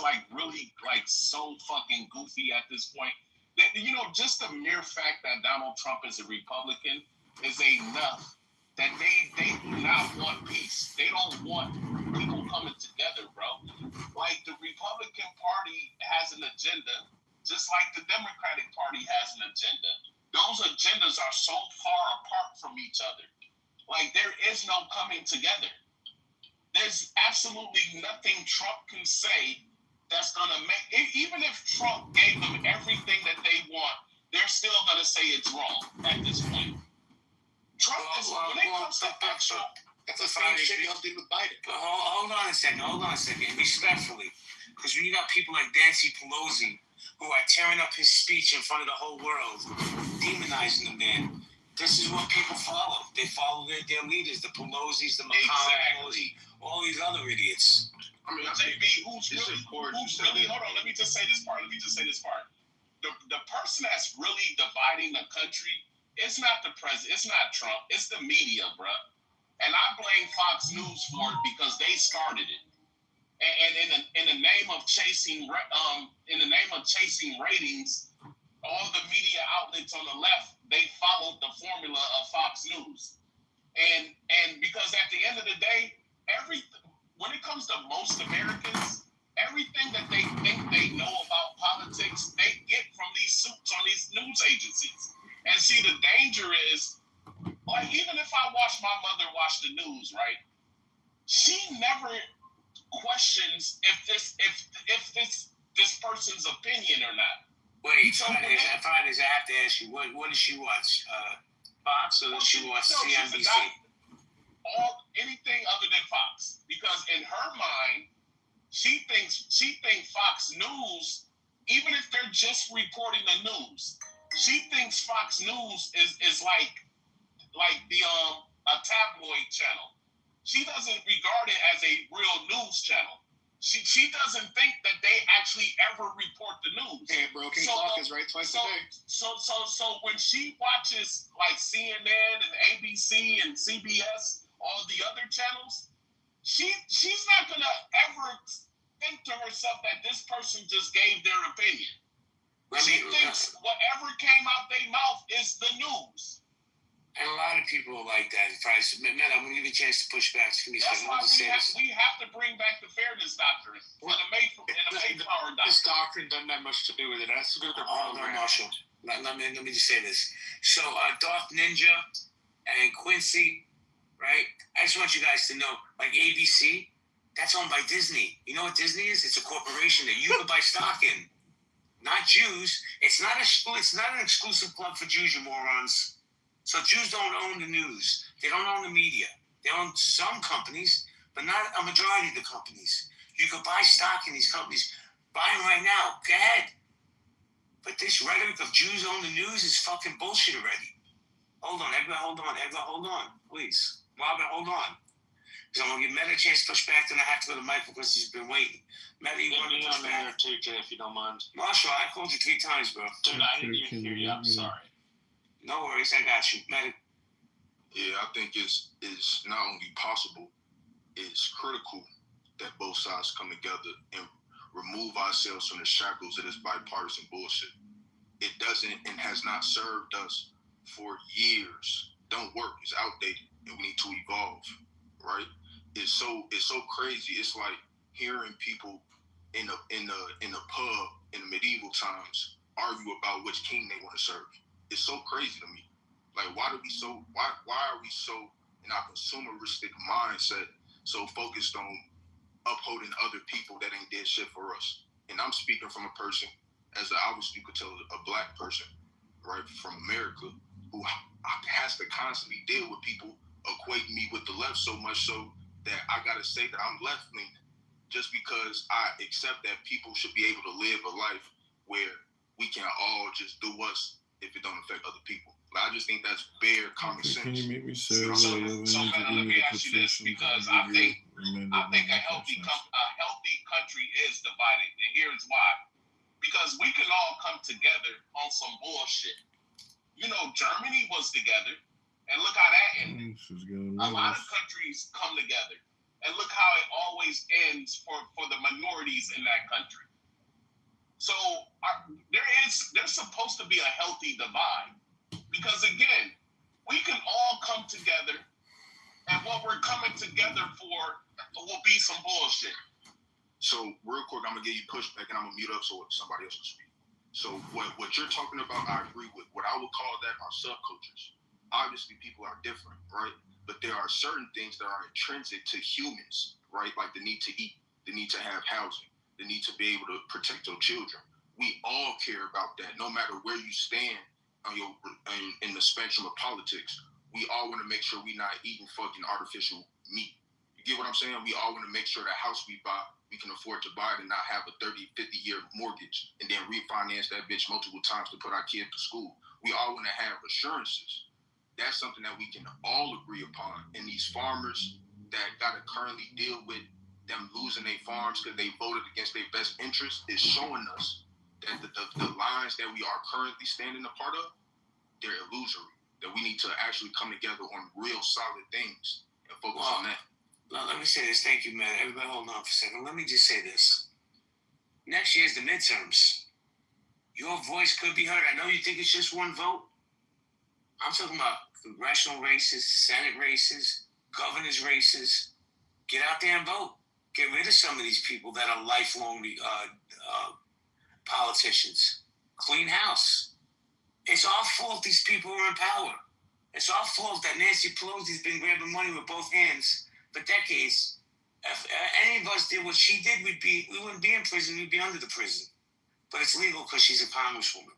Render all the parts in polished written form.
like really like so fucking goofy at this point. That, you know, just the mere fact that Donald Trump is a Republican is enough that they do not want peace. They don't want people coming together, bro. Like the Republican Party has an agenda, just like the Democratic Party has an agenda. Those agendas are so far apart from each other. Like there is no coming together. There's absolutely nothing Trump can say that's gonna make. Even if Trump gave them everything that they want, they're still gonna say it's wrong at this point. Trump is when it comes to actual. That's the same shit y'all did with Biden. But hold on a second. Respectfully. Because when you got people like Nancy Pelosi who are tearing up his speech in front of the whole world, demonizing the man, this is what people follow. They follow their leaders, the Pelosi's, the McConnell, all these other idiots. I mean, JB, who's really, hold on, let me just say this part. The person that's really dividing the country, it's not the president, it's not Trump, it's the media, bro. And I blame Fox News for it because they started it. And in the name of chasing ratings, all the media outlets on the left, they followed the formula of Fox News. And because at the end of the day, when it comes to most Americans, everything that they think they know about politics, they get from these suits on these news agencies. And see, the danger is, like, even if I watch my mother watch the news, right? She never questions if this person's opinion or not. Wait, Fighters, I have to ask you, what does she watch? Fox, or does she watch CNBC? Anything other than Fox, because in her mind, she thinks Fox News, even if they're just reporting the news, she thinks Fox News is like the a tabloid channel. She doesn't regard it as a real news channel. She doesn't think that they actually ever report the news. Hey, broken clock is right twice a day. So when she watches like CNN and ABC and CBS, all the other channels, she's not gonna ever think to herself that this person just gave their opinion. She thinks whatever came out their mouth is the news. And a lot of people are like that. If I submit, man, I'm going to give you a chance to push back. That's why we have to bring back the fairness doctrine and the Mayflower doctrine. This doctrine doesn't have much to do with it. That's to do with the program. No, Marshall. Let me just say this. So, Darth Ninja and Quincy, right? I just want you guys to know, like ABC, that's owned by Disney. You know what Disney is? It's a corporation that you can buy stock in. Not Jews. It's not an exclusive club for Jews, you morons. So Jews don't own the news. They don't own the media. They own some companies, but not a majority of the companies. You could buy stock in these companies. Buy them right now. Go ahead. But this rhetoric of Jews own the news is fucking bullshit already. Hold on, Edgar, hold on. Please. Robin, hold on. Because I'm going to give Meta a chance to push back, then I have to go to Michael because he's been waiting. Meta, you want to push back? There too, Jay, if you don't mind. Marshall, I called you 3 times, bro. Dude, I didn't even hear you. I'm sorry. No worries, I got you. Meta. Yeah, I think it's not only possible, it's critical that both sides come together and remove ourselves from the shackles of this bipartisan bullshit. It doesn't and has not served us for years. Don't work. It's outdated, and we need to evolve. Right? It's so crazy. It's like hearing people in the pub in the medieval times argue about which king they want to serve. It's so crazy to me. Like, why are we so in our consumeristic mindset so focused on upholding other people that ain't did shit for us? And I'm speaking from a person, as obviously you could tell, a black person, right, from America, who has to constantly deal with people equating me with the left so much so that I gotta say that I'm left-leaning just because I accept that people should be able to live a life where we can all just do us if it don't affect other people. Like, I just think that's bare common sense. Can you make me say So let me ask you this, because I think a healthy country is divided, and here's why. Because we can all come together on some bullshit. You know, Germany was together, and look how that ended. A lot of countries come together. And look how it always ends for the minorities in that country. So there's supposed to be a healthy divide. Because again, we can all come together, and what we're coming together for will be some bullshit. So real quick, I'm gonna give you pushback, and I'm gonna mute up so somebody else can speak. So what you're talking about, I agree with. What I would call that are subcultures. Obviously, people are different, right? But there are certain things that are intrinsic to humans, right? Like the need to eat, the need to have housing, the need to be able to protect your children. We all care about that, no matter where you stand on in the spectrum of politics. We all want to make sure we're not eating fucking artificial meat. You get what I'm saying? We all want to make sure the house we buy, we can afford to buy it and not have a 30, 50-year mortgage and then refinance that bitch multiple times to put our kid to school. We all want to have assurances. That's something that we can all agree upon. And these farmers that got to currently deal with them losing their farms because they voted against their best interest is showing us that the lines that we are currently standing a part of, they're illusory. That we need to actually come together on real solid things and focus on that. Let me say this. Thank you, man. Everybody hold on for a second. Let me just say this. Next year's the midterms. Your voice could be heard. I know you think it's just one vote. I'm talking about congressional races, Senate races, governor's races. Get out there and vote. Get rid of some of these people that are lifelong politicians. Clean house. It's our fault these people are in power. It's our fault that Nancy Pelosi's been grabbing money with both hands for decades. If any of us did what she did, we wouldn't be in prison. We'd be under the prison. But it's legal because she's a congresswoman.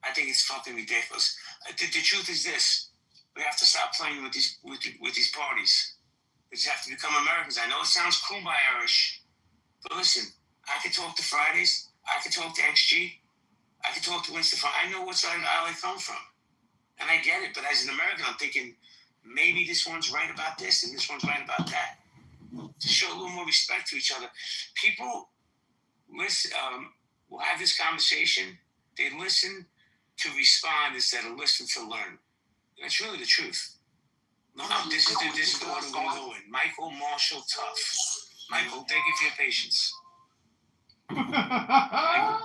I think it's fucking ridiculous. The truth is this: we have to stop playing with these parties. We just have to become Americans. I know it sounds cool by Irish, but listen, I could talk to Fridays. I could talk to XG. I could talk to Winston. I know what side of the aisle I come from, and I get it. But as an American, I'm thinking maybe this one's right about this and this one's right about that. To show a little more respect to each other, people listen. Will have this conversation. They listen to respond instead of listen to learn. And that's really the truth. No, this is the one I'm going to go in. Michael Marshall Tough. Michael, thank you for your patience. Michael.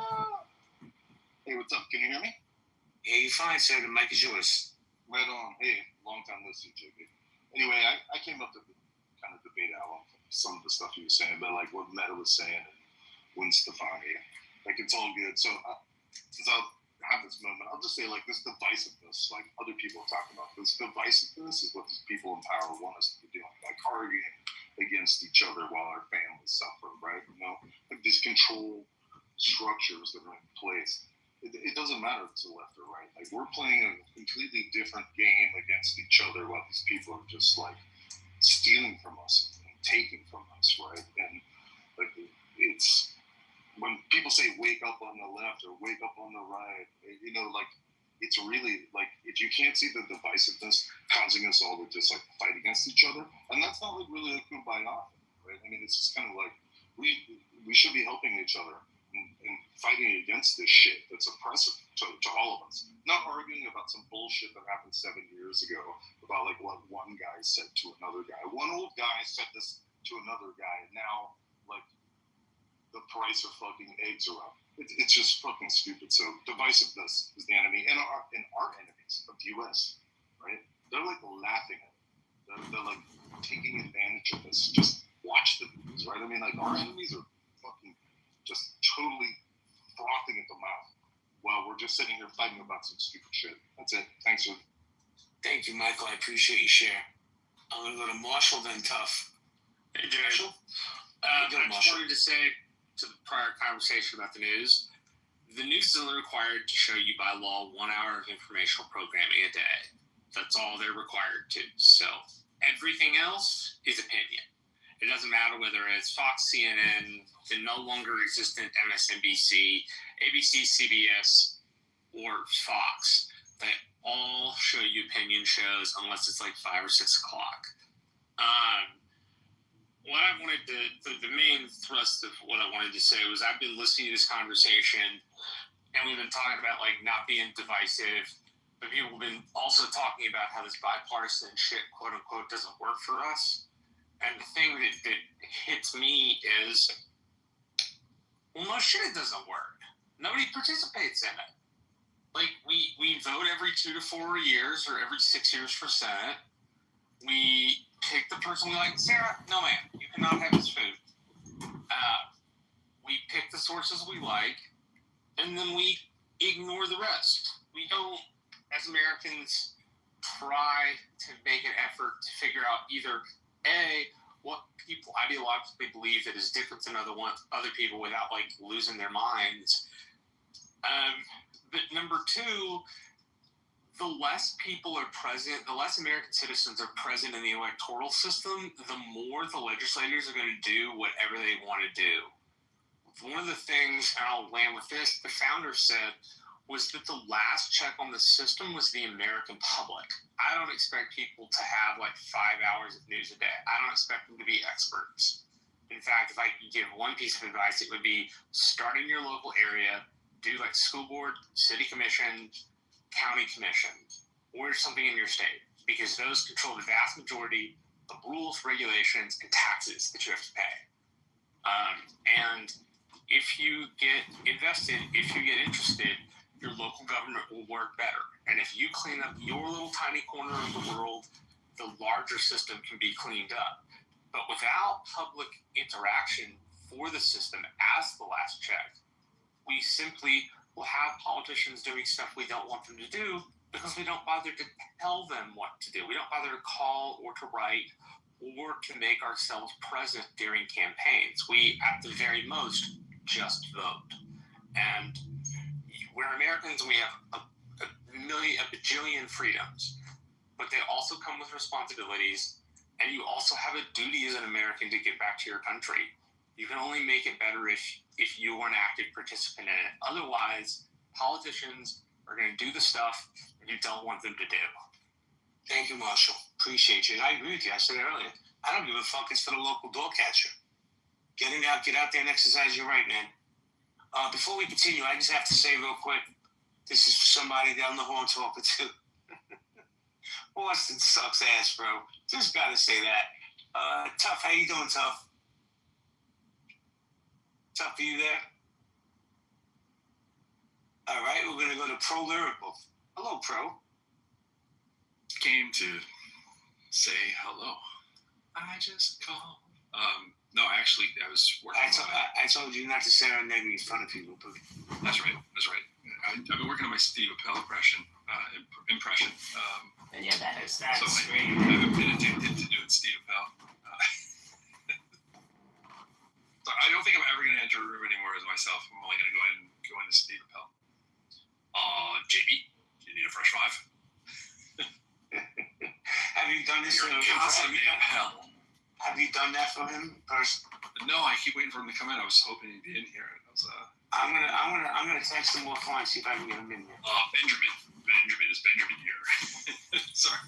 Hey, what's up? Can you hear me? Yeah, you're fine, sir. The mic is yours. Right on. Hey, long time listening, JB. Anyway, I came up to kind of debate Alan some of the stuff he was saying, but like what Meta was saying and Gwen Stefani, like it's all good. So since I'll have this moment, I'll just say like this divisiveness, like other people are talking about, this divisiveness is what these people in power want us to be doing, like arguing against each other while our families suffer, right? You know, like these control structures that are in place. It doesn't matter if it's the left or right. Like we're playing a completely different game against each other while these people are just like stealing from us and taking from us, right? And like it's when people say wake up on the left or wake up on the right, you know, like it's really like if you can't see the divisiveness causing us all to just like fight against each other, and that's not like really a kumbaya thing, right? I mean, it's just kind of like we should be helping each other and fighting against this shit that's oppressive to all of us. Not arguing about some bullshit that happened 7 years ago about like what one guy said to another guy. One old guy said this to another guy, and now like the price of fucking eggs are up. It's just fucking stupid. So divisiveness is the enemy, and our enemies of the U.S. right? They're like laughing at it. They're like taking advantage of this. Just watch the news, right? I mean, like our enemies are fucking just totally frothing at the mouth while we're just sitting here fighting about some stupid shit. That's it. Thanks, sir. Thank you, Michael. I appreciate your share. I'm going to go to Marshall, then Tough. Hey, Jared. Marshall? I just wanted to say to the prior conversation about the news is only required to show you by law 1 hour of informational programming a day. That's all they're required to. So everything else is opinion. It doesn't matter whether it's Fox, CNN, the no longer existent MSNBC, ABC, CBS, or Fox. They all show you opinion shows unless it's like 5 or 6 o'clock. What I wanted to, the main thrust of what I wanted to say was I've been listening to this conversation and we've been talking about like not being divisive, but people have been also talking about how this bipartisan shit, quote unquote, doesn't work for us. And the thing that hits me is, well, no shit, it doesn't work. Nobody participates in it. Like, we vote every 2 to 4 years or every 6 years for Senate. We pick the person we like. Sarah, no ma'am, you cannot have this food. We pick the sources we like, and then we ignore the rest. We don't, as Americans, try to make an effort to figure out either A, what people ideologically believe that is different than other people without like losing their minds. But number two, the less people are present, the less American citizens are present in the electoral system, the more the legislators are going to do whatever they want to do. One of the things, and I'll land with this, the founder said was that the last check on the system was the American public. I don't expect people to have like 5 hours of news a day. I don't expect them to be experts. In fact, if I could give one piece of advice, it would be start in your local area, do like school board, city commission, county commission, or something in your state, because those control the vast majority of rules, regulations, and taxes that you have to pay. And if you get invested, if you get interested, your local government will work better. And if you clean up your little tiny corner of the world, the larger system can be cleaned up. But without public interaction for the system as the last check, we simply will have politicians doing stuff we don't want them to do because we don't bother to tell them what to do. We don't bother to call or to write or to make ourselves present during campaigns. We, at the very most, just vote. And we're Americans and we have a bajillion freedoms, but they also come with responsibilities, and you also have a duty as an American to give back to your country. You can only make it better if you are an active participant in it. Otherwise, politicians are going to do the stuff you don't want them to do. Thank you, Marshall. Appreciate you. And I agree with you. I said it earlier. I don't give a fuck. It's for the local door catcher. Get out there and exercise your right, man. Before we continue, I just have to say real quick, this is for somebody that I don't know who I'm talking to. Boston sucks ass, bro. Just gotta say that. Tough, how you doing, Tough? Tough, are you there? All right, we're gonna go to Pro Lyrical. Hello, Pro. Came to say hello. I just called. No, actually, I was working. I told you not to say our name in front of people, but That's right. I've been working on my Steve Appel impression. yeah, that's So great. I've been addicted to doing Steve Appel. So I don't think I'm ever going to enter a room anymore as myself. I'm only going to go into Steve Appel. JB, do you need a fresh five? Have you done this? You're constantly Appel. Have you done that for him personally? No, I keep waiting for him to come in. I was hoping he'd be in here. I'm gonna text him offline, see if I can get him in here. Benjamin is Benjamin here. Sorry.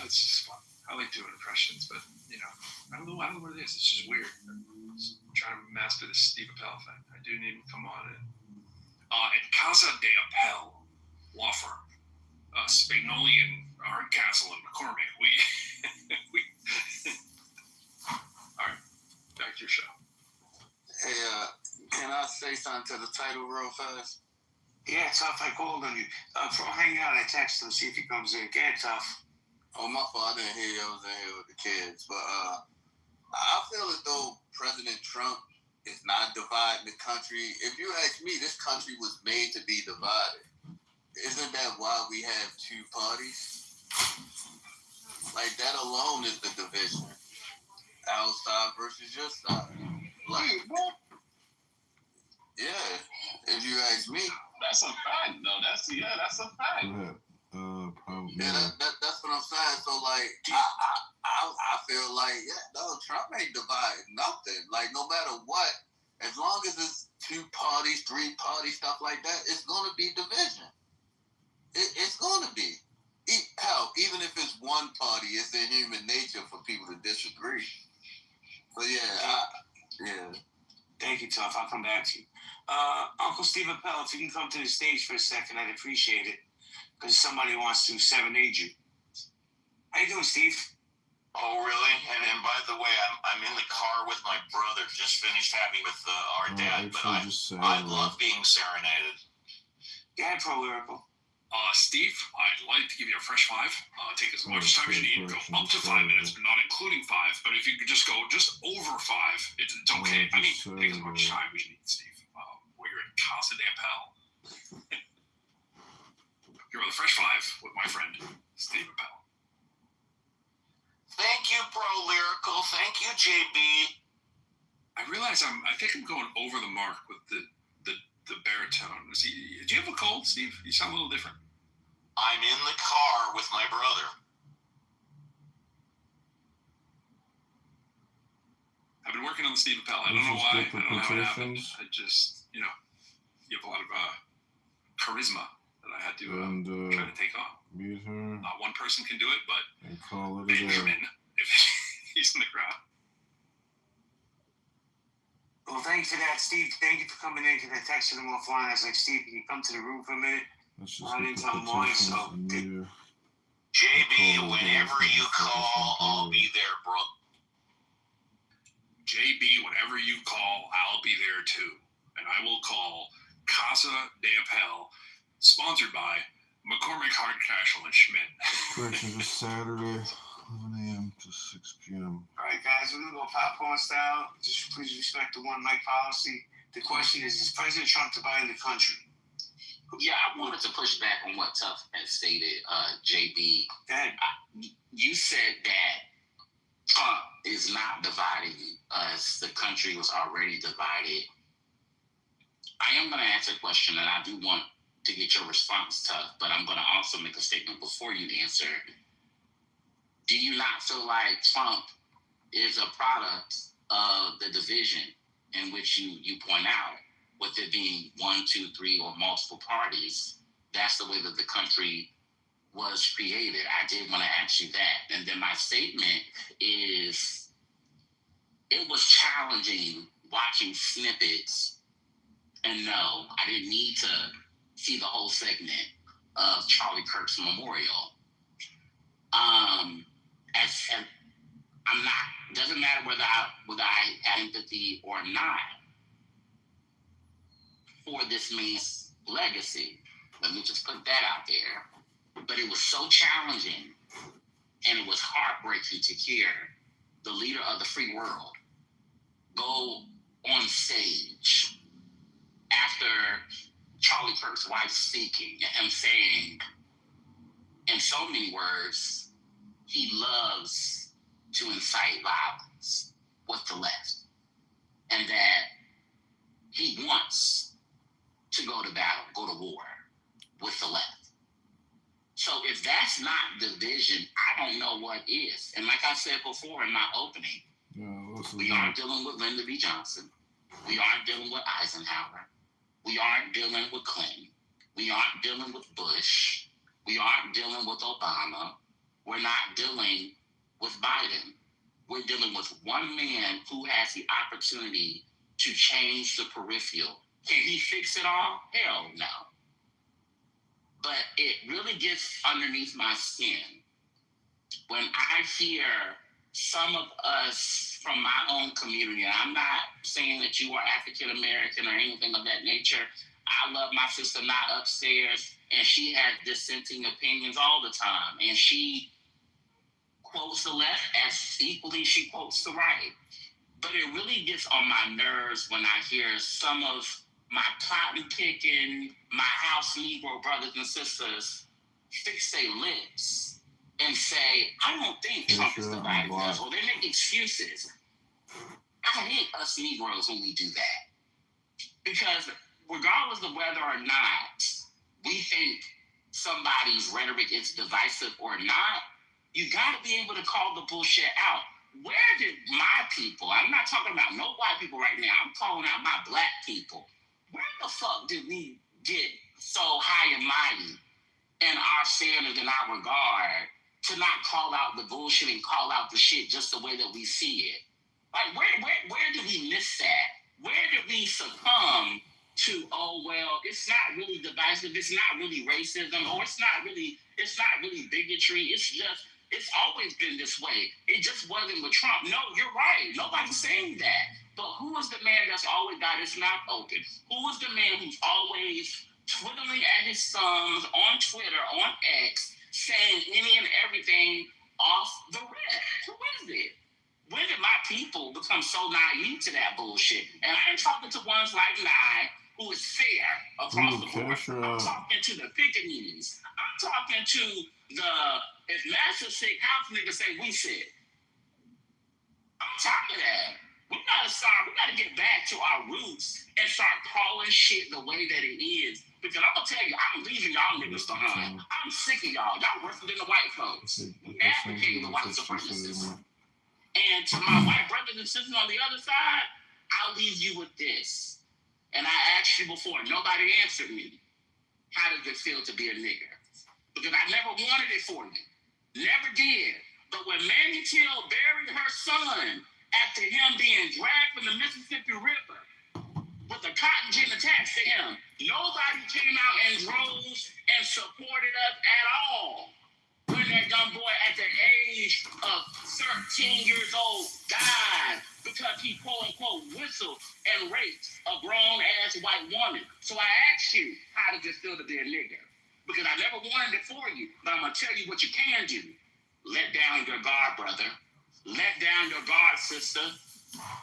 It's just fun. I like doing impressions, but I don't know what it is. It's just weird. I'm just trying to master this Steve Appel thing. I do need him to come on in. At Casa de Appel law firm, Spagnoli and Hardcastle and McCormick. We all right. Back to your show. Hey, can I say something to the title real fast? Yeah, Tough, I called on you. Pro, hang out. I text him, see if he comes in. Get Tough. Oh, my fault. I didn't hear you. I was in here with the kids. But I feel as though President Trump is not dividing the country. If you ask me, this country was made to be divided. Isn't that why we have two parties? Like, that alone is the division. Our side versus your side. Like, yeah, if you ask me. That's a fact, though. That's a fact. Yeah, that's what I'm saying. So, like, I feel like, Trump ain't dividing nothing. Like, no matter what, as long as it's 2 parties, 3 parties, stuff like that, it's going to be division. It's going to be. Hell, even if it's one party, it's in human nature for people to disagree. So, yeah. Thank you, Tough. I'll come back to you. Uncle Steve Appel, if you can come to the stage for a second, I'd appreciate it. Because somebody wants to serenade you. How you doing, Steve? Oh, really? And by the way, I'm in the car with my brother. Just finished having with our dad. But I love being serenaded. Yeah, Pro Lyrical. Steve, I'd like to give you a fresh 5. Take as much time as you need. Go up to 5 minutes, but not including 5. But if you could just go just over 5, it's okay. I mean, take as much time as you need, Steve. While you're in Casa de Appel. You're on the fresh 5 with my friend, Steve Appel. Thank you, Pro Lyrical. Thank you, JB. I realize I think I'm going over the mark with the baritone. Do you have a cold, Steve? You sound a little different. I'm in the car with my brother. I've been working on the Steve Appel. I don't know why. I don't know how it happened. I just, you have a lot of charisma that I had to try to take on. Meet her. Not one person can do it, but and call it Benjamin, if he's in the crowd. Well, thanks for that, Steve. Thank you for coming in, because I texted him offline. I was like, Steve, can you come to the room for a minute? I didn't tell him why, so... JB, whenever you call, I'll be there, bro. JB, whenever you call, I'll be there too. And I will call Casa de Appel, sponsored by McCormick Hardcastle and Schmidt. Correction, this Saturday, 11 a.m. to 6 p.m. All right, guys, we're going to go popcorn style. Just please respect the one mic policy. The question is President Trump dividing the country? Yeah, I wanted to push back on what Tuff had stated, JB. Go ahead. You said that Trump is not dividing us. The country was already divided. I am going to ask a question, and I do want to get your response, Tuff, but I'm going to also make a statement before you answer. Do you not feel like Trump is a product of the division in which you point out, with it being 1, 2, 3, or multiple parties? That's the way that the country was created. I did want to ask you that. And then my statement is, it was challenging watching snippets, and no, I didn't need to see the whole segment of Charlie Kirk's memorial. And I'm not, doesn't matter whether I had empathy or not for this man's legacy. Let me just put that out there. But it was so challenging, and it was heartbreaking to hear the leader of the free world go on stage after Charlie Kirk's wife speaking, and him saying, in so many words, he loves to incite violence with the left, and that he wants to go to battle, go to war with the left. So if that's not division, I don't know what is. And like I said before in my opening, we aren't dealing with Lyndon B. Johnson. We aren't dealing with Eisenhower. We aren't dealing with Clinton. We aren't dealing with Bush. We aren't dealing with Obama. We're not dealing with Biden. We're dealing with one man who has the opportunity to change the peripheral. Can he fix it all? Hell no. But it really gets underneath my skin when I hear some of us from my own community, and I'm not saying that you are African American or anything of that nature. I love my sister not upstairs, and she has dissenting opinions all the time, and she quotes the left as equally she quotes the right. But it really gets on my nerves when I hear some of my cotton picking, my house Negro brothers and sisters fix their lips and say, I don't think Trump is dividing us, or they make excuses. I hate us Negroes when we do that. Because regardless of whether or not we think somebody's rhetoric is divisive or not, you got to be able to call the bullshit out. Where did my people, I'm not talking about no white people right now, I'm calling out my black people. Where the fuck did we get so high and mighty in our standards and our regard to not call out the bullshit and call out the shit just the way that we see it? Like, where did we miss that? Where did we succumb to, oh, well, it's not really divisive, it's not really racism, or it's not really bigotry, it's It's always been this way. It just wasn't with Trump. No, you're right. Nobody's saying that. But who is the man that's always got his mouth open? Who is the man who's always twiddling at his thumbs on Twitter, on X, saying any and everything off the rip? Who is it? When did my people become so naive to that bullshit? And I ain't talking to ones like Nye, who is fair across the board. I'm talking to the pickaninnies. I'm talking to the, if Master Sick House niggas say we sick. I'm tired of that. We gotta get back to our roots and start calling shit the way that it is. Because I'm gonna tell you, I'm leaving y'all niggas behind. I'm sick of y'all. Y'all worse than the white folks. We advocating the white supremacists. And to my white brothers and sisters on the other side, I'll leave you with this. And I asked you before, nobody answered me. How does it feel to be a nigger? Because I never wanted it for you. Never did. But when Manny Till buried her son after him being dragged from the Mississippi River with a cotton gin attached to him, nobody came out in droves and supported us at all. When that young boy at the age of 13 years old died because he quote-unquote whistled and raped a grown-ass white woman. So I asked you, how does it feel to be a nigger? Because I never wanted it for you, but I'm going to tell you what you can do. Let down your guard, brother. Let down your guard, sister.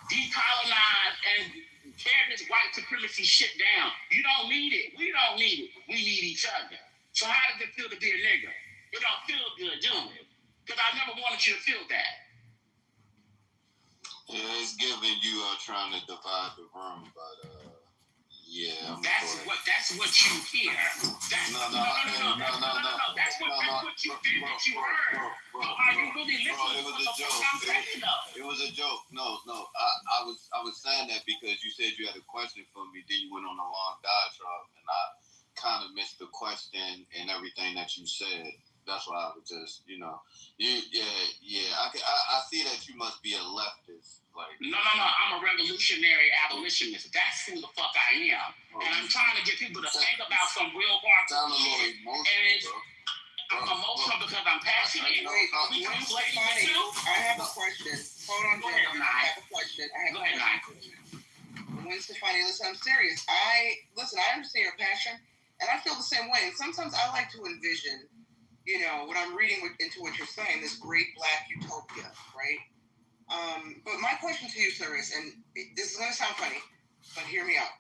Decolonize and tear this white supremacy shit down. You don't need it. We don't need it. We need each other. So how does it feel to be a nigger? It don't feel good, do it? Because I never wanted you to feel that. Yeah, it's giving you trying to divide the room, but yeah. That's what you hear. No. That's what you think that you heard. Are you really listening? It was a joke. It was a joke. No. I was saying that because you said you had a question for me. Then you went on a long diatribe, and I kind of missed the question and everything that you said. That's why I was just, I see that you must be a leftist. Like, no. I'm a revolutionary abolitionist. That's who the fuck I am. And I'm trying to get people to think about some real hard shit. And I'm emotional because I'm passionate. Wait, I have a question. Hold on, Jay. I have a question. Go ahead, Gwen Stefani, listen, I'm serious. I understand your passion, and I feel the same way. And sometimes I like to envision, when I'm reading into what you're saying, this great black utopia, right? But my question to you, sir, is, and this is going to sound funny, but hear me out.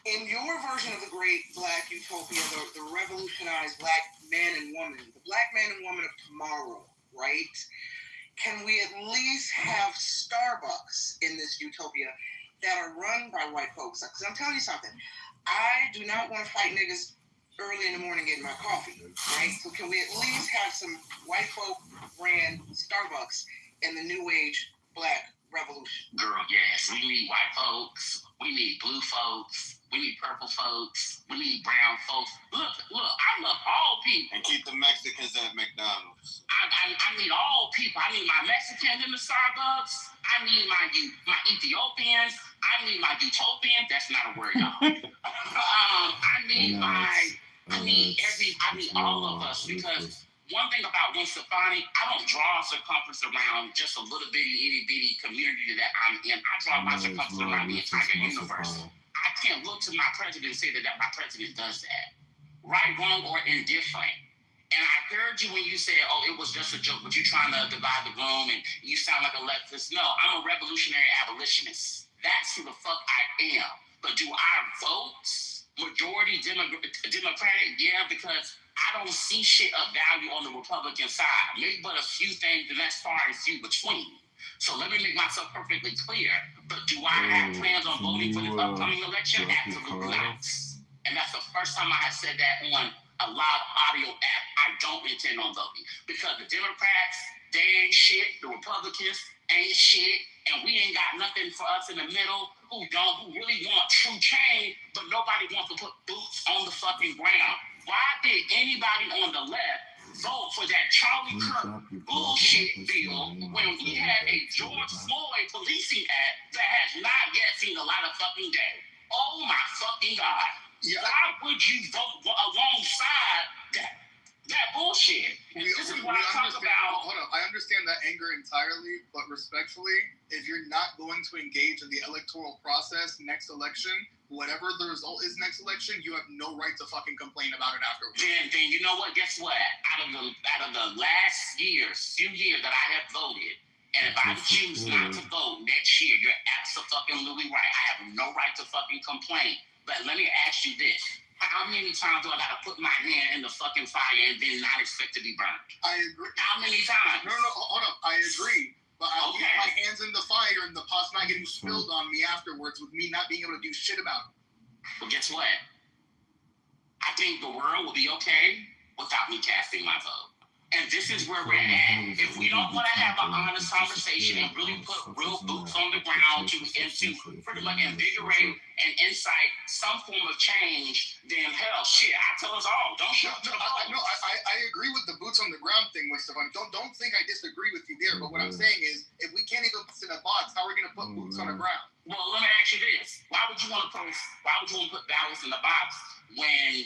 In your version of the great black utopia, the revolutionized black man and woman, the black man and woman of tomorrow, right? Can we at least have Starbucks in this utopia that are run by white folks? Because I'm telling you something, I do not want to fight niggas early in the morning getting my coffee, right? So can we at least have some white folk ran Starbucks in the new age black revolution? Girl, yes. We need white folks. We need blue folks. We need purple folks. We need brown folks. Look, I love all people. And keep the Mexicans at McDonald's. I need all people. I need my Mexicans in the Starbucks. I need my Ethiopians. I need my utopians. That's not a word, y'all. I need all of us, because one thing about Gwen Stefani, I don't draw a circumference around just a little bitty, itty bitty community that I'm in. I draw my circumference around the entire universe. I can't look to my president and say that my president does that. Right, wrong, or indifferent. And I heard you when you said, it was just a joke, but you're trying to divide the room and you sound like a leftist. No, I'm a revolutionary abolitionist. That's who the fuck I am. But do I vote majority Democratic? Yeah, because I don't see shit of value on the Republican side. Maybe but a few things, and that's far and few between. So let me make myself perfectly clear. But do I have plans on voting for this upcoming election? Absolutely not. And that's the first time I have said that on a live audio app. I don't intend on voting. Because the Democrats, they ain't shit. The Republicans ain't shit. And we ain't got nothing for us in the middle who really want true change, but nobody wants to put boots on the fucking ground. Why did anybody on the left vote for that Charlie Kirk bullshit bill when we had a George Floyd policing act that has not yet seen a lot of fucking day? Oh my fucking God. Why would you vote alongside that? That bullshit. This is what I talk about. Hold on. I understand that anger entirely, but respectfully, if you're not going to engage in the electoral process next election, whatever the result is next election, you have no right to fucking complain about it afterwards. Then you know what? Guess what? Out of the last few years that I have voted, and if I choose not to vote next year, you're absolutely right. I have no right to fucking complain. But let me ask you this. How many times do I gotta put my hand in the fucking fire and then not expect to be burned? I agree. How many times? No, hold up. I agree. But I'll keep my hands in the fire and the pot's not getting spilled on me afterwards with me not being able to do shit about it. Well, guess what? I think the world will be okay without me casting my vote. And this is where we're at. If we don't want to have an honest conversation and really put real boots on the ground into pretty much invigorate and incite some form of change, then hell, shit, I tell us all, don't show up to the vote. No, I agree with the boots on the ground thing with Stefan. Don't think I disagree with you there. But what I'm saying is, if we can't even put in a box, how are we going to put boots on the ground? Well, let me ask you this: Why would you want to put ballots in the box when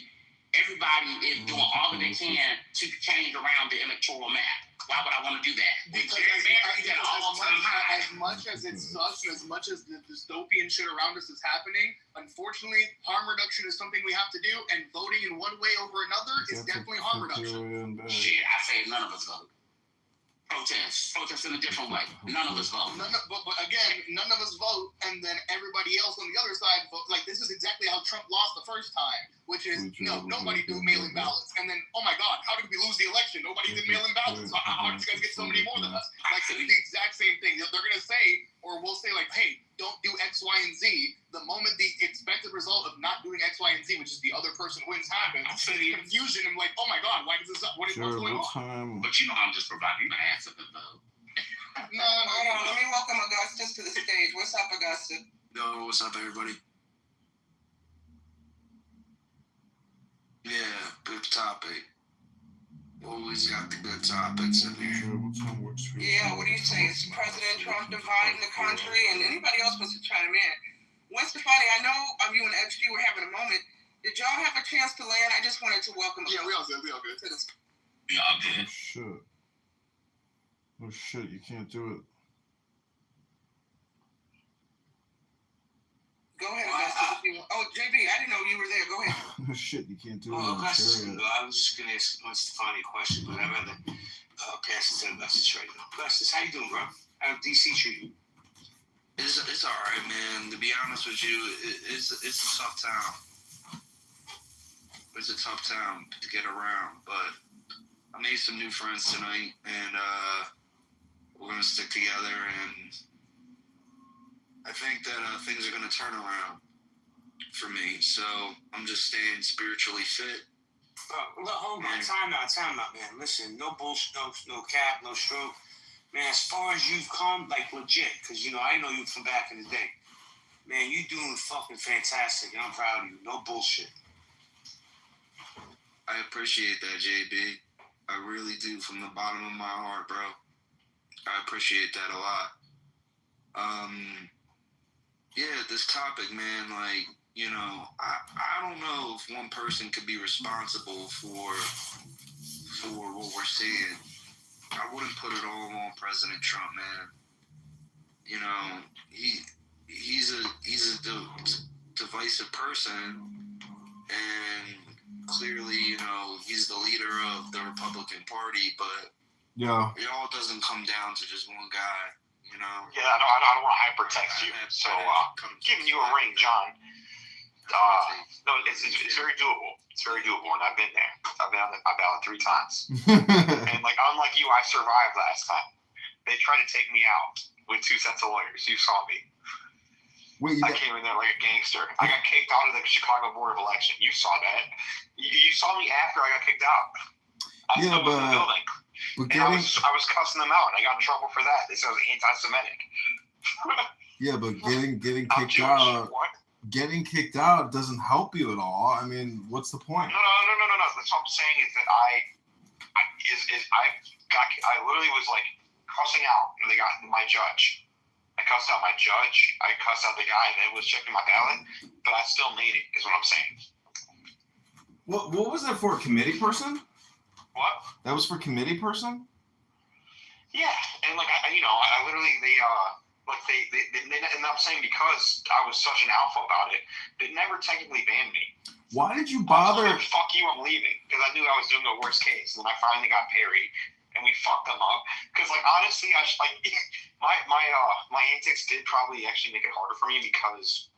everybody is doing all that they can to change around the electoral map? Why would I want to do that? Because as much as it sucks, as much as the dystopian shit around us is happening, unfortunately, harm reduction is something we have to do, and voting in one way over another is definitely harm reduction. Shit, I say none of us vote. Protest in a different way. None of us vote. But again, none of us vote, and then everybody else on the other side vote. Like, this is exactly how Trump lost the first time, which is, nobody do mail-in ballots. And then, oh my God, how did we lose the election? Nobody did mail-in ballots. How did you guys get so many more than us? Like, it's the exact same thing. They're going to say, or we'll say, like, hey, don't do X, Y, and Z. The moment the expected result of not doing X, Y, and Z, which is the other person wins, happens, confusion. I'm like, oh my God, why is this up? What's going on? But you know, I'm just providing my answer to the vote. No. Hold on, let me welcome Augustus to the stage. What's up, Augustus? Yo, what's up, everybody? Yeah, good topic. Always got the good topics in here. Yeah, what do you say? Is President Trump dividing the country? And anybody else wants to chime in? Gwen Stefani, I know you and XG were having a moment. Did y'all have a chance to land? I just wanted to welcome you. Yeah, we all good. We all good. We all good. Oh shit, you can't do it. Go ahead, Augustus. Oh, JB, I didn't know you were there. Go ahead. Oh shit, you can't do it. Augustus, I was just going to ask Stefani a question, but I'd rather pass it to Augustus right now. Augustus, how you doing, bro? How DC treat you? It's all right, man. To be honest with you, it's a tough town. It's a tough town to get around, but I made some new friends tonight, and we're gonna stick together, and I think that things are gonna turn around for me. So I'm just staying spiritually fit. Hold on, time out, man. Listen, no bullshit, no cap, no stroke. Man, as far as you've come, like legit, because, I know you from back in the day. Man, you doing fucking fantastic, and I'm proud of you. No bullshit. I appreciate that, JB. I really do from the bottom of my heart, bro. I appreciate that a lot. Yeah, this topic, man, like, I don't know if one person could be responsible for what we're seeing. I wouldn't put it all on President Trump, man. He's a divisive person, and clearly, he's the leader of the Republican Party, but yeah, it all doesn't come down to just one guy, Yeah, I don't want to hypertext you, so giving you a ring, John. No, it's very doable. It's very doable, and I've been there. I've been on 3 times, and unlike you, I survived last time. They tried to take me out with 2 sets of lawyers. You saw me. I came in there like a gangster. I got kicked out of the Chicago Board of Election. You saw that. You saw me after I got kicked out. I still was in the building. And I was cussing them out, and I got in trouble for that. They said I was anti-Semitic. Yeah, but getting kicked out. What? Getting kicked out doesn't help you at all. I mean, what's the point? No. That's what I'm saying is that I literally was cussing out when they got my judge. I cussed out my judge. I cussed out the guy that was checking my ballot, but I still made it, is what I'm saying. What was that for? A committee person? What? That was for committee person? Yeah, and like I literally they end up saying because I was such an alpha about it, they never technically banned me. Why did you bother? I was like, fuck you, I'm leaving because I knew I was doing the worst case, and then I finally got parried, and we fucked them up. Because like honestly, my antics did probably actually make it harder for me because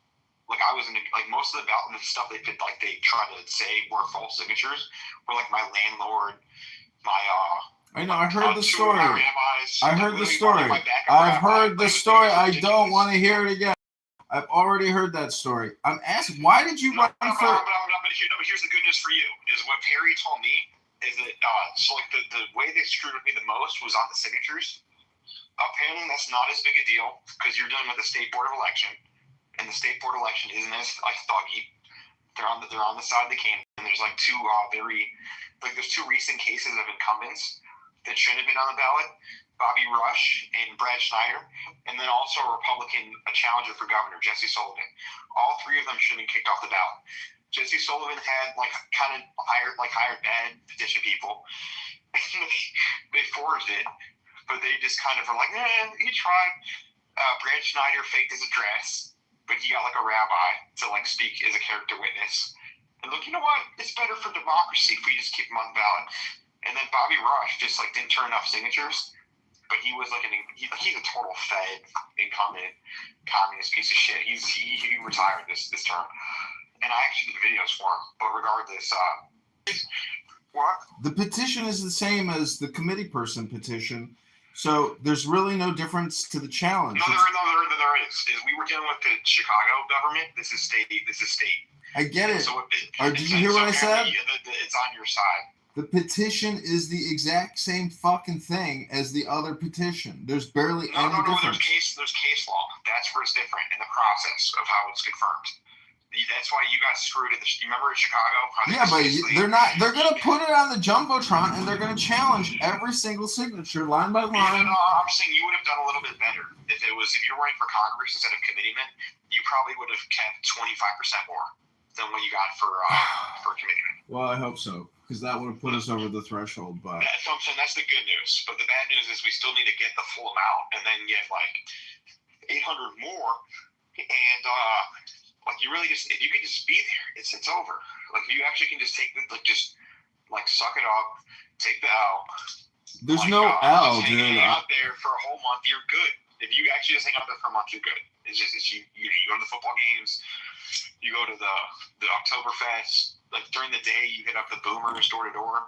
like I was in like most of the ballot stuff they try to say were false signatures were like my landlord, my I know. I heard the story. I heard the story. I've heard the story. I don't want to hear it again. I've already heard that story. I'm asking, why did you run for? But here's the good news for you is what Perry told me is that so like the way they screwed with me the most was on the signatures. Apparently that's not as big a deal because you're dealing with the state board of election, and the state board election isn't as like thuggy. They're on the side of the canyon, and there's like there's two recent cases of incumbents that should have been on the ballot, Bobby Rush and Brad Schneider, and then also a Republican, a challenger for governor, Jesse Sullivan. All three of them should have been kicked off the ballot. Jesse Sullivan had hired bad petition people. They forged it, but they just kind of were like, he tried. Brad Schneider faked his address, but he got like a rabbi to like speak as a character witness. And look, you know what? It's better for democracy if we just keep him on the ballot. And then Bobby Rush just like didn't turn enough signatures, but he was like he's a total Fed incumbent communist piece of shit. He retired this term, and I actually did videos for him. But regardless, what? The petition is the same as the committee person petition, so there's really no difference to the challenge. No, there is. We were dealing with the Chicago government. This is state. I get it. So did you hear what I said? It's on your side. The petition is the exact same fucking thing as the other petition. There's barely any difference. There's case law. That's where it's different in the process of how it's confirmed. That's why you got screwed. You remember in Chicago? Yeah, but they're not. They're gonna put it on the jumbotron and they're gonna challenge every single signature line by line. No, I'm saying you would have done a little bit better if you're running for Congress instead of committeeman. You probably would have kept 25% more than what you got for committeeman. Well, I hope so. Because that would have put us over the threshold, but that's the good news. But the bad news is we still need to get the full amount, and then get like 800 more, and like you really just if you could just be there, it's over. Like you actually can just take suck it up, take the L. There's no L, dude. Hang out there for a whole month, you're good. If you actually just hang out there for a month, you're good. It's you go to the football games, you go to the Oktoberfest. Like during the day, you hit up the boomers door to door,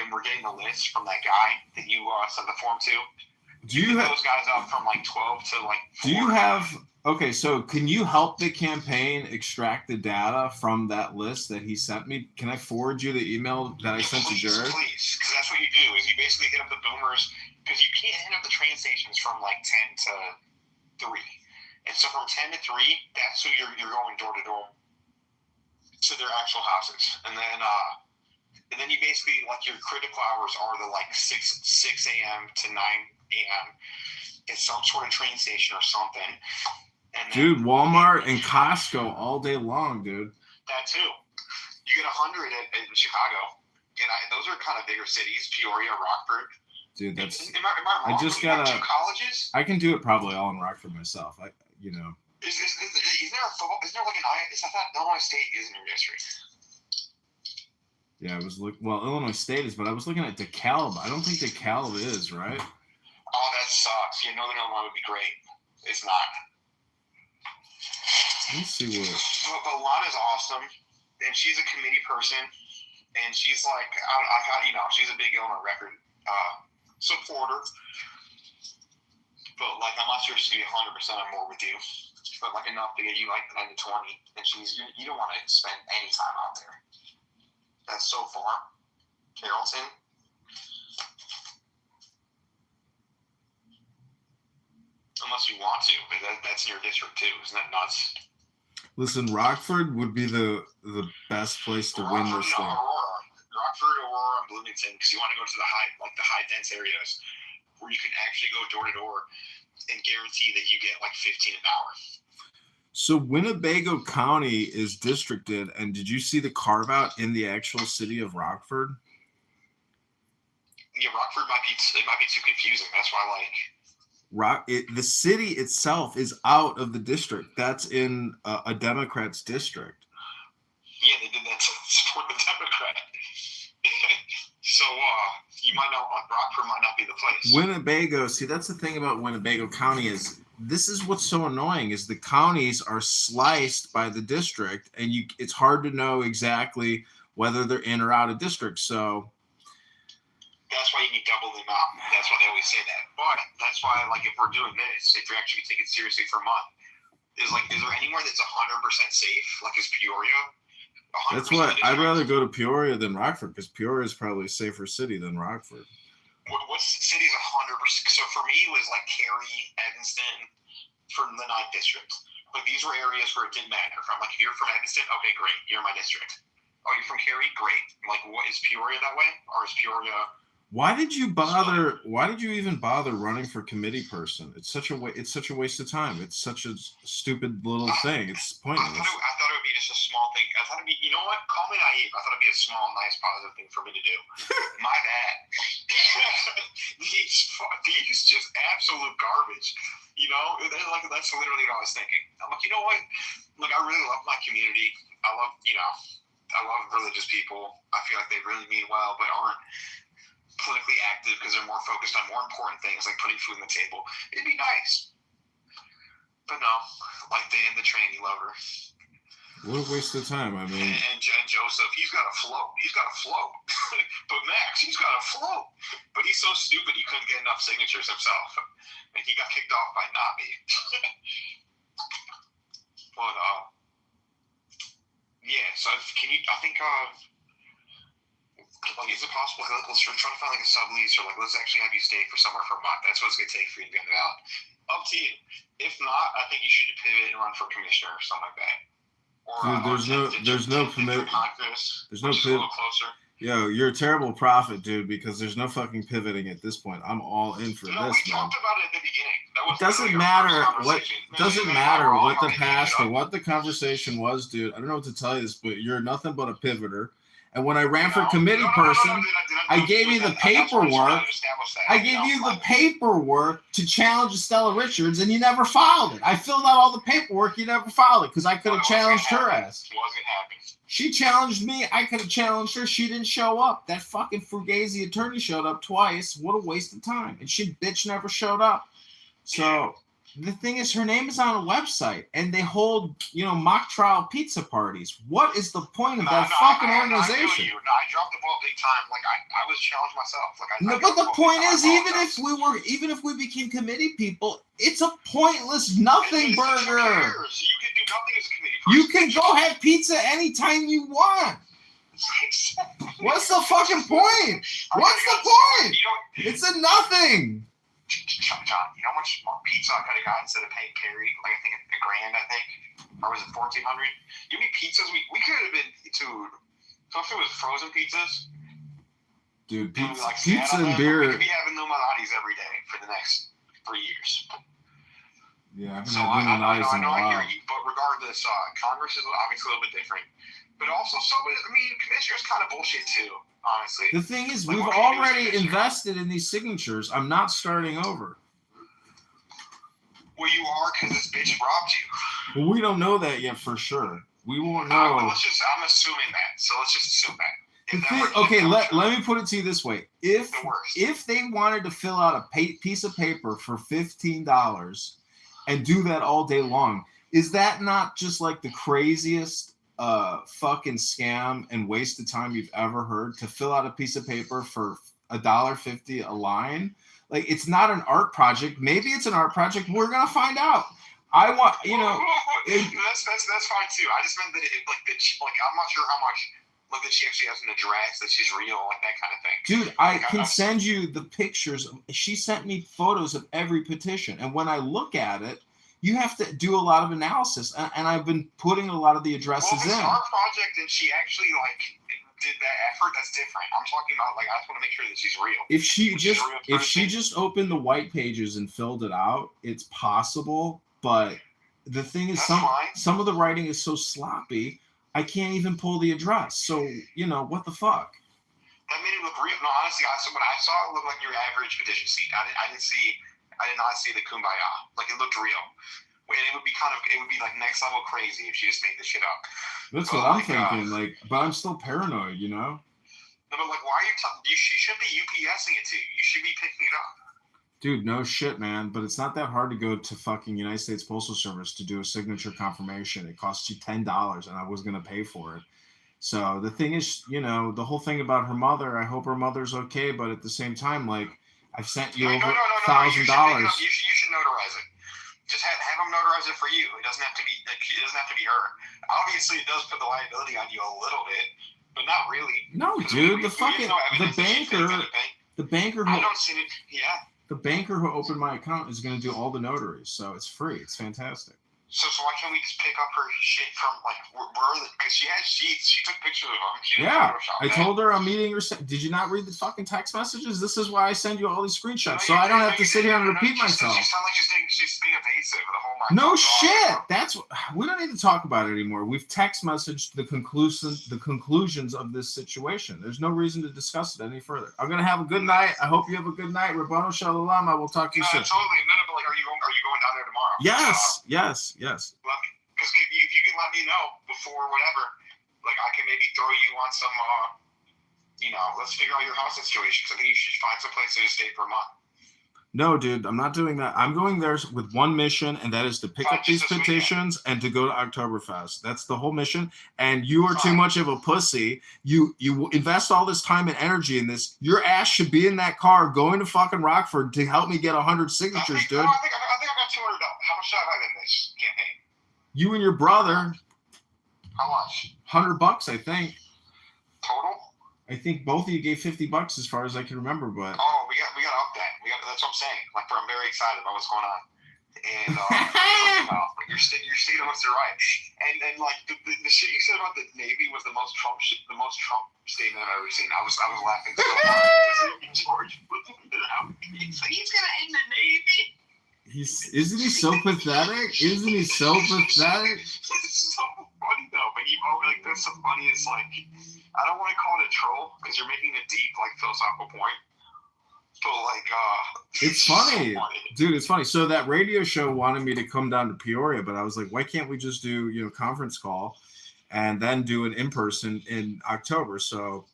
and we're getting the list from that guy that you sent the form to. Do you have those guys up from like 12 to like 4? Do you have? Okay, so can you help the campaign extract the data from that list that he sent me? Can I forward you the email that I sent to Jared? Please, because that's what you do. Is you basically hit up the boomers because you can't hit up the train stations from like 10 to 3, and so from 10 to 3, that's who you're going door to door to their actual houses, and then you basically like your critical hours are the like 6 a.m. to 9 a.m. at some sort of train station or something. And dude, Walmart and Costco all day long, dude. That too. You get 100 in Chicago, and those are kind of bigger cities, Peoria, Rockford. Dude, that's. Am I wrong? I just gotta. 2 colleges. I can do it probably all in Rockford myself. Is there a football? Is there like I thought Illinois State is in your district. Yeah, I was Illinois State is, but I was looking at DeKalb. I don't think DeKalb is, right? Oh, that sucks. Yeah, Northern Illinois would be great. It's not. Let me see what. But Lana's awesome, and she's a committee person, and she's like, she's a big Illinois record supporter. But like, I'm not sure she's gonna be 100% on board with you. But like enough to get you like 9 to 20, and you don't want to spend any time out there. That's so far. Carrollton. Unless you want to, but that's in your district too. Isn't that nuts? Listen, Rockford would be the best place to win this thing. Rockford, Aurora, and Bloomington, because you want to go to the high dense areas where you can actually go door to door and guarantee that you get like 15 an hour. So Winnebago County is districted, and did you see the carve out in the actual city of Rockford? Yeah, Rockford might be too confusing. That's why, the city itself is out of the district. That's in a Democrat's district. Yeah, they did that to support the Democrat. So you might not, Rockford might not be the place. Winnebago, see, that's the thing about Winnebago County is this is what's so annoying is the counties are sliced by the district, and it's hard to know exactly whether they're in or out of district. So that's why you need double the amount. That's why they always say that. But that's why, like, if we're doing this, if you're actually taking it seriously for a month, is there anywhere that's 100% safe? Like, is Peoria? That's why I'd rather go to Peoria than Rockford, because Peoria is probably a safer city than Rockford. What city's 100%? So for me, it was like Cary, Evanston, from the 9th district. But these were areas where it didn't matter. If I'm like, if you're from Evanston, okay, great, you're in my district. Oh, you're from Cary, great. Like, what is Peoria that way, or is Peoria? Why did you bother? Why did you even bother running for committee person? It's such a waste of time. It's such a stupid little thing. It's pointless. I thought it would be just a small thing. I thought it'd be, you know what? Call me naive. I thought it'd be a small, nice, positive thing for me to do. My bad. These just absolute garbage. You know, that's literally what I was thinking. I'm like, you know what? Look, I really love my community. I love religious people. I feel like they really mean well, but aren't politically active because they're more focused on more important things like putting food on the table. It'd be nice. But no, like the tranny lover. What a waste of time. I mean, and Joseph, he's got a float. But Max, he's got a float. But he's so stupid he couldn't get enough signatures himself. And he got kicked off by Nabi. But yeah, so I think like, is it possible? Like, let's try to find like a sublease, or like let's actually have you stay for somewhere for a month. That's what it's gonna take for you to get it out. Up to you. If not, I think you should pivot and run for commissioner or something like that. Or dude, there's no pivot. There's no pivot. Yo, you're a terrible prophet, dude, because there's no fucking pivoting at this point. I'm all in for this, man. We talked about it at the beginning. It doesn't matter what the past or what the conversation was, dude. I don't know what to tell you this, but you're nothing but a pivoter. And when I ran for committee person, I gave you the paperwork. I gave you the paperwork to challenge Stella Richards, and you never filed it. I filled out all the paperwork. You never filed it because I could have challenged her ass. Wasn't happening. She challenged me. I could have challenged her. She didn't show up. That fucking Fugazi attorney showed up twice. What a waste of time. And she bitch never showed up. So the thing is, her name is on a website, and they hold, mock trial pizza parties. What is the point of that fucking organization? I dropped the ball big time. Like I was challenged myself. But the point is, even if we became committee people, it's a pointless nothing burger. You can do nothing as a committee person. You can go have pizza anytime you want. What's the fucking point? What's the point? It's a nothing. John, you know how much more pizza I could have got instead of paying Perry? Like, I think $1,000, or was it $1,400? You mean pizzas? We could have been, dude. So if it was frozen pizzas, dude, pizza and beer. We could be having Illuminati's every day for the next 3 years. Yeah, I hear you. But regardless, Congress is obviously a little bit different. But also, commissioner's kind of bullshit too. Honestly. The thing is, we've already invested in these signatures. I'm not starting over. Well, you are, because this bitch robbed you. Well, we don't know that yet for sure. We won't know. I'm assuming that. So let's just assume that. Let me put it to you this way. If they wanted to fill out a piece of paper for $15 and do that all day long, is that not just like the craziest fucking scam and waste of time you've ever heard, to fill out a piece of paper for $1.50 a line? Like, it's not an art project. Maybe it's an art project. We're gonna find out. I want, that's fine too. I just meant that I'm not sure how much, that she actually has an address, that she's real, like that kind of thing. Dude, I can send you the pictures. She sent me photos of every petition, and when I look at it, you have to do a lot of analysis, and I've been putting a lot of the addresses in. Well, if it's our project and she actually did that effort, that's different. I'm talking about I just want to make sure that she's real. If she just opened the white pages and filled it out, it's possible. But the thing is, some of the writing is so sloppy, I can't even pull the address. So what the fuck? That made it look real. No, honestly, when I saw it, looked like your average petition seat. I did not see the kumbaya. Like, it looked real. And it would be like next level crazy if she just made this shit up. That's what I'm thinking. But I'm still paranoid, you know? No, but why are you she should be UPSing it to you. You should be picking it up. Dude, no shit, man. But it's not that hard to go to fucking United States Postal Service to do a signature confirmation. It costs you $10, and I was going to pay for it. So the thing is, the whole thing about her mother, I hope her mother's okay, but at the same time, I've sent you over $1,000. You should notarize it. Just have them notarize it for you. It doesn't have to be her. Obviously, it does put the liability on you a little bit, but not really. No, dude, the banker who I don't see it. Yeah. The banker who opened my account is going to do all the notaries, so it's free. It's fantastic. So why can't we just pick up her shit from because she had sheets. She took pictures of them. She didn't Photoshop I told her I'm meeting her. Did you not read the fucking text messages? This is why I send you all these screenshots, so I don't have to sit here and repeat myself. She sounds like she's being evasive the whole night. No shit. We don't need to talk about it anymore. We've text messaged the conclusions of this situation. There's no reason to discuss it any further. I'm gonna have a good night. I hope you have a good night. Rabbanu Shalom. I will talk to you soon. Absolutely. No, but are you going down there tomorrow? Yes. Because if you can let me know before whatever, I can maybe throw you on some, let's figure out your house situation. Because I think you should find some place to stay for a month. No, dude, I'm not doing that. I'm going there with one mission, and that is to pick up these petitions and to go to Oktoberfest. That's the whole mission. And you are too much of a pussy. You invest all this time and energy in this. Your ass should be in that car going to fucking Rockford to help me get 100 signatures, dude. I think I got $200. How much have I in this campaign? You and your brother. How much? $100, I think. Total? I think both of you gave $50 as far as I can remember, but. Oh, we got to up that. That's what I'm saying. I'm very excited about what's going on. And your statements are right. And the shit you said about the Navy was the most Trump statement I've ever seen. I was laughing so hard. George he's gonna end the Navy. Isn't he so pathetic? Isn't he so pathetic? It's so funny though, but that's so funny. It's I don't want to call it a troll because you're making a deep philosophical point. But it's funny. So funny, dude. It's funny. So that radio show wanted me to come down to Peoria, but I was like, why can't we just do conference call, and then do an in person in October? So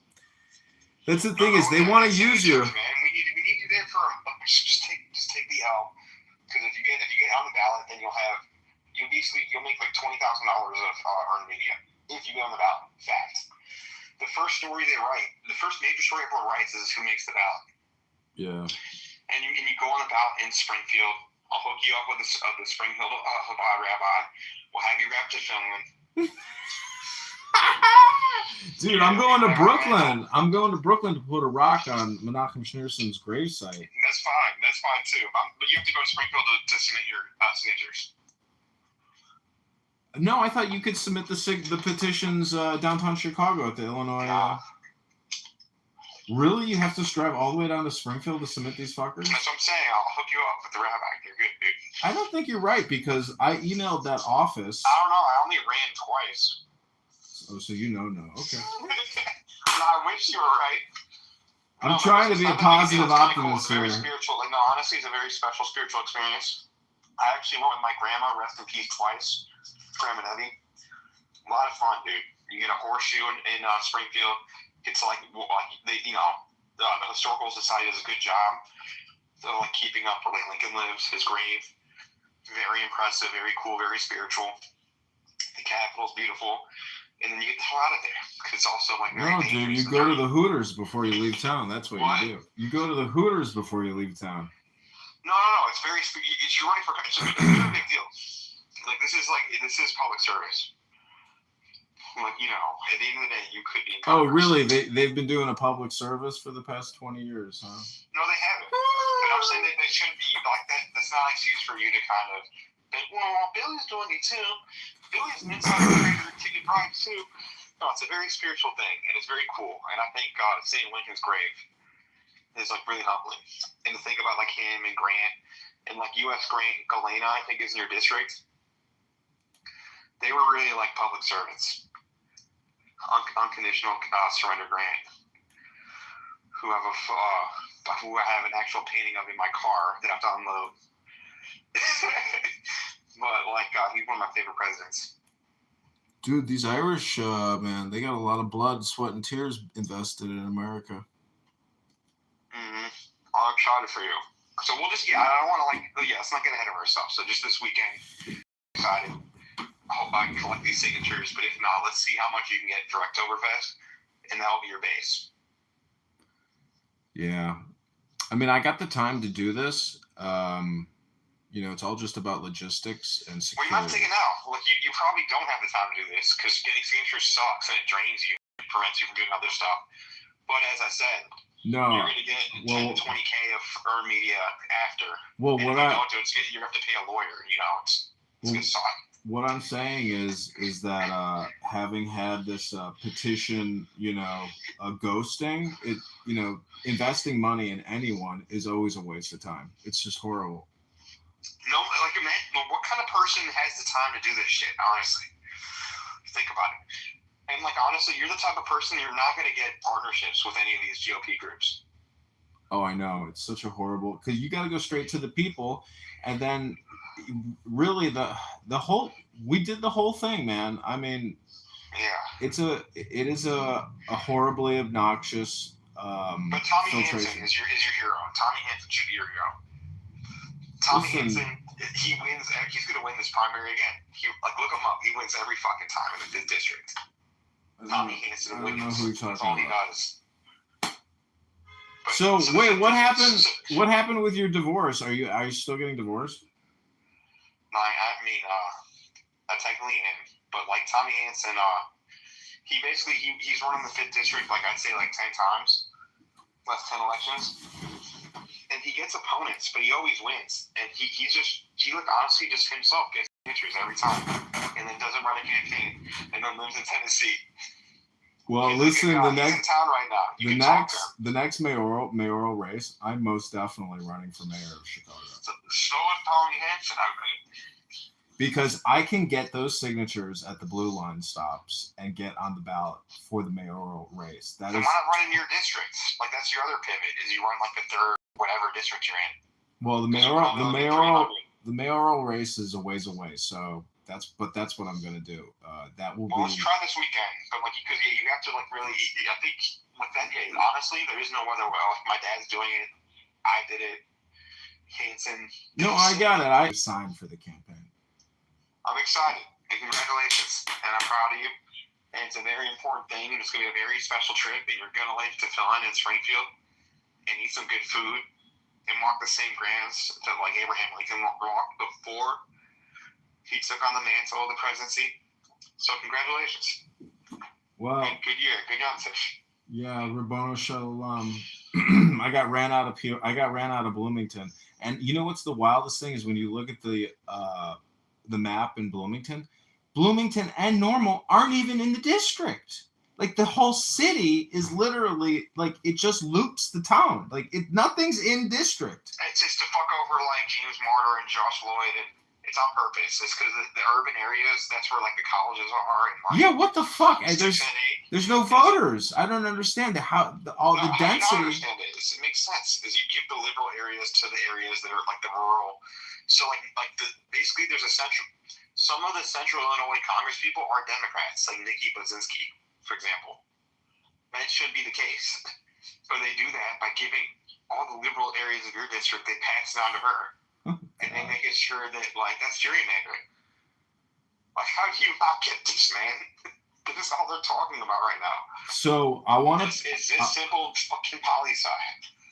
that's the thing is they want to use you. Man, we need you there for just take the L because if you get on the ballot, then you'll make $20,000 of earned media if you get on the ballot. Fact. The first story they write, the first major story everyone writes is who makes the ballot. Yeah. And you go on the ballot in Springfield. I'll hook you up with the Springfield Chabad rabbi. We'll have you wrapped to Finland. Dude, I'm going to Brooklyn. I'm going to Brooklyn to put a rock on Menachem Schneerson's gravesite. That's fine too. But you have to go to Springfield to submit your signatures. No, I thought you could submit the petitions downtown Chicago at the Illinois. Really? You have to drive all the way down to Springfield to submit these fuckers? That's what I'm saying. I'll hook you up with the rabbi. You're good, dude. I don't think you're right because I emailed that office. I don't know. I only ran twice. Oh, so you know no. Okay. No, I wish you were right. I'm trying to be a positive optimist here. Very spiritual. Honestly, it's a very special spiritual experience. I actually went with my grandma, rest in peace, twice. Grandma Debbie. A lot of fun, dude. You get a horseshoe in Springfield. It's the historical society does a good job. So keeping up where Lincoln lives, his grave. Very impressive, very cool, very spiritual. The Capitol's beautiful. And then you get the hell out of there. Because it's also No, dude, you go to the Hooters before you leave town. That's what you do. You go to the Hooters before you leave town. No. It's very. You're running for. It's a big deal. This is public service. At the end of the day, you could be in Congress. Oh, really? They've been doing a public service for the past 20 years, huh? No, they haven't. But I'm saying they shouldn't be like that. That's not an excuse for you to kind of think, well, Billy's doing it too. Billy's an insider trader to get bribes too. No, it's a very spiritual thing, and it's very cool. And I thank God seeing Lincoln's grave is really humbling. And to think about him and Grant and U.S. Grant, Galena, I think is in your district. They were really public servants. Unconditional surrender grant. who have who I have an actual painting of in my car that I have to unload. But like, he's one of my favorite presidents. Dude, these Irish, man, they got a lot of blood, sweat, and tears invested in America. Mm-hmm. I'm excited for you. So we'll just, I don't want to let's not get ahead of ourselves. So just this weekend, excited. I hope I can collect these signatures, but if not, let's see how much you can get for Oktoberfest, and that'll be your base. Yeah. I mean, I got the time to do this. It's all just about logistics and security. Well, you might take it now. Like, you probably don't have the time to do this because getting signatures sucks and it drains you. It prevents you from doing other stuff. But as I said, you're going to get 10 to 20K of earned media after. Well, and if you don't do it, you're going to have to pay a lawyer. It's going to suck. What I'm saying is that having had this petition, ghosting, investing money in anyone is always a waste of time. It's just horrible. No, what kind of person has the time to do this shit, honestly? Think about it. And, honestly, you're the type of person you're not going to get partnerships with any of these GOP groups. Oh, I know. It's such a horrible... Because you got to go straight to the people, and then really the whole... We did the whole thing, man. I mean... Yeah. It is a horribly obnoxious but Tommy Hansen is your hero. Tommy Hansen should be your hero. Tommy Hansen, he wins. He's going to win this primary again. Look him up. He wins every fucking time in the 5th district. Tommy Hansen wins. I don't know who you're talking That's all he about. does. So wait, what happened? What happened with your divorce? Are you still getting divorced? No, I mean, I technically am, but Tommy Hansen, he's running the 5th district I'd say 10 times, last 10 elections. And he gets opponents, but he always wins. And he honestly just himself gets signatures every time, and then doesn't run a campaign, and then lives in Tennessee. Well, listen, he's in town right now. The next mayoral race, I'm most definitely running for mayor of Chicago. So is Tommy Hansen, because I can get those signatures at the blue line stops and get on the ballot for the mayoral race. Why not run in your district? That's your other pivot, is you run the 3rd, whatever district you're in. Well, the mayoral race is a ways away, so that's what I'm going to do. That will be. Let's try this weekend, but because you have to really. I think with that, honestly, there is no other way. My dad's doing it. I did it. Hansen. No, I got it. I signed for the campaign. I'm excited. And congratulations. And I'm proud of you. And it's a very important thing. And it's going to be a very special trip. And you're going to like to fill in Springfield and eat some good food and walk the same grounds that Abraham Lincoln walked before he took on the mantle of the presidency. So congratulations. Well, and good year. Good job, Tish. Yeah, Rabboni Shalom. I got ran out of Bloomington. And you know what's the wildest thing is when you look at the map in Bloomington and Normal aren't even in the district. The whole city is literally it just loops the town. Nothing's in district. It's just to fuck over James Martyr and Josh Lloyd, and it's on purpose. It's because the urban areas, that's where the colleges are. And, yeah, what the fuck? There's no voters. I don't understand the density. I understand it. It makes sense because you give the liberal areas to the areas that are the rural. So basically there's a central. Some of the central Illinois Congress people are Democrats, like Nikki Budzinski, for example. That should be the case. But they do that by giving all the liberal areas of your district, they pass it on to her. And they make it sure that, that's gerrymandering. How do you not get this, man? This is all they're talking about right now. So I want to... It's simple fucking poli-sci.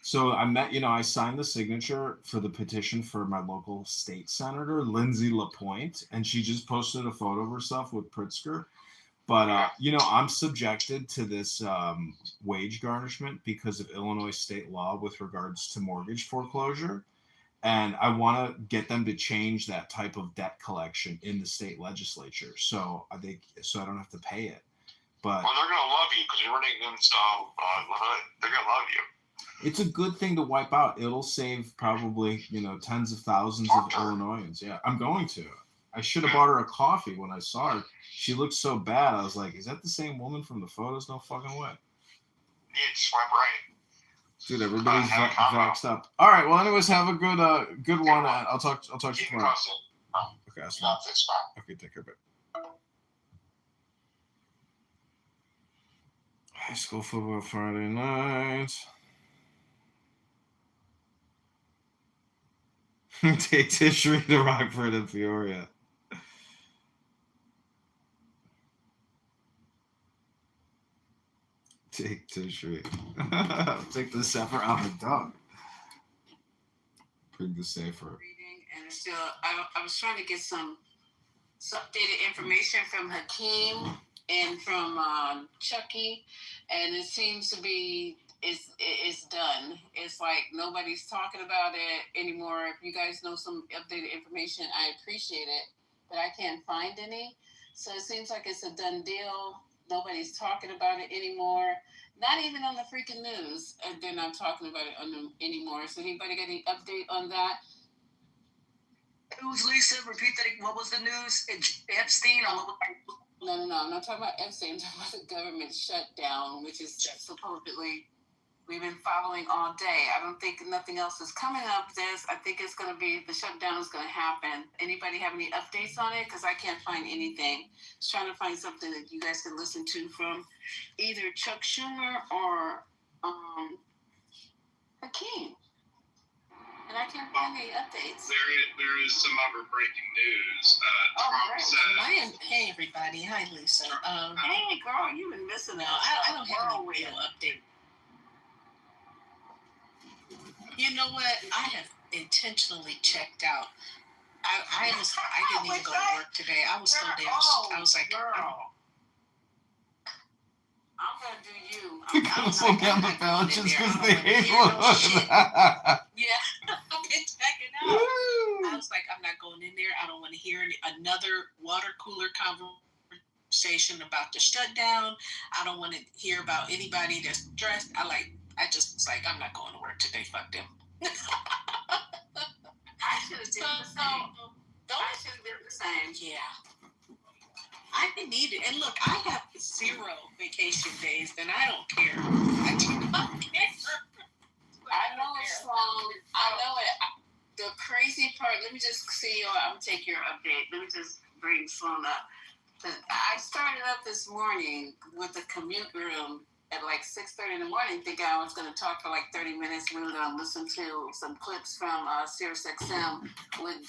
So I signed the signature for the petition for my local state senator, Lindsay LaPointe, and she just posted a photo of herself with Pritzker. But, I'm subjected to this wage garnishment because of Illinois state law with regards to mortgage foreclosure. And I want to get them to change that type of debt collection in the state legislature. So I don't have to pay it. But they're going to love you because you're running against they're going to love you. It's a good thing to wipe out. It'll save probably, tens of thousands of Illinoisans. Yeah, I'm going to. I should have bought her a coffee when I saw her. She looked so bad. I was like, is that the same woman from the photos? No fucking way. Yeah, swipe right. Dude, everybody's vaxxed up. All right. Well, anyways, have a good one. I'll talk to you tomorrow. Okay. Okay. Take care, babe. High school football Friday night. Take tissue to Rockford and Peoria. Take tissue. Take the separate out of the dog. Bring the safer. And still, I was trying to get some updated information from Hakeem and from Chucky, and it seems to be it's done. It's like nobody's talking about it anymore. If you guys know some updated information, I appreciate it, but I can't find any. So it seems like it's a done deal. Nobody's talking about it anymore. Not even on the freaking news. They're not talking about it anymore. So anybody got any update on that? News, Lisa, repeat that. What was the news? Epstein? No. I'm not talking about Epstein. I'm talking about the government shutdown, which is supposedly we've been following all day. I don't think nothing else is coming up. I think it's going to be the shutdown is going to happen. Anybody have any updates on it? Because I can't find anything. Just trying to find something that you guys can listen to from either Chuck Schumer or Hakeem. And I can't find any updates. There is some other breaking news. Trump said. Hey, everybody. Hi, Lisa. Hey, girl, you've been missing out. I don't have a real update. You know what? I have intentionally checked out. I didn't even go to work today. I was so damn. I was like, girl. I'm gonna do you. They're gonna slow down the ballot just because they hate Yeah, I've been checking out. I was like, I'm not going in there. I don't want to hear another water cooler conversation about the shutdown. I don't want to hear about anybody that's stressed. I just was like, I'm not going to work today. Fuck them. I should have did the same. I should have did the same. Yeah. I need it. And look, I have 0 vacation days, and I don't care. I do not care. I know it's long. I know it. The crazy part, let me just see. I'm going to take your update. Let me just bring Sloan up. I started up this morning with the commute room at like 6:30 in the morning, thinking I was going to talk for like 30 minutes. We were going to listen to some clips from SiriusXM with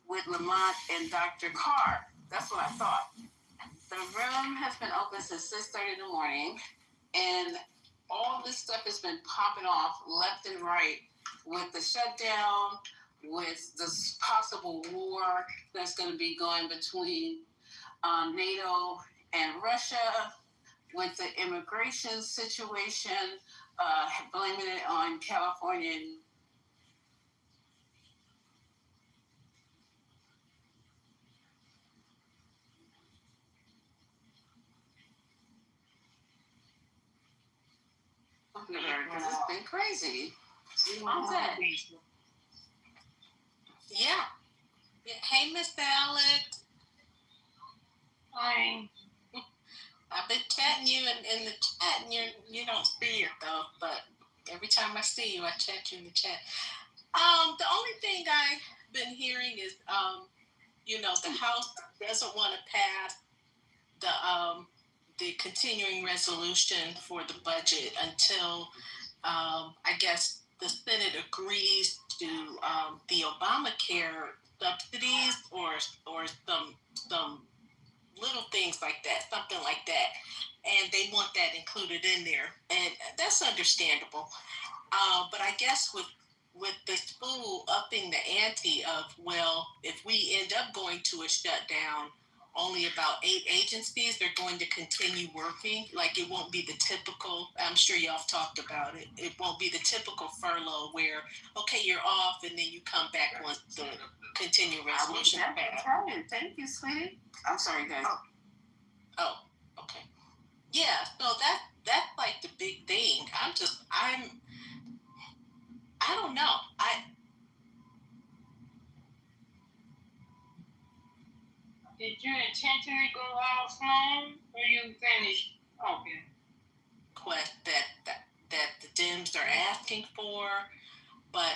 with Lamont and Dr. Carr. That's what I thought. The room has been open since 6:30 in the morning, and all this stuff has been popping off left and right with the shutdown, with this possible war that's going to be going between NATO and Russia, with the immigration situation, blaming it on California. Because it's been crazy. How's that? Yeah. Hey, Mr. Alex. Hi. I've been chatting you in the chat, and you don't see it though. But every time I see you, I chat you in the chat. The only thing I've been hearing is, the House doesn't want to pass the continuing resolution for the budget until, I guess, the Senate agrees to the Obamacare subsidies or some little things like that, something like that. And they want that included in there. And that's understandable. But I guess with the school upping the ante of, well, if we end up going to a shutdown, only about 8 agencies are going to continue working. Like, it won't be the typical, I'm sure y'all have talked about it, it won't be the typical furlough where, okay, you're off and then you come back once the continuing resolution passed. Thank you, sweetie. I'm sorry, guys. Oh, okay. Yeah, so that's like the big thing. I don't know. Did you intentionally go offline or you finished talking? request that the Dems are asking for, but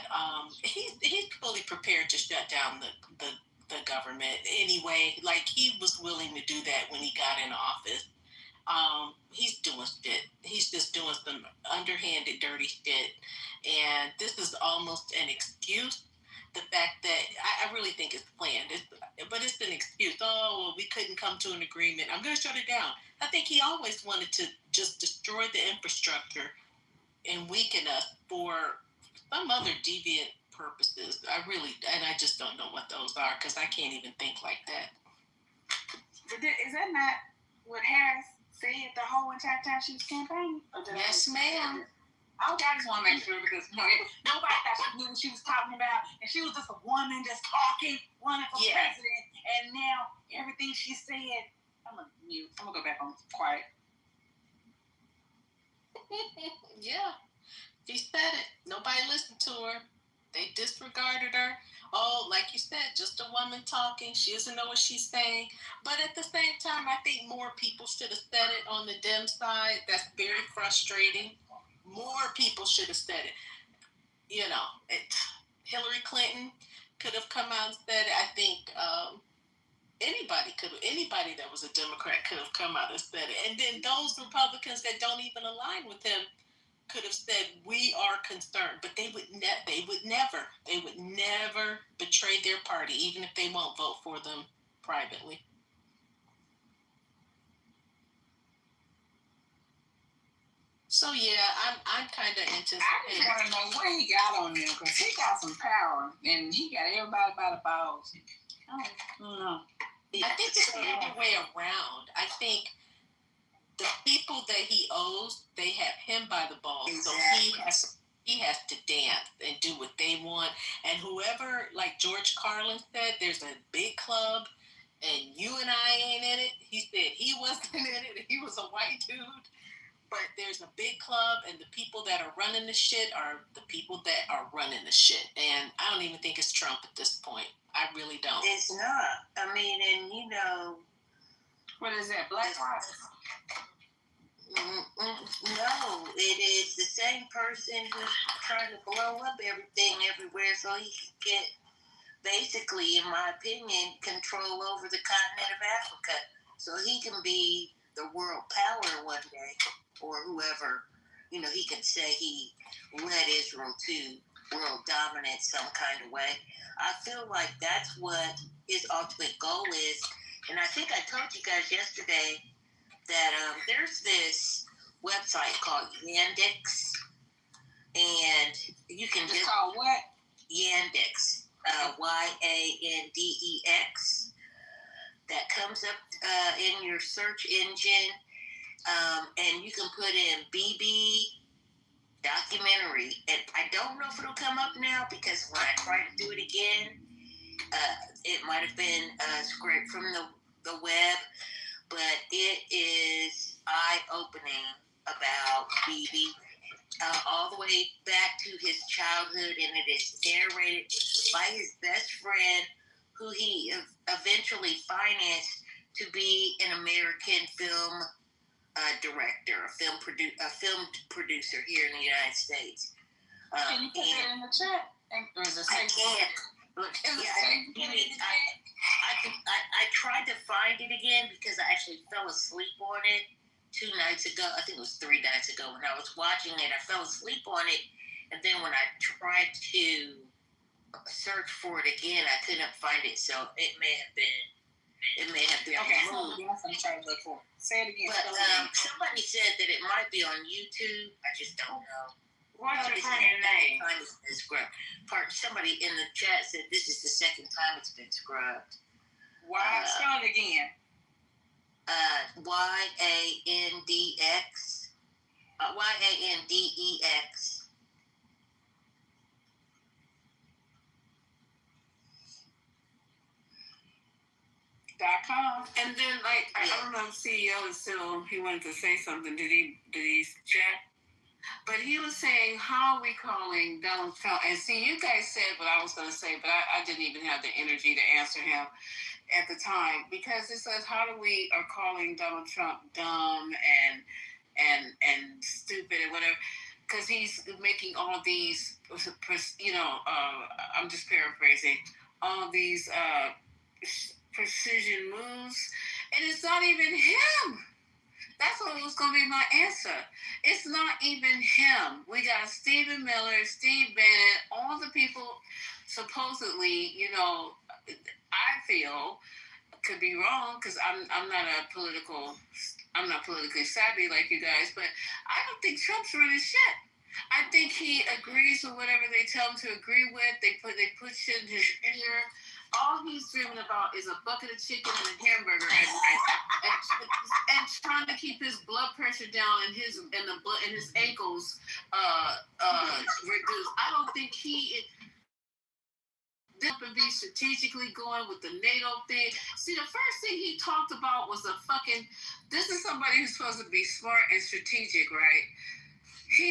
he's fully prepared to shut down the government anyway. Like, he was willing to do that when he got in office. He's doing shit. He's just doing some underhanded, dirty shit. And this is almost an excuse. The fact that I really think it's planned, but it's an excuse. Oh, well, we couldn't come to an agreement. I'm going to shut it down. I think he always wanted to just destroy the infrastructure and weaken us for some other deviant purposes. I just don't know what those are, because I can't even think like that. But is that not what Harris said the whole entire time she was campaigning? Yes, ma'am. I just want to make sure, because nobody thought she knew what she was talking about, and she was just a woman just talking, running for president, and now everything she said, I'm gonna mute. I'm gonna go back on quiet. Yeah, she said it. Nobody listened to her. They disregarded her. Oh, like you said, just a woman talking. She doesn't know what she's saying. But at the same time, I think more people should have said it on the Dem side. That's very frustrating. More people should have said it. Hillary Clinton could have come out and said it. I think anybody that was a Democrat could have come out and said it. And then those Republicans that don't even align with him could have said, we are concerned. But they would never betray their party, even if they won't vote for them privately. So yeah, I'm kind of anticipating. I just want to know where he got on there, because he got some power and he got everybody by the balls. I don't know. I think it's the other way around. I think the people that he owes, they have him by the balls, exactly. So he has to dance and do what they want. And whoever, like George Carlin said, there's a big club, and you and I ain't in it. He said he wasn't in it. He was a white dude. But there's a big club, and the people that are running the shit are the people that are running the shit. And I don't even think it's Trump at this point. I really don't. It's not. I mean, and what is that, Black Rock? No, it is the same person who's trying to blow up everything everywhere so he can get, basically, in my opinion, control over the continent of Africa. So he can be the world power one day, or whoever, he can say he led Israel to world dominance some kind of way. I feel like that's what his ultimate goal is. And I think I told you guys yesterday that there's this website called Yandex, and you can just call what? Yandex, Yandex. That comes up in your search engine, and you can put in BB documentary, and I don't know if it'll come up now, because when I try to do it again, it might have been scraped from the web, but it is eye-opening about BB, all the way back to his childhood, and it is narrated by his best friend, who he eventually financed to be an American film director, a film producer here in the United States. Can you put that in the chat? Or is it I can't. Look, I tried to find it again, because I actually fell asleep on it 2 nights ago. I think it was 3 nights ago when I was watching it. I fell asleep on it, and then when I tried to search for it again, I couldn't find it. So it may have been okay. I'm trying to look for it. Say it again. But somebody said that it might be on YouTube. I just don't know. What's your friend's name? Somebody in the chat said this is the second time it's been scrubbed. Why? Spell it again. YANDX. YANDEX. .com. And then, I don't know if CEO is still, he wanted to say something. Did he chat? But he was saying, how are we calling Donald Trump? And see, you guys said what I was going to say, but I didn't even have the energy to answer him at the time, because it says, how do we are calling Donald Trump dumb and stupid and whatever, because he's making all these, I'm just paraphrasing, all these precision moves, and it's not even him. That's what was going to be my answer. It's not even him. We got Stephen Miller, Steve Bannon, all the people supposedly, I feel, could be wrong because I'm not politically savvy like you guys, but I don't think Trump's running shit. I think he agrees with whatever they tell him to agree with. They put shit in his ear. All he's dreaming about is a bucket of chicken and a hamburger, and trying to keep his blood pressure down and his ankles reduced. I don't think he. This would be strategically going with the NATO thing. See, the first thing he talked about was this is somebody who's supposed to be smart and strategic, right?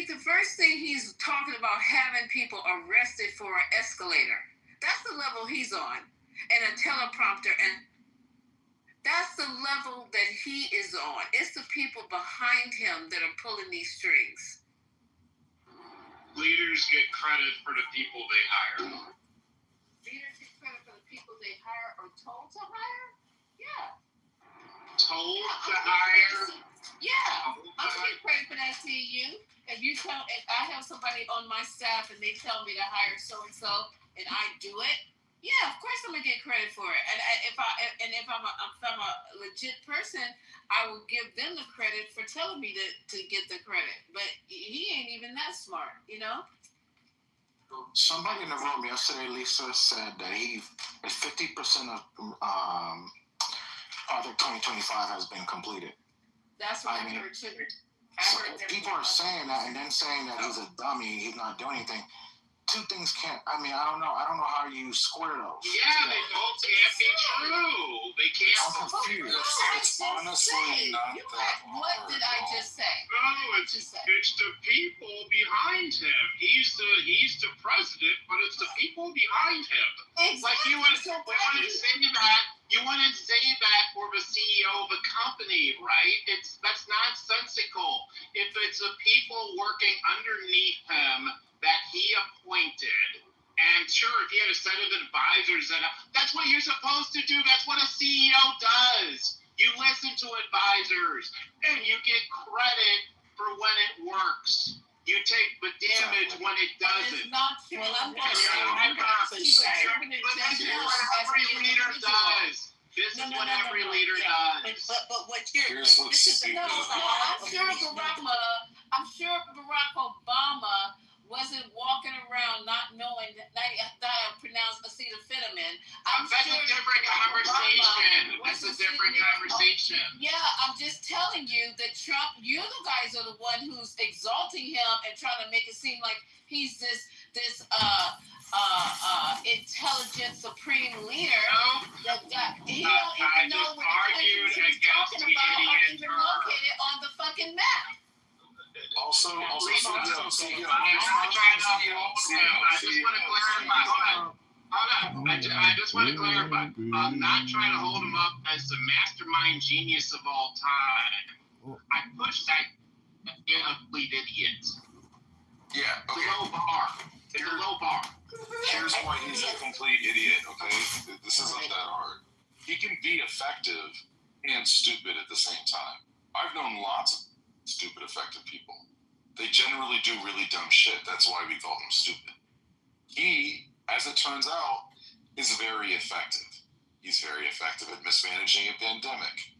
The first thing he's talking about having people arrested for an escalator. That's the level he's on. And a teleprompter. And that's the level that he is on. It's the people behind him that are pulling these strings. Leaders get credit for the people they hire. Leaders get credit for the people they hire or told to hire? Yeah. Told to hire? Yeah. I'm going to get credit for that, CU. If I have somebody on my staff and they tell me to hire so-and-so and I do it, yeah, of course I'm gonna get credit for it. And if I'm a legit person, I will give them the credit for telling me to get the credit. But he ain't even that smart, Somebody in the room yesterday, Lisa, said that 50% of Project 2025 has been completed. That's what I heard too. People are saying that and then saying that he's a dummy, he's not doing anything. Two things can't. I don't know how you square those. Yeah, they both can't be true. They can't. I'm confused. It's honestly not that. What did I just say? No, it's the people behind him. He's the president, but it's the people behind him. Exactly. Like you wouldn't say that for the CEO of a company, right? That's nonsensical. If it's the people working underneath him that he appointed, and sure, if he had a set of advisors, that's what you're supposed to do. That's what a CEO does. You listen to advisors, and you get credit for when it works. You take the damage when it doesn't. It's not true. I'm going to This is what every leader does. This is what every leader does. But what you're I'm sure Barack Obama wasn't walking around not knowing how to pronounce acetaminophen. That's a different conversation. That's a different conversation. Yeah, I'm just telling you that Trump, you the guys are the one who's exalting him and trying to make it seem like he's this intelligent supreme leader. He don't even know what he's talking about or even located on the fucking map. Also, I just want to clarify. I'm not trying to hold him up as the mastermind genius of all time. I push that complete idiot. Yeah, okay. It's a low bar. Here's why he's a complete idiot, okay? This isn't that hard. He can be effective and stupid at the same time. I've known lots of stupid, effective people. They generally do really dumb shit. That's why we call them stupid. He, as it turns out, is very effective. He's very effective at mismanaging a pandemic.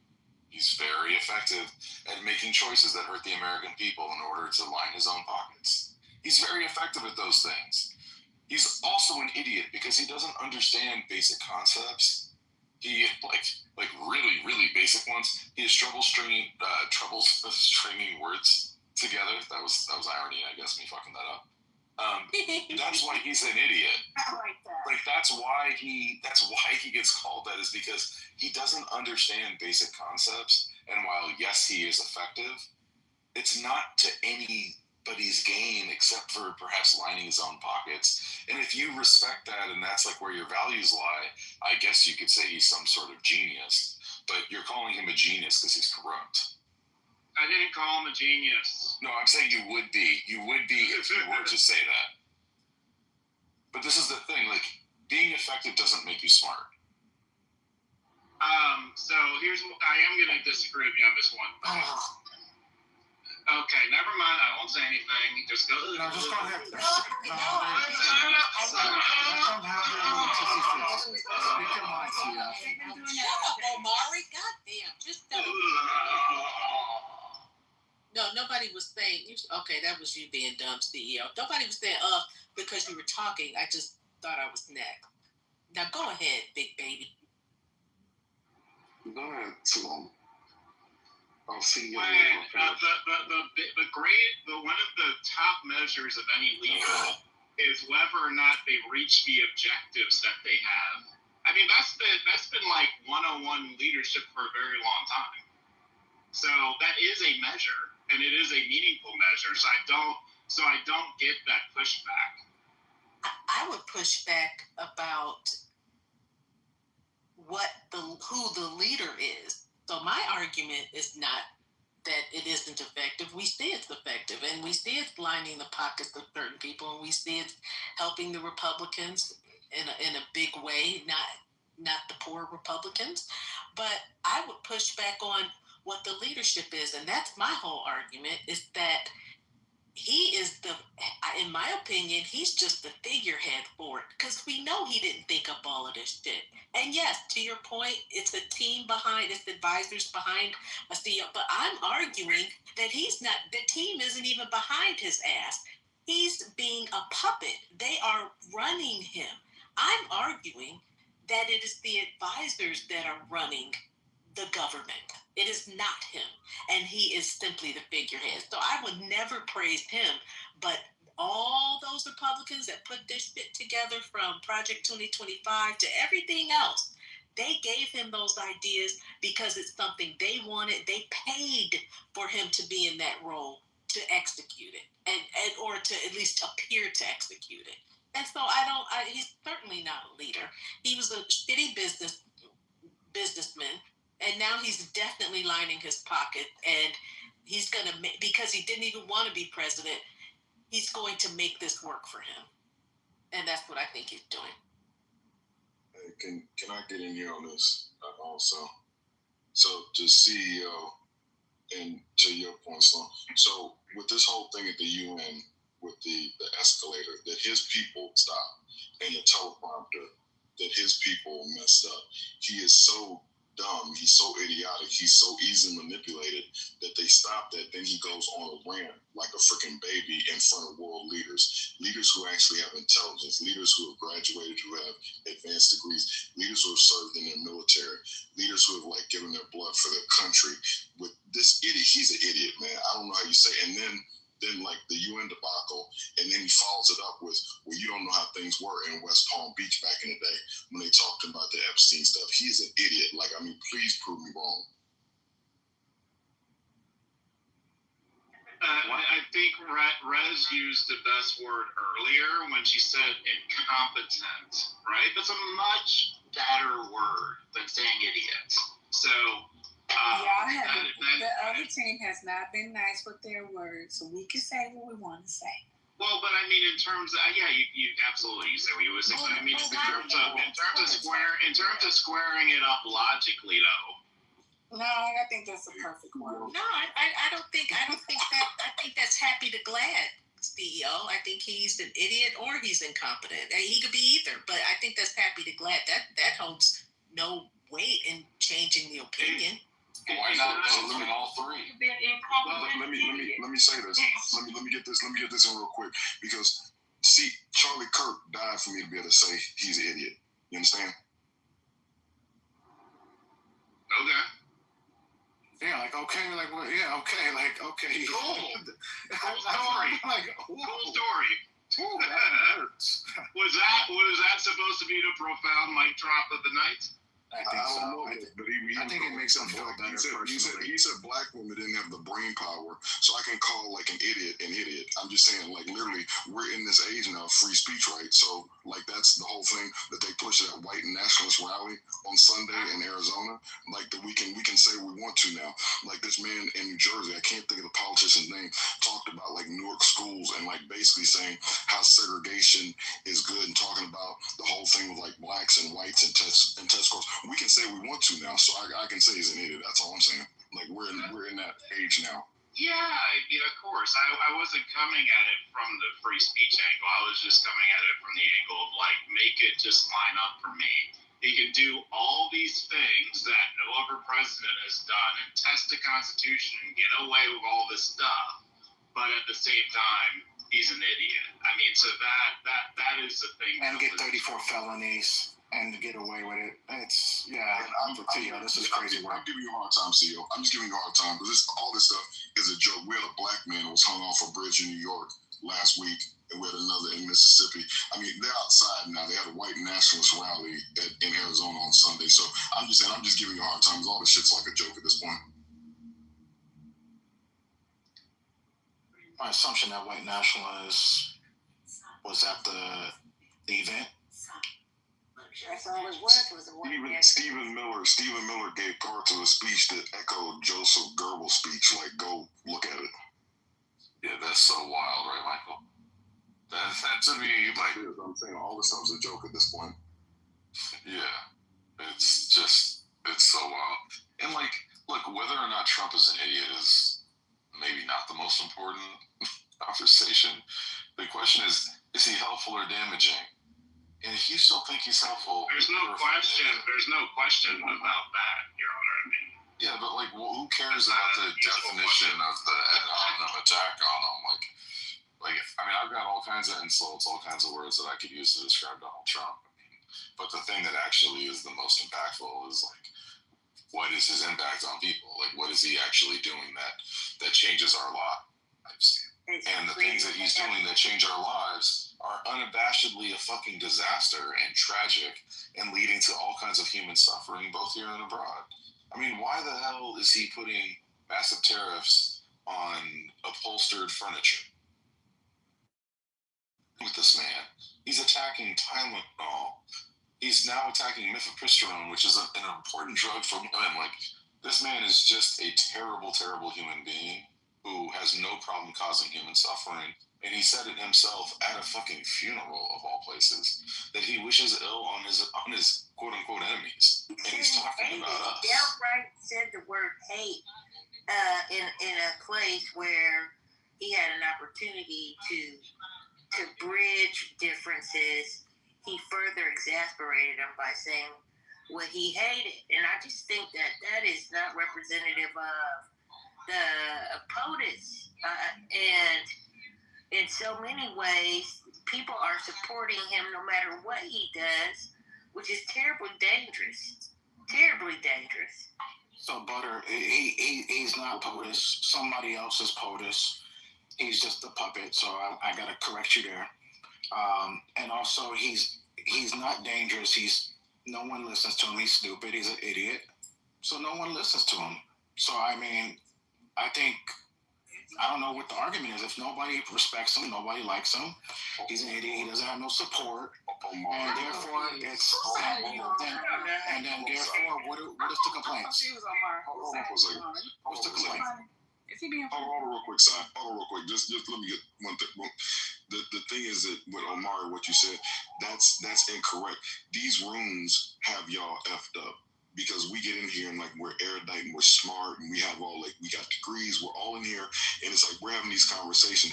He's very effective at making choices that hurt the American people in order to line his own pockets. He's very effective at those things. He's also an idiot because he doesn't understand basic concepts. He like really, really basic ones. He has trouble stringing words together. That was irony, I guess, me fucking that up. That's why he's an idiot. I like that. Like that's why he gets called that, is because he doesn't understand basic concepts. And while yes, he is effective, it's not to anybody's gain except for perhaps lining his own pockets. And if you respect that and that's like where your values lie, I guess you could say he's some sort of genius. But you're calling him a genius because he's corrupt. I didn't call him a genius. No, I'm saying you would be. You would be if you were to say that. But this is the thing, like, being effective doesn't make you smart. So I am going to disagree with you on this one thing. Okay, never mind. I won't say anything. Just go. No, just go ahead. Shut up, Omari. Goddamn. Just don't. No, nobody was saying. Okay, that was you being dumb, CEO. Nobody was saying because you were talking. I just thought I was next. Now go ahead, big baby. Go ahead, Salome. I'll see you. One of the top measures of any leader is whether or not they reach the objectives that they have. I mean, that's been like 101 leadership for a very long time. So that is a measure, and it is a meaningful measure. So I don't get that pushback. I would push back about who the leader is. So my argument is not that it isn't effective. We see it's effective, and we see it's lining the pockets of certain people, and we see it's helping the Republicans in a big way, not the poor Republicans. But I would push back on what the leadership is, and that's my whole argument, is that he is in my opinion, he's just the figurehead for it, because we know he didn't think up all of this shit. And yes, to your point, it's a team behind, it's advisors behind a CEO, but I'm arguing that the team isn't even behind his ass. He's being a puppet. They are running him. I'm arguing that it is the advisors that are running the government. It is not him, and he is simply the figurehead. So I would never praise him, but all those Republicans that put this shit together, from Project 2025 to everything else, they gave him those ideas because it's something they wanted. They paid for him to be in that role to execute it, and or to at least appear to execute it. And so he's certainly not a leader. He was a shitty businessman. And now he's definitely lining his pocket, and he's going to make, because he didn't even want to be president, he's going to make this work for him. And that's what I think he's doing. Hey, can I get in here on this also? So the CEO, and to your point, so with this whole thing at the UN, with the escalator, that his people stopped, and the teleprompter, that his people messed up. He is so dumb, he's so idiotic, he's so easily manipulated that they stop that. Then he goes on a rant like a freaking baby in front of world leaders who actually have intelligence, leaders who have graduated, who have advanced degrees, leaders who have served in their military, leaders who have like given their blood for their country. With this idiot, he's an idiot, man. I don't know how you say it. And then like the UN debacle, and then he follows it up with, well, you don't know how things were in West Palm Beach back in the day when they talked about the Epstein stuff. He's an idiot. Like, I mean, please prove me wrong. I think Rez used the best word earlier when she said incompetent, right? That's a much better word than saying idiot. So, the other team has not been nice with their words, so we can say what we want to say. Well, but I mean, in terms of you absolutely, you say what you would say, but I mean, in terms of squaring it up logically, though. No, I think that's a perfect word. No, I don't think that. I think that's happy to glad CEO. I think he's an idiot or he's incompetent. He could be either, but I think that's happy to glad. That holds no weight in changing the opinion. Why not eliminate all three? Let me say this. Let me get this in real quick, because see, Charlie Kirk died for me to be able to say he's an idiot. You understand? Okay. Yeah, like okay, like what? Yeah, okay, like okay. Cool. Cool story. Like cool story. Ooh, that hurts. Was that supposed to be the profound mic drop of the night? I think so. don't know, but I think it makes him feel better personally. He said black women didn't have the brain power, so I can call like an idiot. I'm just saying, like, literally, we're in this age now of free speech, right? So, like, that's the whole thing that they push at white nationalist rally on Sunday in Arizona. Like, that we can say we want to now. Like, this man in New Jersey, I can't think of the politician's name, talked about like Newark schools and like basically saying how segregation is good and talking about the whole thing with like blacks and whites and test scores. We can say we want to now, so I can say he's an idiot. That's all I'm saying. Like we're in that age now. Yeah, I mean, of course. I wasn't coming at it from the free speech angle. I was just coming at it from the angle of like, make it just line up for me. He can do all these things that no other president has done and test the Constitution and get away with all this stuff, but at the same time, he's an idiot. I mean, so that is the thing. And get 34 felonies and get away with it. It's, this is crazy work. I'm giving you a hard time, CEO. I'm just giving you a hard time because all this stuff is a joke. We had a black man who was hung off a bridge in New York last week, and we had another in Mississippi. I mean, they're outside now. They had a white nationalist rally in Arizona on Sunday. So I'm just saying, I'm just giving you a hard time because all this shit's like a joke at this point. My assumption that white nationalists was at the event. That's all it was a white Stephen Miller gave parts of a speech that echoed Joseph Goebbels' speech. Like, go look at it. Yeah, that's so wild, right, Michael? That to me, like, I'm saying all this stuff's a joke at this point. Yeah, it's so wild. And like, look, whether or not Trump is an idiot is maybe not the most important conversation. The question is he helpful or damaging? And if you still think he's helpful, there's no question about that, Your Honor. I mean, yeah, but like, who cares about the definition of the ad hominem attack on him? Like, I mean, I've got all kinds of insults, all kinds of words that I could use to describe Donald Trump. But the thing that actually is the most impactful is like, what is his impact on people? Like, what is he actually doing that changes our lives? And the things that he's doing that change our lives are unabashedly a fucking disaster and tragic and leading to all kinds of human suffering, both here and abroad. I mean, why the hell is he putting massive tariffs on upholstered furniture? With this man, he's attacking Tylenol. He's now attacking mifepristone, which is an important drug for women. Like, this man is just a terrible, terrible human being who has no problem causing human suffering. And he said it himself at a fucking funeral of all places that he wishes ill on his quote unquote enemies. And he's talking about us. He outright said the word hate in a place where he had an opportunity to bridge differences. He further exasperated them by saying what he hated. And I just think that is not representative of the POTUS. And in so many ways, people are supporting him no matter what he does, which is terribly dangerous. Terribly dangerous. So, Butter, he's not POTUS. Somebody else is POTUS. He's just a puppet, so I got to correct you there. And also, he's not dangerous. No one listens to him. He's stupid. He's an idiot. So no one listens to him. So, I mean, I don't know what the argument is. If nobody respects him, nobody likes him, he's an idiot. He doesn't have no support. And therefore, what is the complaint? What's the complaint? Hold on real quick, Si. Hold on real quick. Just let me get one thing. The thing is that with Omari, what you said, that's incorrect. These rooms have y'all effed up. Because we get in here and like we're erudite and we're smart and we have we got degrees, we're all in here, and it's like we're having these conversations.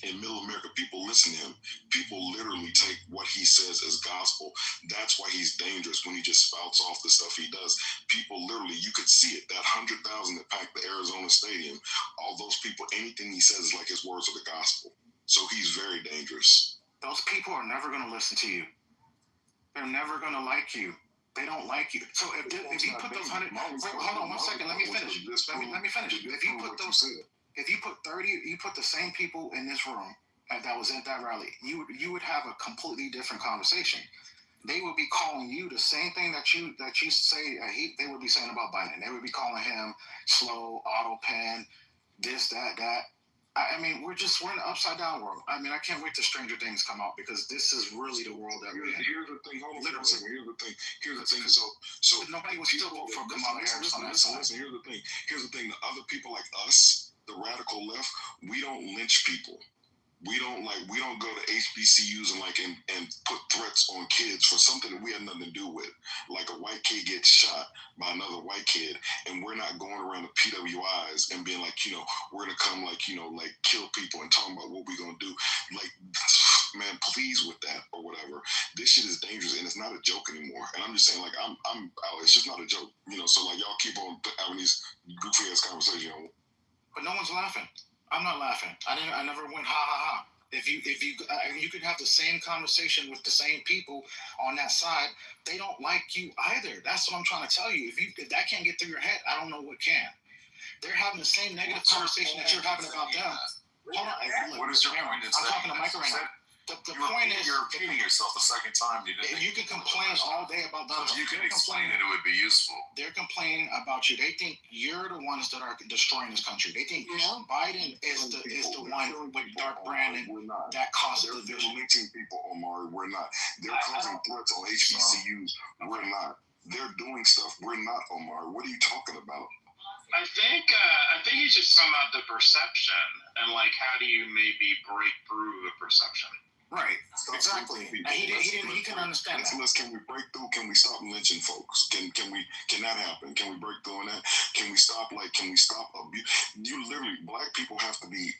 In Middle America, people listen to him. People literally take what he says as gospel. That's why he's dangerous when he just spouts off the stuff he does. People literally, you could see it. That 100,000 that packed the Arizona Stadium, all those people, anything he says is like his words of the gospel. So he's very dangerous. Those people are never going to listen to you. They're never going to like you. They don't like you. So if you put those 100, hold on 1 second. Let me finish. Let me finish. If you put 30, you put the same people in this room that was at that rally, you would have a completely different conversation. they would be calling you the same thing that you say they would be saying about Biden. They would be calling him slow, auto pen, this, that. I mean, we're in an upside down world. I mean, I can't wait till Stranger Things come out because this is really the world that we're in. Here's the thing. Hold on for a second. Here's the thing. So nobody was still vote for Kamala Harris on that side. Listen. Here's the thing. The other people like us, the radical left, we don't lynch people. We don't go to HBCUs and put threats on kids for something that we have nothing to do with. Like a white kid gets shot by another white kid, and we're not going around the PWIs and being like, we're gonna come kill people and talking about what we're gonna do. Like, man, please with that or whatever. This shit is dangerous and it's not a joke anymore. And I'm just saying, like, I'm out. It's just not a joke, So like, y'all keep on having these goofy ass conversations. But no one's laughing. I'm not laughing. I never went ha ha ha. If you could have the same conversation with the same people on that side, they don't like you either. That's what I'm trying to tell you. If that can't get through your head, I don't know what can. They're having the same negative conversation that you're having about them. Hold on. What is your point? I'm talking to Mike right now. The point is, you're repeating yourself the second time. You can complain all day about them. You can explain it would be useful. They're complaining about you. They think you're the ones that are destroying this country. They think Biden is the one with Dark Brandon that causes the division. They're lynching people, Omari. We're not. They're causing threats on HBCUs. We're not. They're doing stuff. We're not, Omari. What are you talking about? I think he's just talking about the perception and like how do you maybe break through the perception. Right, exactly. He can understand that. Can we break through? Can we stop lynching folks? Can that happen? Can we break through on that? Can we stop abuse? Black people have to be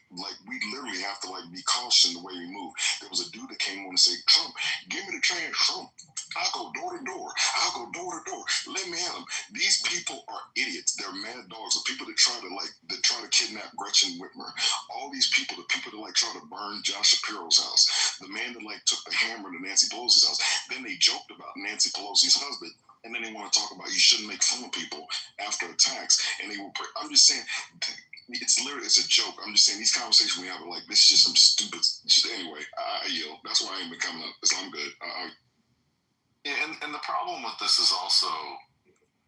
we literally have to be cautious in the way we move. There was a dude that came on and said, Trump, give me the trash, Trump. I'll go door to door. I'll go door to door. Let me at them. These people are idiots. They're mad dogs. The people that try to kidnap Gretchen Whitmer. All these people, the people that try to burn Josh Shapiro's house. The man that took the hammer to Nancy Pelosi's house. Then they joked about Nancy Pelosi's husband. And then they want to talk about you shouldn't make fun of people after attacks. And I'm just saying, it's a joke. I'm just saying these conversations we have are this is just some stupid shit. Anyway, I yield. That's why I ain't been coming up. So I'm good. And the problem with this is also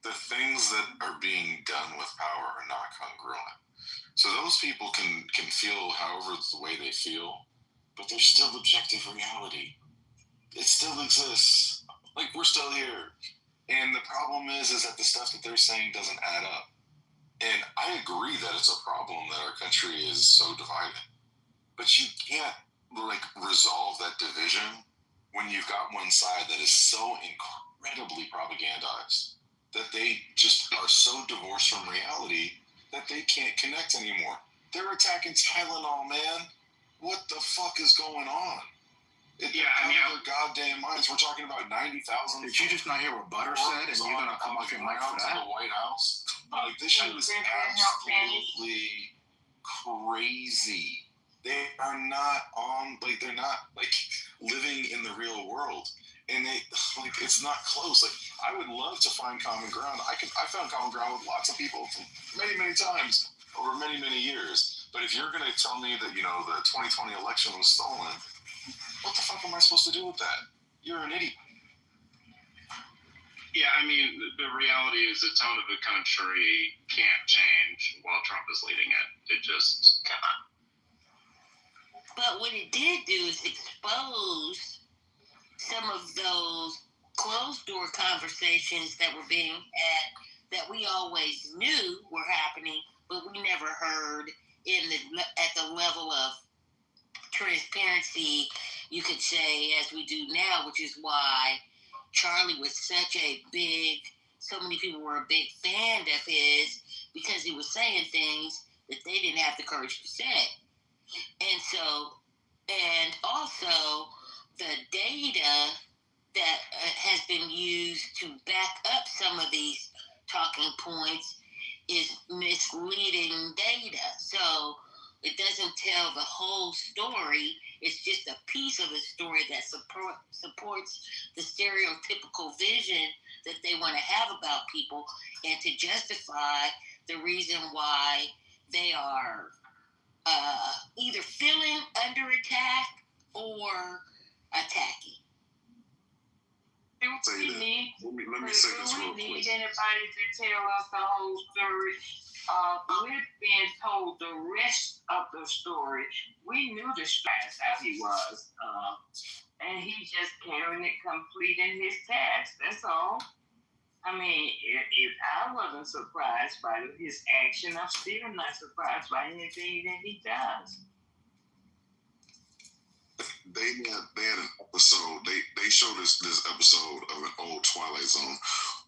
the things that are being done with power are not congruent. So those people can feel however the way they feel, but there's still objective reality. It still exists. We're still here. And the problem is that the stuff that they're saying doesn't add up. And I agree that it's a problem that our country is so divided. But you can't, resolve that division when you've got one side that is so incredibly propagandized that they just are so divorced from reality that they can't connect anymore. They're attacking Tylenol, man. What the fuck is going on? Their goddamn minds. We're talking about 90,000. Did you just not hear what Butter said? And you're gonna come off your mic for that? The White House. This shit is absolutely crazy. They are not on. They're not living in the real world, and it's not close. I would love to find common ground. I found common ground with lots of people many, many times over many, many years. But if you're going to tell me that, the 2020 election was stolen, what the fuck am I supposed to do with that? You're an idiot. Yeah, the reality is the tone of the country can't change while Trump is leading it. It just cannot. But what it did do is expose some of those closed-door conversations that were being had that we always knew were happening, but we never heard at the level of transparency, you could say, as we do now, which is why Charlie was so many people were a big fan of his, because he was saying things that they didn't have the courage to say. And also the data that has been used to back up some of these talking points is misleading data. So it doesn't tell the whole story. It's just a piece of the story that supports the stereotypical vision that they want to have about people, and to justify the reason why they are either feeling under attack or attacking. Say that. Let me say this real We quick. need anybody to tell us the whole story. We're being told the rest of the story. We knew the stress how he was, and he just carrying it, completing his task. That's all. I mean, if I wasn't surprised by his action, I'm still not surprised by anything that he does. They had an episode. They showed this episode of an old Twilight Zone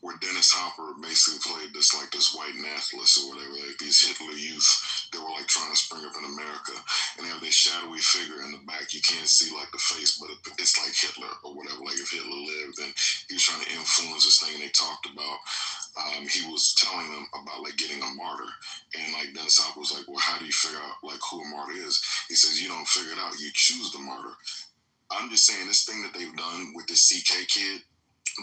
where Dennis Hopper basically played this white nationalist or whatever, like these Hitler youth that were like trying to spring up in America, and they have this shadowy figure in the back. You can't see like the face, but it's like Hitler or whatever. Like if Hitler lived, and he was trying to influence this thing. And they talked about he was telling them about like getting a martyr, and like Dennis Hopper was like, well, how do you figure out like who a martyr is? He says you don't figure it out, you choose the martyr. I'm just saying this thing that they've done with this CK kid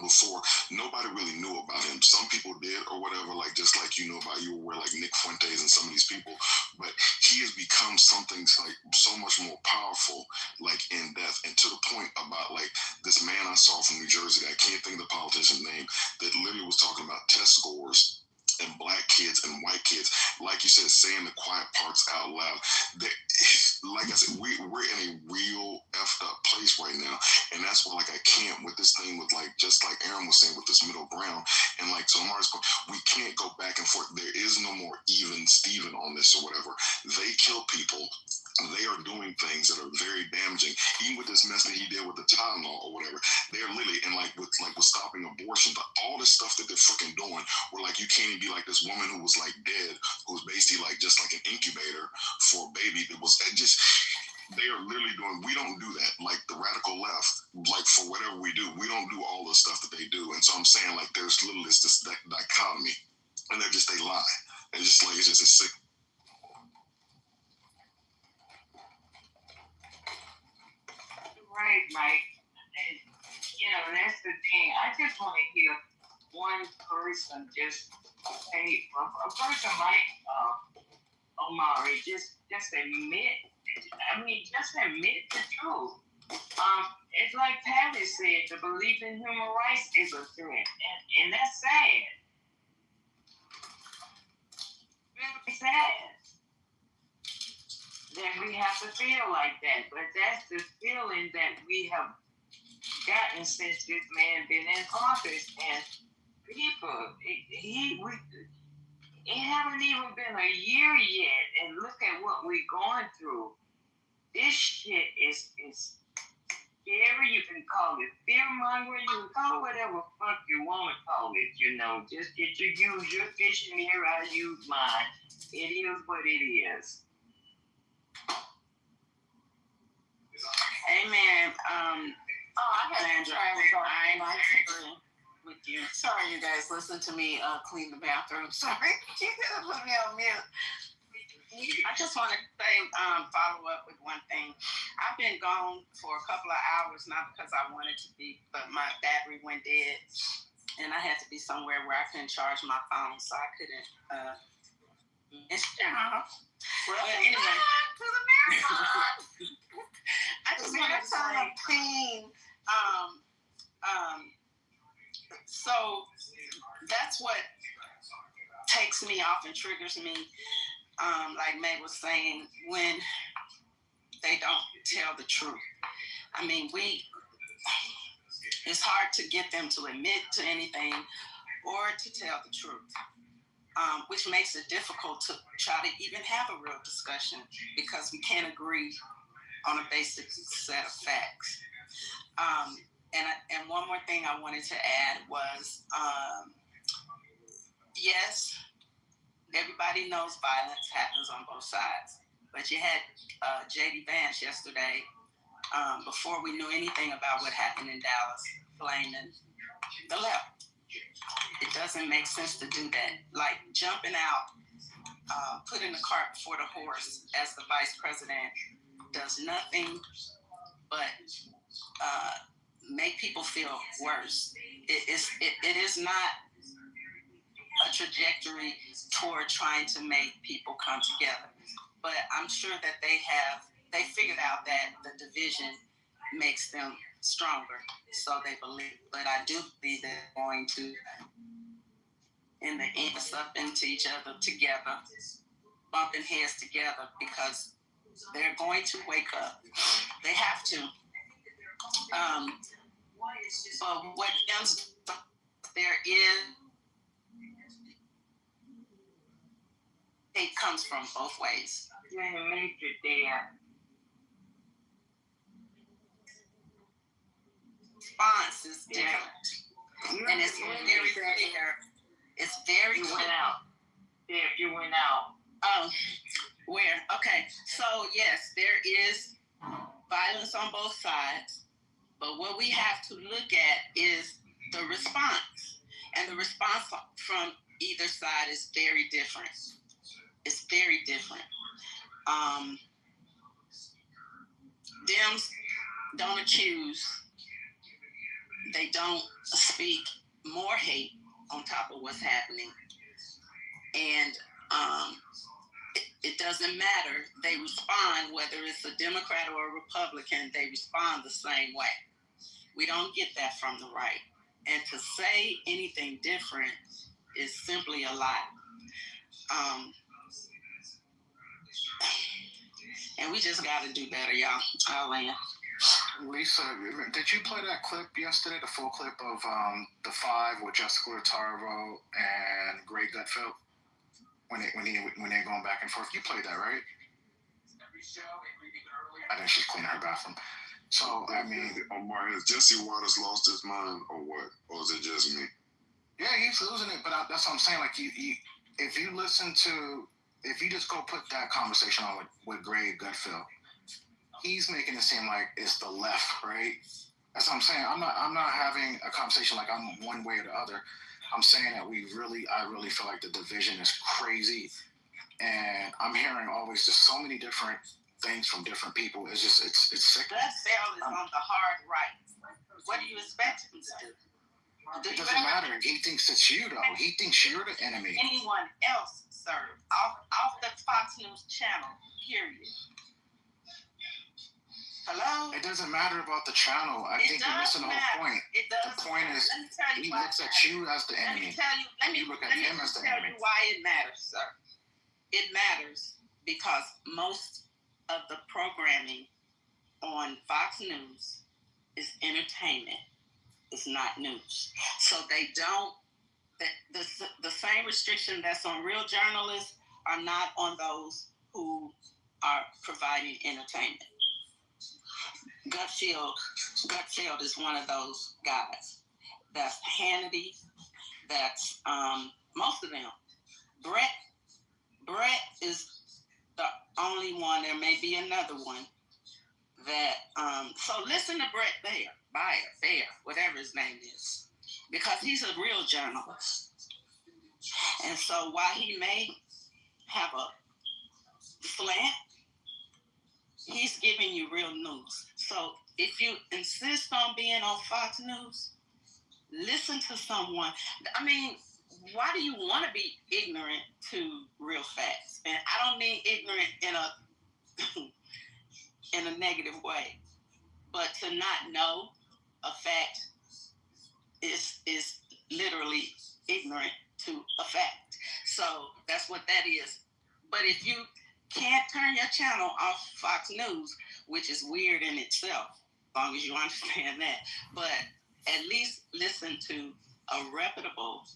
before, nobody really knew about him. Some people did or whatever, like just like you know about you were like Nick Fuentes and some of these people, but he has become something like so much more powerful, like in depth, and to the point about like this man I saw from New Jersey that I can't think of the politician's name that literally was talking about test scores and black kids and white kids, like you said, saying the quiet parts out loud. Like I said, we're in a real effed up place right now, and that's why like I can't with this thing with like just like Aaron was saying with this middle ground, and like to Amar's point, we can't go back and forth. There is no more even Steven on this or whatever. They kill people. They are doing things that are very damaging. Even with this mess that he did with the Tylenol or whatever, they're literally and like with stopping abortion, but all this stuff that they're freaking doing, where like you can't even be like this woman who was like dead, who was basically like just like an incubator for a baby that was just. They are literally doing. We don't do that. Like the radical left, like for whatever we do, we don't do all the stuff that they do. And so I'm saying like there's literally this dichotomy, and they lie. And just like it's just a sick. Right, Mike. And, that's the thing. I just want to hear one person just say, a person like Omari, just admit. Just admit the truth. It's like Patty said, the belief in human rights is a threat, and that's sad. Really sad that we have to feel like that, but that's the feeling that we have gotten since this man been in office, and people, it haven't even been a year yet, and look at what we're going through. This shit is scary. You can call it fear-mongering. You can call it whatever fuck you want to call it, Just use your fishing here, I use mine. It is what it is. Amen. Sandra, I agree with you. Sorry, you guys. Listen to me clean the bathroom. Sorry. You could have put me on mute. I just want to say, follow up with one thing. I've been gone for a couple of hours, not because I wanted to be, but my battery went dead, and I had to be somewhere where I couldn't charge my phone, so I couldn't miss y'all. Well, anyway, to the marathon. I just want to say, clean. So that's what takes me off and triggers me. Like May was saying, when they don't tell the truth. I mean, it's hard to get them to admit to anything or to tell the truth, which makes it difficult to try to even have a real discussion because we can't agree on a basic set of facts. And one more thing I wanted to add was, yes, everybody knows violence happens on both sides. But you had J.D. Vance yesterday, before we knew anything about what happened in Dallas, blaming the left. It doesn't make sense to do that. Like jumping out, putting the cart before the horse as the vice president does nothing but make people feel worse. It is not a trajectory toward trying to make people come together. But I'm sure that they figured out that the division makes them stronger, so they believe. But I do believe they're going to, in the end, up into each other together, bumping heads together, because they're going to wake up. They have to. But what else there is, it comes from both ways. You're in the matrix there. Response is different. And it's very clear. It's very clear. You went out. Yeah, you went out. Oh, where? Okay. So, yes, there is violence on both sides. But what we have to look at is the response. And the response from either side is very different. It's very different. Dems don't accuse. They don't speak more hate on top of what's happening. And it doesn't matter. They respond, whether it's a Democrat or a Republican, they respond the same way. We don't get that from the right. And to say anything different is simply a lie. And we just got to do better, y'all. I'll land. Lisa, did you play that clip yesterday, the full clip of the Five with Jessica Tarvo and Greg Gutfeld when they're going back and forth? You played that, right? I think she's cleaning her bathroom. So, I mean... Omar, has Jesse Waters lost his mind or what? Or is it just me? Yeah, he's losing it, but that's what I'm saying. Like, if you listen to... If you just go put that conversation on with Greg Gutfeld, he's making it seem like it's the left, right? That's what I'm saying. I'm not having a conversation like I'm one way or the other. I'm saying that I really feel like the division is crazy. And I'm hearing always just so many different things from different people. It's just, it's sick. Gutfeld is on the hard right. What do you expect him to do? It doesn't matter. He thinks it's you, though. He thinks you're the enemy. Anyone else, sir, off the Fox News channel, period. Hello? It doesn't matter about the channel. I think you're missing the whole point. The point is, he looks at you as the enemy. You look at him as the enemy. Let me tell you why it matters, sir. It matters because most of the programming on Fox News is entertainment. It's not news. So they don't, the same restriction that's on real journalists are not on those who are providing entertainment. Gutfeld is one of those guys. That's Hannity. That's most of them. Brett is the only one. There may be another one that. So listen to Brett Baer, whatever his name is, because he's a real journalist. And so while he may have a slant, he's giving you real news. So if you insist on being on Fox News, listen to someone. I mean, why do you want to be ignorant to real facts? And I don't mean ignorant in a negative way, but to not know a fact is literally ignorant to a fact. So that's what that is. But if you can't turn your channel off Fox News, which is weird in itself, as long as you understand that, but at least listen to a reputable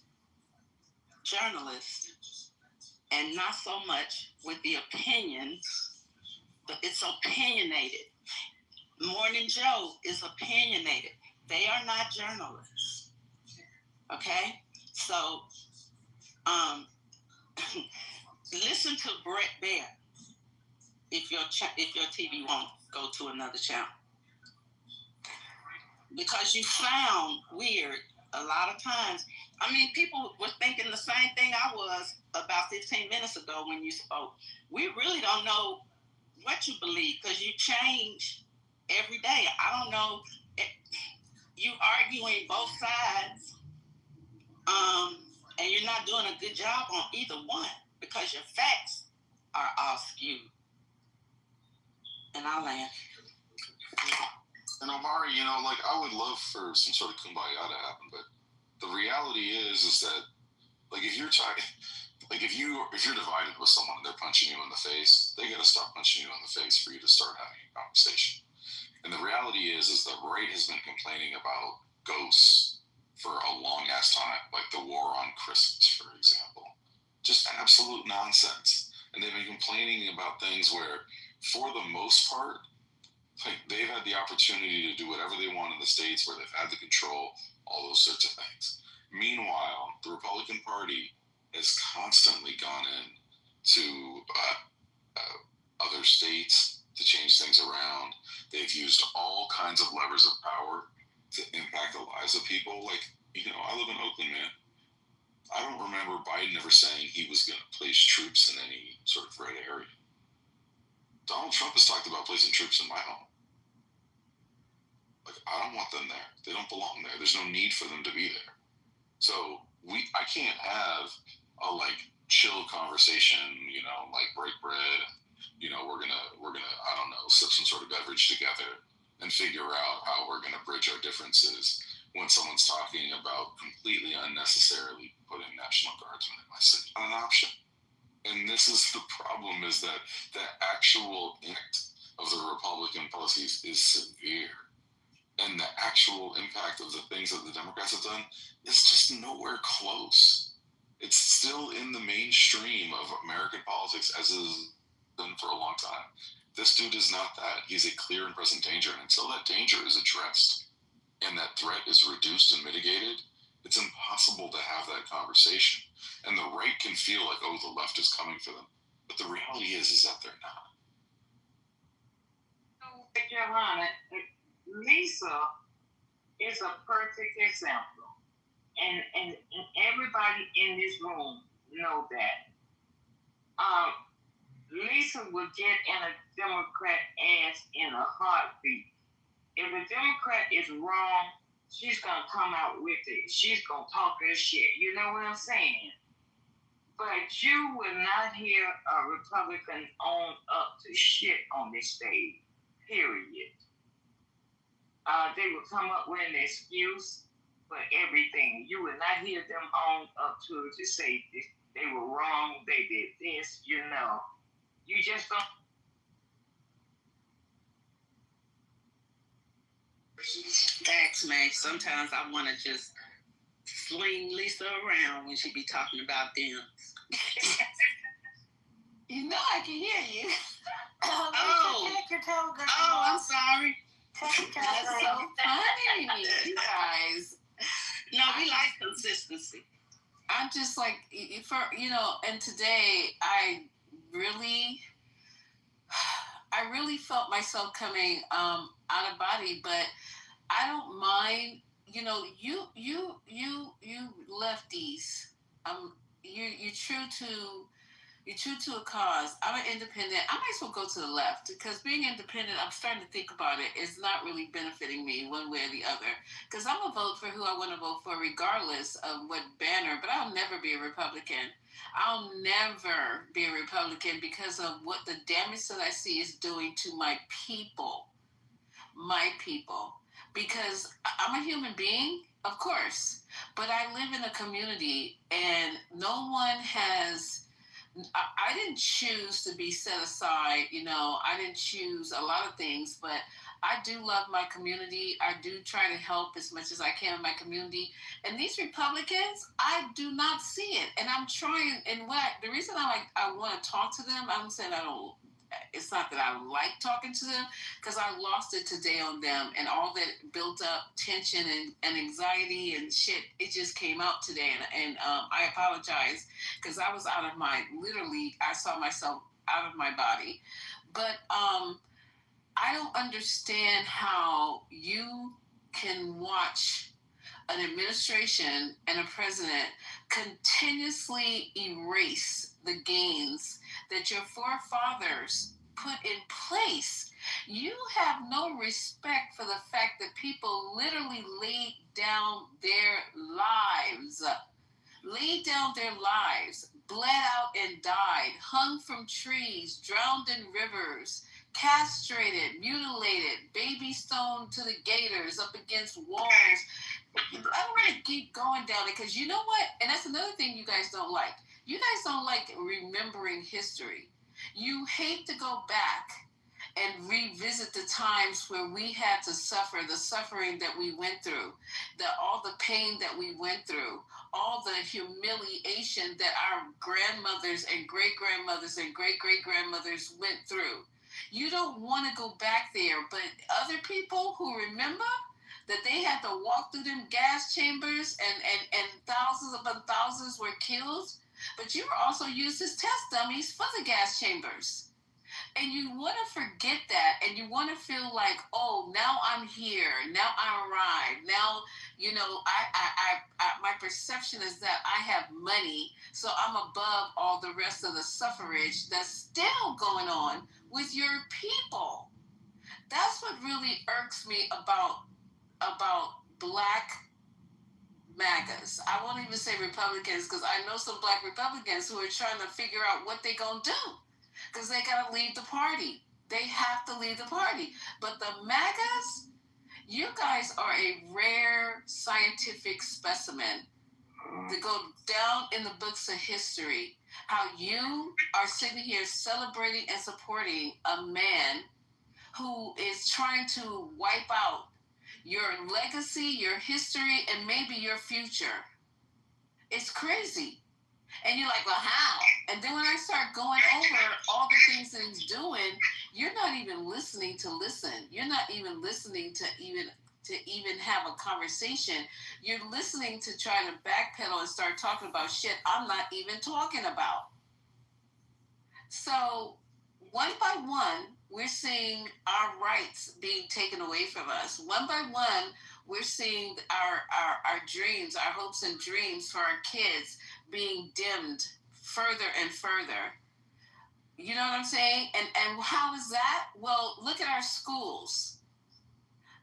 journalist and not so much with the opinions. It's opinionated. Morning Joe is opinionated. They are not journalists. Okay? So, listen to Brett Baer if your TV won't go to another channel. Because you sound weird a lot of times. I mean, people were thinking the same thing I was about 15 minutes ago when you spoke. We really don't know what you believe because you change every day. I don't know. You arguing both sides, and you're not doing a good job on either one because your facts are all skewed. And I'll land. And Omari, you know, like, I would love for some sort of kumbaya to happen, but the reality is that, like, if you're divided with someone and they're punching you in the face, they got to stop punching you in the face for you to start having a conversation. And the reality is that Wright has been complaining about ghosts for a long ass time, like the war on Christmas, for example. Just absolute nonsense. And they've been complaining about things where, for the most part, like, they've had the opportunity to do whatever they want in the states, where they've had the control, all those sorts of things. Meanwhile, the Republican Party has constantly gone in to other states to change things around. They've used all kinds of levers of power to impact the lives of people. Like, you know, I live in Oakland, man. I don't remember Biden ever saying he was going to place troops in any sort of red area. Donald Trump has talked about placing troops in my home. Like, I don't want them there. They don't belong there. There's no need for them to be there. So I can't have a, like, chill conversation, you know, like, break bread. You know, we're gonna I don't know, sip some sort of beverage together and figure out how we're gonna bridge our differences when someone's talking about completely unnecessarily putting National Guardsmen in my city. Not an option. And this is the problem, is that the actual impact of the Republican policies is severe. And the actual impact of the things that the Democrats have done is just nowhere close. It's still in the mainstream of American politics, as it has been for a long time. This dude is not that. He's a clear and present danger. And until that danger is addressed and that threat is reduced and mitigated, it's impossible to have that conversation. And the right can feel like, oh, the left is coming for them. But the reality is that they're not. Carolina, Lisa is a perfect example. And everybody in this room know that. Lisa will get in a Democrat ass in a heartbeat. If a Democrat is wrong, she's going to come out with it. She's going to talk her shit. You know what I'm saying? But you will not hear a Republican own up to shit on this stage. Period. They will come up with an excuse for everything. You will not hear them own up to it, to say they were wrong, they did this, you know. You just don't. Thanks, man. Sometimes I want to just sling Lisa around when she be talking about them. You know I can hear you. I'm sorry. That's so funny, you guys. No, we like consistency. I'm just like, and today I really felt myself coming out of body, but I don't mind, you lefties, you're true to a cause. I'm an independent. I might as well go to the left, because being independent, I'm starting to think about it, is not really benefiting me one way or the other. Because I'm going to vote for who I want to vote for regardless of what banner, but I'll never be a Republican. I'll never be a Republican because of what the damage that I see is doing to my people. Because I'm a human being, of course, but I live in a community and no one has... I didn't choose to be set aside, I didn't choose a lot of things, but I do love my community. I do try to help as much as I can in my community. And these Republicans, I do not see it. And I'm trying, and the reason I want to talk to them, I'm saying it's not that I like talking to them, because I lost it today on them, and all that built up tension and anxiety and shit, it just came out today, and I apologize, because I was I saw myself out of my body. But I don't understand how you can watch an administration and a president continuously erase the gains that your forefathers put in place. You have no respect for the fact that people literally laid down their lives, bled out and died, hung from trees, drowned in rivers, castrated, mutilated, baby stoned to the gators up against walls. I don't want to keep going down it because you know what? And that's another thing you guys don't like. You guys don't like remembering history. You hate to go back and revisit the times where we had to suffer, the suffering that we went through, all the pain that we went through, all the humiliation that our grandmothers and great-grandmothers and great-great-grandmothers went through. You don't want to go back there, but other people who remember that they had to walk through them gas chambers and thousands upon thousands were killed, but you were also used as test dummies for the gas chambers. And you want to forget that, and you want to feel like, oh, now I'm here, now I arrived, now, you know, I my perception is that I have money, so I'm above all the rest of the suffrage that's still going on with your people. That's what really irks me about black MAGAs. I won't even say Republicans because I know some black Republicans who are trying to figure out what they're going to do because they got to leave the party. They have to leave the party. But the MAGAs, you guys are a rare scientific specimen to go down in the books of history. How you are sitting here celebrating and supporting a man who is trying to wipe out your legacy, your history, and maybe your future. It's crazy. And you're like, well, how? And then when I start going over all the things that he's doing, you're not even listening to listen. You're not even listening to even have a conversation. You're listening to try to backpedal and start talking about shit I'm not even talking about. So one by one, we're seeing our rights being taken away from us. One by one, we're seeing our dreams, our hopes and dreams for our kids being dimmed further and further. You know what I'm saying? And how is that? Well, look at our schools.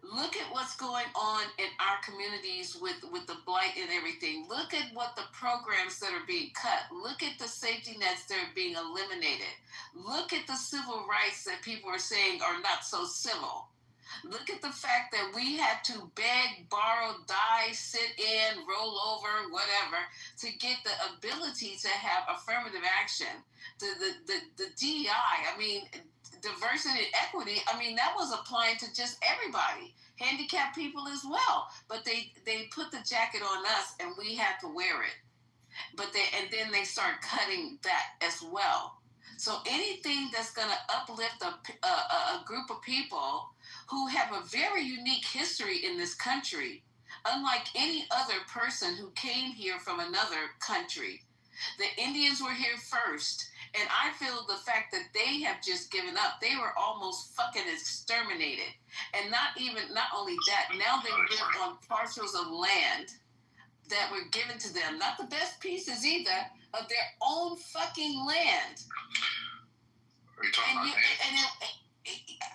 Look at what's going on in our communities with the blight and everything. Look at what the programs that are being cut. Look at the safety nets that are being eliminated. Look at the civil rights that people are saying are not so civil. Look at the fact that we had to beg, borrow, die, sit in, roll over, whatever, to get the ability to have affirmative action. The DEI, I mean, diversity and equity, I mean, that was applying to just everybody, handicapped people as well. But they put the jacket on us and we had to wear it. And then they start cutting that as well. So anything that's going to uplift a group of people who have a very unique history in this country, unlike any other person who came here from another country. The Indians were here first, and I feel the fact that they have just given up. They were almost fucking exterminated. And not only that, now they live on parcels of land that were given to them, not the best pieces either, of their own fucking land. Are you talking about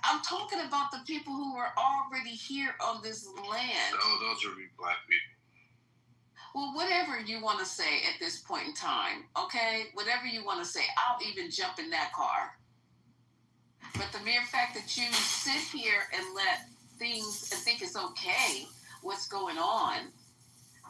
I'm talking about the people who were already here on this land. No, those are black people. Well, whatever you want to say at this point in time, okay? Whatever you want to say, I'll even jump in that car. But the mere fact that you sit here and let things and think it's okay, what's going on,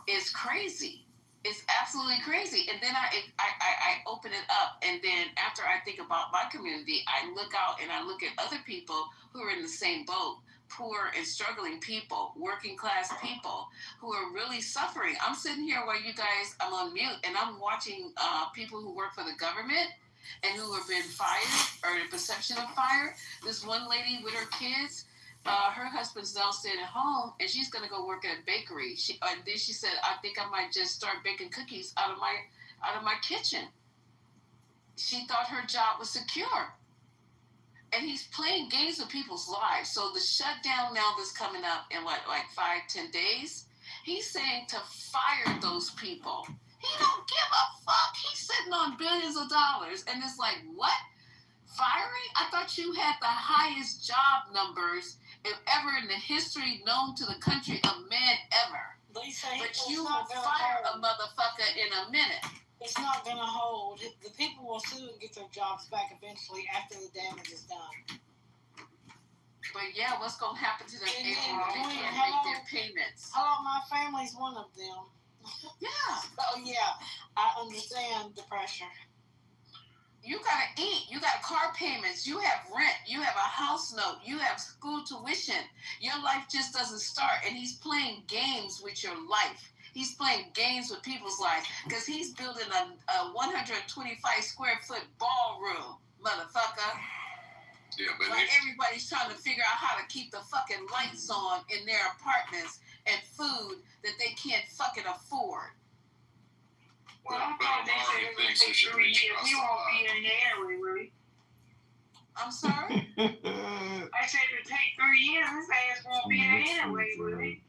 is crazy. It's absolutely crazy. And then I open it up, and then after I think about my community, I look out and I look at other people who are in the same boat, poor and struggling people, working class people who are really suffering. I'm sitting here while you guys, I'm on mute, and I'm watching people who work for the government and who have been fired or in perception of fire. This one lady with her kids, her husband's now staying at home, and she's going to go work at a bakery. Then she said, I think I might just start baking cookies out of my kitchen. She thought her job was secure. And he's playing games with people's lives. So the shutdown now that's coming up in 5-10 days, he's saying to fire those people. He don't give a fuck. He's sitting on billions of dollars. And it's like, what? Firing? I thought you had the highest job numbers ever in the history known to the country of man ever. But you will fire a motherfucker in a minute. It's not going to hold. The people will sue and get their jobs back eventually after the damage is done. But yeah, what's gonna happen to them And people then when they Gwen, can't hello? make their payments? Hello, my family's one of them. Yeah. Oh yeah, I understand the pressure. You gotta eat. You got car payments. You have rent. You have a house note. You have school tuition. Your life just doesn't start. And he's playing games with your life. He's playing games with people's lives because he's building a 125 square foot ballroom, motherfucker. Yeah, but Like everybody's trying to figure out how to keep the fucking lights on in their apartments and food that they can't fucking afford. Well, I thought they said it would take 3 years. We won't be in there, will we? I'm sorry? I said it would take 3 years. His ass won't be in there anyway, will he?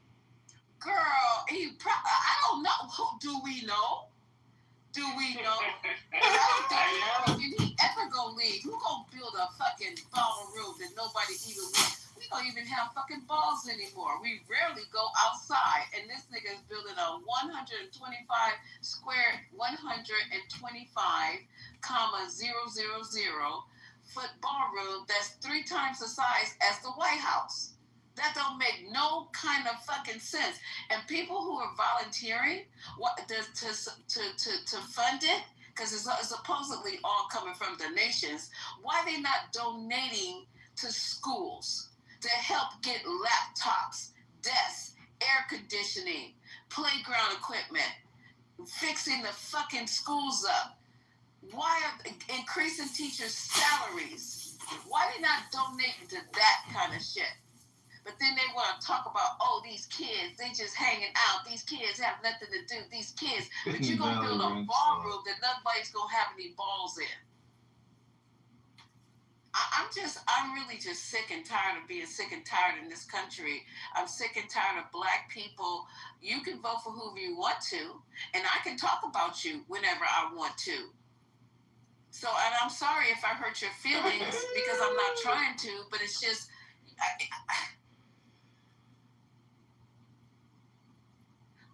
Girl, I don't know. Do we know? Do we know? I don't think he ever gonna leave. Who gonna build a fucking ballroom that nobody even wants? We don't even have fucking balls anymore. We rarely go outside. And this nigga is building a 125,000 foot ballroom that's 3 times the size as the White House. That don't make no kind of fucking sense. And people who are volunteering to fund it, because it's supposedly all coming from donations, why they not donating to schools to help get laptops, desks, air conditioning, playground equipment, fixing the fucking schools up? Why are increasing teachers' salaries? Why they not donating to that kind of shit? But then they want to talk about, oh, these kids, they just hanging out. These kids have nothing to do. These kids. But you're going to build a ballroom that nobody's going to have any balls in. I'm really just sick and tired of being sick and tired in this country. I'm sick and tired of black people. You can vote for whoever you want to, and I can talk about you whenever I want to. So, and I'm sorry if I hurt your feelings because I'm not trying to, but it's just...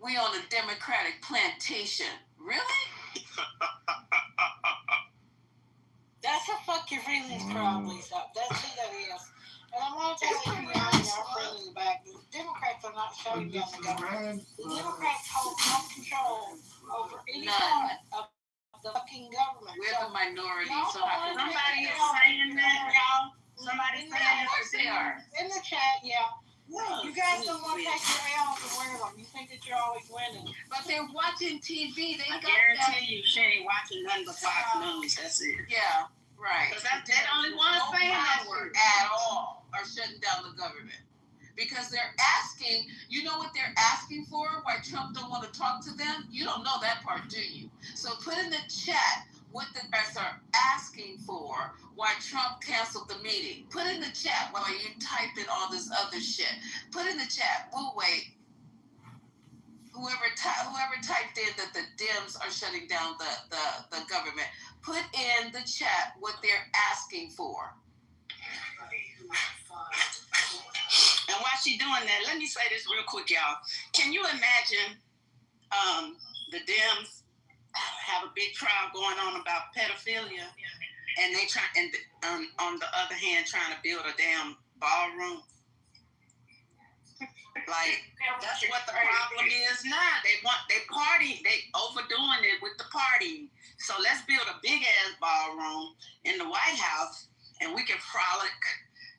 We on a Democratic plantation. Really? That's a fuck your feelings probably stuff. That's who that is. And I'm going to tell you, y'all friends in the back, the Democrats are not shutting down the government. The Democrats hold no control over any part of the fucking government. We're the minority, so somebody is saying that, y'all. Somebody saying that they are. In the chat, yeah. You guys don't want to take your L's and wear them. You think that you're always winning. But they're watching TV. I guarantee you she ain't watching nothing but Fox News. That's it. Yeah, right. Because that's the only one saying that word at all are shutting down the government. Because they're asking, you know what they're asking for? Why Trump don't want to talk to them? You don't know that part, do you? So put in the chat what the guys are asking for, why Trump canceled the meeting. Put in the chat while you type in all this other shit. Put in the chat. We'll wait. Whoever typed in that the Dems are shutting down the government, put in the chat what they're asking for. And while she's doing that, let me say this real quick, y'all. Can you imagine the Dems have a big trial going on about pedophilia, and they on the other hand trying to build a damn ballroom? Like, that's what the problem is now. They party, they overdoing it with the partying. So let's build a big ass ballroom in the White House, and we can frolic.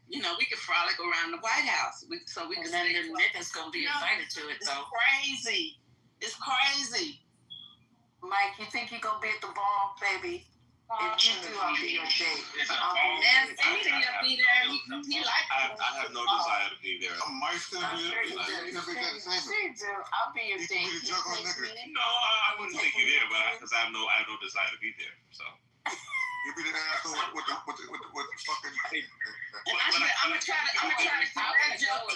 You know, we can frolic around the White House. So we can. And then the niggas gonna be invited to it, though. Crazy. It's crazy. Mike, you think you're gonna be at the ball, baby? If you do, I'll be your date. Nancy will be there. He likes I have no desire to be there. Mike's gonna be there. I'll be your date. No, I wouldn't take you there, but because I have no desire to be there. So. You be the asshole with the fucking. I'm gonna try to do that joke to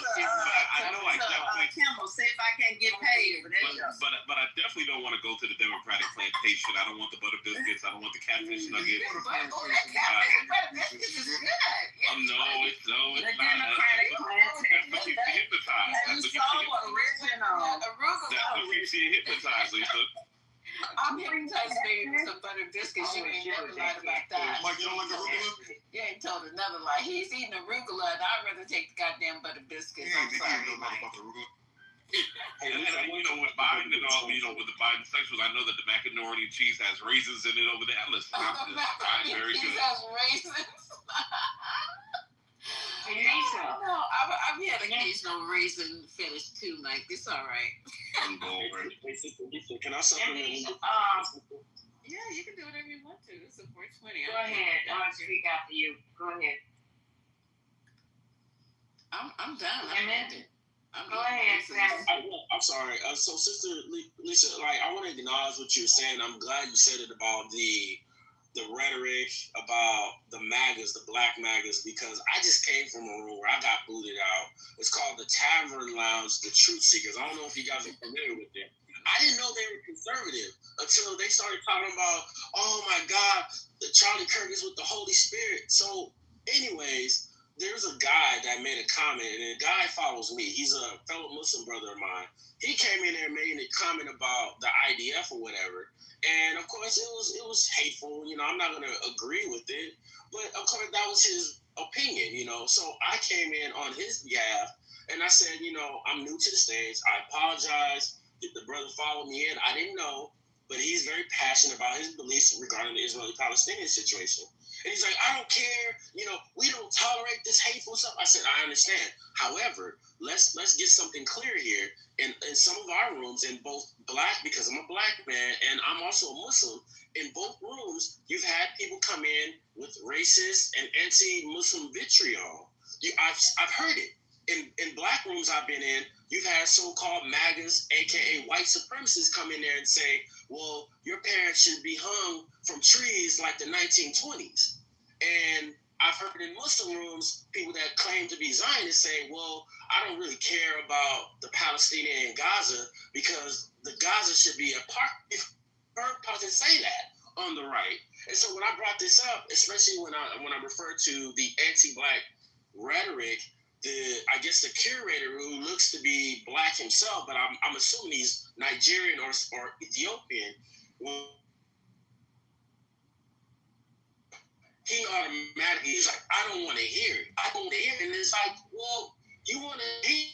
Kimball. See if I can get paid for that joke. But I definitely don't want to go to the Democratic plantation. I don't want the butter biscuits. I don't want the catfish nuggets. That catfish butter biscuits is good. No, it's not. The Democratic plantation. That's what keeps you hypnotized. That's what keeps you hypnotized, Lisa. I'm hypnotized, baby, with some butter biscuits. You ain't never lied about that. Mike, you don't like arugula? You ain't told another lie. He's eating arugula, and I'd rather take the goddamn butter biscuits. I'm sorry, Mike. And you know, with Biden and all, you know, with the Biden sections, I know that the macaroni and cheese has raisins in it over there. Listen, I'm very good. Cheese has raisins. No, I've had occasional raisin finish too, Mike. It's all right. Can I supplement? Yeah, you can do whatever you want to. It's a 420. Go ahead. I'll speak after you. Go ahead. I'm done. Go ahead, Sam. I'm sorry. So, Sister Lisa, like, I want to acknowledge what you're saying. I'm glad you said it about the rhetoric about the MAGAs, the black MAGAs, because I just came from a room where I got booted out. It's called the Tavern Lounge, the Truth Seekers. I don't know if you guys are familiar with them. I didn't know they were conservative until they started talking about, oh my God, the Charlie Kirk is with the Holy Spirit. So, anyways, there's a guy that made a comment, and the guy follows me. He's a fellow Muslim brother of mine. He came in there and made a comment about the IDF or whatever. And of course, it was hateful. You know, I'm not going to agree with it. But of course, that was his opinion, you know. So I came in on his behalf, and I said, you know, I'm new to the States. I apologize if the brother followed me in. I didn't know, but he's very passionate about his beliefs regarding the Israeli-Palestinian situation. And he's like, I don't care. You know, we don't tolerate this hateful stuff. I said, I understand. However, let's get something clear here. In some of our rooms, in both black, because I'm a black man and I'm also a Muslim, in both rooms, you've had people come in with racist and anti-Muslim vitriol. I've heard it. In black rooms I've been in, you've had so-called MAGAs, aka white supremacists, come in there and say, well, your parents should be hung from trees like the 1920s. And I've heard in Muslim rooms, people that claim to be Zionists say, well, I don't really care about the Palestinian and Gaza because the Gaza should be a part. Heard person say that on the right. And so when I brought this up, especially when I refer to the anti-black rhetoric, I guess the curator who looks to be black himself, but I'm assuming he's Nigerian or Ethiopian. Well, he automatically, he's like, I don't want to hear it. I don't want to hear it. And it's like, well, you want to hear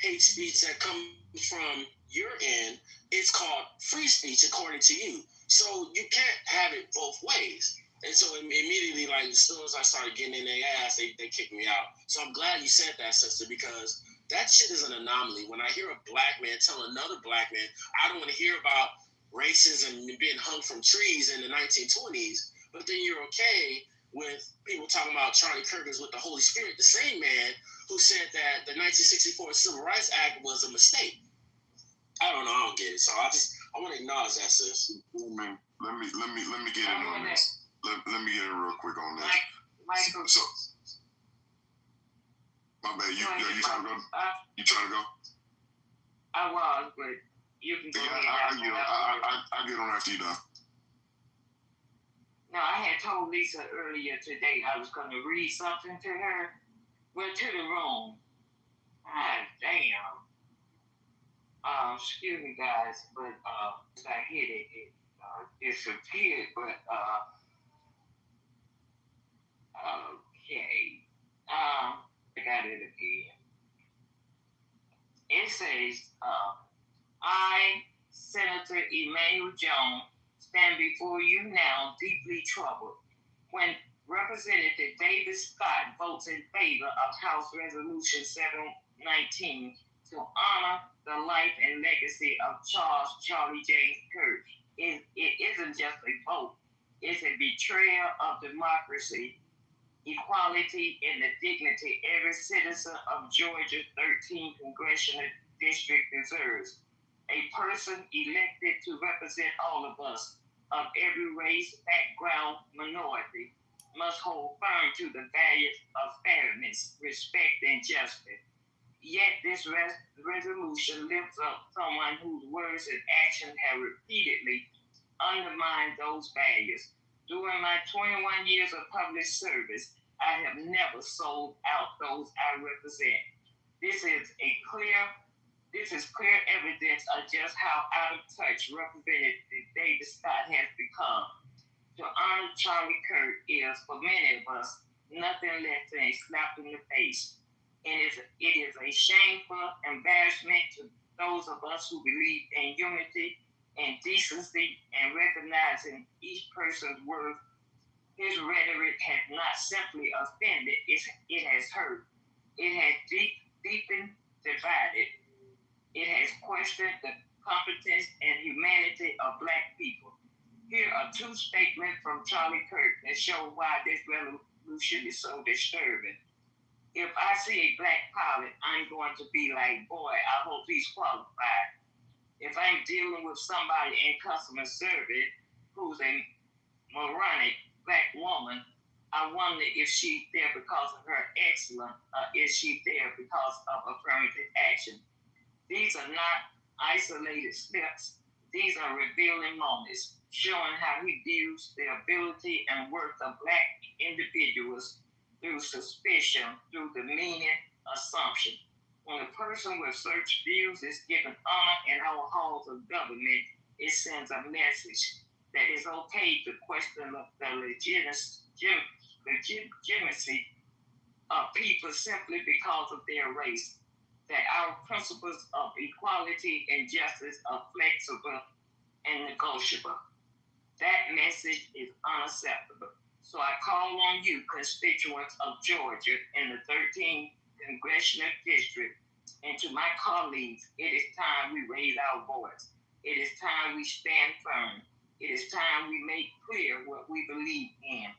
hate speech that comes from your end. It's called free speech, according to you. So you can't have it both ways. And so immediately, like, as soon as I started getting in their ass, they kicked me out. So I'm glad you said that, sister, because that shit is an anomaly. When I hear a black man tell another black man, I don't want to hear about racism and being hung from trees in the 1920s, but then you're okay with people talking about Charlie Kirk is with the Holy Spirit, the same man who said that the 1964 Civil Rights Act was a mistake. I don't know. I don't get it. So I want to acknowledge that, sis. Let me get in on this. Let me get in real quick on this. Michael. So, my bad. You trying to go? You trying to go? I was, but you can go ahead. I get on after you done. No, I had told Lisa earlier today I was going to read something to her. Well, to the room. Ah, damn. Excuse me, guys, but I hit it. It disappeared, but okay. I got it again. It says, I, Senator Emmanuel Jones, stand before you now deeply troubled when Representative David Scott votes in favor of House Resolution 719 to honor the life and legacy of Charlie James Kirk. It isn't just a vote. It's a betrayal of democracy, equality, and the dignity every citizen of Georgia's 13th Congressional District deserves. A person elected to represent all of us, of every race, background, minority, must hold firm to the values of fairness, respect, and justice. Yet this resolution lifts up someone whose words and actions have repeatedly undermined those values. During my 21 years of public service, I have never sold out those I represent. This is clear evidence of just how out of touch Representative David Scott has become. To honor Charlie Kirk is, for many of us, nothing less than a slap in the face. And it is a shameful embarrassment to those of us who believe in unity and decency and recognizing each person's worth. His rhetoric has not simply offended, it has hurt. It has deepened, divided. It has questioned the competence and humanity of Black people. Here are two statements from Charlie Kirk that show why this revolution is so disturbing. If I see a Black pilot, I'm going to be like, boy, I hope he's qualified. If I'm dealing with somebody in customer service who's a moronic Black woman, I wonder if she's there because of her excellence, or is she there because of affirmative action? These are not isolated slips. These are revealing moments, showing how he views the ability and worth of Black individuals through suspicion, through the meaning assumption. When a person with such views is given honor in our halls of government, it sends a message that it's okay to question the legitimacy of people simply because of their race, that our principles of equality and justice are flexible and negotiable. That message is unacceptable. So I call on you, constituents of Georgia in the 13th Congressional District, and to my colleagues, it is time we raise our voice. It is time we stand firm. It is time we make clear what we believe in.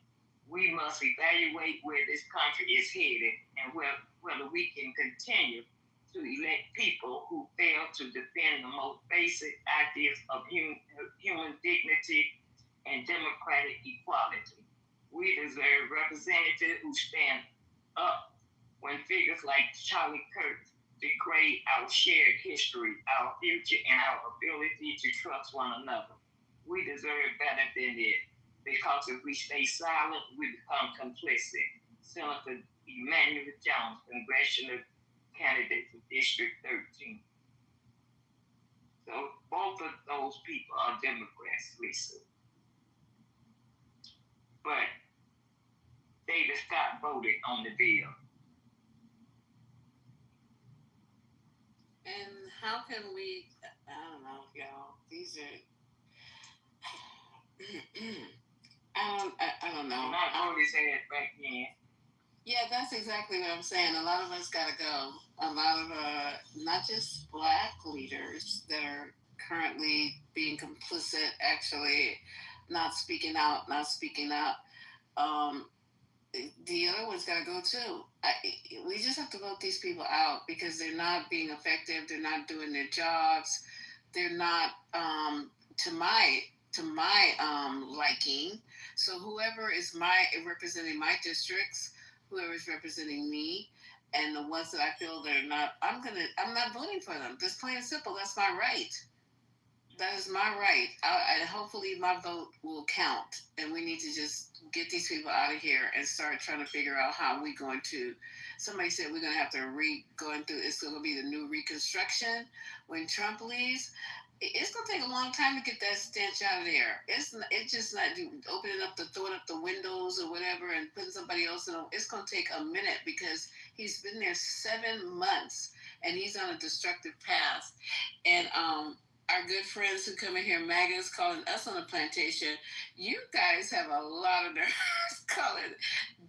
We must evaluate where this country is headed and whether we can continue to elect people who fail to defend the most basic ideas of human dignity and democratic equality. We deserve representatives who stand up when figures like Charlie Kirk degrade our shared history, our future, and our ability to trust one another. We deserve better than it, because if we stay silent, we become complicit. Senator Emmanuel Jones, congressional candidate for District 13. So both of those people are Democrats, Lisa. But David Scott voted on the bill. And how can we, I don't know, y'all, these are, I don't know. Not always had back then. Yeah, that's exactly what I'm saying. A lot of us gotta go. A lot of, not just Black leaders that are currently being complicit, actually not speaking out. The other ones gotta go too. We just have to vote these people out because they're not being effective. They're not doing their jobs. They're not to my liking. So whoever is representing my districts, whoever is representing me, and the ones that I feel that are not, I'm not voting for them. Just plain and simple. That's my right. That is my right. And hopefully my vote will count. And we need to just get these people out of here and start trying to figure out how we're going to. Somebody said we're going to have to it's going to be the new Reconstruction when Trump leaves. It's going to take a long time to get that stench out of there. It's just not opening up throwing up the windows or whatever and putting somebody else in. It's going to take a minute because he's been there 7 months and he's on a destructive path. And, our good friends who come in here, MAGAs, calling us on the plantation, you guys have a lot of nerves calling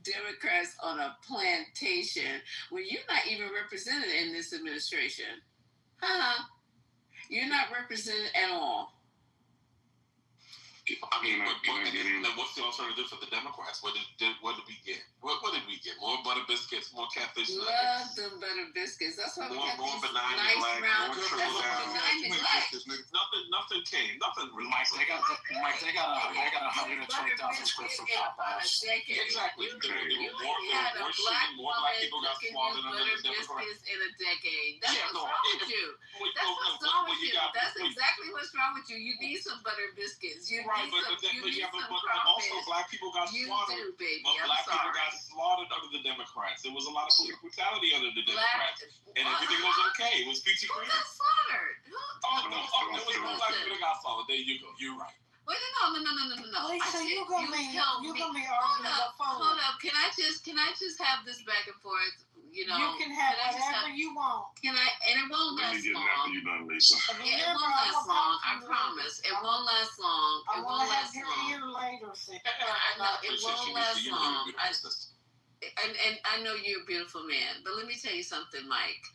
Democrats on a plantation when you're not even represented in this administration. You're not represented at all. I mean, what's the alternative for the Democrats? What did we get? What did we get? More butter biscuits, more catfish nuggets. Love them butter biscuits. That's why we got more these benign nice neglect, round. more That's triple down. benign neglect. Nothing came. Nothing really. Mike, they got 120,000 square foot pop-ups. Exactly. More Black people got slaughtered under the Democrats in a decade. That's what's wrong with you. That's what's wrong with you. That's exactly what's wrong with you. You need some butter biscuits. But also Black people got slaughtered. You do, baby. Black people got slaughtered under the Democrats. There was a lot of police brutality under the Democrats, and everything was okay. It was peachy Who cream. got slaughtered? There was no Black people that got slaughtered. There you go. You're right. Wait, no. Lisa, you're gonna be arguing Hold the up, phone. hold up. Can I just have this back and forth? You know, You can have whatever you want. Can I? And it won't Let me last get it long. after you done, Lisa. Yeah, it won't last long. I promise. It won't last long. I It want won't to have last your long. ear later. I know it won't last long. And I know you're a beautiful man, but let me tell you something, Mike.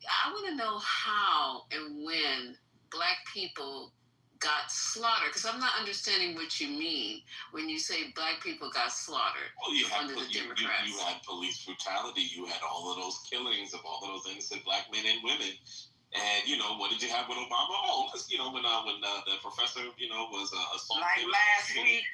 I want to know how and when Black people got slaughtered, because I'm not understanding what you mean when you say Black people got slaughtered. Well, you had under the you Democrats. had police brutality. You had all of those killings of all of those innocent Black men and women. And what did you have with Obama? Oh, when the professor was assaulted like last week.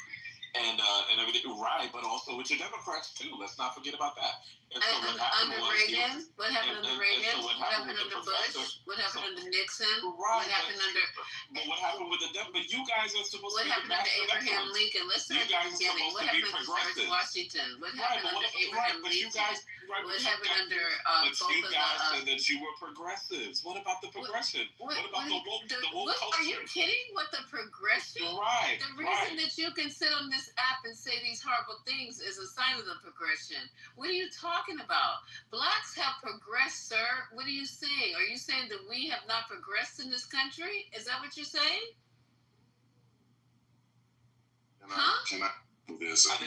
And everything, right? But also with your Democrats too. Let's not forget about that. And so what happened under was Reagan? What happened under Reagan? what What happened happened with the under Bush? professor? What happened under Nixon? Right. What happened under? But what happened with the Democrats? But you guys are supposed What to be happened under Abraham Lincoln? Let's start at the beginning. What happened under George Washington? What happened under Abraham Lincoln? What happened under But both you of guys the? said that you were progressives. What about the progression? What about the woke culture? Are you kidding? What the progression? Right. The reason that you can sit on this app and say these horrible things is a sign of the progression. What are you talking about? Blacks have progressed, sir. What are you saying? Are you saying that we have not progressed in this country? Is that what you're saying? Can I do this? I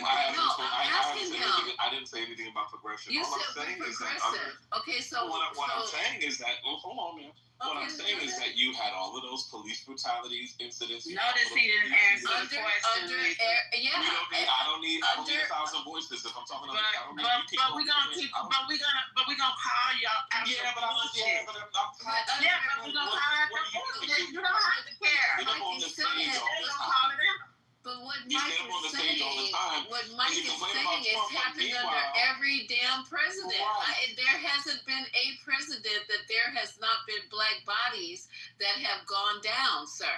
didn't say anything about progression. You All said I'm saying is that progressive. Okay, so what I'm saying is that hold on, man. What I'm saying is that you had all of those police brutalities, incidents. Notice he didn't answer the question. I don't need 1,000 voices if I'm talking about. But we're gonna call y'all after bullshit. But we're gonna call after bullshit. You don't have to care. But what Mike is saying is happened under every damn president. There hasn't been a president that there has not been Black bodies that have gone down, sir.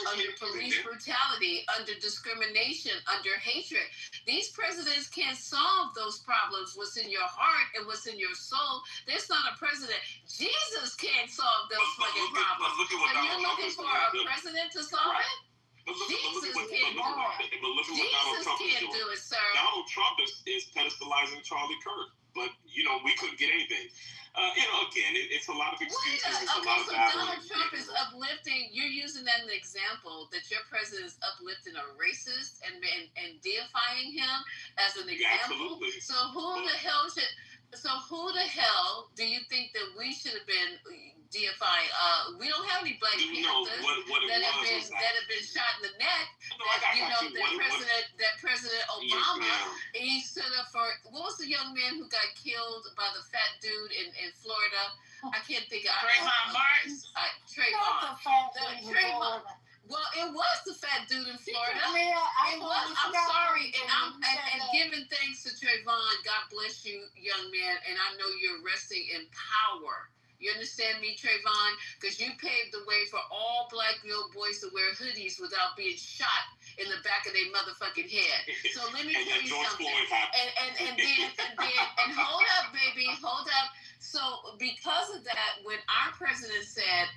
Under police brutality, under discrimination, under hatred. These presidents can't solve those problems, what's in your heart and what's in your soul. There's not a president. Jesus can't solve those fucking problems. Are you looking for a president to solve it? Jesus can't do it. But look at what Donald Trump is doing. Do it, sir. Donald Trump is pedestalizing Charlie Kirk, but we couldn't get anything. Again, it's a lot of excuses. It's a lot of Donald Trump is uplifting. You're using that as an example that your president is uplifting a racist and deifying him as an example. Absolutely. So who the hell do you think that we should have been deifying? We don't have any Black Panthers that have been shot in the neck. That President Obama, he stood up for. What was the young man who got killed by the fat dude in Florida? I can't think of Trayvon Martin. Trayvon. Well, it was the fat dude in Florida. It was. I'm sorry, and giving thanks to Trayvon. God bless you, young man. And I know you're resting in power. You understand me, Trayvon? Because you paved the way for all Black little boys to wear hoodies without being shot in the back of their motherfucking head. So let me tell you something. And hold up, baby, hold up. So because of that, when our president said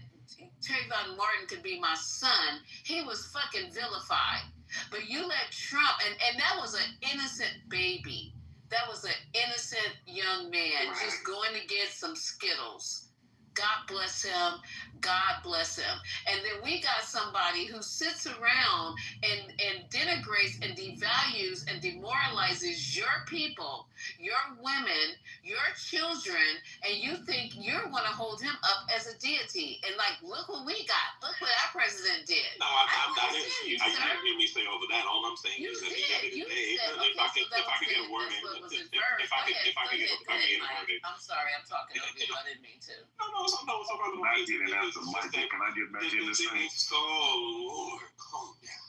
Trayvon Martin could be my son, he was fucking vilified. But you let Trump, and that was an innocent baby. That was an innocent young man just going to get some Skittles. God bless him. God bless him. And then we got somebody who sits around and denigrates and devalues and demoralizes your people, your women, your children, and you think you're going to hold him up as a deity. And look what we got. Look what our president did. No, I'm not. You didn't hear me say over that. All I'm saying is that at the end of the day, if I could get a word in, if I could get a word in. I'm sorry, I'm talking over you. I didn't mean to. No, it's about the Not getting after Mike. Can I get back in this thing? So, Lord, calm down.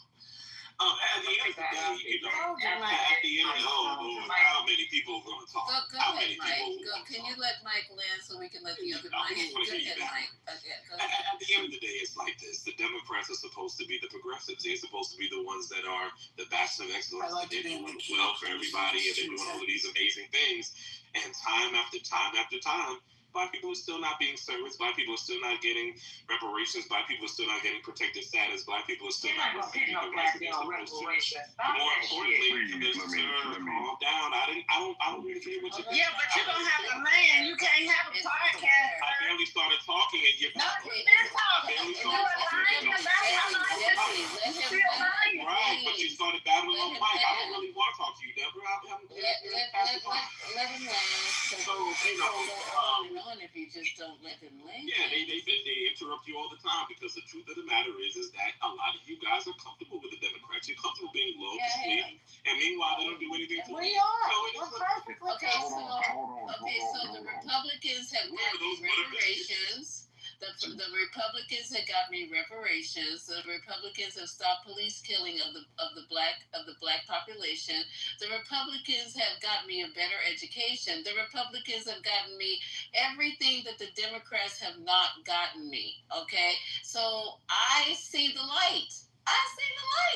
At the end of the day, how many people are going to talk? Go ahead, Mike. Can you let Mike land so we can let the other Mike? Go ahead, Mike. Okay, go ahead. At the end of the day, it's like this. The Democrats are supposed to be the progressives. They're supposed to be the ones that are the bastion of excellence. They're doing well for everybody, and they're doing all of these amazing things. And time after time after time, Black people are still not being serviced. Black people are still not getting reparations. Black people are still not getting protective status. Black people are still not receiving the rights that they're supposed to. More importantly, calm down. I don't really care what you think. Yeah, but you don't have a man. You can't have a podcast. I barely started talking and you're No, you've been talking. You're lying about it. Right, but you started battling on mic. I don't really want to talk to you, Deborah. Let him land. So, you know, on if you just don't let him land. Yeah, they interrupt you all the time because the truth of the matter is that a lot of you guys are comfortable with the Democrats. You're comfortable being low to speak, and meanwhile they don't do anything to We you. are. So We're perfectly So the Republicans have got me reparations. The Republicans have got me reparations. The Republicans have stopped police killing of the black population. The Republicans have got me a better education. The Republicans have gotten me everything that the Democrats have not gotten me. Okay, so I see the light.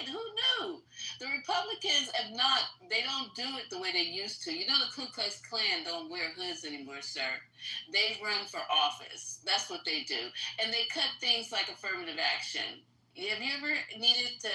Who knew? The Republicans have not, they don't do it the way they used to. You know, the Ku Klux Klan don't wear hoods anymore, sir. They run for office. That's what they do. And they cut things like affirmative action. Have you ever needed to,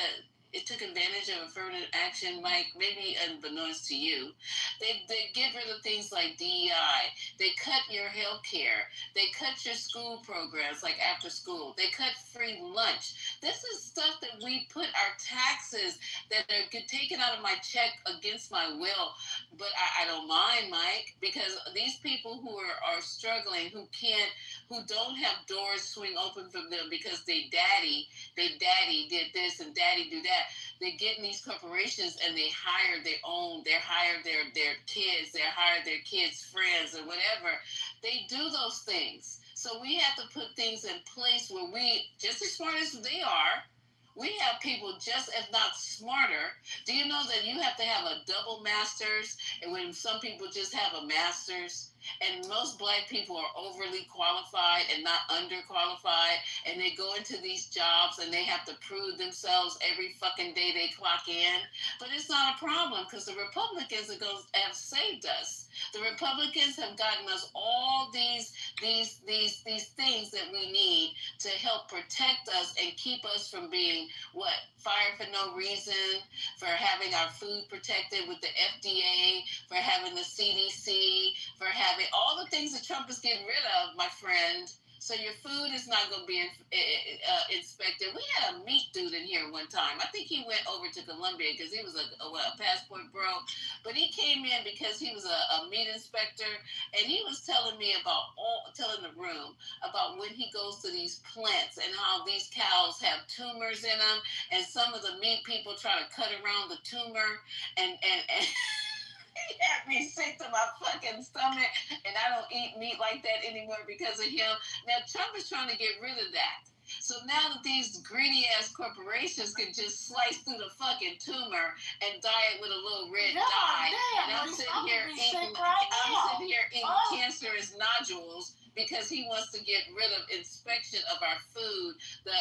it took advantage of affirmative action, Mike, maybe unbeknownst to you. They get rid of things like DEI. They cut your health care. They cut your school programs like after school. They cut free lunch. This is stuff that we put our taxes that are taken out of my check against my will. But I don't mind, Mike, because these people who are struggling, who don't have doors swing open for them because they daddy did this and daddy do that. They get in these corporations and they hire their kids, they hire their kids' friends or whatever. They do those things. So we have to put things in place where we, just as smart as they are, we have people just if not smarter. Do you know that you have to have a double master's, and when some people just have a master's? And most black people are overly qualified and not underqualified, and they go into these jobs and they have to prove themselves every fucking day they clock in. But it's not a problem because the Republicans have saved us. The Republicans have gotten us all these things that we need to help protect us and keep us from being fired for no reason, for having our food protected with the FDA, for having the CDC, for having all the things that Trump is getting rid of, my friend. So your food is not going to be inspected. We had a meat dude in here one time. I think he went over to Colombia because he was a passport bro. But he came in because he was a meat inspector, and he was telling me telling the room about when he goes to these plants and how these cows have tumors in them, and some of the meat people try to cut around the tumor, and he had me sick to my fucking stomach, and I don't eat meat like that anymore because of him. Now, Trump is trying to get rid of that. So now that these greedy-ass corporations can just slice through the fucking tumor and dye it with a little red dye, and I'm sitting here eating cancerous nodules because he wants to get rid of inspection of our food, the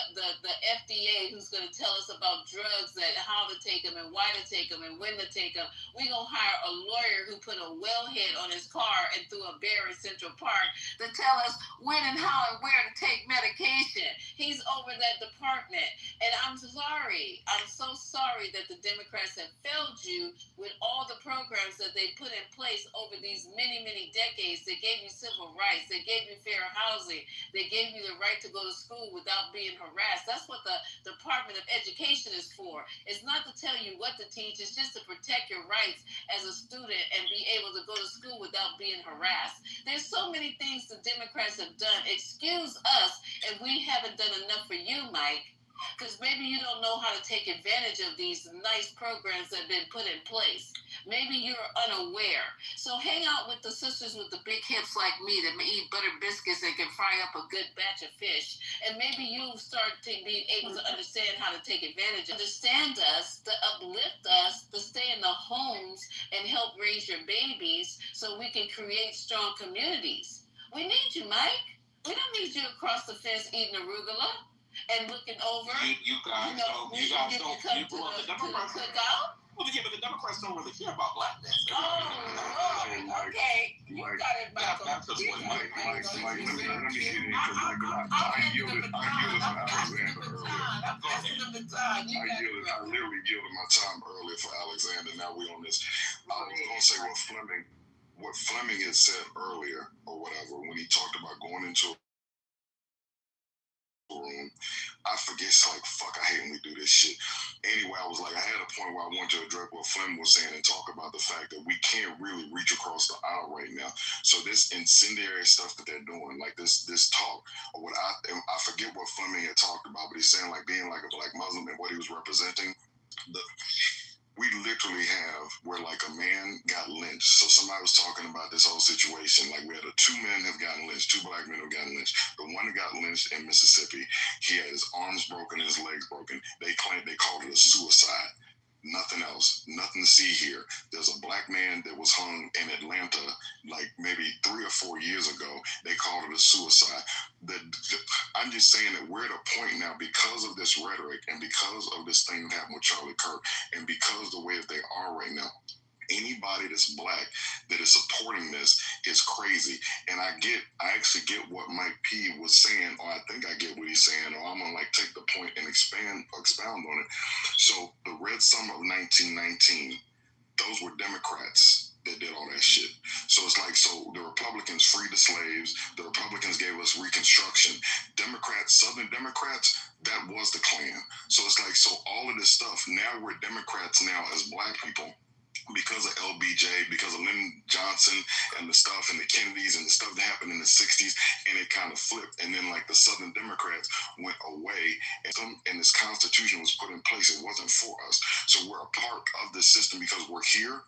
FDA who's going to tell us about drugs, that how to take them and why to take them and when to take them. We're going to hire a lawyer who put a wellhead on his car and threw a bear in Central Park to tell us when and how and where to take medication. He's over that department. And I'm sorry. I'm so sorry that the Democrats have failed you with all the programs that they put in place over these many, many decades. They gave you civil rights. They gave you fair housing. They gave you the right to go to school without being harassed. That's what the Department of Education is for. It's not to tell you what to teach. It's just to protect your rights as a student and be able to go to school without being harassed. There's so many things the Democrats have done. Excuse us if we haven't done enough for you, Mike. Because maybe you don't know how to take advantage of these nice programs that have been put in place. Maybe you're unaware. So hang out with the sisters with the big hips like me that may eat butter biscuits and can fry up a good batch of fish. And maybe you start being able to understand how to take advantage of, understand us, to uplift us, to stay in the homes and help raise your babies so we can create strong communities. We need you, Mike. We don't need you across the fence eating arugula and looking over. You guys don't. You grew up the Democrats. Well, yeah, but the Democrats don't really care about black men. Okay. You got it, Michael. That's the point. Mike, let me get in, because I yielded to Alexander earlier. I literally yielded my time earlier for Alexander. Now we on this. I was going to say what Fleming had said earlier, or whatever, when he talked about going into a room. I forget, it's like, fuck, I hate when we do this shit. Anyway, I had a point where I wanted to address what Fleming was saying and talk about the fact that we can't really reach across the aisle right now. So this incendiary stuff that they're doing, like this talk, or what I forget what Fleming had talked about, but he's saying like being like a black Muslim and what he was representing. We literally have where like a man got lynched. So somebody was talking about this whole situation. Like we had two men have gotten lynched, 2 black men have gotten lynched. The one that got lynched in Mississippi, he had his arms broken, his legs broken. They called it a suicide. Nothing else, nothing to see here. There's a black man that was hung in Atlanta like maybe 3 or 4 years ago. They called it a suicide. I'm just saying that we're at a point now, because of this rhetoric and because of this thing that happened with Charlie Kirk, and because the way that they are right now, anybody that's black that is supporting this is crazy. And I actually get what Mike P was saying, or I think I get what he's saying, or I'm gonna like take the point and expound on it. So the Red Summer of 1919, those were Democrats that did all that shit. So it's like, so the Republicans freed the slaves, the Republicans gave us Reconstruction. Democrats, Southern Democrats, that was the Klan. So it's like, so all of this stuff, now we're Democrats now as black people, because of LBJ, because of Lyndon Johnson and the stuff and the Kennedys and the stuff that happened in the 60s, and it kind of flipped. And then like the Southern Democrats went away, and this Constitution was put in place. It wasn't for us. So we're a part of the system because we're here.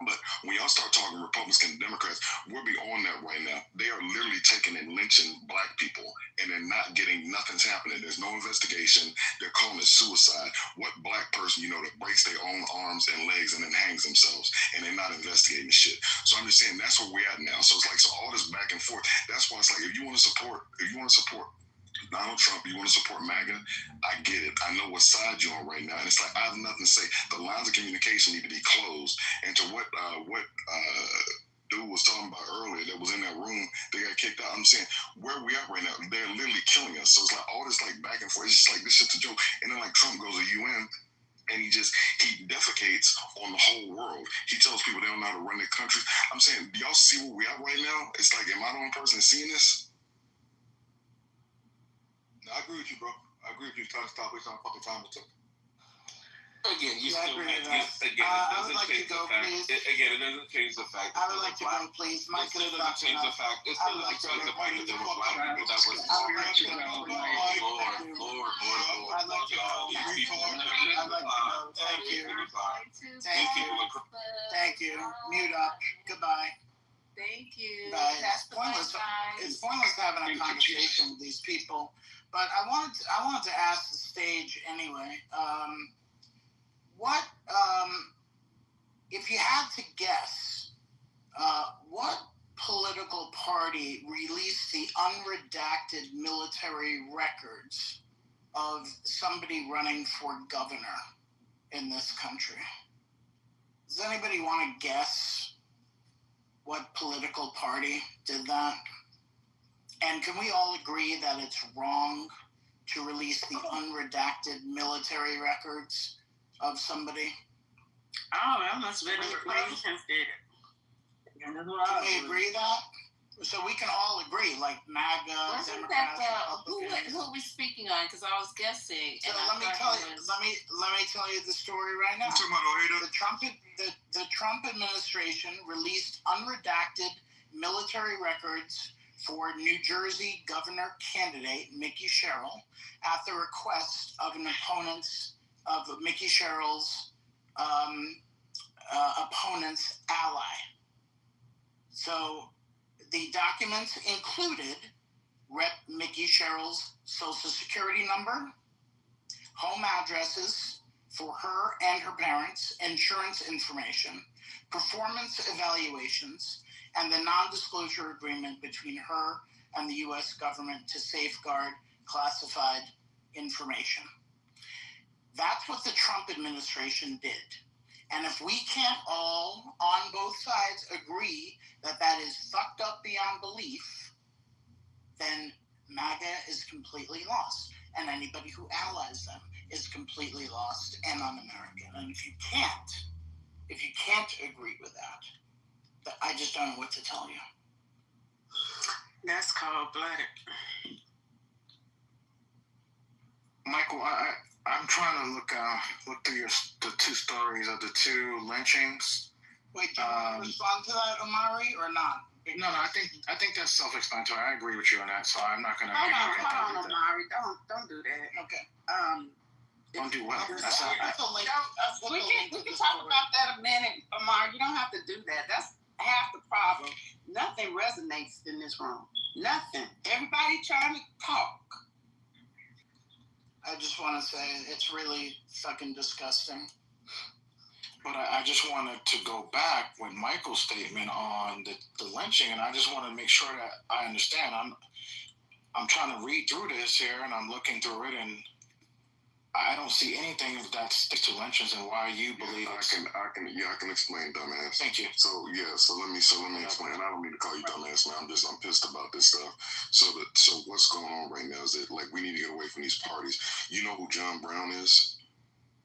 But when y'all start talking Republicans and Democrats, we'll be on that right now. They are literally taking and lynching black people, and they're not getting, nothing's happening. There's no investigation. They're calling it suicide. What black person, that breaks their own arms and legs and then hangs themselves, and they're not investigating shit? So I'm just saying that's where we're at now. So it's like, so all this back and forth. That's why it's like, if you want to support Donald Trump, you want to support MAGA, I get it. I know what side you're on right now. And it's like, I have nothing to say. The lines of communication need to be closed. And to what dude was talking about earlier that was in that room, they got kicked out. I'm saying, where we at right now, they're literally killing us. So it's like all this like back and forth. It's just like, this shit's a joke. And then like Trump goes to UN, and he defecates on the whole world. He tells people they don't know how to run their countries. I'm saying, do y'all see where we at right now? It's like, am I the only person seeing this? I agree with you, bro. I agree with you. Time to stop wasting our fucking time. It took. Again, you still have it doesn't change the fact. It doesn't change the fact. I would like to go, please. It still doesn't change the fact. It still doesn't change the fact that there were black people that were. Lord. I'd like to go. Thank you. Thank you. Mute up. Goodbye. Thank you. Bye. It's pointless having a conversation with these people. But I wanted to ask the stage anyway. If you had to guess, what political party released the unredacted military records of somebody running for governor in this country? Does anybody want to guess what political party did that? And can we all agree that it's wrong to release the unredacted military records of somebody? Oh, that must have been the Republicans did it. Can we agree that? So we can all agree, like MAGA, Wasn't Democrats, that Republicans. who are we speaking on? Because I was guessing. So and let me tell you the story right now. The Trump administration released unredacted military records for New Jersey governor candidate Mickey Sherrill at the request of an opponent of Mickey Sherrill's opponent's ally. So the documents included Rep. Mickey Sherrill's social security number, home addresses for her and her parents, insurance information, performance evaluations, and the non-disclosure agreement between her and the U.S. government to safeguard classified information. That's what the Trump administration did. And if we can't all, on both sides, agree that is fucked up beyond belief, then MAGA is completely lost. And anybody who allies them is completely lost and un-American. And if you can't agree with that, I just don't know what to tell you. That's cold-blooded. Michael, I'm trying to look through the two stories of the two lynchings. Wait, do you want to respond to that, Omari, or not? No, I think that's self-explanatory. I agree with you on that, so I'm not gonna. Hold on, Omari. Don't do that. Okay. Don't do what? We can talk about that a minute, Omari. You don't have to do that. That's half the problem. Nothing resonates in this room. Nothing. Everybody trying to talk. I just want to say it's really fucking disgusting. But I just wanted to go back with Michael's statement on the lynching, and I just want to make sure that I understand. I'm trying to read through this here, and I'm looking through it, and I don't see anything that sticks to lynchings and why you believe I can explain, dumbass. Thank you. So let me explain. And I don't mean to call you dumbass, man. I'm pissed about this stuff. So what's going on right now is that like we need to get away from these parties. You know who John Brown is?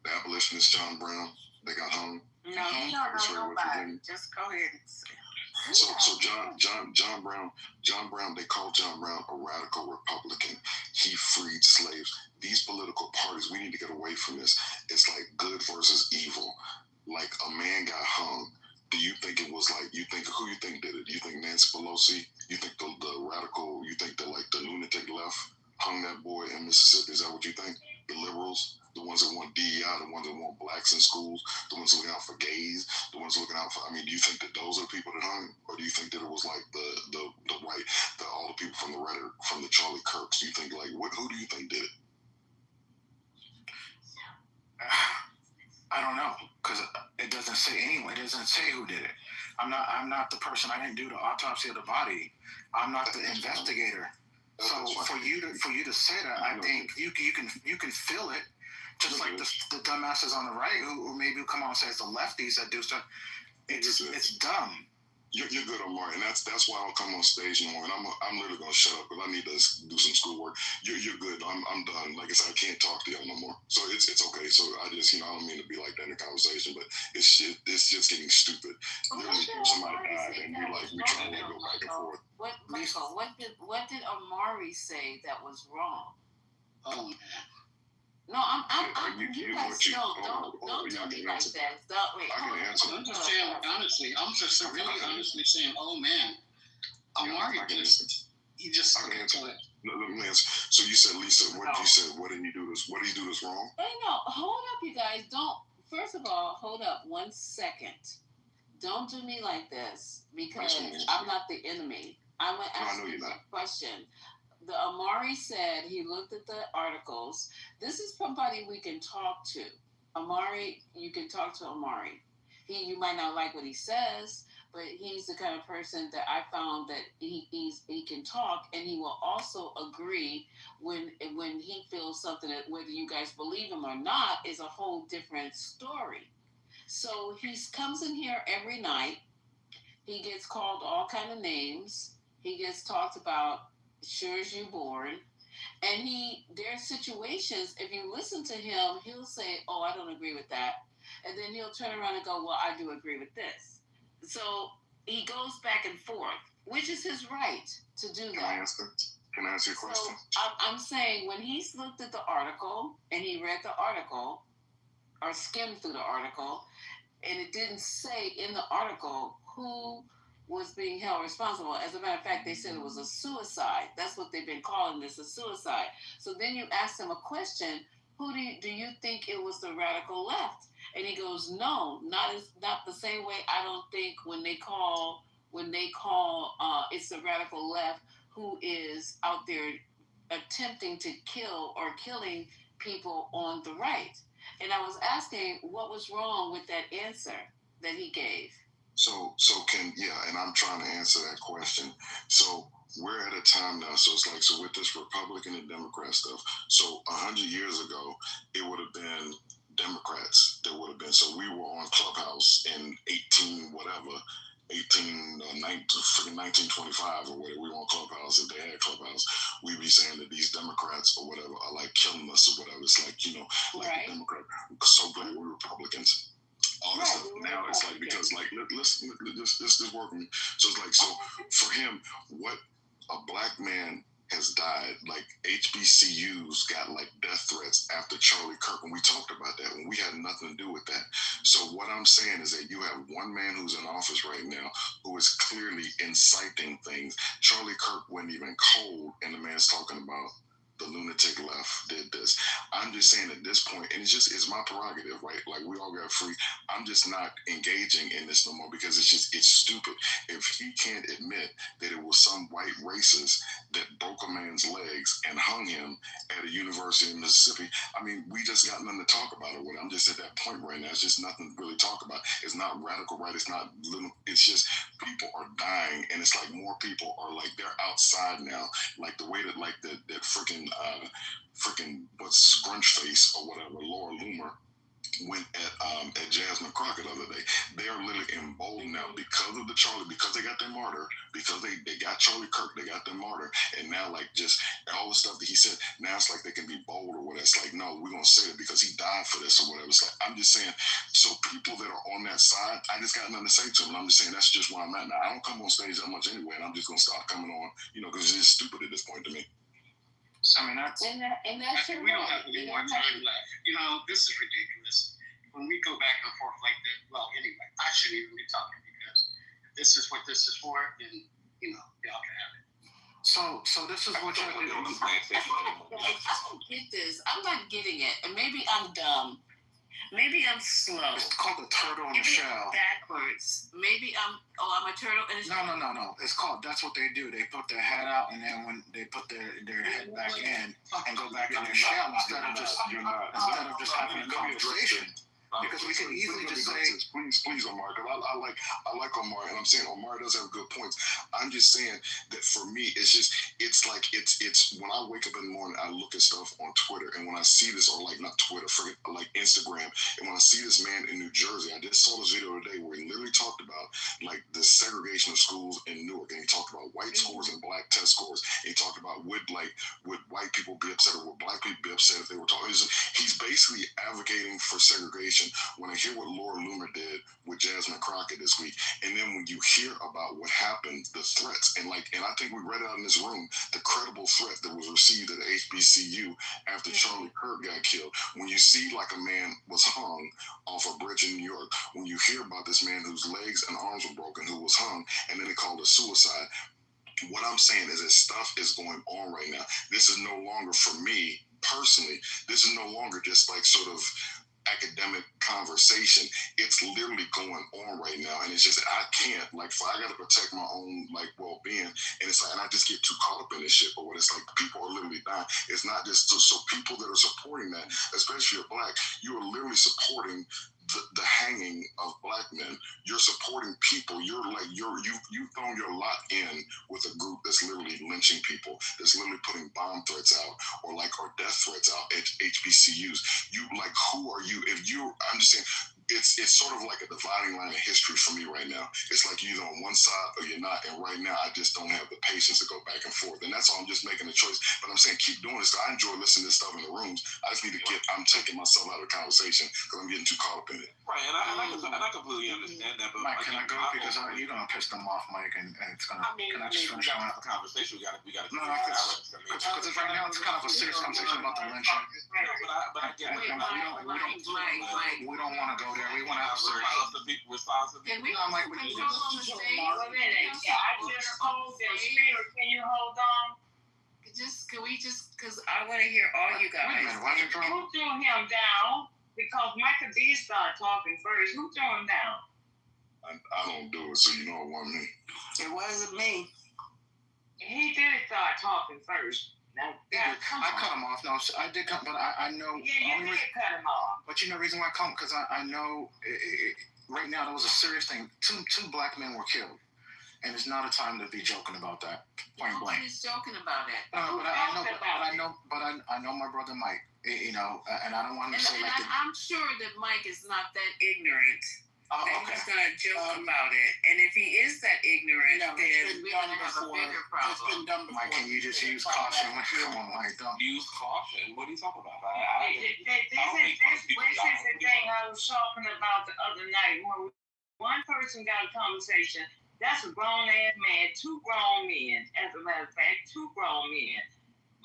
The abolitionist John Brown. They got hung. No, you don't know nobody. Just go ahead and say. So John Brown, they call John Brown a radical Republican. He freed slaves. These political parties, we need to get away from this. It's like good versus evil. Like a man got hung. Do you think it was like, who you think did it? You think Nancy Pelosi? You think the radical, you think the lunatic left hung that boy in Mississippi? Is that what you think? The liberals? The ones that want DEI, the ones that want blacks in schools, the ones looking out for gays, the ones looking out for, do you think that those are the people that hung? Or do you think that it was like the white, all the people from the Charlie Kirks? Do you think who do you think did it? I don't know, because it doesn't say anyway. It doesn't say who did it. I'm not the person. I didn't do the autopsy of the body. I'm not the investigator. So for you to say that, I think you can feel it. Just like the dumbasses on the right who maybe will come on and say it's the lefties that do stuff. It's dumb. You're good, Omar, and that's why I don't come on stage no more. And I'm literally gonna shut up because I need to do some schoolwork. You're good. I'm done. Like I said, I can't talk to y'all no more. So it's okay. So I just I don't mean to be like that in the conversation, but it's just getting stupid. Literally, somebody died and you're like we trying to go back and forth. What did Omari say that was wrong? Oh man. No, you guys don't do me like that. Wait, I'm just saying honestly. I'm just really honestly saying, oh man, Omari just he just. I can answer. Let me answer. So you said, Lisa, what did you say? What did he do this? What did he do this wrong? Hey, no, hold up, you guys. Don't. First of all, hold up 1 second. Don't do me like this because I'm not the enemy. I'm gonna ask you a question. The Omari said he looked at the articles. This is somebody we can talk to. Omari, you can talk to Omari. You might not like what he says, but he's the kind of person that I found that he can talk, and he will also agree when he feels something that whether you guys believe him or not is a whole different story. So he comes in here every night. He gets called all kind of names. He gets talked about. Sure as you born. And there are situations, if you listen to him, he'll say, oh, I don't agree with that. And then he'll turn around and go, well, I do agree with this. So he goes back and forth, which is his right to do that. Can I answer your question? So I'm saying when he's looked at the article and he read the article or skimmed through the article, and it didn't say in the article who was being held responsible. As a matter of fact, they said it was a suicide. That's what they've been calling this, a suicide. So then you ask them a question, who do you think it was the radical left? And he goes, no, not the same way I don't think when they call it's the radical left who is out there attempting to kill or killing people on the right. And I was asking what was wrong with that answer that he gave. So and I'm trying to answer that question. So we're at a time now, so it's like, so with this Republican and Democrat stuff, so 100 years ago, it would have been Democrats that would have been, so we were on Clubhouse in 18 whatever, 1925 or whatever. We were on Clubhouse, if they had Clubhouse, we'd be saying that these Democrats or whatever are like killing us or whatever. It's like, you know, like Right. the Democrat, so glad we're Republicans. All this stuff now, it's like, because like, listen, this work with me. So it's like, so for him, what a black man has died, like HBCUs got like death threats after Charlie Kirk, and we talked about that when we had nothing to do with that. So what I'm saying is that you have one man who's in office right now who is clearly inciting things. Charlie Kirk wasn't even cold, and the man's talking about the lunatic left did this. I'm just saying at this point, and it's my prerogative, right? Like, we all got free. I'm just not engaging in this no more because it's stupid. If he can't admit that it was some white racist that broke a man's legs and hung him at a university in Mississippi, I mean, we just got nothing to talk about or what. I'm just at that point right now. It's just nothing to really talk about. It's not radical right. It's not little. It's just people are dying, and it's like more people are like they're outside now. Like the way that like that freaking what's Scrunchface or whatever, Laura Loomer went at Jasmine Crockett the other day. They are literally emboldened now because of because they got their martyr, because they got Charlie Kirk, they got their martyr, and now like just all the stuff that he said, now it's like they can be bold or whatever. It's like, no, we're gonna say it because he died for this or whatever. It's like, I'm just saying, so people that are on that side, I just got nothing to say to them. I'm just saying that's just where I'm at now. I don't come on stage that much anyway, and I'm just gonna start coming on, you know, because it's stupid at this point to me. I mean, that's and I that's think we don't have any more time left. You know, this is ridiculous. When we go back and forth like that, well, anyway, I shouldn't even be talking because this is what this is for, and you know, y'all can have it. So this is what you're doing. I don't get this. I'm not getting it, and maybe I'm dumb. Maybe I'm slow. It's called the turtle in the Maybe shell. backwards. Maybe I'm a turtle in a shell. No. It's called, that's what they do. They put their head out, and then when they put their head back in and go back in their shell instead of just having a conversation. Because we can easily just say, please, Omar, because I like Omar, and I'm saying Omar does have good points. I'm just saying that for me, it's like when I wake up in the morning, I look at stuff on Twitter, and when I see this, or like not Twitter, forget like Instagram, and when I see this man in New Jersey, I just saw this video today where he literally talked about like the segregation of schools in Newark, and he talked about white scores and black test scores. And he talked about would white people be upset or would black people be upset if they were talking. He's basically advocating for segregation. When I hear what Laura Loomer did with Jasmine Crockett this week, and then when you hear about what happened, the threats, and I think we read out in this room, the credible threat that was received at HBCU after Charlie Kirk got killed. When you see like a man was hung off a bridge in New York, when you hear about this man whose legs and arms were broken, who was hung, and then they called it suicide. What I'm saying is that stuff is going on right now. This is no longer, for me personally, this is no longer just like sort of academic conversation. It's literally going on right now, and it's just I can't I gotta protect my own like well-being, and it's like, and I just get too caught up in this shit. But when it's like people are literally dying, it's not just so people that are supporting that, especially if you're black, you are literally supporting the hanging of black men. You're supporting people. You've thrown your lot in with a group that's literally lynching people, that's literally putting bomb threats out or death threats out at HBCUs. Who are you? I'm just saying, it's sort of like a dividing line of history for me right now. It's like you're either on one side or you're not. And right now, I just don't have the patience to go back and forth. And that's all. I'm just making a choice. But I'm saying keep doing this. I enjoy listening to this stuff in the rooms. I just need to I'm taking myself out of the conversation because I'm getting too caught up in it. Right, and I completely understand that. But Mike, can I go? Because you're going to piss them off, Mike, and it's going to... Can I just finish on the conversation? We got to No, because right now it's kind of a serious conversation about the lynching. But I get it. We don't want to go there. We want to have a serious... Can we control on the stage? Can you hold on? Because I want to hear all you guys. Wait a minute, who threw him down? Because Michael D started talking first. Who threw him down? I don't do it, so you know it wasn't me. It wasn't me. He did start talking first. Now, I cut him off. No, I did cut, but I know. Yeah, you did cut him off. But you know the reason why I cut him? Because I know right now there was a serious thing. Two black men were killed. And it's not a time to be joking about that. Point blank. Nobody's joking about it. But I know my brother Mike. You know, and I don't want him to say I'm sure that Mike is not that ignorant that okay. he's gonna joke about it. And if he is done before. It's been done before. Mike, can you just use caution? Come on, Mike, don't. Use caution? What are you talking about? This is the thing I was talking about the other night. When one person got a conversation, that's a grown ass man, two grown men, as a matter of fact, two grown men,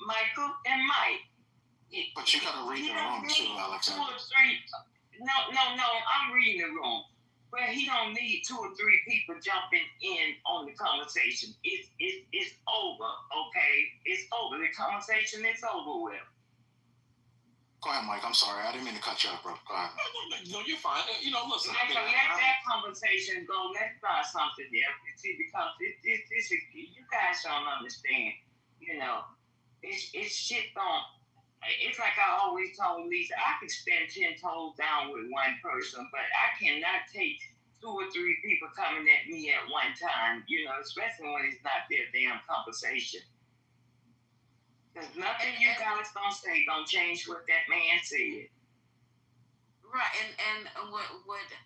Michael and Mike. But you gotta read the room too, Alexander. 2 or 3. No. I'm reading the room. Well, he don't need 2 or 3 people jumping in on the conversation. It's over, okay? It's over. The conversation is over with. Go ahead, Mike. I'm sorry. I didn't mean to cut you off, bro. Go ahead. No, you're fine. You know, listen. Let that conversation go. Let's try something there. See, because you guys don't understand. You know, it's shit on. It's like I always told Lisa, I could spend 10 toes down with one person, but I cannot take 2 or 3 people coming at me at one time, you know, especially when it's not their damn conversation. Because nothing you guys gonna say gonna change what that man said. Right, and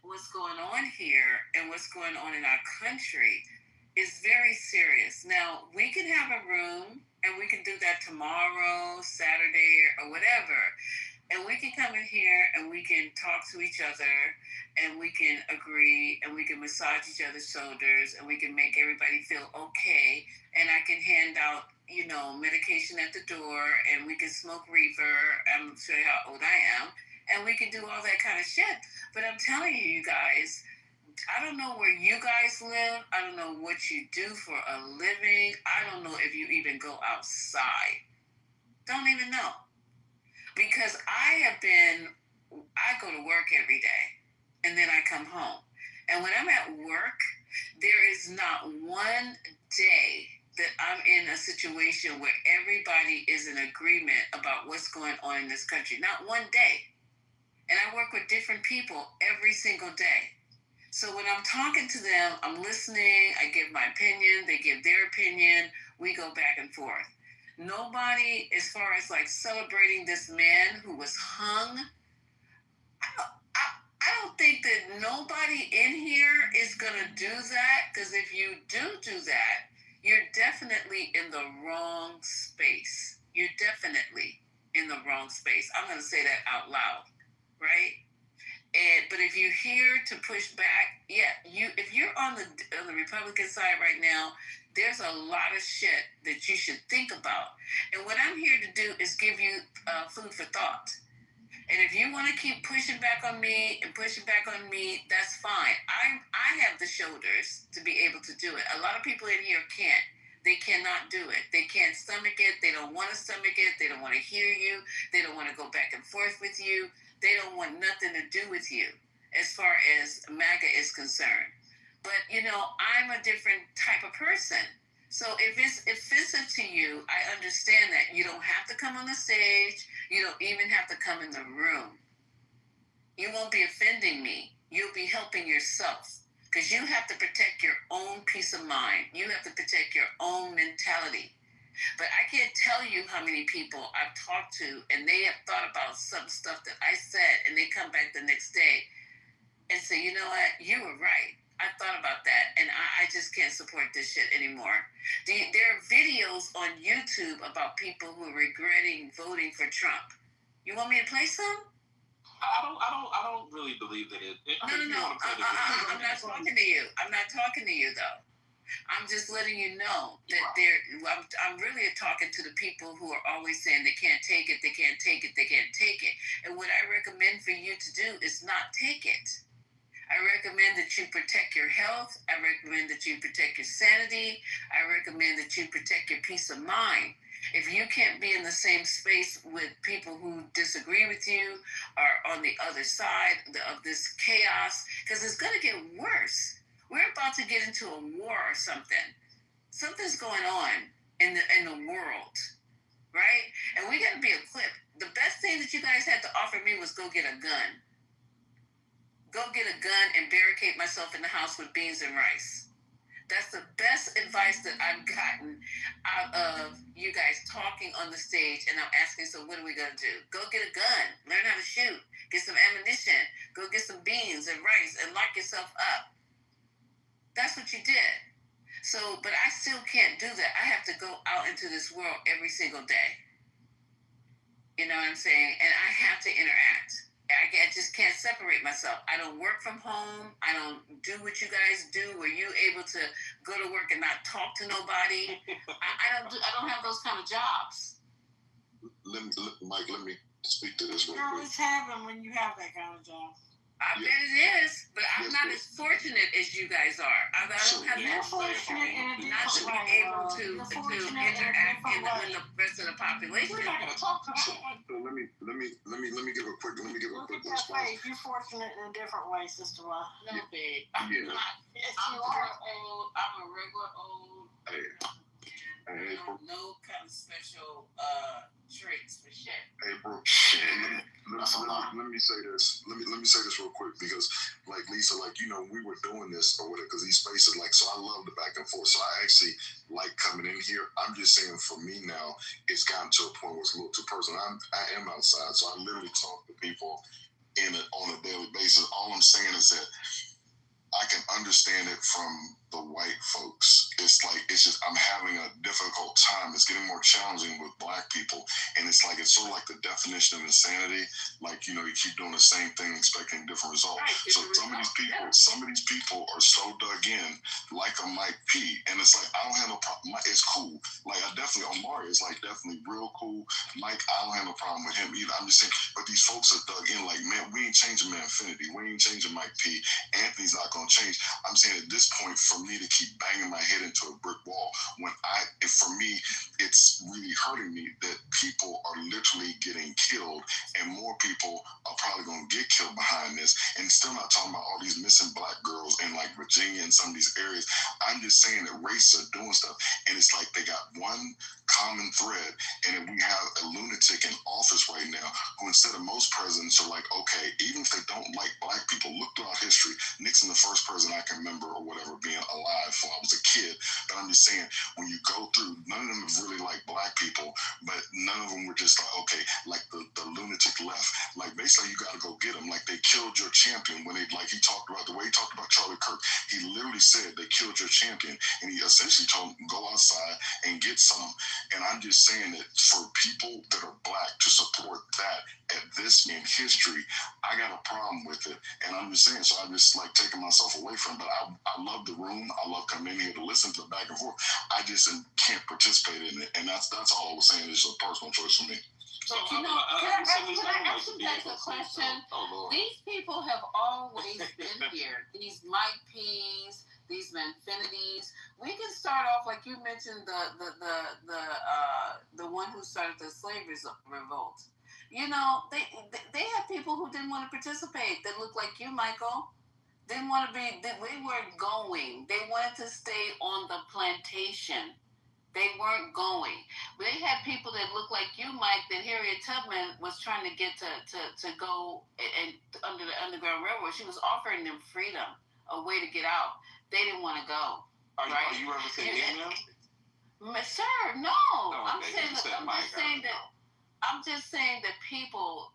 what's going on here and what's going on in our country is very serious. Now, we can have a room and we can do that tomorrow, Saturday, or whatever. And we can come in here and we can talk to each other and we can agree and we can massage each other's shoulders and we can make everybody feel okay. And I can hand out, you know, medication at the door and we can smoke reefer. I'm sure you how old I am. And we can do all that kind of shit. But I'm telling you guys, I don't know where you guys live. I don't know what you do for a living. I don't know if you even go outside. Don't even know. Because I go to work every day and then I come home. And when I'm at work, there is not one day that I'm in a situation where everybody is in agreement about what's going on in this country. Not one day. And I work with different people every single day. So when I'm talking to them, I'm listening, I give my opinion, they give their opinion, we go back and forth. Nobody, as far as like celebrating this man who was hung, I don't think that nobody in here is going to do that, because if you do that, you're definitely in the wrong space. You're definitely in the wrong space. I'm going to say that out loud, right? But if you're here to push back, if you're on the Republican side right now, there's a lot of shit that you should think about. And what I'm here to do is give you food for thought. And if you want to keep pushing back on me, that's fine. I have the shoulders to be able to do it. A lot of people in here can't. They cannot do it. They can't stomach it. They don't want to stomach it. They don't want to hear you. They don't want to go back and forth with you. They don't want nothing to do with you as far as MAGA is concerned. But, you know, I'm a different type of person. So if it's offensive to you, I understand that. You don't have to come on the stage. You don't even have to come in the room. You won't be offending me. You'll be helping yourself, because you have to protect your own peace of mind. You have to protect your own mentality. But I can't tell you how many people I've talked to and they have thought about some stuff that I said and they come back the next day and say, you know what, you were right. I thought about that and I just can't support this shit anymore. There are videos on YouTube about people who are regretting voting for Trump. You want me to play some? I don't really believe that it. No. I'm not talking to you. I'm not talking to you though. I'm just letting you know that I'm really talking to the people who are always saying they can't take it. And what I recommend for you to do is not take it. I recommend that you protect your health. I recommend that you protect your sanity. I recommend that you protect your peace of mind. If you can't be in the same space with people who disagree with you or on the other side of this chaos, because it's going to get worse. We're about to get into a war or something. Something's going on in the world, right? And we got to be equipped. The best thing that you guys had to offer me was go get a gun. Go get a gun and barricade myself in the house with beans and rice. That's the best advice that I've gotten out of you guys talking on the stage, and I'm asking, so what are we going to do? Go get a gun. Learn how to shoot. Get some ammunition. Go get some beans and rice and lock yourself up. That's what you did. So, but I still can't do that. I have to go out into this world every single day. You know what I'm saying? And I have to interact. I just can't separate myself. I don't work from home. I don't do what you guys do, where you're able to go to work and not talk to nobody. I don't have those kind of jobs. Mike, let me speak to this real Girl, quick. it's heaven when you have that kind of job. I bet it is, but I'm not as fortunate as you guys are. I don't have that fortunate in a not to different be way. able to interact with the rest of the population. We're not gonna talk about So let me give a quick Look at that face. You're fortunate in a different way, Sister Ma. No, babe. Yeah. Yes, I'm you are. old. I'm a regular old. Hey, No kind of special traits for shit. hey, bro. Let me say this. Let me say this real quick, because, like, Lisa, like, you know, we were doing this or whatever, because these spaces, like, so I love the back and forth. So I actually like coming in here. I'm just saying, for me now, it's gotten to a point where it's a little too personal. I am outside, so I literally talk to people on a daily basis. All I'm saying is that I can understand it from the white folks. It's just I'm having a difficult time. It's getting more challenging with black people, and it's sort of like the definition of insanity. Like, you know, you keep doing the same thing expecting different results. Right, so some of these people are so dug in, like a Mike P, and it's like, I don't have no problem. It's cool. Like, Omari is like definitely real cool. Mike, I don't have no problem with him either. I'm just saying, but these folks are dug in. Like, man, we ain't changing Manfinity. We ain't changing Mike P. Anthony's not gonna change. I'm saying at this point, for me to keep banging my head into a brick wall, for me, it's really hurting me that people are literally getting killed, and more people are probably going to get killed behind this. And still not talking about all these missing black girls in like Virginia and some of these areas. I'm just saying that race are doing stuff, and it's like they got one common thread, and then we have a lunatic in office right now who, instead of most presidents, are like, okay, even if they don't like black people, look throughout history. Nixon, the first president I can remember or whatever being alive when I was a kid. But I'm just saying, when you go through, none of them have really liked black people, but none of them were just like, okay, like the lunatic left. Like, basically, you got to go get them. Like, they killed your champion when he talked about the way he talked about Charlie Kirk. He literally said they killed your champion, and he essentially told him, go outside and get some. And I'm just saying that for people that are black to support that at this in history, I got a problem with it. And I'm just saying, so I'm just like taking myself away from it. But I love the room. I love coming in here to listen to the back and forth. I just can't participate in it. And that's all I was saying. It's a personal choice for me. But you know, can I ask you guys a question? These people have always been here. These Mike P's, these Manfinities. We can start off like you mentioned the one who started the slavery revolt. You know, they had people who didn't want to participate that looked like you, Michael. Didn't want to be. They weren't going. They wanted to stay on the plantation. They weren't going. They had people that looked like you, Mike, that Harriet Tubman was trying to get to go and under the Underground Railroad. She was offering them freedom, a way to get out. They didn't want to go. Are you ever saying them? Sir, no. I'm just saying that people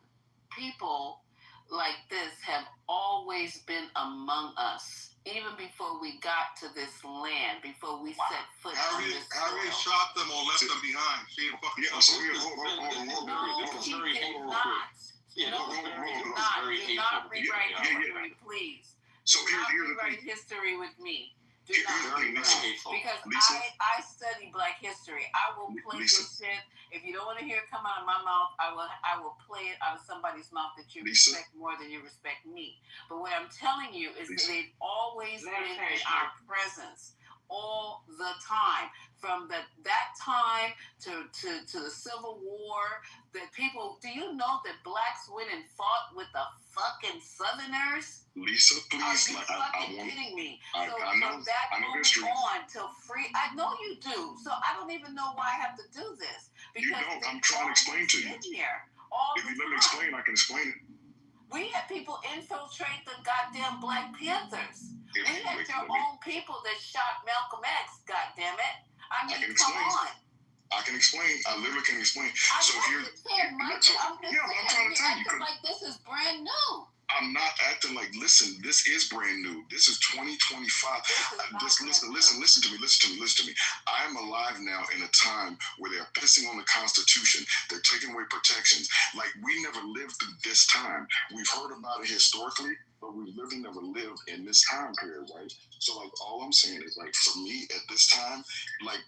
like this have always been among us. Even before we got to this land, before we set foot on this soil. Harriet shot them or left them behind. She didn't fucking No, she did not. Do not rewrite history, please. So do not rewrite history with me. Do not. Because I study Black history. I will play this shit. If you don't want to hear it come out of my mouth, I will play it out of somebody's mouth that you respect more than you respect me. But what I'm telling you is that they've always been in our presence all the time. From that time to the Civil War, that people, do you know that blacks went and fought with the fucking Southerners? Lisa, please. Are you fucking kidding me? So from that moment on till free, I know you do. So I don't even know why I have to do this. Because you don't. I'm trying to explain to you. If you let me explain, I can explain it. We had people infiltrate the goddamn Black Panthers. We had your own people that shot Malcolm X, goddammit. I mean, come on. I can explain. I literally can explain. I'm trying to tell you. Like this is brand new. I'm not acting like, listen, this is brand new. This is 2025. Just listen to me. I'm alive now in a time where they're pissing on the Constitution. They're taking away protections. Like, we never lived through this time. We've heard about it historically, but we've literally never lived in this time period, right? So, like, all I'm saying is, like, for me at this time, like,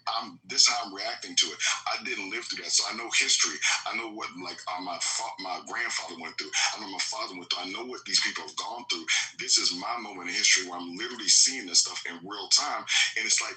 this how I'm reacting to it. I didn't live through that, so I know history. I know what, like, my grandfather went through. I know my father went through. I know what these people have gone through. This is my moment in history where I'm literally seeing this stuff in real time, and it's like,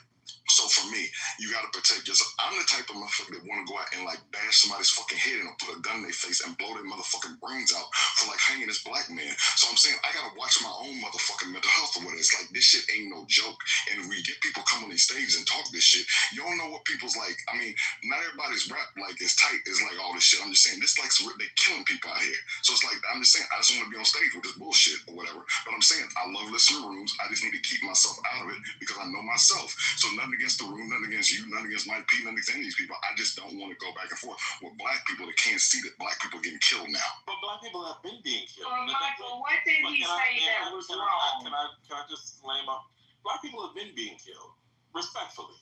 so for me, you gotta protect yourself. I'm the type of motherfucker that want to go out and like bash somebody's fucking head in and put a gun in their face and blow their motherfucking brains out for like hanging this black man. So I'm saying I gotta watch my own motherfucking mental health or whatever. It's like, this shit ain't no joke. And we get people come on these stages and talk this shit. You don't know what people's like. I mean, not everybody's rap like as tight as like all this shit. I'm just saying this like they killing people out here. So it's like, I'm just saying I just want to be on stage with this bullshit or whatever. But I'm saying I love listening to rooms. I just need to keep myself out of it because I know myself. So nothing against the room, nothing against you, nothing against Mike P, nothing against any of these people. I just don't want to go back and forth with black people that can't see that black people are getting killed now. But black people have been being killed. Michael, what did he say that was wrong? Can I just lay up? Black people have been being killed, respectfully.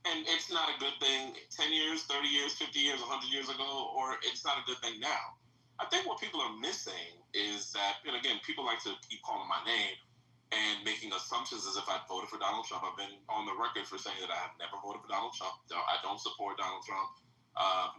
And it's not a good thing 10 years, 30 years, 50 years, 100 years ago, or it's not a good thing now. I think what people are missing is that, and again, people like to keep calling my name and making assumptions as if I voted for Donald Trump. I've been on the record for saying that I have never voted for Donald Trump. I don't support Donald Trump.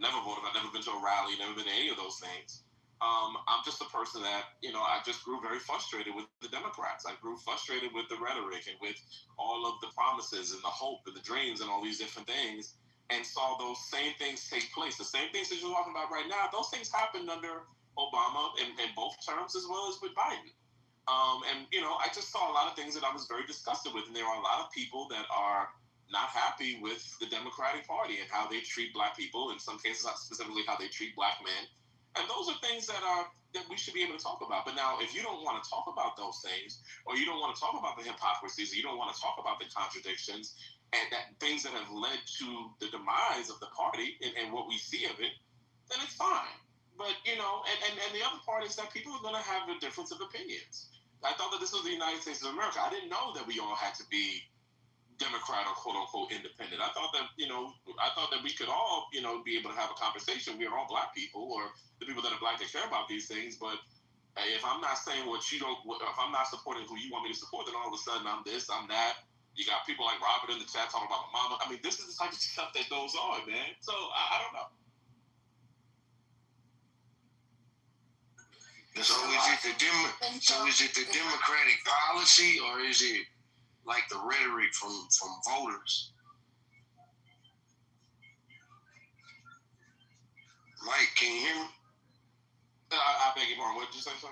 Never voted. I've never been to a rally, never been to any of those things. I'm just a person that, I just grew very frustrated with the Democrats. I grew frustrated with the rhetoric and with all of the promises and the hope and the dreams and all these different things, and saw those same things take place. The same things that you're talking about right now, those things happened under Obama in both terms as well as with Biden. I just saw a lot of things that I was very disgusted with. And there are a lot of people that are not happy with the Democratic Party and how they treat black people, in some cases, specifically how they treat black men. And those are things that we should be able to talk about. But now, if you don't want to talk about those things, or you don't want to talk about the hypocrisies, or you don't want to talk about the contradictions, and that things that have led to the demise of the party and what we see of it, then it's fine. But, and the other part is that people are going to have a difference of opinions. I thought that this was the United States of America. I didn't know that we all had to be Democrat or quote unquote independent. I thought that, we could all, be able to have a conversation. We are all black people, or the people that are black that care about these things. But if I'm not saying if I'm not supporting who you want me to support, then all of a sudden I'm this, I'm that. You got people like Robert in the chat talking about my mama. I mean, this is the type of stuff that goes on, man. So I don't know. So is it the Democratic policy, or is it like the rhetoric from voters? Mike, can you hear me? I beg your pardon. What did you say, sir?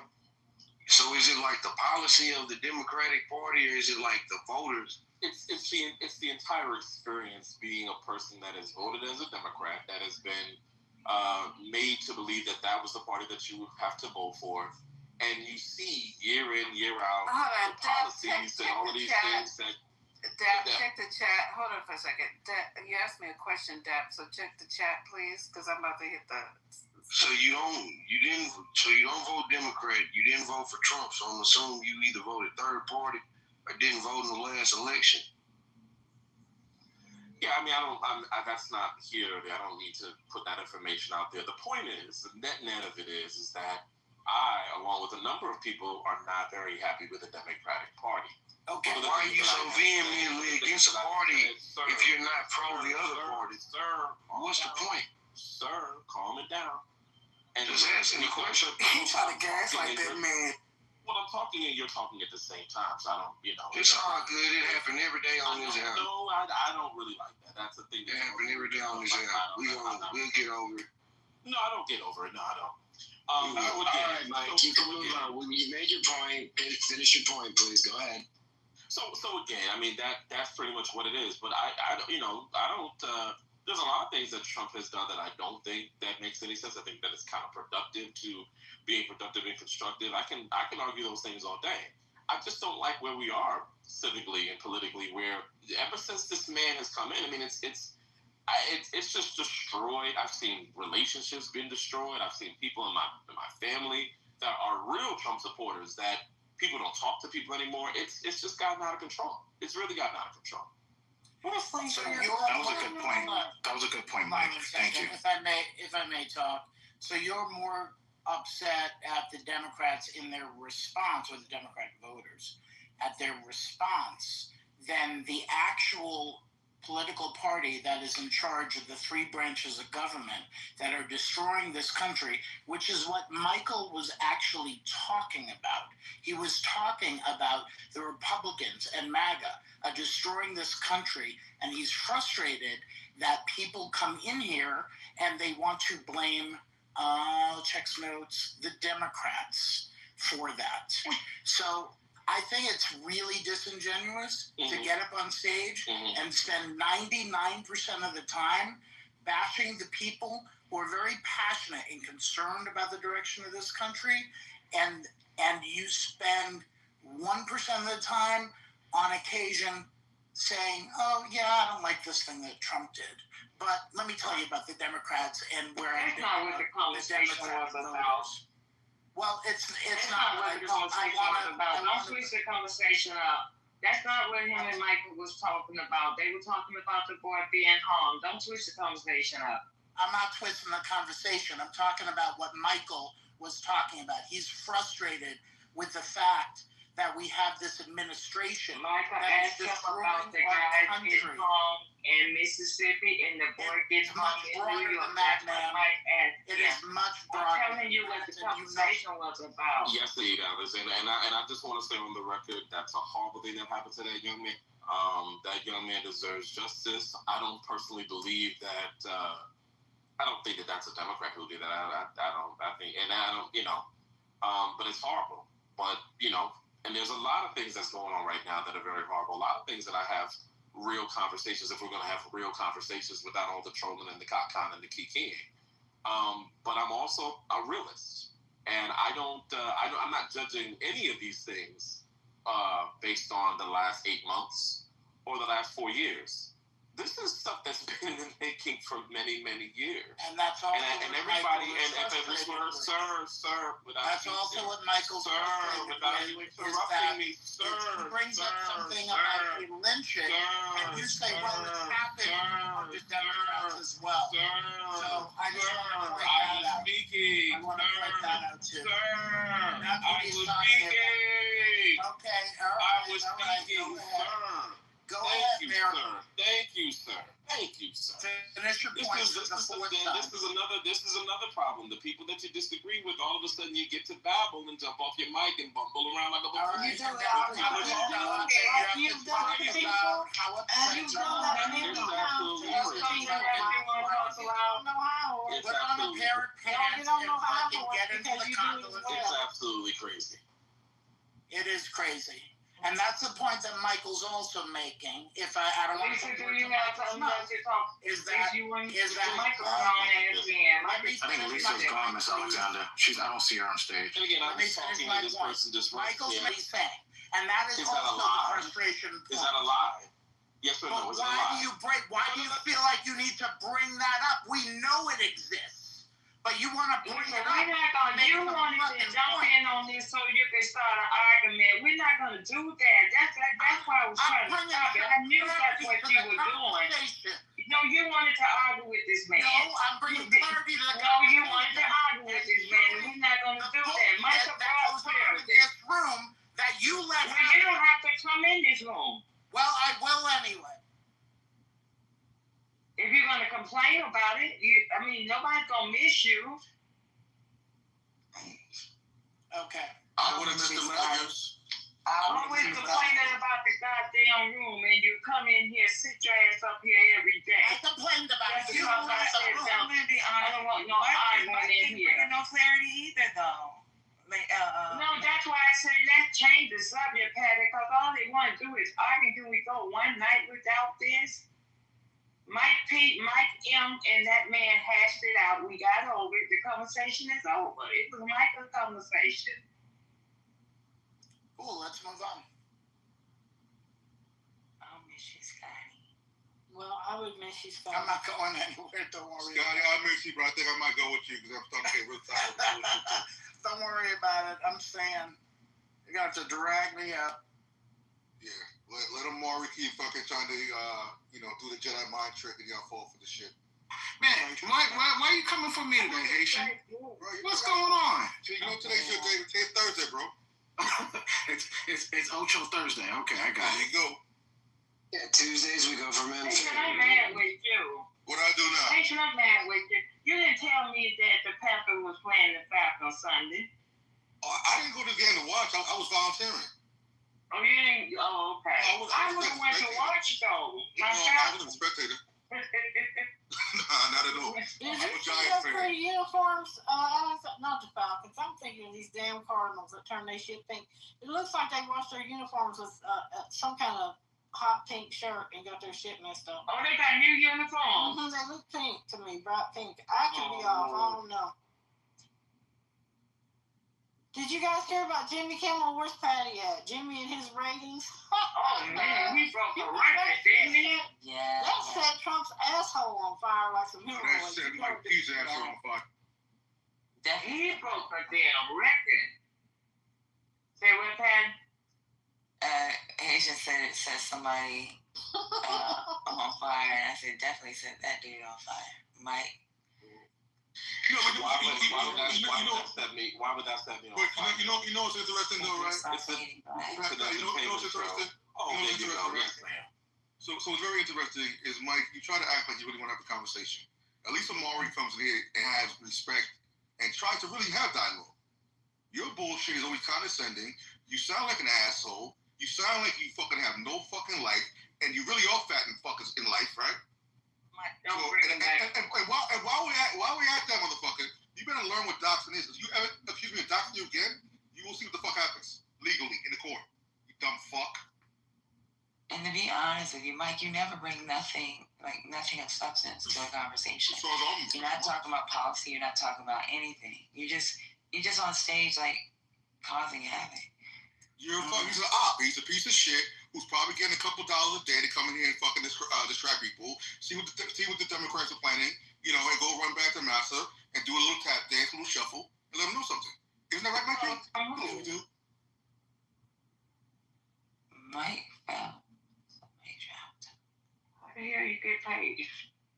So is it like the policy of the Democratic Party, or is it like the voters? It's the entire experience being a person that has voted as a Democrat, that has been made to believe that was the party that you have to vote for, and you see year in, year out the policies and all of these things that. Check the chat. Hold on for a second. You asked me a question, Dap. So check the chat, please, because I'm about to hit the. So you didn't vote Democrat. You didn't vote for Trump. So I'm assuming you either voted third party or didn't vote in the last election. Yeah, I mean, that's not here. I don't need to put that information out there. The point is, the net of it is that I, along with a number of people, are not very happy with the Democratic Party. Okay, why are you so vehemently against a party if you're not pro the other party? Sir, what's the point? Sir, calm it down. And just asking the question. He trying to gaslight that man. Well, I'm talking and you're talking at the same time, so I don't, It's all good. It happened every day on this app. No, I don't really like that. That's the thing. It happened every day on this app. We'll get over it. No, I don't get over it. No, I don't. All right, Mike, keep moving on. When you made your point, finish your point, please. Go ahead. So again, I mean that's pretty much what it is. But I don't. There's a lot of things that Trump has done that I don't think that makes any sense. I think that it's counterproductive to being productive and constructive. I can argue those things all day. I just don't like where we are civically and politically. Where ever since this man has come in, I mean, it's just destroyed. I've seen relationships been destroyed. I've seen people in my family that are real Trump supporters, that people don't talk to people anymore. It's just gotten out of control. It's really gotten out of control. That was a good point. That was a good point, Mike. Thank you. If I may talk. So you're more upset at the Democrats in their response, or the Democratic voters, at their response, than the actual political party that is in charge of the three branches of government that are destroying this country, which is what Michael was actually talking about. He was talking about the Republicans and MAGA destroying this country, and he's frustrated that people come in here and they want to blame, checks notes, the Democrats for that. So I think it's really disingenuous to get up on stage and spend 99% of the time bashing the people who are very passionate and concerned about the direction of this country, and you spend 1% of the time on occasion saying, oh yeah, I don't like this thing that Trump did. But let me tell you about the Democrats and where That's not what the conversation was about. Well, it's not what the conversation was about. Don't switch the conversation up. That's not what him and Michael was talking about. They were talking about the boy being hung. Don't switch the conversation up. I'm not twisting the conversation. I'm talking about what Michael was talking about. He's frustrated with the fact that we have this administration. Michael asked him about the guy getting hung in Mississippi and the boy gets hung in New York. That's what Mike asked. It is much broader. I'm telling you what the conversation was about. Yes, indeed, Alice. And I just want to say on the record, that's a horrible thing that happened to that young man. That young man deserves justice. I don't personally believe that. I don't think that that's a Democrat who did that. I think, and I don't, but it's horrible. But, and there's a lot of things that's going on right now that are very horrible. A lot of things that I have real conversations, if we're going to have real conversations without all the trolling and the cock-con and the kikiing. But I'm also a realist. And I'm not judging any of these things based on the last 8 months or the last 4 years. This is stuff that's been in the making for many, many years. And that's also and everybody, and sir, that's also what Michael's without you interrupting me, sir. He brings up something about a lynching, and you say, well, it's happened on the Democrats as well. So I just want to point that out. I want to point that out too. That's what he's talking about. Okay, all right. I was speaking, sir. Go ahead, Mayor. Thank you, sir. Thank you, sir. Finish your point. This is another problem. The people that you disagree with, all of a sudden you get to babble and jump off your mic and bumble around like a little. You've done that It's absolutely crazy. It is crazy. And that's the point that Michael's also making. If I don't want to is that Michael's gone as in. I think Lisa's gone, Miss Alexander. I don't see her on stage. And again, I'm just talking to this person just right. Michael's what he's saying. And that is also the frustration point. Is that a lie? Yes or no? Why do you feel like you need to bring that up? We know it exists. But you want to bring it up. You wanted to jump in on this so you could start an argument. We're not going to do that. That's why I was trying to stop it. I knew that's what you were doing. No, you wanted to argue with this man. No, I'm bringing clarity to the No, you wanted to argue with this man. We're not going to do that. Michael brought clarity. This room that you let Well, you don't have to come in this room. Well, I will anyway. If you're going to complain about it, nobody's going to miss you. Okay. I would have missed the messages. Always complaining about the goddamn room, and you come in here, sit your ass up here every day. I complained about it. I don't want no argument in here. No clarity either, though. No, that's why I say let's change the subject, Patty, because all they want to do is argue. Can we go one night without this? Mike M, and that man hashed it out. We got over it. The conversation is over. It was Michael's conversation. Cool, let's move on. I'll miss you, Scotty. Well, I would miss you, Scotty. I'm not going anywhere, don't worry. Scotty, I miss you, but I think I might go with you because I'm starting to get real tired. Don't worry about it. I'm saying you got to drag me up. Yeah, let Amari keep fucking trying to, do the Jedi mind trick and y'all fall for the shit. Man, why are you coming for me today, Haitian? Bro, What's going on? Today's your day. Today's Thursday, bro. it's Ocho Thursday. Okay, I got it. There you go. Yeah, Tuesdays we go for men. I'm mad with you. What I do now? Haitian, I'm mad with you. You didn't tell me that the Panther was playing the Falcons Sunday. I didn't go to the game to watch. I was volunteering. Oh, you didn't? Oh, okay. I would have went to watch, though. I was a spectator. Nah, not at all. Did you see those pretty uniforms? Not the Falcons. I'm thinking of these damn Cardinals that turn their shit pink. It looks like they washed their uniforms with some kind of hot pink shirt and got their shit messed up. Oh, they got new uniforms? Mm-hmm, they look pink to me, bright pink. I could be off. I don't know. Did you guys hear about Jimmy Kimmel? Where's Patty at? Jimmy and his ratings? Oh, man, we broke the record, didn't he? Yeah. That set Trump's asshole on fire like some hemorrhoids. That set Mike P's asshole on fire. He broke a damn record. Say what, Patty? Haitian said it set somebody on fire, and I said definitely set that dude on fire. Mike. Why would that set me on fire? You know what's interesting though, right? You know what's interesting? So what's very interesting is, Mike, you try to act like you really want to have a conversation. At least Amari comes in here and has respect and tries to really have dialogue. Your bullshit is always condescending. You sound like an asshole. You sound like you fucking have no fucking life, and you really are fat and fuckers in life, right? So, and while we at that motherfucker, you better learn what doxing is. If you ever accuse me of doxing you again, you will see what the fuck happens legally in the court. You dumb fuck. And to be honest with you, Mike, you never bring nothing of substance to a conversation. You're not talking about policy. You're not talking about anything. You're just on stage like causing havoc. He's an op. He's a piece of shit who's probably getting a couple dollars a day to come in here and fucking distract people. See what the Democrats are planning, and go run back to Massa and do a little tap dance, a little shuffle, and let them know something. Isn't that right, Mike? Mike fell. How the hell you get paid?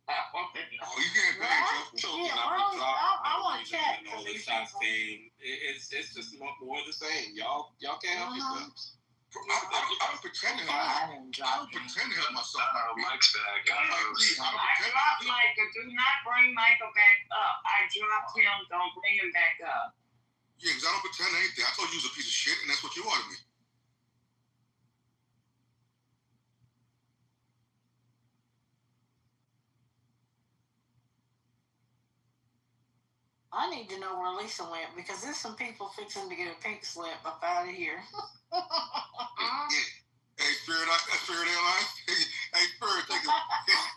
Oh, you getting paid, I want to check. It's just more of the same. Y'all can't help yourselves. I don't pretend to help myself. Mike's back. I dropped Micah. Do not bring Micah back up. I dropped him. Don't bring him back up. Yeah, because I don't pretend anything. I told you he was a piece of shit, and that's what you are to me. I need to know where Lisa went because there's some people fixing to get a pink slip up out of here. Hey, Spirit Airlines. Hey, Spirit, take it.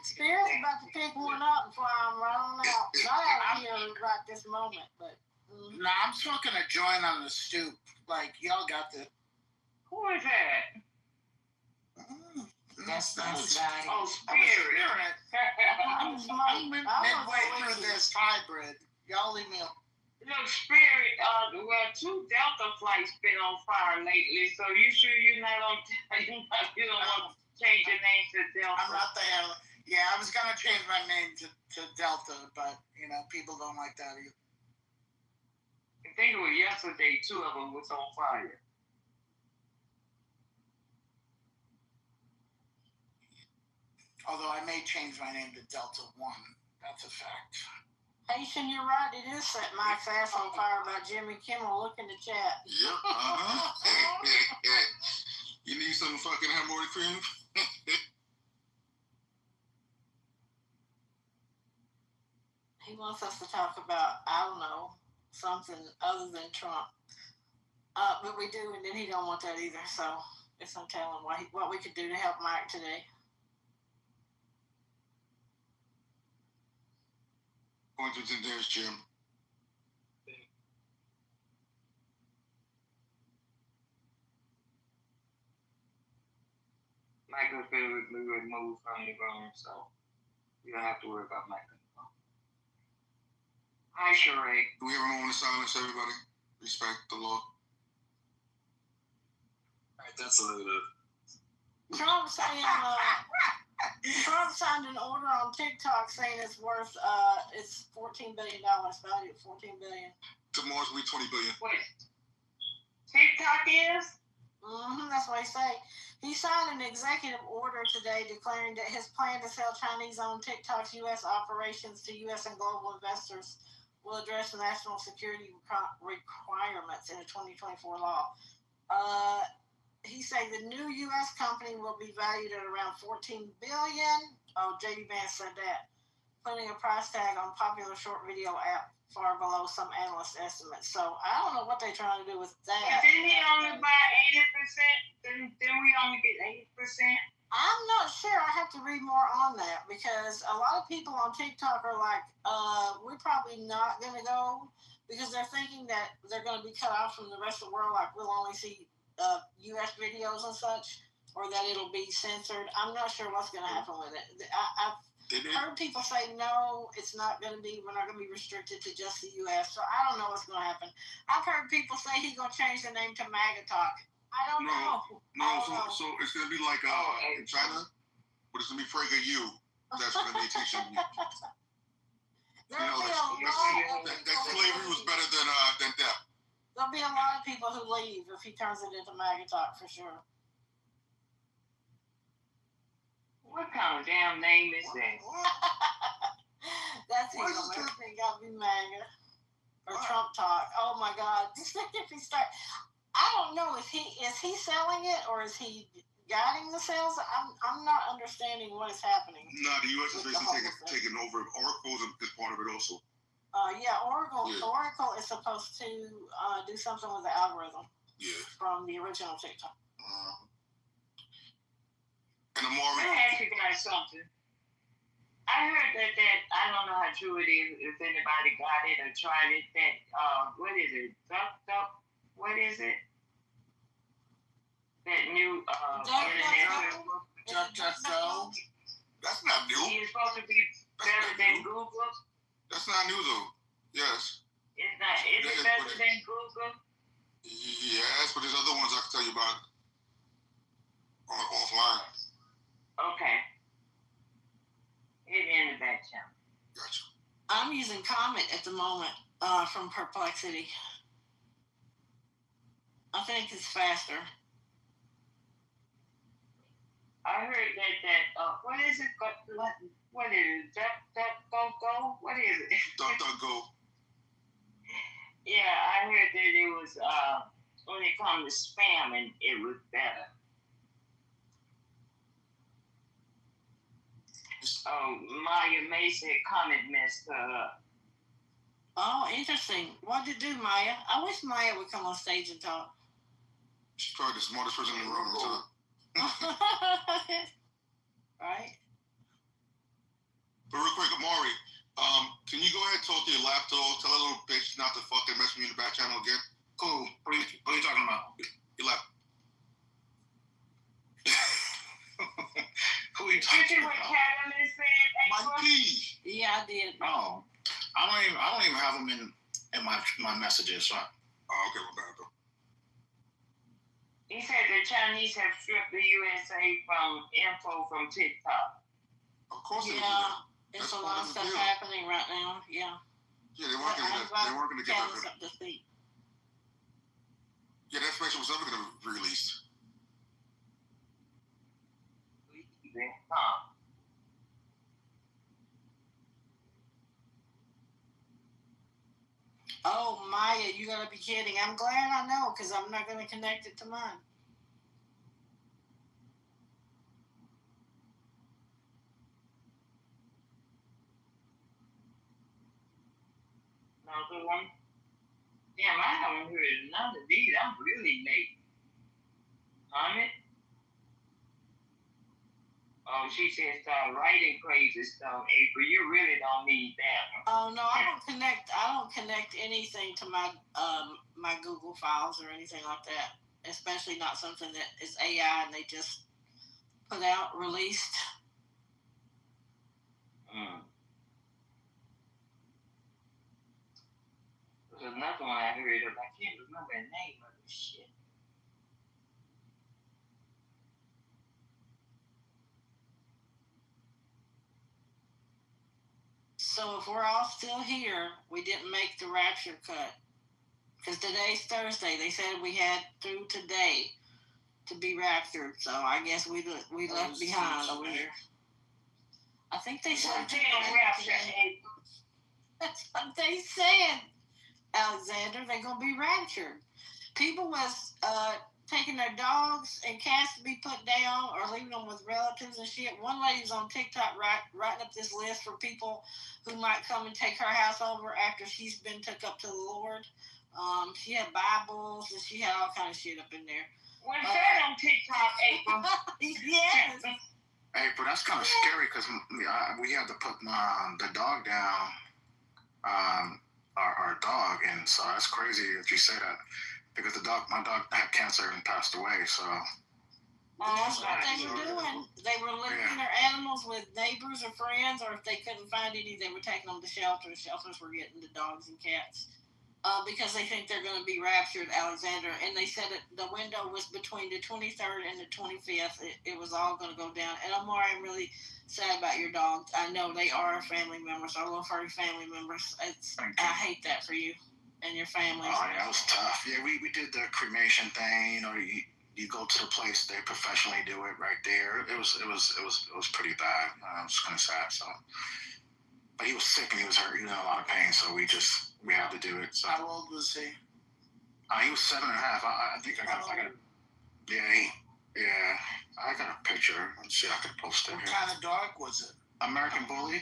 Spirit's about to pick one up and fly them right on out. Not out here right this moment, but. No, I'm smoking a joint on the stoop. Like, y'all got the. Who is that? That's Scotty. Oh, Spirit. I'm midway through this hybrid. Y'all leave me alone. Look, Spirit, two Delta flights been on fire lately, so you sure you don't want to change your name to Delta? I'm not the hell. Yeah, I was going to change my name to Delta, but, people don't like that either. I think it was yesterday, two of them was on fire. Although I may change my name to Delta 1. That's a fact. Haitian, you're right. It is set Mike's ass on fire by Jimmy Kimmel. Look in the chat. Yep. You need some fucking hemorrhoid cream? He wants us to talk about, I don't know, something other than Trump. But we do, and then he don't want that either. So it's no telling what we could do to help Mike today. Pointers in there, Jim. Michael's been removed from the room, so you don't have to worry about Michael. Hi, Sheree. Do we have a moment of silence, everybody? Respect the law. Alright, that's a little Trump saying Trump signed an order on TikTok saying it's worth it's $14 billion, valued at $14 billion. Tomorrow's we 20 billion. What? TikTok is? That's what he say. He signed an executive order today declaring that his plan to sell Chinese-owned TikTok's U.S. operations to U.S. and global investors will address national security requirements in a 2024 law. He said the new U.S. company will be valued at around $14 billion. Oh, J.D. Vance said that, putting a price tag on popular short video app far below some analyst estimates. So I don't know what they're trying to do with that. And didn't he only buy 80%? Didn't we only get 80%? I'm not sure. I have to read more on that because a lot of people on TikTok are like, we're probably not going to go because they're thinking that they're going to be cut off from the rest of the world. Like we'll only see U.S. videos and such, or that it'll be censored. I'm not sure what's going to happen with it. I've heard people say, no, it's not going to be, we're not going to be restricted to just the U.S. So I don't know what's going to happen. I've heard people say he's going to change the name to MAGA Talk. I don't know. So it's going to be like in China, but it's going to be Frega U. That's going to be teaching you. That slavery was better than death. There'll be a lot of people who leave if he turns it into MAGA Talk for sure. What kind of damn name is that? That's it. Everything got to be MAGA or Trump Talk. Oh my God! If he start, I don't know. Is he selling it or is he guiding the sales? I'm not understanding what is happening. No, the U.S. is basically taking over. Oracle is part of it also. Oracle is supposed to do something with the algorithm. Yeah. From the original TikTok. And Amari. Let me ask you guys something. I heard that I don't know how true it is, if anybody got it or tried it, that, what is it? What is it? That new internet Facebook? DuckDuckGo. That's not new. It's supposed to be better than Google. That's not new though. Yes. It's not. Is it better than Google? Yes, but there's other ones I can tell you about offline. Okay. Hit in the back channel. Gotcha. I'm using Comet at the moment from Perplexity. I think it's faster. I heard that what is it? What is it? DuckDuckGo? What is it? DuckDuckGo. Yeah, I heard that it was when it comes to spamming, it was better. Oh, Maya May said Comet messed her up. Oh, interesting. What did it do, Maya? I wish Maya would come on stage and talk. She's probably the smartest person in the room. Right? But real quick, Amari, can you go ahead and talk to your laptop? Tell that little bitch not to fucking mess with me in the back channel again. Cool. What are you talking about? Your laptop. Who are you talking about? Mike P. Yeah, I did. No, I don't even have them in my messages. So okay, my bad though. He said the Chinese have stripped the USA from info from TikTok. Of course they do. It's a lot of stuff happening right now. Yeah. Yeah, they weren't going to get that. Yeah, that information was never going to be released. Oh, Maya, you gotta be kidding. I'm glad I know, because I'm not gonna connect it to mine. Another one? Damn, I haven't heard none of these. I'm really late. Comment? Oh, she said start writing crazy stuff. April, you really don't need that. Oh no, I don't connect anything to my my Google files or anything like that. Especially not something that is AI and they just put out, released. There's another one I heard of. I can't remember the name of this shit. So if we're all still here, we didn't make the rapture cut. Because today's Thursday. They said we had through today to be raptured. So I guess we left behind over here. I think they said that's what they said, Alexander. They're going to be raptured. People was taking their dogs and cats to be put down or leaving them with relatives and shit. One lady was on TikTok writing up this list for people who might come and take her house over after she's been took up to the Lord. She had Bibles and she had all kind of shit up in there. What's that on TikTok, April? Yes. April, that's kind of scary because we had to put the dog down, our dog, and so that's crazy that you say that because my dog had cancer and passed away. So that's what they were doing. They were leaving their animals with neighbors or friends, or if they couldn't find any, they were taking them to shelters. Shelters were getting the dogs and cats. Because they think they're going to be raptured, Alexander. And they said the window was between the 23rd and the 25th. It was all going to go down. And Omar, I'm really sad about your dog. I know they are family members, our little furry family members. I hate that for you and your family. Oh, yeah, it was tough. Yeah, we did the cremation thing. You know, you go to the place, they professionally do it right there. It was pretty bad. It was kind of sad. So, but he was sick and he was hurt. He was in a lot of pain. So we had to do it. So. How old was he? He was 7.5. I think I got. Yeah, I got a picture. Let's see, I could post it. What kind of dog was it? American Bully.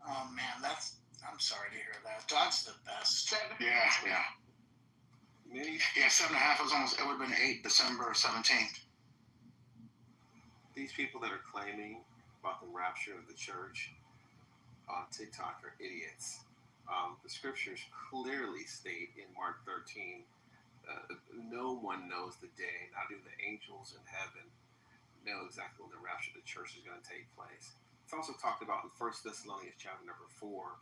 Oh man, I'm sorry to hear that. Dog's the best. Yeah. Yeah, 7.5. It would have been 8 December 17th. These people that are claiming about the rapture of the church on TikTok are idiots. The scriptures clearly state in Mark 13, no one knows the day, not even the angels in heaven know exactly when the rapture of the church is going to take place. It's also talked about in 1 Thessalonians chapter number 4,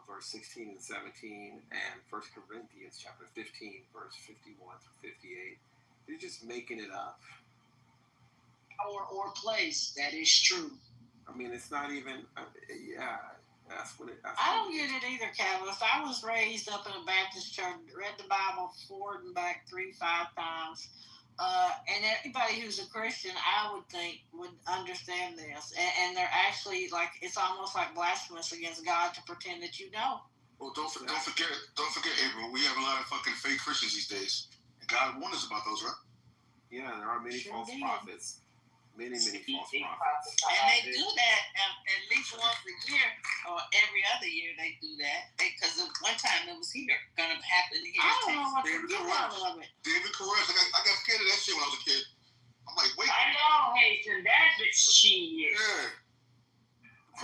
verse 16 and 17, and 1 Corinthians chapter 15, verse 51 through 58. They're just making it up. Or place, that is true. I mean, it's not even, that's what it is. I don't get it either, Catalyst. I was raised up in a Baptist church, read the Bible forward and back 3-5 times. And anybody who's a Christian, I would think, would understand this. And they're actually, like, it's almost like blasphemous against God to pretend that you know. Well, don't forget, April, we have a lot of fucking fake Christians these days. And God warned us about those, right? Yeah, there are many false prophets. Many false prophets. And they do that at least once a year or every other year. They do that because one time it was here, gonna happen here. I don't know what to do out of it. David Koresh, I got scared of that shit when I was a kid. I'm like, wait. I know, Haitian. That's the shit. Yeah.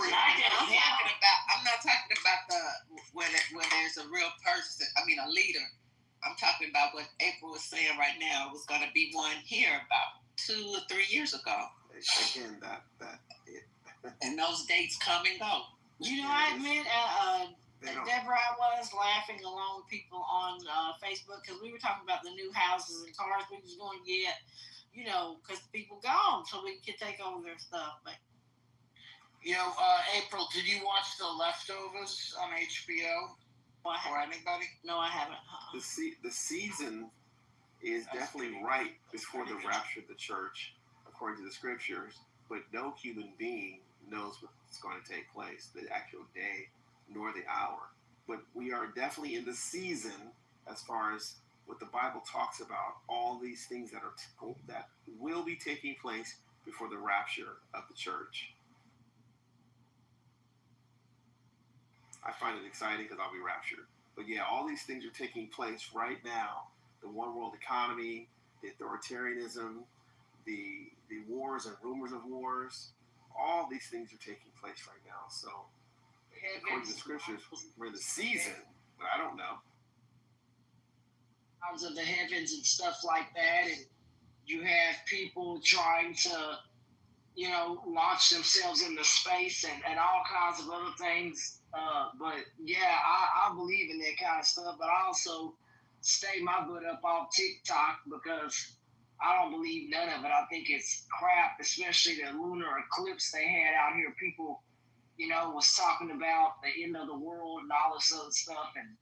I'm not talking about the where there's a real person. I mean, a leader. I'm talking about what April was saying right now. Was going to be one here about 2 or 3 years ago. Again, that and those dates come and go. You know, I admit, Deborah, I was laughing along with people on Facebook because we were talking about the new houses and cars we was going to get, you know, because people gone so we could take over their stuff. But you know, April, did you watch The Leftovers on HBO? Or anybody? No, I haven't. The season is definitely right before the rapture of the church, according to the scriptures, but no human being knows what's going to take place, the actual day, nor the hour. But we are definitely in the season as far as what the Bible talks about, all these things that will be taking place before the rapture of the church. I find it exciting because I'll be raptured. But yeah, all these things are taking place right now. The one world economy, the authoritarianism, the wars and rumors of wars, all these things are taking place right now. So according to the scriptures, we're in the season, but I don't know. Of the heavens and stuff like that, and you have people trying to launch themselves into space and all kinds of other things. But yeah, I believe in that kind of stuff. But I also stay my butt up off TikTok because I don't believe none of it. I think it's crap, especially the lunar eclipse they had out here. People, was talking about the end of the world and all this other stuff. And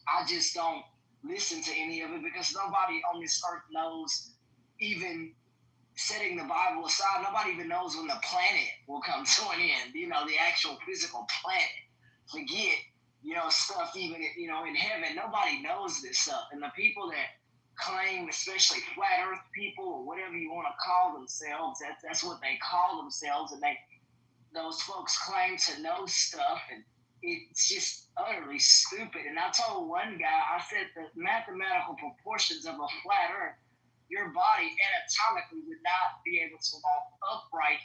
I just don't listen to any of it because nobody on this earth knows, even setting the Bible aside, nobody even knows when the planet will come to an end, the actual physical planet. Forget, stuff even, in heaven. Nobody knows this stuff. And the people that claim, especially flat earth people or whatever you want to call themselves, that's what they call themselves. And those folks claim to know stuff, and it's just utterly stupid. And I told one guy, I said the mathematical proportions of a flat earth, your body anatomically would not be able to walk upright,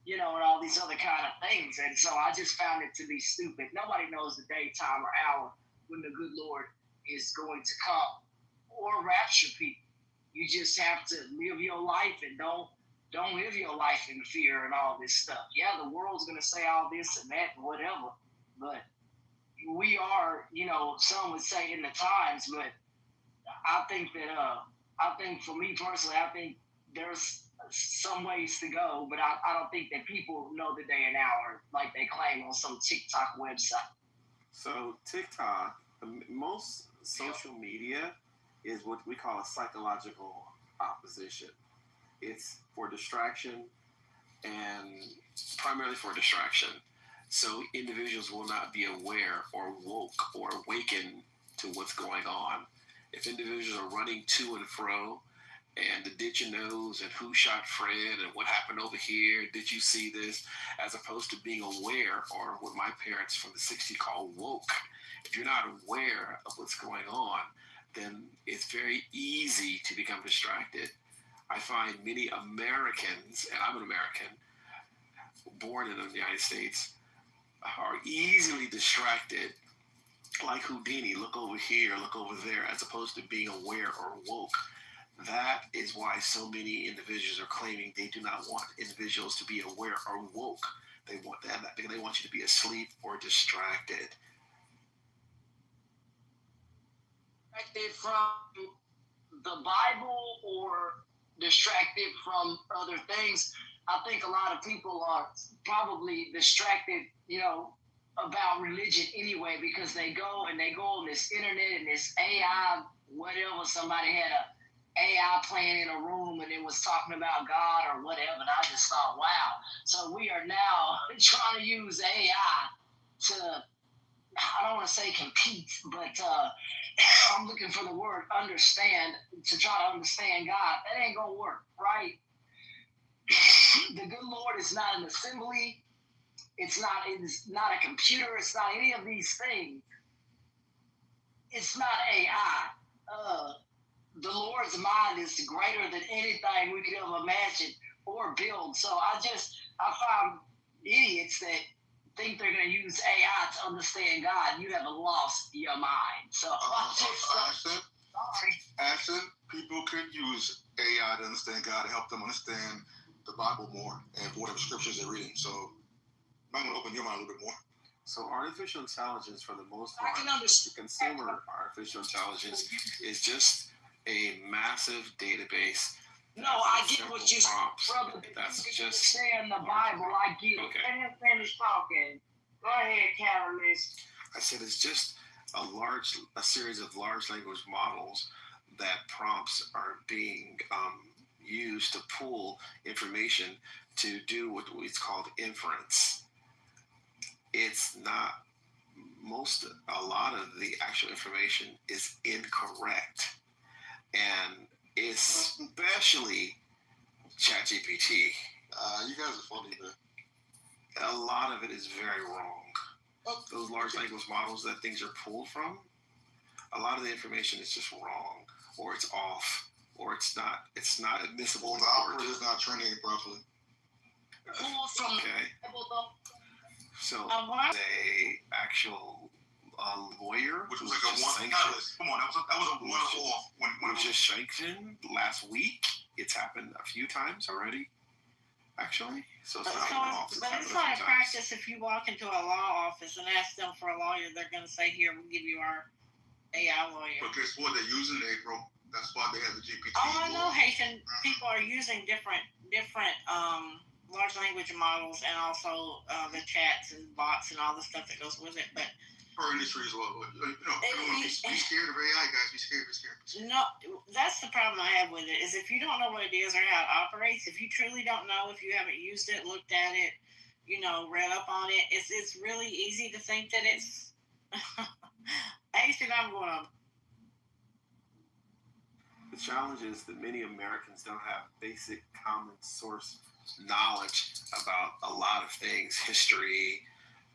and all these other kind of things. And so I just found it to be stupid. Nobody knows the day, time, or hour when the good Lord is going to come or rapture people. You just have to live your life and don't live your life in fear and all this stuff. Yeah, the world's going to say all this and that and whatever, but we are, some would say in the times, but I think that, for me personally, I think there's some ways to go, but I don't think that people know the day and hour like they claim on some TikTok website. So TikTok, most social media is what we call a psychological opposition. It's for distraction and primarily for distraction. So individuals will not be aware or woke or awakened to what's going on. If individuals are running to and fro and the did you knows and who shot Fred and what happened over here, did you see this, as opposed to being aware, or what my parents from the 60s call woke. If you're not aware of what's going on, then it's very easy to become distracted. I find many Americans, and I'm an American, born in the United States, are easily distracted, like Houdini, look over here, look over there, as opposed to being aware or woke. That is why so many individuals are claiming they do not want individuals to be aware or woke. They want that. They want you to be asleep or distracted. Distracted from the Bible or distracted from other things. I think a lot of people are probably distracted, about religion anyway, because they go on this internet and this AI, whatever. Somebody had a AI playing in a room and it was talking about God or whatever. And I just thought, wow. So we are now trying to use AI to, I don't want to say compete, but I'm looking for the word understand, to try to understand God. That ain't going to work, right? The good Lord is not an assembly. It's not a computer. It's not any of these things. It's not AI. The Lord's mind is greater than anything we could ever imagine or build. So I find idiots that think they're going to use AI to understand God. You have lost your mind. So Ashton, people could use AI to understand God, to help them understand the Bible more and whatever scriptures they're reading. So you might want to open your mind a little bit more. So artificial intelligence, for the most part, the consumer artificial intelligence is just a massive database. No, I get what you said, brother. That's you just saying the Bible. I get it. Let him finish talking. Go ahead, Catalyst. I said it's just a series of large language models that prompts are being used to pull information to do what is called inference. It's not a lot of the actual information is incorrect, and especially ChatGPT. You guys are funny, man. A lot of it is very wrong. Those large language models that things are pulled from, a lot of the information is just wrong, or it's off, or it's not admissible. Well, the operator is not training it properly. Okay. So a actual lawyer, which was like a one. Come on, that was a one-off. When it was just sanctioned last week. It's happened a few times already. actually. So But it's not it's not a practice. If you walk into a law office and ask them for a lawyer, they're going to say, "Here, we'll give you our AI lawyer." But guess what? They're using it, April. That's why they have the GPT. Oh, I know Haitian people are using different large language models and also the chats and bots and all the stuff that goes with it. But our industry as well. Be scared of AI, guys. Be scared. No, that's the problem I have with it. Is if you don't know what it is or how it operates, if you truly don't know, if you haven't used it, looked at it, read up on it, it's really easy to think that it's. I'm going to. The challenge is that many Americans don't have basic common source knowledge about a lot of things: history,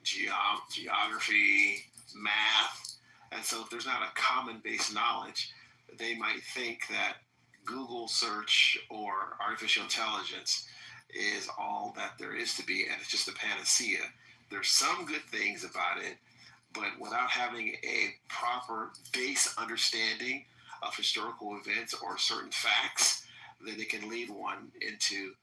geography, math. And so if there's not a common base knowledge, they might think that Google search or artificial intelligence is all that there is to be, and it's just a panacea. There's some good things about it, but without having a proper base understanding of historical events or certain facts, then it can lead one into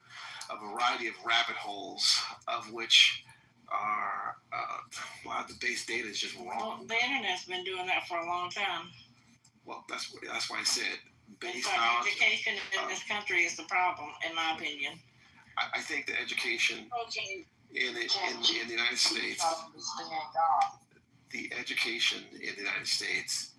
a variety of rabbit holes, of which are a lot of the base data is just wrong. Well, the internet's been doing that for a long time. Well, that's why I said base knowledge. Education in this country is the problem, in my opinion. I think the education in the United States, the education in the United States,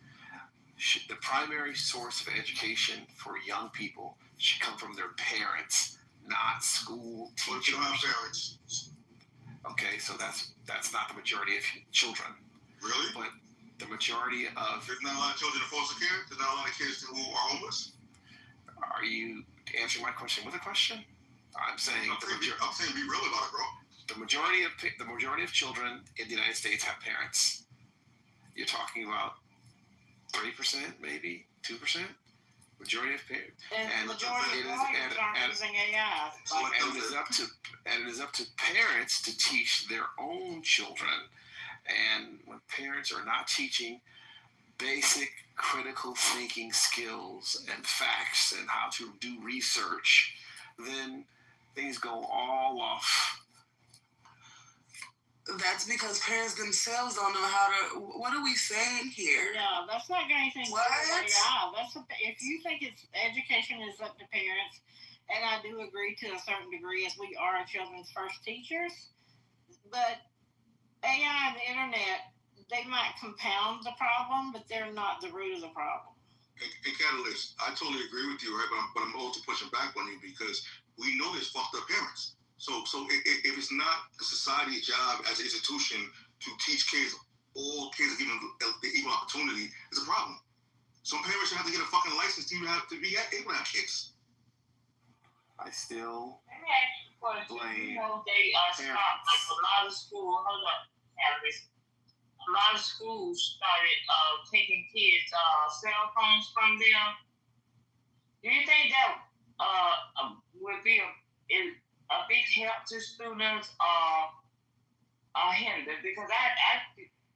the primary source of education for young people should come from their parents, not school teachers. Parents. Okay, so that's not the majority of children. Really? But the majority of... There's not a lot of children in foster care? There's not a lot of kids who are homeless? Are you answering my question with a question? I'm saying... I'm saying be real about it, bro. The majority of children in the United States have parents. You're talking about 30%, maybe 2%. Majority of parents. And majority of lawyers aren't using AI. And it is up to parents to teach their own children. And when parents are not teaching basic critical thinking skills and facts and how to do research, then things go all off. That's because parents themselves don't know how to. What are we saying here? Yeah, that's not anything. What? If you think education is up to parents, and I do agree to a certain degree, as we are children's first teachers, but AI and the internet, they might compound the problem, but they're not the root of the problem. And Catalyst, I totally agree with you, right? But I'm also pushing back on you because we know there's fucked up parents. So if it's not the society's job as an institution to teach kids, all kids given the equal opportunity, it's a problem. Some parents should have to get a fucking license to even have to be able to have kids. I still blame they stopped like a lot of schools. Hold on, Travis. A lot of schools started taking kids' cell phones from them. Do you think that would be a big help to students hindered? Because I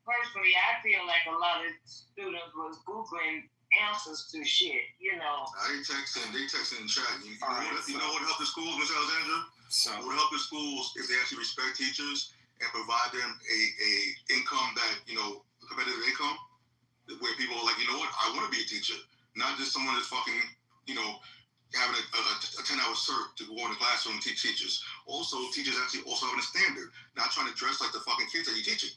personally, I feel like a lot of students was Googling answers to shit, They texting in chat. You know what helped the schools, Ms. Alexandra? What would help the schools if they actually respect teachers and provide them a income that, competitive income, where people are like, you know what, I want to be a teacher. Not just someone that's fucking, having a 10-hour cert to go in the classroom and teach teachers. Also, teachers actually also having a standard, not trying to dress like the fucking kids that you're teaching.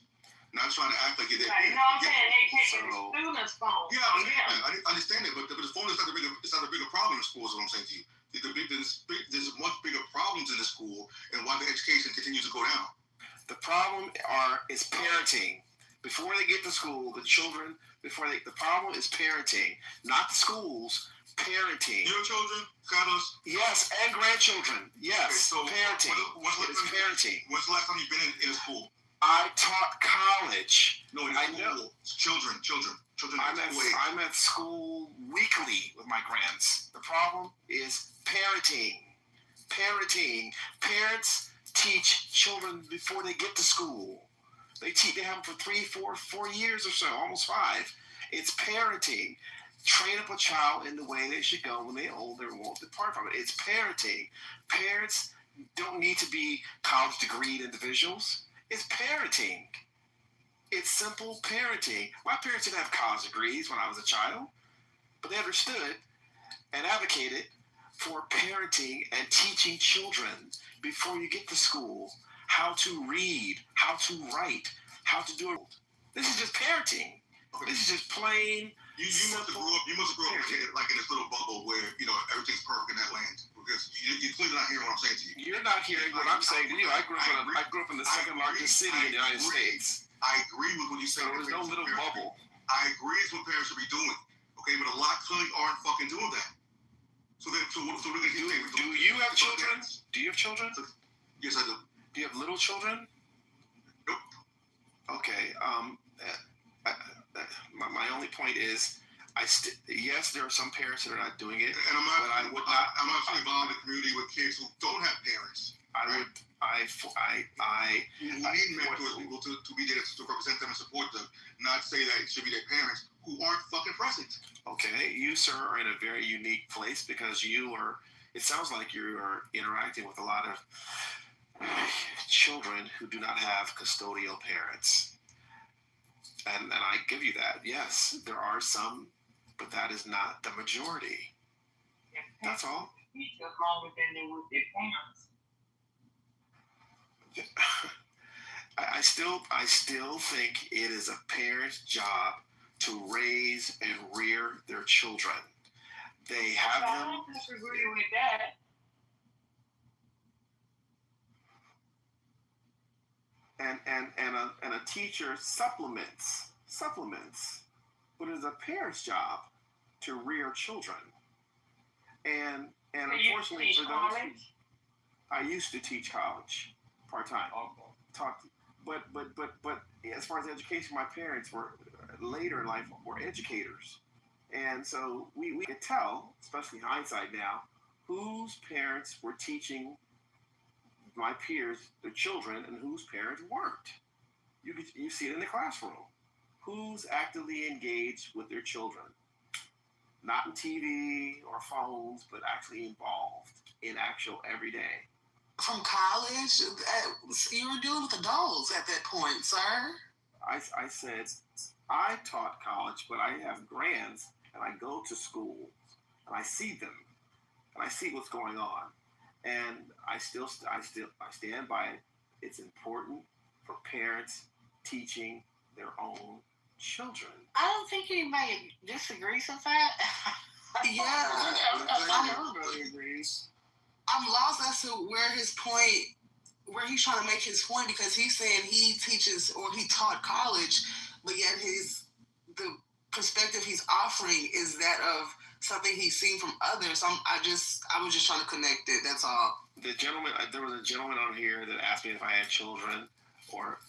Not trying to act like you're there. Right, I'm saying? They taking the students' phones. Yeah, I understand it, but the phone is not the bigger problem in schools, is what I'm saying to you. There's much bigger problems in the school and why the education continues to go down. The problem is parenting. Before they get to school, the children, the problem is parenting, not the schools. Parenting. Your children, Carlos? Yes, and grandchildren. Yes, okay, so parenting. It's parenting. When's the last time you've been in a school? I taught college. No, in school. Children. I'm at school weekly with my grands. The problem is parenting. Parents teach children before they get to school. They have them for 3, 4 years or so, almost 5. It's parenting. Train up a child in the way they should go. When they're old, they won't depart from it. It's parenting. Parents don't need to be college degreed individuals. It's parenting. It's simple parenting. My parents didn't have college degrees when I was a child, but they understood and advocated for parenting and teaching children before you get to school how to read, how to write, how to do it. This is just parenting. This is just plain. You must have grew up like in this little bubble where everything's perfect in that land, because you're clearly not hearing what I'm saying to you. You're not hearing what I'm saying to you. I grew up in the second largest city in the United States. I agree with what you say. There was no little bubble. I agree it's what parents should be doing. Okay, but a lot clearly aren't fucking doing that. So we're gonna do you have children? Do you have children? Yes, I do. Do you have little children? Nope. Okay. My only point is, yes, there are some parents that are not doing it, and I'm not involved in the community with kids who don't have parents. You need mentors, people to be there to represent them and support them, not say that it should be their parents who aren't fucking present. Okay, you, sir, are in a very unique place because it sounds like you are interacting with a lot of children who do not have custodial parents. And I give you that. Yes, there are some, but that is not the majority. That's all. Longer than they with their parents. I still think it is a parent's job to raise and rear their children. They have them. I don't disagree with that. And a teacher supplements, but it is a parent's job to rear children. And unfortunately for those, I used to teach college part-time. But as far as education, my parents were later in life were educators, and so we could tell, especially hindsight now, whose parents were teaching my peers, their children, and whose parents weren't. You see it in the classroom. Who's actively engaged with their children? Not in TV or phones, but actually involved in actual everyday. From college, you were dealing with adults at that point, sir. I said I taught college, but I have grands, and I go to school, and I see them, and I see what's going on. And I stand by it. It's important for parents teaching their own children. I don't think anybody disagrees with that. Everybody agrees. I'm lost as to where he's trying to make his point, because he's saying he teaches or he taught college, but yet the perspective he's offering is that of something he's seen from others. I was just trying to connect it. That's all. There was a gentleman on here that asked me if I had children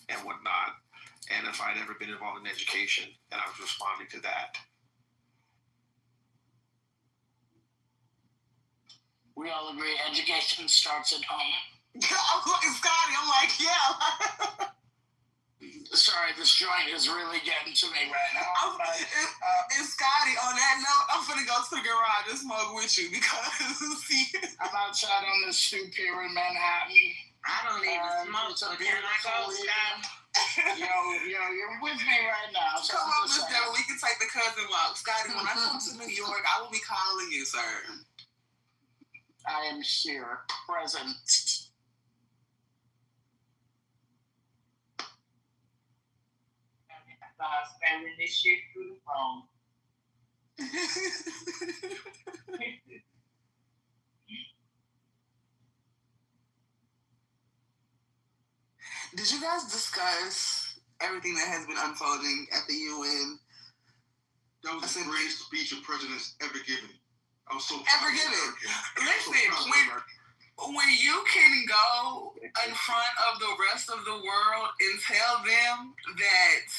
and whatnot, and if I'd ever been involved in education, and I was responding to that. We all agree education starts at home. Scotty, I'm like, yeah. Sorry, this joint is really getting to me right now. And Scotty, on that note, I'm finna go to the garage and smoke with you, because I'm outside on the stoop here in Manhattan. I don't even smoke, so can I go, Scott? Yo, you're with me right now. So come on, Miss Devil, we can take the cousin walk. Scotty, when I come to New York, I will be calling you, sir. I am here, present. Spamming this shit through the phone. Did you guys discuss everything that has been unfolding at the UN? That was the greatest speech a president's ever given. I was so ever given. Listen, when you can go in front of the rest of the world and tell them that,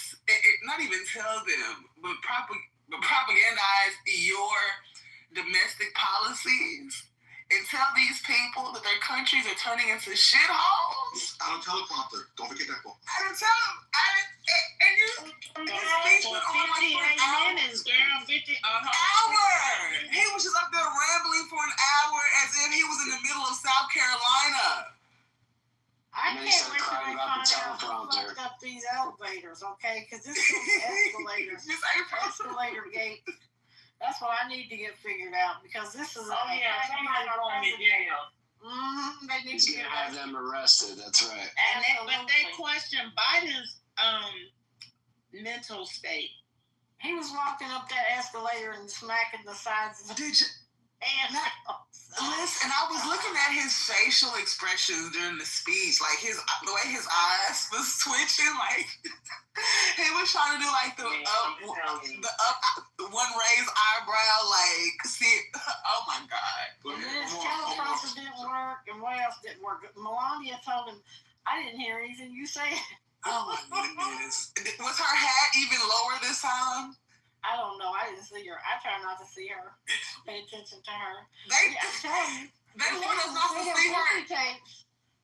not even tell them, but propagandize your domestic policies, and tell these people that their countries are turning into shitholes. I don't teleprompter. Don't forget that part. I don't tell them. And you speech went on like for an hour. Minutes, girl. 50 hour. He was just up there rambling for an hour as if he was in the middle of South Carolina. can't wait till they find out who fucked up these elevators, okay? Because this is escalators. Escalator gate. That's what I need to get figured out because this is somebody going to jail. They need He's to gonna get have them arrested. That's right. But they question Biden's mental state. He was walking up that escalator and smacking the sides of the And I was looking at his facial expressions during the speech, like the way his eyes was twitching, like he was trying to do like the one raised eyebrow, like see. Oh my God! And then his teleprompter didn't work, and what else didn't work? Melania told him, "I didn't hear anything you said." Oh my goodness! Was her hat even lower this time? I don't know. I didn't see her. I try not to see her. Pay attention to her. They want us not to see her.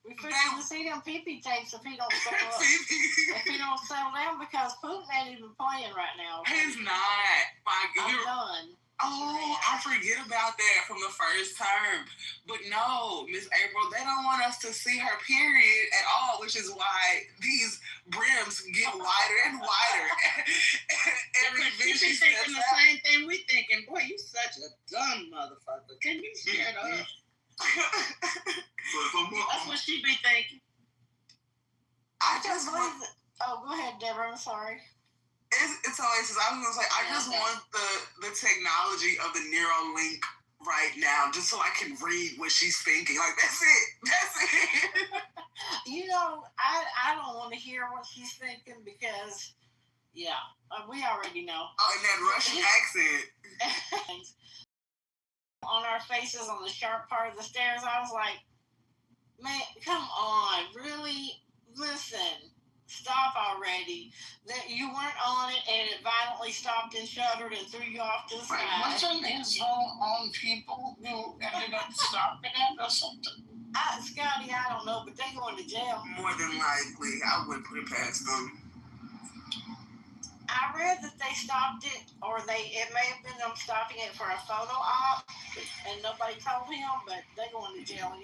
We fixing to see them pee-pee tapes if he don't settle up. If he don't settle down, because Putin ain't even playing right now. He's not. I'm done. Oh, I forget about that from the first term. But no, Miss April, they don't want us to see her period at all, which is why these brims get wider and wider. Every she be thinking the same thing we thinking. Boy, you such a dumb motherfucker. Can you shut up? That's what she be thinking. I just want. Oh, go ahead, Deborah. I'm sorry. It's always, I was gonna say, I just want the technology of the Neuralink right now, just so I can read what she's thinking. Like that's it. You know, I don't want to hear what she's thinking because, we already know. Oh, and that Russian accent. On our faces on the sharp part of the stairs, I was like, man, come on, really? Listen. Stop already. That you weren't on it and it violently stopped and shuddered and threw you off to the side. Wasn't his own people who ended up stopping it or something? Scotty, I don't know, but they going to jail. More than likely. I wouldn't put it past them. I read that they stopped it, or it may have been them stopping it for a photo op, and nobody told him, but they going to jail.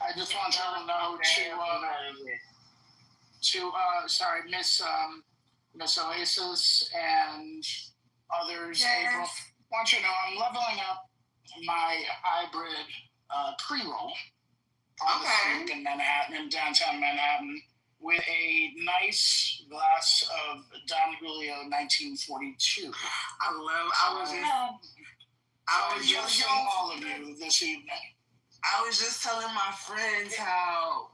I just want y'all to know Miss Oasis and others. Yes. April, I want you to know I'm leveling up my hybrid pre-roll on the street in Manhattan, in downtown Manhattan, with a nice glass of Don Julio 1942. I was just telling all of you this evening. I was just telling my friends how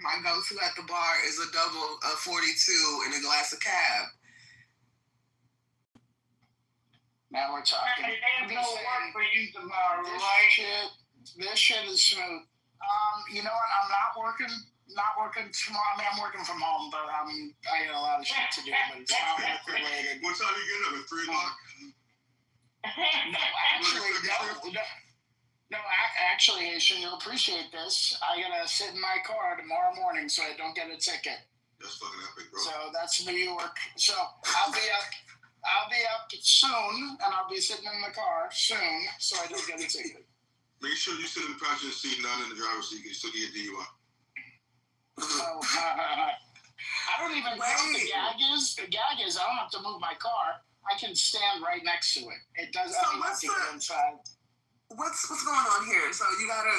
my go-to at the bar is a double of 42 and a glass of cab. Now we're talking. There's no work for you tomorrow, right? This shit is smooth. You know what? I'm not working tomorrow. I mean, I'm working from home, but I got a lot of shit to do, but it's not work related. What time you get up? At 3 o'clock? No, actually, Haitian, you'll appreciate this. I gotta sit in my car tomorrow morning so I don't get a ticket. That's fucking epic, bro. So that's New York. So I'll be up soon, and I'll be sitting in the car soon so I don't get a ticket. Make sure you sit in the passenger seat, not in the driver's seat, because you still get DUI. I don't even know what the gag is. The gag is I don't have to move my car. I can stand right next to it. It does. I don't have to get inside. What's going on here? So you gotta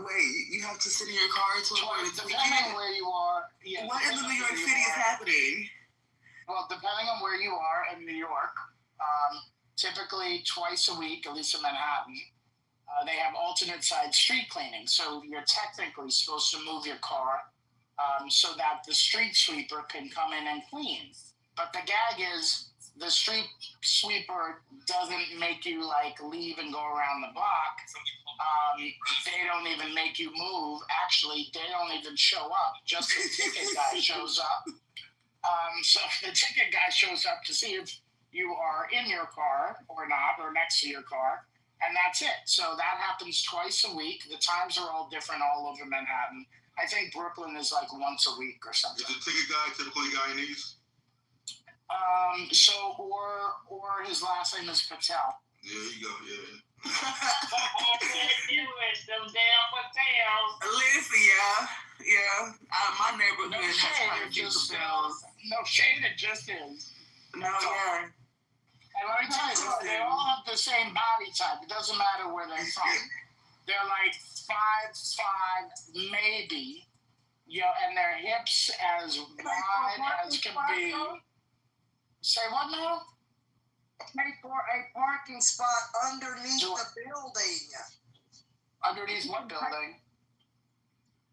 wait. You have to sit in your car to depending on where you are. Yeah, what in New York City is happening? Well, depending on where you are in New York, typically twice a week, at least in Manhattan, they have alternate side street cleaning. So you're technically supposed to move your car so that the street sweeper can come in and clean. But the gag is the street sweeper doesn't make you leave and go around the block. They don't even make you move. Actually, they don't even show up. Just the ticket guy shows up. So the ticket guy shows up to see if you are in your car or not, or next to your car, and that's it. So that happens twice a week. The times are all different all over Manhattan. I think Brooklyn is once a week or something. Is the ticket guy typically a guy in these? Or his last name is Patel. There you go, yeah. Them damn potatoes. Listen, yeah. My neighborhood has quite a few hotels. No shade, it just is. No, yeah. And let me tell you, they all have the same body type. It doesn't matter where they're from. They're like 5'5", maybe. And their hips as wide as can be. Say what now? Pay for a parking spot underneath the building. Underneath what building?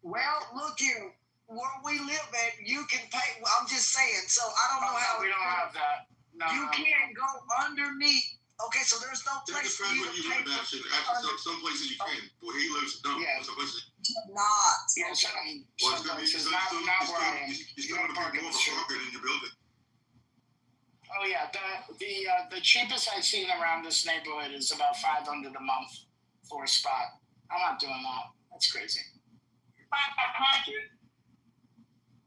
Well, look here. Where we live at, you can pay. I'm just saying. So I don't know how. We don't have that. No, you can't go underneath. Okay, so there's no place for you to pay. Some places you can. Where he lives, no. Yeah. Some places. Not. Yeah, some places. Not where I am. You gotta park in your building. Oh yeah, the cheapest I've seen around this neighborhood is about $500 a month for a spot. I'm not doing that. That's crazy.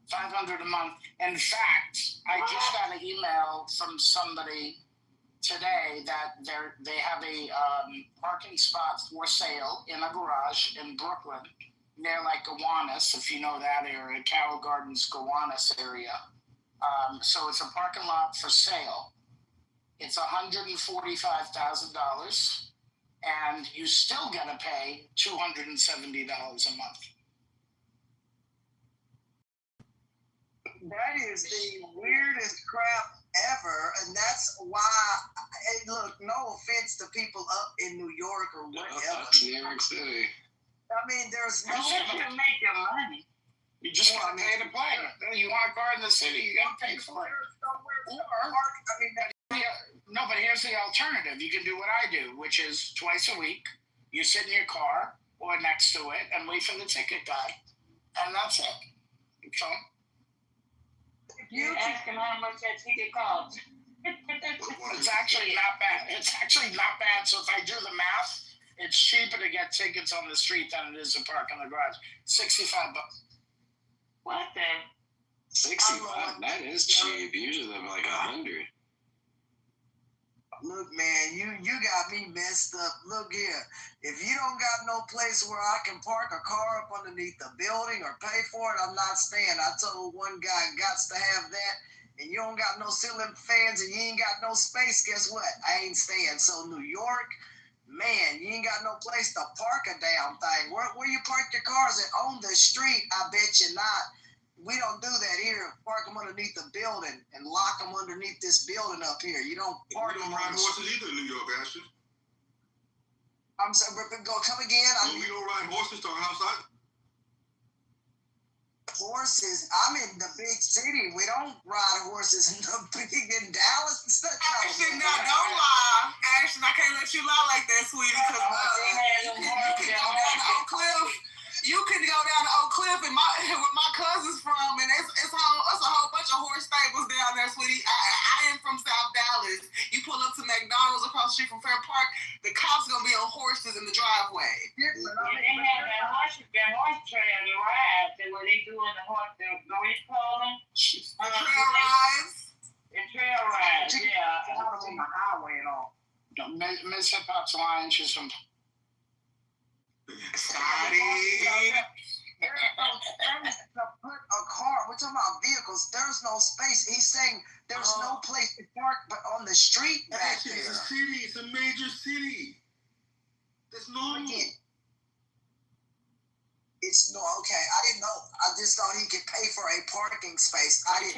500 a month. In fact, I just got an email from somebody today that they have a parking spot for sale in a garage in Brooklyn near like Gowanus, if you know that area, Carroll Gardens, Gowanus area. So it's a parking lot for sale. It's $145,000, and you still gotta pay $270 a month. That is the weirdest crap ever, and that's why. And look, no offense to people up in New York or whatever. New York City. I mean, there's no. You can make your money. You just gotta pay to play. You want a car in the city, you gotta pay for it. But here's the alternative. You can do what I do, which is twice a week. You sit in your car or next to it and wait for the ticket guy, and that's it. So. You ask him how much that ticket costs. It's actually not bad. So if I do the math, it's cheaper to get tickets on the street than it is to park in the garage. $65. What the? 65? That is cheap. Usually they're like 100. Look, man, you got me messed up. Look here. If you don't got no place where I can park a car up underneath the building or pay for it, I'm not staying. I told one guy, gots to have that, and you don't got no ceiling fans and you ain't got no space, guess what? I ain't staying. So New York, man, you ain't got no place to park a damn thing. Where you park your cars at? On the street? I bet you not. We don't do that here. Park them underneath the building and lock them underneath this building up here. You don't park them. We don't ride horses either in New York, Ashton. I'm sorry, go come again. We don't ride horses to our house either. Horses? I'm in the big city. We don't ride horses in Dallas and stuff. Ashton, now don't lie. Ashton, I can't let you lie like that, sweetie, because you can go down to Oak Cliff. You can go down to Oak Cliff and where my cousin's from, and it's a whole bunch of horse stables down there, sweetie. I am from South Dallas. You pull up to McDonald's across the street from Fair Park, the cops gonna be on horses in the driveway. They have that horse trail to ride, where they doing the horse, what do you call them? The trail rides. The trail rides, yeah. Out on the highway and all. Miss Hip Hop's lying. She's from. Scotty. There's no space to put a car. We're talking about vehicles. There's no space. He's saying there's no place to park but on the street back there. It's a city. It's a major city. That's normal. It's no okay. I didn't know. I just thought he could pay for a parking space. I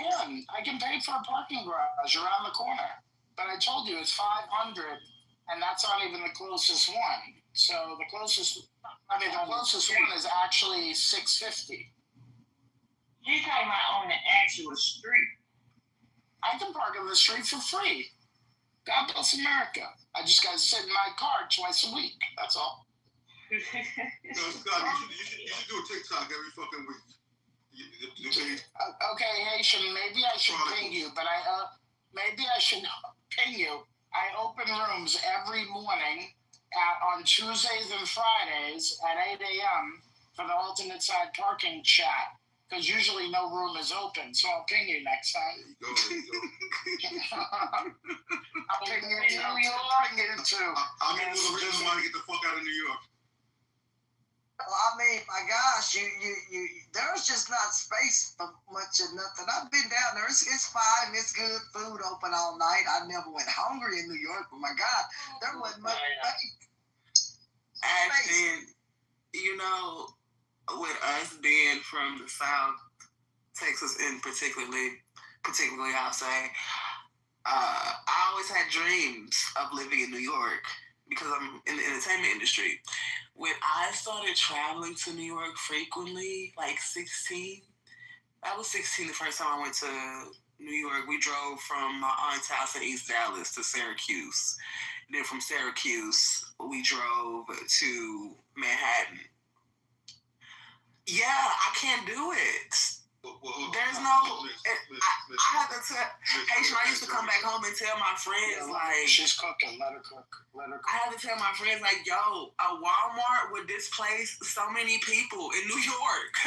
can pay for a parking garage around the corner. But I told you it's 500, and that's not even the closest one. So the closest one is actually $650. You're talking about on the actual street. I can park on the street for free. God bless America. I just got to sit in my car twice a week. That's all. No, Scott, you should do a TikTok every fucking week. Okay, Haitian, maybe I should ping you, but I open rooms every morning on Tuesdays and Fridays at 8 a.m. for the alternate side parking chat. because usually no room is open. So I'll ping you next time. There you go. I'll ping you too. I mean, what's the reason why to get the fuck out of New York? Well, I mean, my gosh, you there's just not space for much of nothing. I've been down there. It's fine. It's good. Food open all night. I never went hungry in New York, but my God, there wasn't much space. Actually, you know, with us being from the South, Texas in particularly, I'll say, I always had dreams of living in New York because I'm in the entertainment industry. When I started traveling to New York frequently, like 16, I was 16 the first time I went to New York. We drove from my aunt's house in East Dallas to Syracuse. Then from Syracuse, we drove to Manhattan. Yeah, I can't do it. There's no. I had to tell. Hey, I used to come back home and tell my friends like. She's cooking. Let her cook. I had to tell my friends like, yo, a Walmart would displace so many people in New York.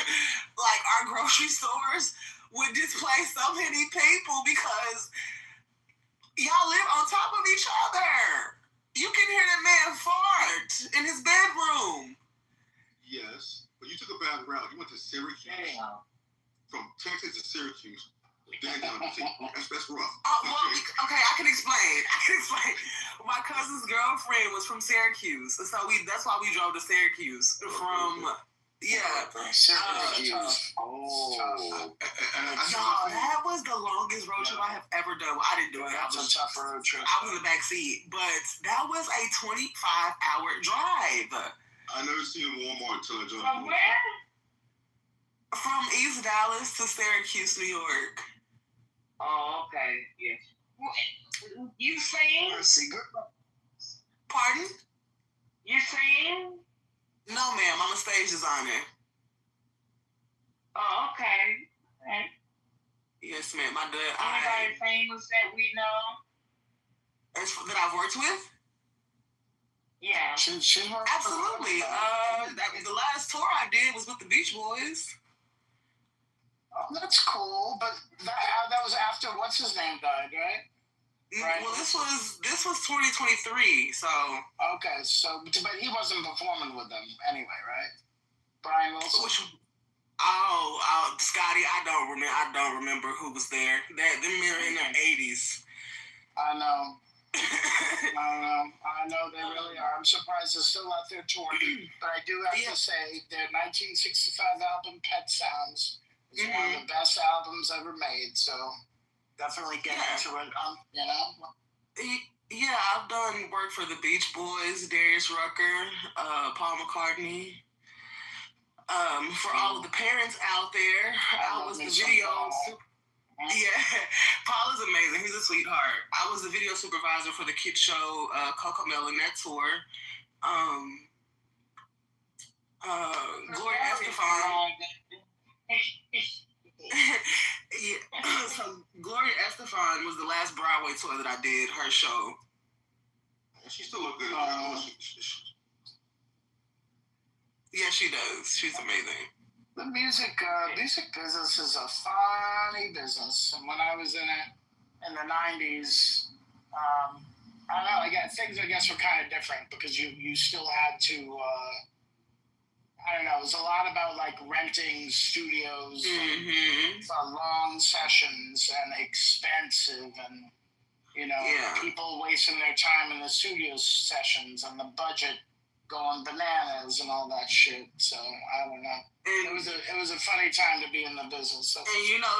Like our grocery stores would displace so many people because y'all live on top of each other. You can hear that man fart in his bedroom. Yes, but you took a bad route. You went to Syracuse. Damn. From Texas to Syracuse. That's rough. Okay, I can explain. My cousin's girlfriend was from Syracuse, so that's why we drove to Syracuse from. Yeah. Syracuse. That was the longest road trip I have ever done. Well, I didn't do it. That's a tough road trip. I was in the back seat, but that was a 25-hour drive. I never seen Walmart until I joined. From where? From East Dallas to Syracuse, New York. Oh, okay. Yes. You sing? Pardon? You sing? No, ma'am. I'm a stage designer. Oh, okay. Yes, ma'am. Anybody famous that we know? That I've worked with? Yeah. Absolutely. The last tour I did was with the Beach Boys. Oh, that's cool, but that was after what's his name died, right? Right. Well, this was 2023, so. Okay, so but he wasn't performing with them anyway, right? Brian Wilson. Scotty, I don't remember who was there. Them men are in their 80s. I know. I know they really are. I'm surprised they're still out there touring. But I do have to say, their 1965 album, Pet Sounds, is one of the best albums ever made. So definitely get into it. You know. Yeah, I've done work for the Beach Boys, Darius Rucker, Paul McCartney. For all of the parents out there, I was the video. Yeah, Paul is amazing. He's a sweetheart. I was the video supervisor for the kids show Cocomelon that tour. Gloria Estefan. Yeah, so Gloria Estefan was the last Broadway tour that I did, her show. She still look good. Yeah, she does. She's amazing. The music business is a funny business. And when I was in it in the 90s, I don't know, things I guess were kind of different because you still had to, I don't know, it was a lot about like renting studios for long sessions and expensive and, people wasting their time in the studio sessions and the budget going bananas and all that shit. So I don't know. It was a funny time to be in the business. And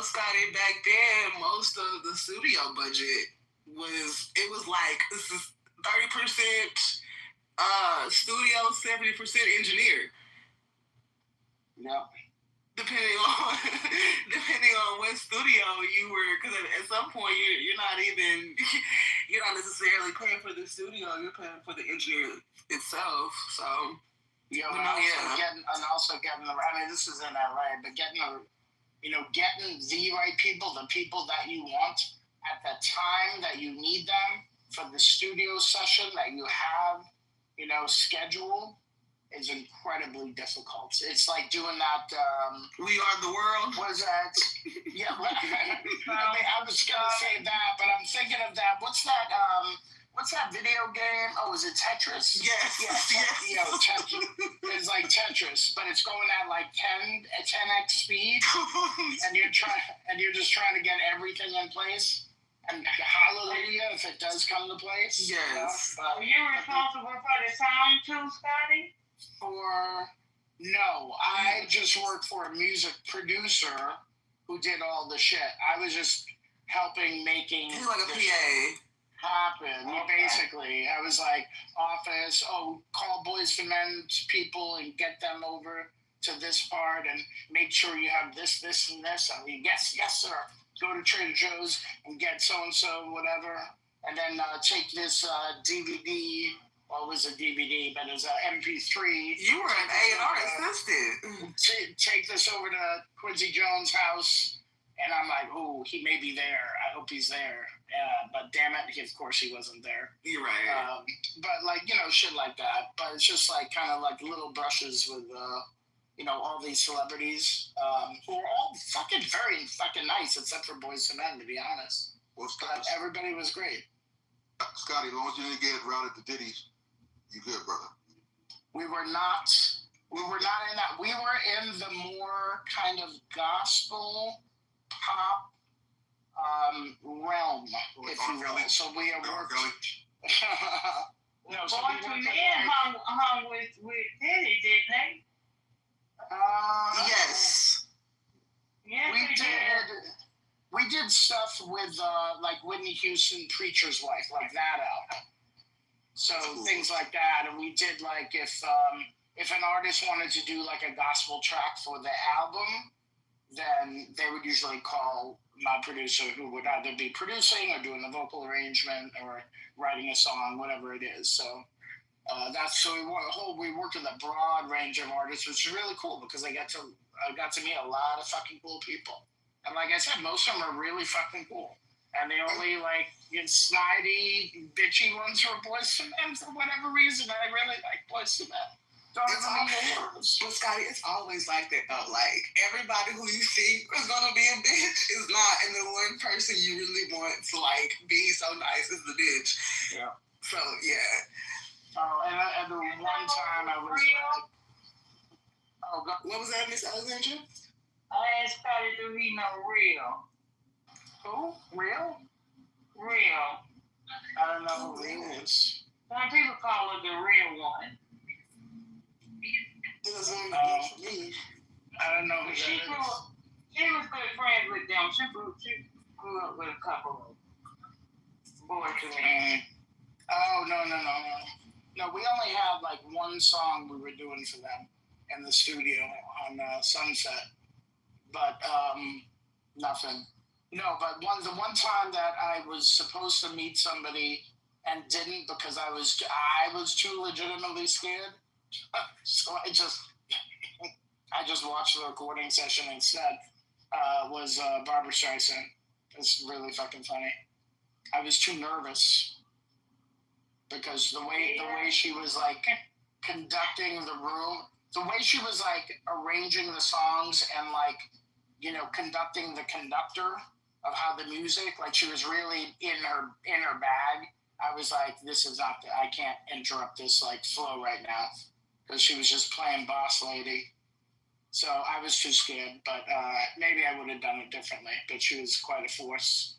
Scotty, back then most of the studio budget was like 30% studio, 70% engineer. Yep. Depending on what studio you were, because at some point you're not necessarily paying for the studio, you're paying for the engineer itself. So also getting the, I mean, this is in LA, but getting the right people, the people that you want at the time that you need them for the studio session that you have, scheduled, is incredibly difficult. It's like doing that. We Are the World. Was that? Yeah, I was gonna say that, but I'm thinking of that. What's that? What's that video game? Oh, is it Tetris? Yes. Yeah, Tetris. It's like Tetris, but it's going at like 10x speed, and you're just trying to get everything in place. And hallelujah if it does come to place. Yes. Are you responsible for the sound too, Scotty? No, I just worked for a music producer who did all the shit. I was just helping making He's like a PA. happen. Okay. Basically, I was like office. Call Boys to Men people and get them over to this part and make sure you have this, and this. I mean, yes, sir. Go to Trader Joe's and get so and so whatever, and then take this DVD. Well, it was a DVD, but it was an MP3. You were an A&R assistant. Take this over to Quincy Jones' house, and I'm like, oh, he may be there. I hope he's there. But damn it, of course he wasn't there. You're right. But like, shit like that. But it's just like kind of like little brushes with, all these celebrities who are all fucking very fucking nice, except for Boys to Men, to be honest. Well, But everybody was great. Scotty, as long as you didn't get routed to Diddy's, you good, brother. We were not in that. We were in the more kind of gospel pop realm, if you will. So we have worked. No, so Boys to Men hung with Diddy, didn't they? Yes. Yes, We did stuff with like Whitney Houston, Preacher's Wife, like that album. So things like that, and we did like if an artist wanted to do like a gospel track for the album, then they would usually call my producer, who would either be producing or doing the vocal arrangement or writing a song, whatever it is. So we worked with a broad range of artists, which is really cool because I got to meet a lot of fucking cool people. And like I said, most of them are really fucking cool. And the only snidey, bitchy ones were Boys to Men for whatever reason. I really like Boys to Men. But Scotty, it's always like that though. Like everybody who you think is gonna be a bitch is not, and the one person you really want to like be so nice is the bitch. Yeah. So yeah. Oh, and the one time I was like, what was that, Miss Alexandra? I asked Scotty, do he know Real? Who? Real? Real. I don't know who Real is. Some people call her the real one. I don't know who she that is. She was good friends with them. She grew up with a couple of Boys to Men. Oh, no. No, we only had like one song we were doing for them in the studio on Sunset. But nothing. No, but the one time that I was supposed to meet somebody and didn't because I was too legitimately scared. So I just watched the recording session instead. Was Barbara Streisand. It's really fucking funny. I was too nervous because the way she was like conducting the room, the way she was like arranging the songs and like conducting the conductor of how the music, like she was really in her bag. I was like, this is not. I can't interrupt this like flow right now. Because she was just playing boss lady. So I was too scared, but maybe I would have done it differently. But she was quite a force.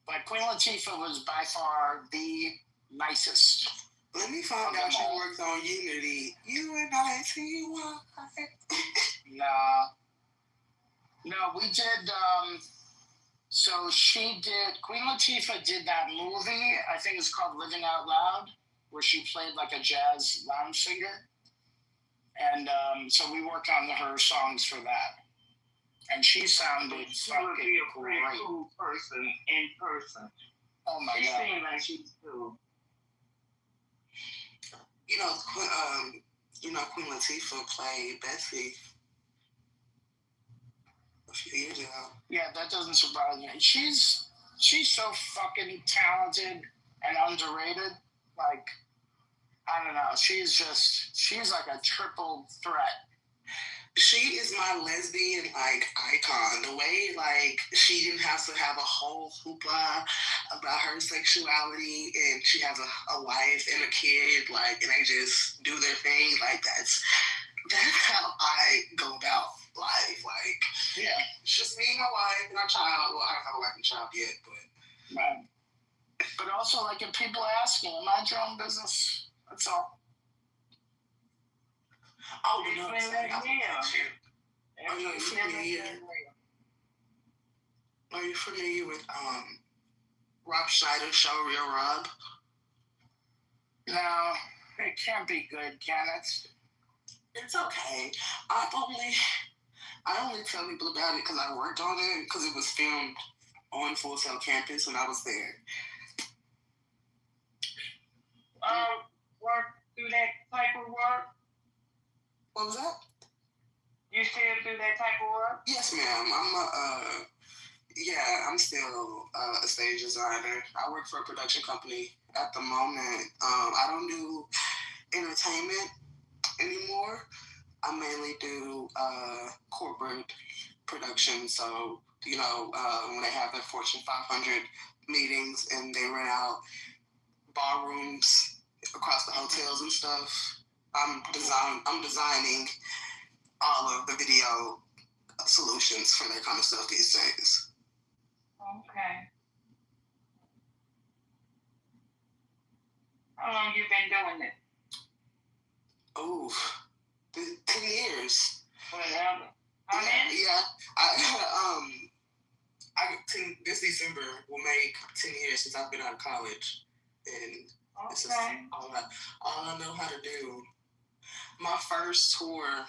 But Queen Latifah was by far the nicest. Let me find out she works on Unity. UNITY. No, we did. So Queen Latifah did that movie, I think it's called Living Out Loud, where she played like a jazz lounge singer. And so we worked on her songs for that. And she sounded fucking be a great. pretty cool person in person. Oh my God. She seemed like she's cool. Queen Latifah played Betsy a few years ago. Yeah, that doesn't surprise me. She's so fucking talented and underrated. Like, I don't know. She's like a triple threat. She is my lesbian icon. The way she didn't have to have a whole hoopla about her sexuality, and she has a wife and a kid, and they just do their thing. That's how I go about life. Yeah, it's just me and my wife and our child. Well, I don't have a wife and child yet, but right. But also, if people ask you, mind your own business. That's all. Oh, no, are you familiar with Rob Schneider's show, Real Rob? No, it can't be good, can it? It's okay. I only tell people about it because I worked on it, because it was filmed on Full Sail campus when I was there. Work through that type of work? What was that? You still do that type of work? Yes, ma'am. I'm still a stage designer. I work for a production company at the moment. I don't do entertainment anymore. I mainly do corporate production. So, when they have their Fortune 500 meetings and they rent out ballrooms across the hotels and stuff, I'm designing all of the video solutions for that kind of stuff these days. Okay. How long you been doing it? Oh, 10 years. Whatever. How many? Yeah. This December will make 10 years since I've been out of college, and this is all I know how to do. My first tour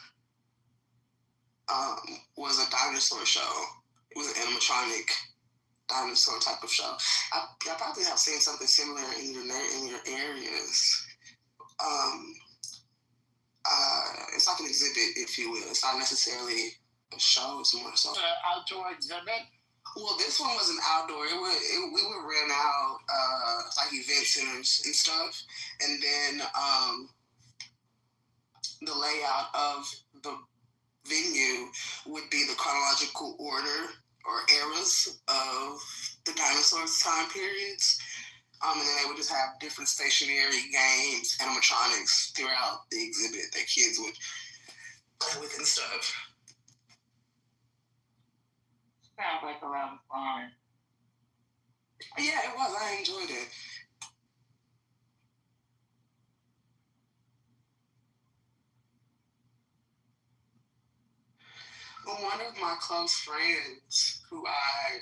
was a dinosaur show. It was an animatronic dinosaur type of show. I probably have seen something similar in your areas. It's like an exhibit, if you will. It's not necessarily a show. It's more so outdoor exhibit. Well, this one wasn't outdoor. We would rent out event centers and stuff, and then the layout of the venue would be the chronological order or eras of the dinosaurs' time periods. And then they would just have different stationary games, animatronics throughout the exhibit that kids would play with and stuff. Sounds like a lot of fun. Yeah, it was. I enjoyed it. Well, one of my close friends who I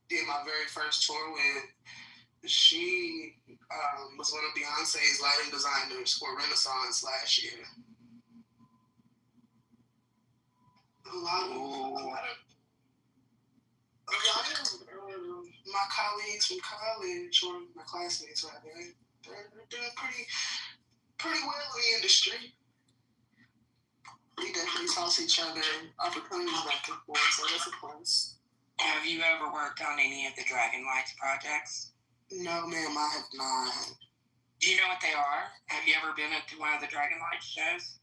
did my very first tour with, she was one of Beyonce's lighting designers for Renaissance last year. A lot of my colleagues from college, or my classmates rather, they're doing pretty well in the industry. We definitely toss each other opportunities back and forth, so that's a plus. Have you ever worked on any of the Dragon Lights projects? No, ma'am, I have not. Do you know what they are? Have you ever been to one of the Dragon Lights shows?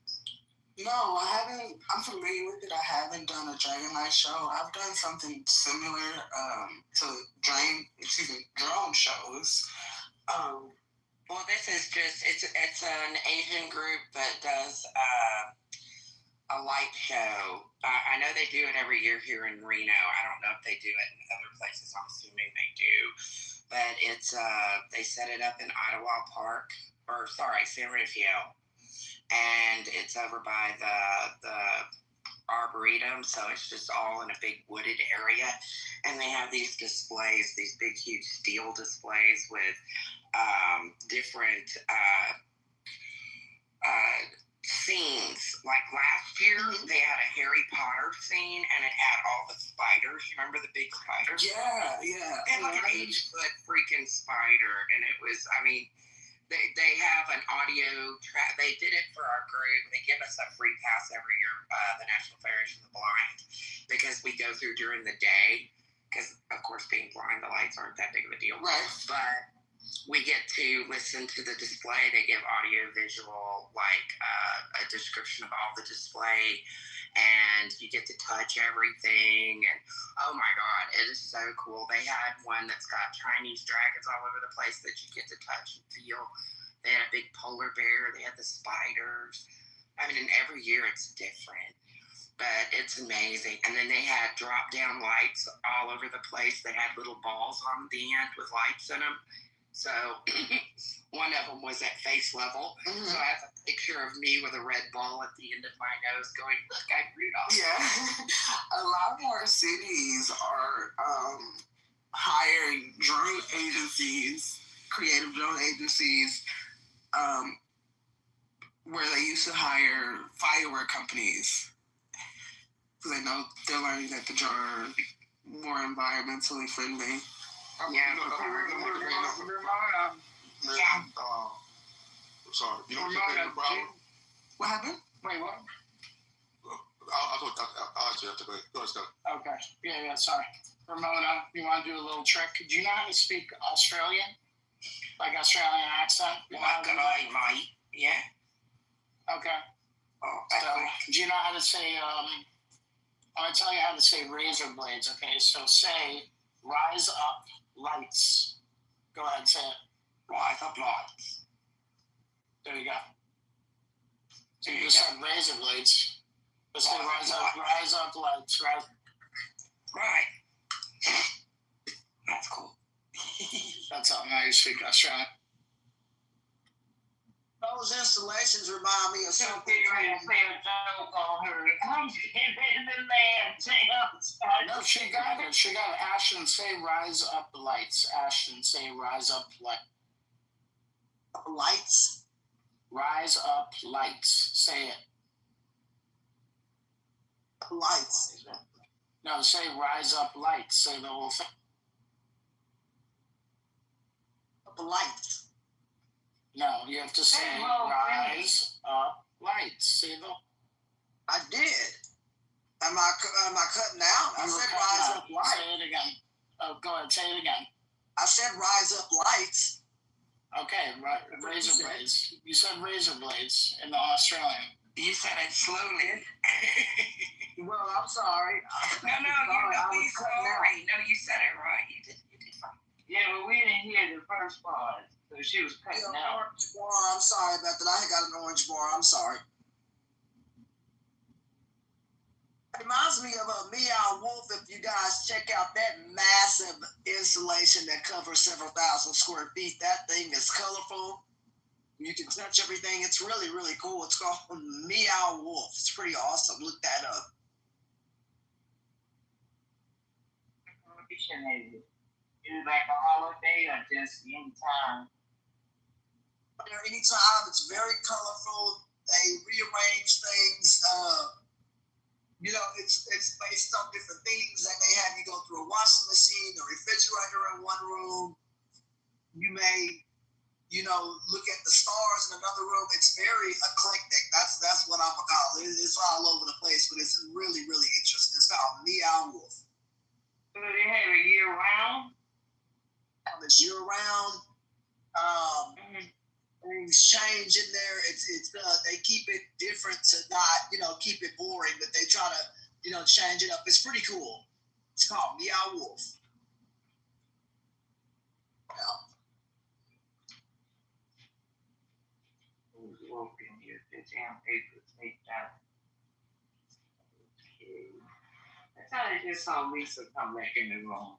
No, I haven't. I'm familiar with it. I haven't done a Dragon Light show. I've done something similar to drone shows. Well, this is just, it's an Asian group that does a light show. I know they do it every year here in Reno. I don't know if they do it in other places. I'm assuming they do. But it's, they set it up in San Rafael. And it's over by the Arboretum, so it's just all in a big wooded area. And they have these displays, these big, huge steel displays with different scenes. Like last year, they had a Harry Potter scene, and it had all the spiders. You remember the big spiders? Yeah. They had like an 8-foot freaking spider, and it was, They have an audio track. They did it for our group. They give us a free pass every year, the National Federation of the Blind, because we go through during the day. Because, of course, being blind, the lights aren't that big of a deal. Right. But we get to listen to the display. They give audio visual, like a description of all the display, and you get to touch everything. And oh my God, it is so cool. They had one that's got Chinese dragons all over the place that you get to touch and feel. They had a big polar bear. They had the spiders. I mean, and every year it's different. But it's amazing. And then they had drop-down lights all over the place. They had little balls on the end with lights in them. So one of them was at face level. Mm-hmm. So I have a picture of me with a red ball at the end of my nose going, look, I'm Rudolph. Yeah. A lot more cities are hiring drone agencies, creative drone agencies, where they used to hire firework companies. Because I know they're learning that the drone are more environmentally friendly. Yeah. Sorry. You know what you're saying? What happened? Wait, what? I'll ask you after. Go ahead, Scott. Okay. Yeah, sorry. Ramona, you want to do a little trick? Do you know how to speak Australian? Like Australian accent? Makalai, mate. Yeah. Okay. So, do you know how to say, I'm going to tell you how to say razor blades, okay? So say, rise up lights. Go ahead, say it. Rise up lights. There you go. So you just said razor blades. Just say rise up lights, right? Right. That's cool. That's how you speak Australian. Those installations remind me of something. Play a joke on her. Comes in the land. No, she got it. She got it. Ashton, say rise up lights. Ashton, say rise up lights. Lights? Rise up lights. Say it. Lights. No, say rise up lights. Say the whole thing. Lights. No, you have to say rise up lights. See the. I did. Am I cutting out? I said rise up lights. Say it again. Oh, go ahead. Say it again. I said rise up lights. Okay, razor blades. You said razor blades in the Australian. You said it slowly. Well, I'm sorry. No, you sorry. No, you said it right. You did fine. Yeah, but we didn't hear the first part. So she was cutting out. Orange bar. I'm sorry about that. I got an orange bar. I'm sorry. It reminds me of a Meow Wolf. If you guys check out that massive installation that covers several thousand square feet, that thing is colorful. You can touch everything. It's really, really cool. It's called Meow Wolf. It's pretty awesome. Look that up. Is it like a holiday or just any time? Anytime. It's very colorful. They rearrange things. It's based on different things. They may have you go through a washing machine, a refrigerator in one room. You may, look at the stars in another room. It's very eclectic. That's what I'm gonna call it. It's all over the place, but it's really, really interesting. It's called Meow Wolf. So they have it year round? It's year round. Things change in there. It's they keep it different to not keep it boring, but they try to change it up. It's pretty cool. It's called Meow Wolf. That's how I just saw Lisa come back in the room.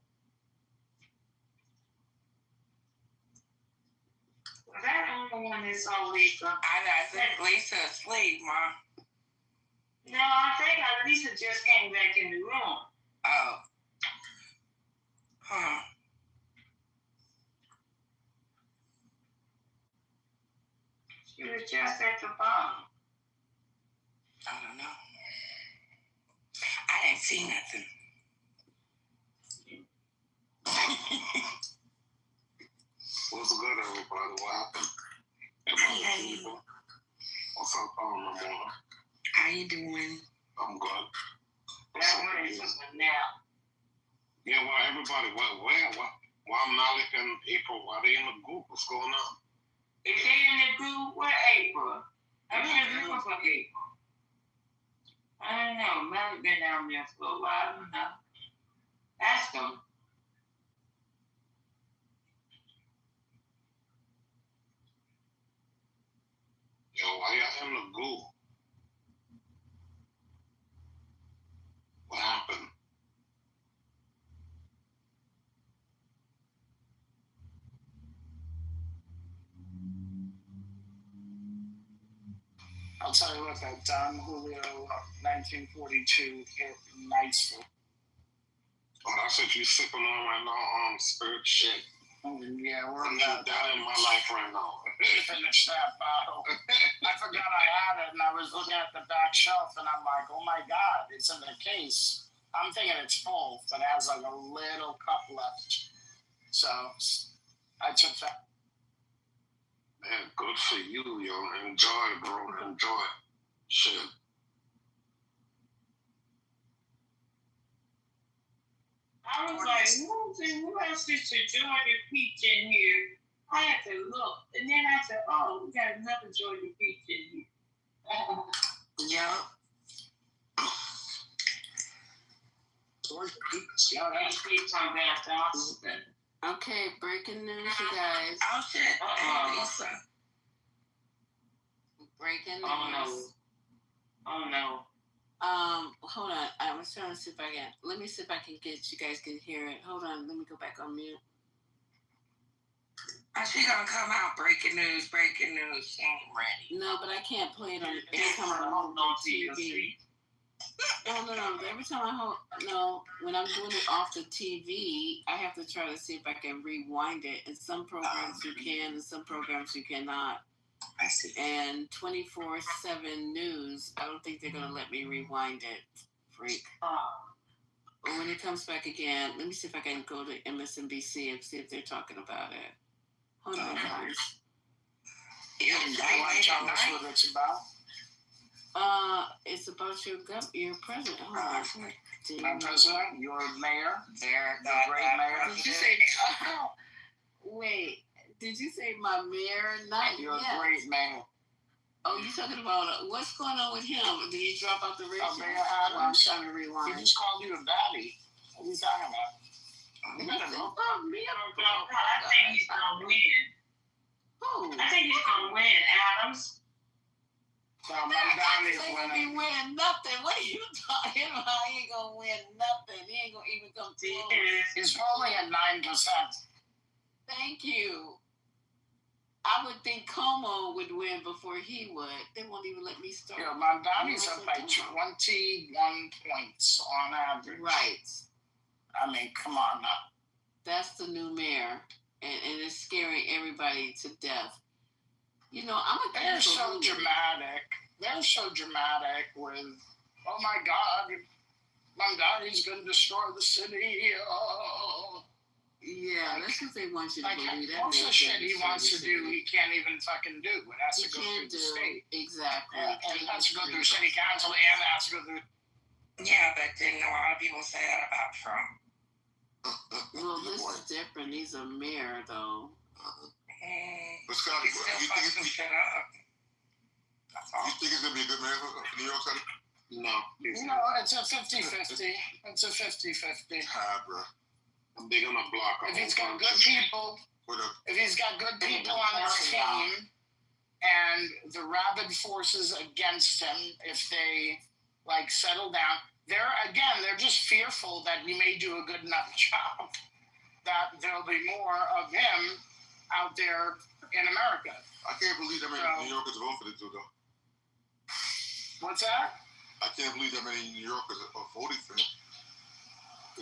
Was that the only one that saw Lisa? I think Lisa asleep, Ma. No, I think Lisa just came back in the room. Oh. Huh. She was just at the bottom. I don't know. I didn't see nothing. What's good, everybody? What happened? Hey. What's up, Ramona? How you doing? I'm good. That one is just a nap. Yeah, well, everybody, where Why Malik and April? Why they in the group? What's going on? If they in the group, what April? I'm looking for April. I don't know. Malik been down there for a while. I don't know. Ask them. Yo, why y'all in the group? What happened? I'll tell you what, that Don Julio 1942 hit nicely. Oh, that's what you sipping on right now, spirit shit. Yeah, we're I'm that in my life right now. Finish that bottle. I forgot I had it, and I was looking at the back shelf, and I'm like, oh my God, it's in the case. I'm thinking it's full, but it has like a little cup left. So I took that. Man, good for you, yo. Enjoy, bro. Enjoy. Shit. I was like, who else is to join the Peach in here? I had to look. And then I said, oh, we got another Jordan Peach in here. Yeah. Okay, breaking news, you guys. Oh, shit. Lisa. Breaking news. Oh, no. Hold on. I was trying to see if I can. Let me see if I can get you guys can hear it. Hold on. Let me go back on mute. She gonna come out. Breaking news. She ain't ready. No, but I can't play it on every time I hold on TV. No. Every time I hold, when I'm doing it off the TV, I have to try to see if I can rewind it. In some programs you can, in some programs you cannot. I see. And 24/7 news, I don't think they're going to let me rewind it. Freak. But when it comes back again, let me see if I can go to MSNBC and see if they're talking about it. Hold on, guys. You want to tell us what it's about? It's about your president. Hold on. My president, your mayor, the great mayor. Did you say? Wait. Did you say my mayor? Not your yet. Great mayor. Oh, you talking about what's going on with him? Did he drop out the race? Mayor Adams. I'm trying to rewind. He just called you a baddie. What are you talking about? You better know. I think he's gonna win. Who? I think he's gonna win, Adams. So Mamdani's winning. He win nothing. What are you talking about? He ain't gonna win nothing. He ain't gonna even come close. He's polling at 9%. Thank you. I would think Como would win before he would. They won't even let me start. Yeah, Mamdani's up by 21 points on average. Right. I mean, come on now. That's the new mayor, and it's scaring everybody to death. You know, They're so dramatic. They're so dramatic with, oh my God, Mamdani's going to destroy the city. Oh. Yeah, that's what they want you to believe. Most of the shit he wants to do, he can't even fucking do. It has to go through the state. Exactly. And it has to go through city council, and it has to go through. Yeah, but didn't a lot of people say that about Trump? Well, this is different. He's a mayor, though. But Scotty, you think it's going to be a good mayor for New York City? No. No, it's a 50-50. It's a 50-50. Bro. I'm big on the block. If he's got good people, if he's got good people on his team, and the rabid forces against him, if they settle down, they're just fearful that he may do a good enough job that there'll be more of him out there in America. I can't believe that many New Yorkers vote for this dude, though. What's that? I can't believe that many New Yorkers are voting for him.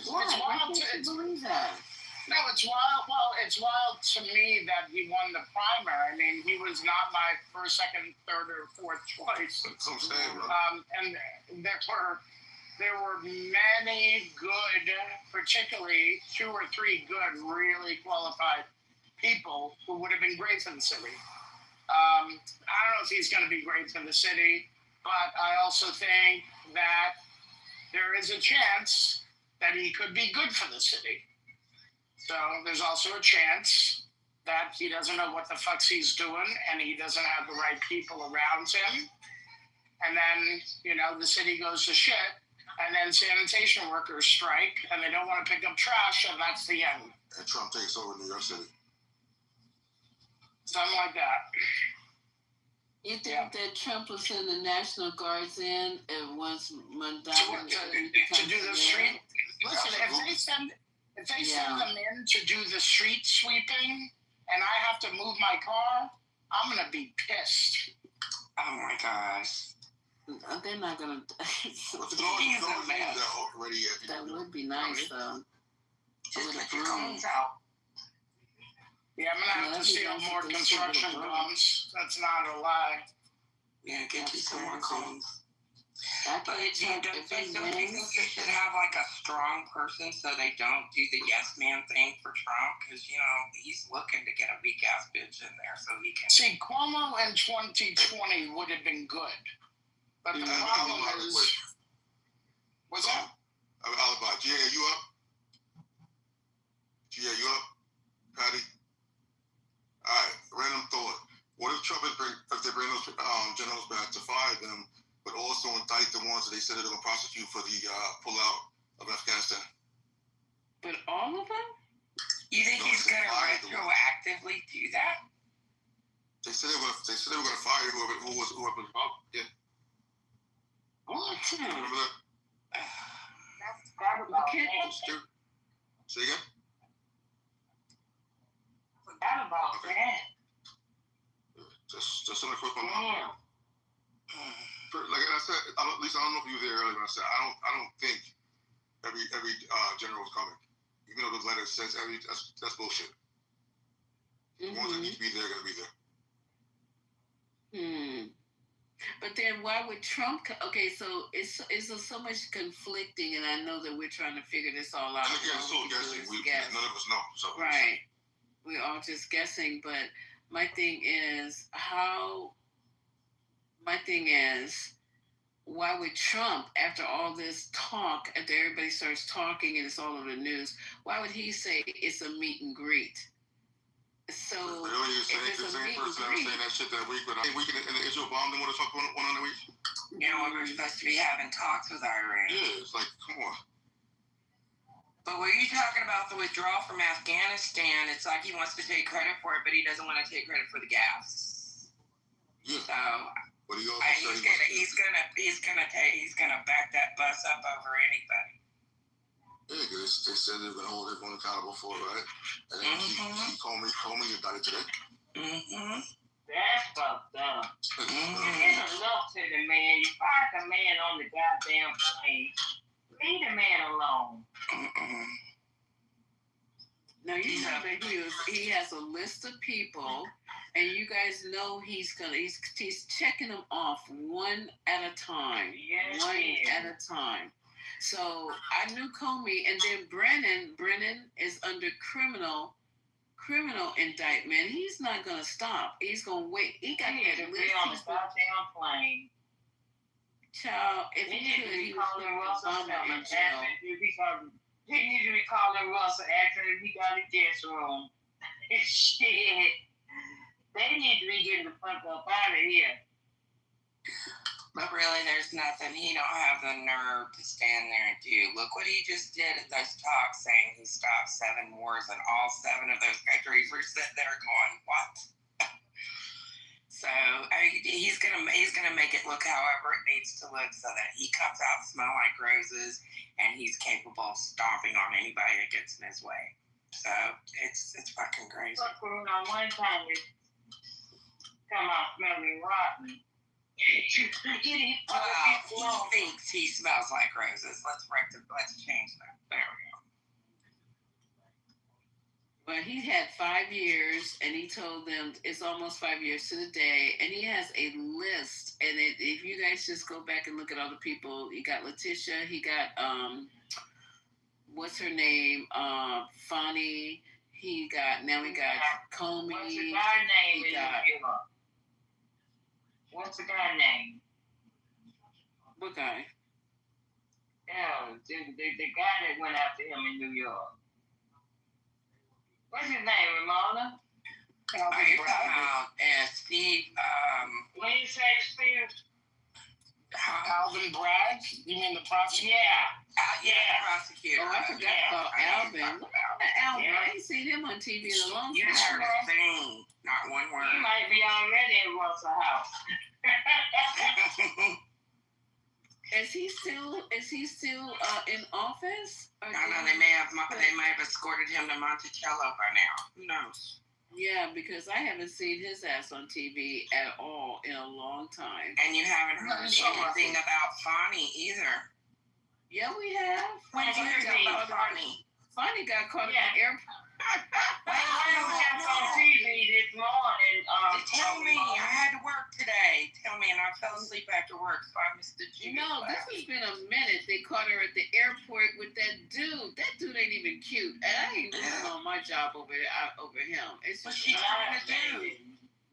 Why? Why can't you believe that? No, it's wild. Well, it's wild to me that he won the primary. I mean, he was not my first, second, third, or fourth choice. That's what I'm saying, bro. And there were many good, particularly 2 or 3 good, really qualified people who would have been great for the city. I don't know if he's going to be great for the city, but I also think that there is a chance that he could be good for the city. So there's also a chance that he doesn't know what the fuck he's doing and he doesn't have the right people around him. And then, the city goes to shit, and then sanitation workers strike, and they don't want to pick up trash, and that's the end. And Trump takes over New York City. Something like that. You think that Trump will send the National Guards in and once Mandela to do the street? Listen, if they send them in to do the street sweeping, and I have to move my car, I'm gonna be pissed. Oh my gosh. They're not gonna. That would be nice, though. Just get your cones out. Yeah, I'm gonna have to steal more construction guns. That's not a lie. Yeah, get you some more cones. But don't you think you should have like a strong person so they don't do the yes man thing for Trump? Because, he's looking to get a weak ass bitch in there so he can. See, Cuomo in 2020 would have been good. But the problem is. What's that? Alibi. GA, you up? GA, you up? Patty? All right, random thought. What if Trump if they bring those generals back to fire them, but also indict the ones that they said they're going to prosecute for the pullout of Afghanistan? But all of them? You think he's going to retroactively do that? They said they were going to fire whoever was involved. Yeah. What? Remember that? Say again? Forgot about that. Just in a quick one. Like I said, at least I don't know if you were there earlier when I said I don't think every general is coming. Even though the letter says that's bullshit. The ones that need to be there are gonna be there. But then why would Trump? Okay, so it's so much conflicting, and I know that we're trying to figure this all out. And again, it's all guessing. None of us know. So right, we're all just guessing. But my thing is why would Trump, after all this talk, after everybody starts talking and it's all over the news, why would he say it's a meet and greet? So really, you're saying the same person that was saying that shit that week, but we can in the Israel bomb them. What the fuck went on that week? We're supposed to be having talks with Iran. Yeah, it's like, come on. But were you talking about the withdrawal from Afghanistan? It's like he wants to take credit for it, but he doesn't want to take credit for the gas. Yeah. So but he also he's gonna back that bus up over anybody. Yeah, because they said they were going to hold everyone accountable for it, right? And then he called me about it today. That's fucked up. There's enough to the man. You fired the man on the goddamn plane. Leave the man alone. Now you know that he has a list of people, and you guys know he's checking them off one at a time. Yes, at a time. So I knew Comey, and then Brennan is under criminal indictment. He's not gonna stop. He's gonna wait. He got to be on the goddamn plane. Child, if he could, he would put Obama in jail. He needs to be calling Russell after he got a guest room. Shit. They need to be getting the fuck up out of here. But really, there's nothing. He don't have the nerve to stand there and do. Look what he just did at those talks, saying he stopped 7 wars, and all 7 of those countries were sitting there going, "What?" So he's gonna make it look however it needs to look, so that he comes out smell like roses, and he's capable of stomping on anybody that gets in his way. So it's fucking crazy. Look, one time it come out smelling rotten. He thinks he smells like roses. Let's change that. There we go. But he had 5 years, and he told them it's almost 5 years to the day, and he has a list. And if you guys just go back and look at all the people, he got Letitia, he got what's her name, Fonnie. We got Comey. What's the guy name? What's the guy name? What guy? Yeah, the guy that went after him in New York. What's his name, Ramona? You're talking about Steve. When you say Steve, Alvin Bragg? You mean the prosecutor? Yeah, prosecutor. Oh, I forgot about Alvin. What happened to Alvin? I ain't seen him on TV in a long time. You heard a thing, not one word. He might be already in Russell House. Is he still in office? No, they may have escorted him to Monticello by now. Who knows? Yeah, because I haven't seen his ass on TV at all in a long time. And you haven't heard anything about Fonnie either. Yeah, we have. When did you hear about Fonnie? Fonnie got caught at the airport. I was on TV this morning. Tell me, I had to work today. Tell me, and I fell asleep after work, so I missed the Judy. No, this has been a minute. They caught her at the airport with that dude. That dude ain't even cute. And I ain't losing on my job over him. It's what she trying to do?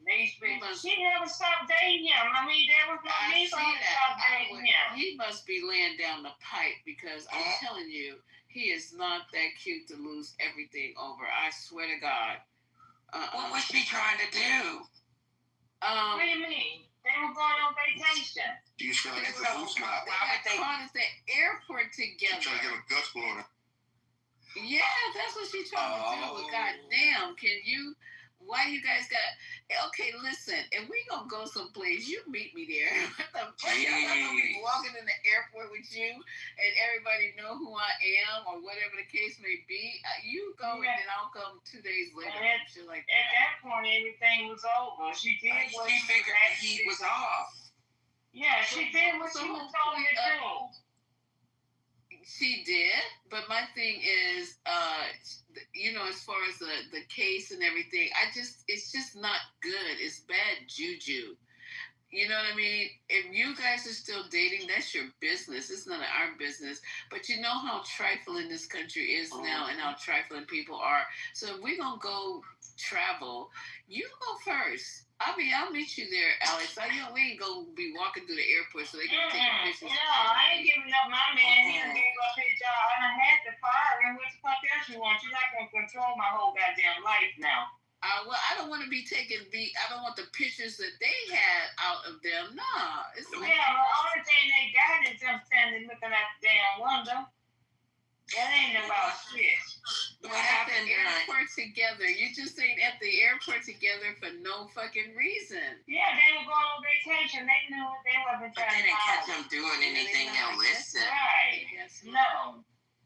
She never stopped dating him. I mean, there was no need for her to stop dating him. He must be laying down the pipe because I'm telling you, he is not that cute to lose everything over. I swear to God. What was she trying to do? What do you mean? They were going on vacation. She's trying to get the boost now. They caught at the airport together. She's trying to get a guts blown. Yeah, that's what she's trying to do. God damn, can you? Why you guys got? Okay, listen. If we gonna go someplace, you meet me there. What the fuck? I'm gonna be walking in the airport with you, and everybody know who I am or whatever the case may be. You go, and then I'll come 2 days later. At that point, everything was over. She did what she figured the heat was off. Yeah, she did what she was told to do. She did, but my thing is, as far as the case and everything, it's just not good. It's bad juju. You know what I mean? If you guys are still dating, that's your business. It's none of our business. But you know how trifling this country is now and how trifling people are. So if we're going to go travel, you go first. I'll meet you there, Alex. We ain't going to be walking through the airport so they can take pictures. No, I ain't giving up my man. He gave up his job. And I had to fire him. What the fuck else you want? You're not going to control my whole goddamn life now. I don't want to be I don't want the pictures that they had out of them. Nah. The only thing they got is them standing looking at the damn window. That ain't about shit. What happened at the airport together? You just ain't at the airport together for no fucking reason. Yeah, they were going on vacation. They knew they wasn't trying to. They didn't catch them doing anything illicit. Right. No.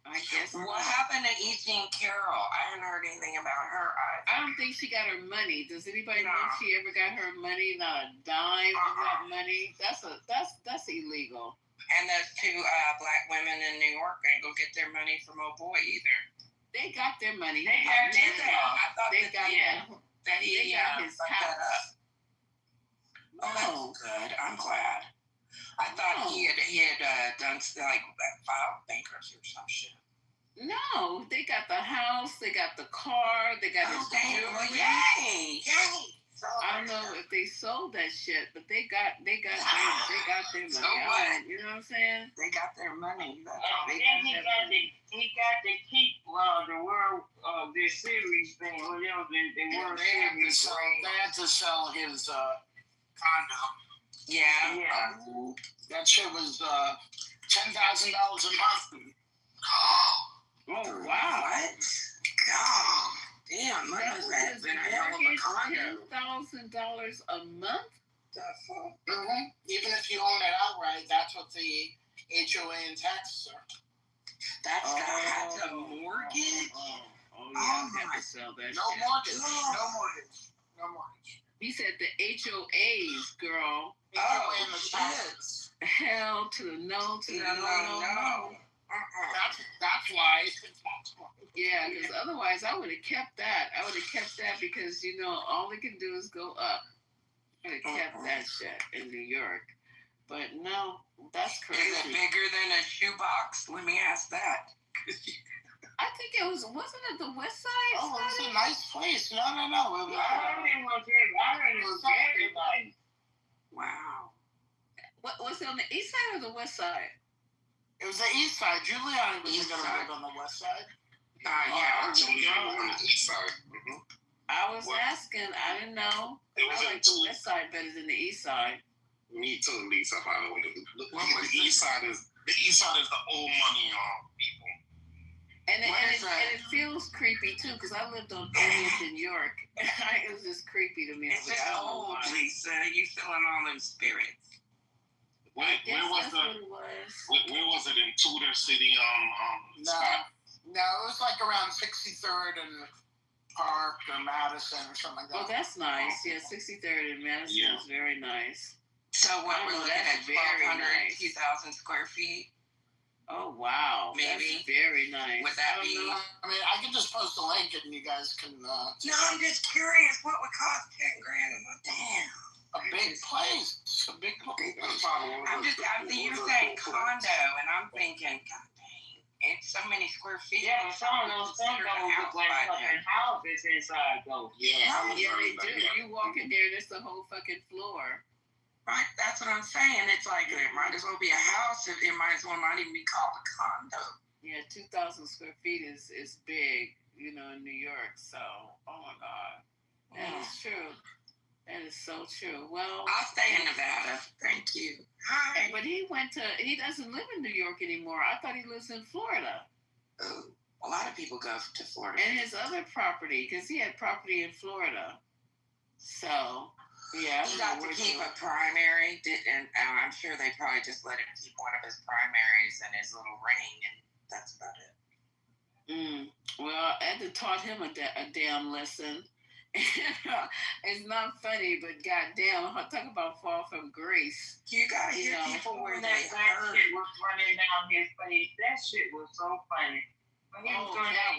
I guess. What happened to E.T. and Carol? I haven't heard anything about her. I don't think she got her money. Does anybody know if she ever got her money? Not a dime of that money. That's illegal. And those two black women in New York ain't gonna get their money from old boy either. They got their money. They got it. I thought they got his house. Oh, that's good. I'm glad. I thought he had done filed bankruptcy or some shit. No, they got the house, they got the car, they got his jewelry. Yay! I don't know if they sold that shit, but they got their money. So what? You know what I'm saying? They got their money. He got to keep the world this series thing. Whatever the world series. They had to sell his condo. Yeah. That shit was $10,000 a month. Oh wow! What? God damn! That must have been a hell of a condo. $10,000 a month. Mm-hmm. Even if you own it outright, that's what the HOA and taxes are. That's a mortgage. Oh yeah, I have to sell that. No mortgage. No mortgage. He said the HOAs, girl. Shit. Hell to the no, to the no. That's why. Yeah, because otherwise I would have kept that. Because all they can do is go up. I would have kept that shit in New York. But no, that's crazy. Is it bigger than a shoebox? Let me ask that. I think wasn't it the West Side? Oh, it was a nice place. No. I heard it was very nice. Wow. Was it on the East Side or the West Side? It was the East Side. Giuliani was going to live on the West Side. Yeah. Tony on the east side. I was asking. I didn't know. I like the west side better than the east side. Me too, Lisa. By the way, the east side is the old money people. And it feels creepy too, because I lived on 30th in York. It was just creepy to me. It's just old, Lisa. You feeling all those spirits? Where was it in Tudor City? No, it was like around 63rd and Park or Madison or something like that. Oh, that's nice. Yeah, 63rd and Madison is very nice. So what we're looking at, 1,200, 2,000 square feet? Oh, wow. Maybe. That's very nice. Would that be? I mean, I can just post a link and you guys can... No, I'm just curious. What would cost $10,000? Damn. A big place. A big place. You're saying condo, and I'm thinking, God dang, it's so many square feet. Yeah, some of those look like fucking houses inside though. Yeah, they do. You walk in there, and it's the whole fucking floor. Right, that's what I'm saying. It's like it might as well be a house. It might as well not even be called a condo. Yeah, 2,000 square feet is big, in New York. So, oh my God, that is true. That is so true. Well, I'll stay in Nevada. Thank you. Hi. But he doesn't live in New York anymore. I thought he lives in Florida. Oh, a lot of people go to Florida. And his other property, because he had property in Florida. So, yeah. He got to keep a primary, and I'm sure they probably just let him keep one of his primaries and his little ring, and that's about it. Well, Ed taught him a damn lesson. It's not funny, but goddamn, talk about fall from grace. You gotta hear people where that shit was running down his face. That shit was so funny. When he was doing that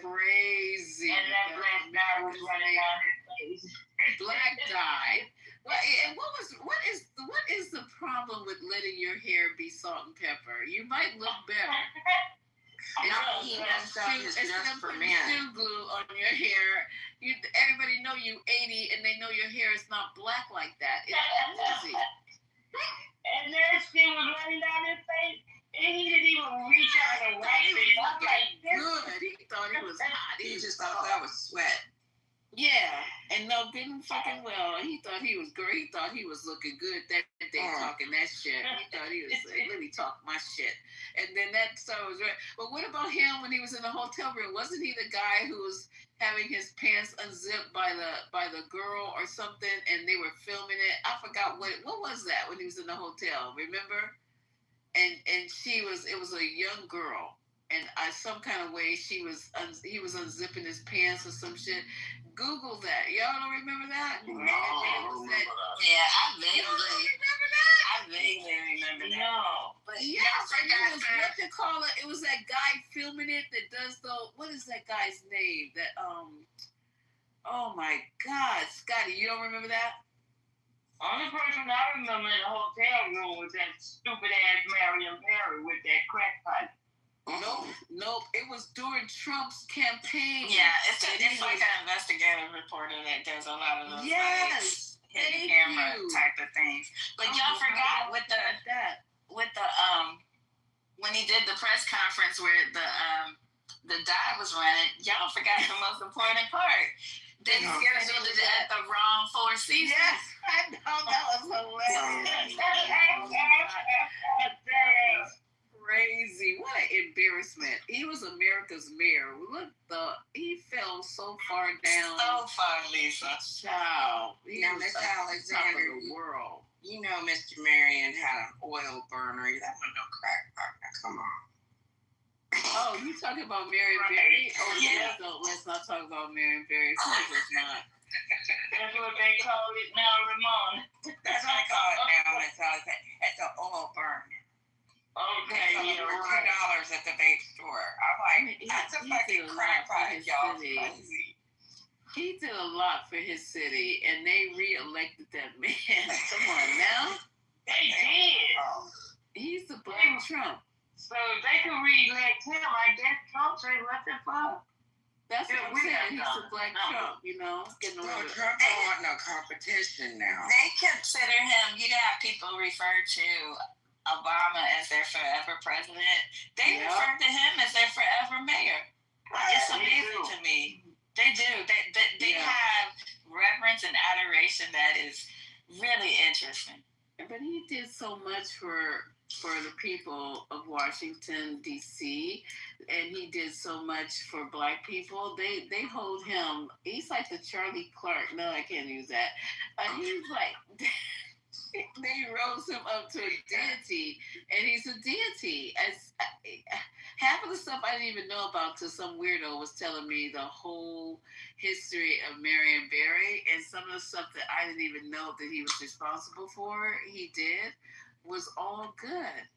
crazy. And that black guy was running down his face. Black guy. Well, and what is the problem with letting your hair be salt and pepper? You might look better. He does stuff is just for men. Shoe glue on your hair. Everybody know you 80, and they know your hair is not black like that. It's easy. And that shit was running down his face, and he didn't even reach out and wipe it. I'm like, good. He thought he was hot. He just thought that was sweat. Yeah, and didn't fucking well. He thought he was great. He thought he was looking good that day talking that shit. He thought he was let me talk my shit. And then that was right. But what about him when he was in the hotel room? Wasn't he the guy who was having his pants unzipped by the girl or something, and they were filming it? I forgot what was that when he was in the hotel. Remember? And it was a young girl, and some kind of way he was unzipping his pants or some shit. Google that. Y'all don't remember that? No, I don't remember that. Yeah, I vaguely remember that. No. But yeah, it was that guy filming it that does what is that guy's name? That oh my God, Scotty, you don't remember that? Only person I remember in the hotel room was that stupid ass Marion Perry with that crack pipe. Nope. It was during Trump's campaign. Yeah, it's like an investigative reporter that does a lot of those hidden camera type of things. But y'all forgot with the when he did the press conference where the dive was running, y'all forgot the most important part. They scheduled it at the wrong Four Seasons. Yes, I know, that was hilarious. Crazy. What an embarrassment. He was America's mayor. Look, he fell so far down. So far, Lisa. Child. Now, Mr. Alexander, the world. You know Mr. Marion had an oil burner. That was no crack partner. Come on. Oh, you talking about Marion Barry? Oh, yeah. Let's not talk about Marion Barry. Please, not. That's what they call it now, Ramon. That's what they call it now, Miss Alexander. It's an oil burner. Okay, $2 at the vape store. I'm like, that's a fucking crack pipe, y'all. Crazy. He did a lot for his city, and they re-elected that man. Come on now. They did. He's the Black Trump. So they can re-elect him. I guess Trump said, what the fuck? That's what I'm saying. He's the Black Trump, Getting a little Trump don't want no competition now. They consider him, people refer to Obama as their forever president. They refer to him as their forever mayor. is really interesting. But he did so much for the people of Washington, D.C., and he did so much for Black people. They hold him. He's like the Charlie Clark. No, I can't use that. He's like... They rose him up to a deity, and he's a deity. Half of the stuff I didn't even know about till some weirdo was telling me the whole history of Marion Barry, and some of the stuff that I didn't even know that he was responsible for, he did, was all good.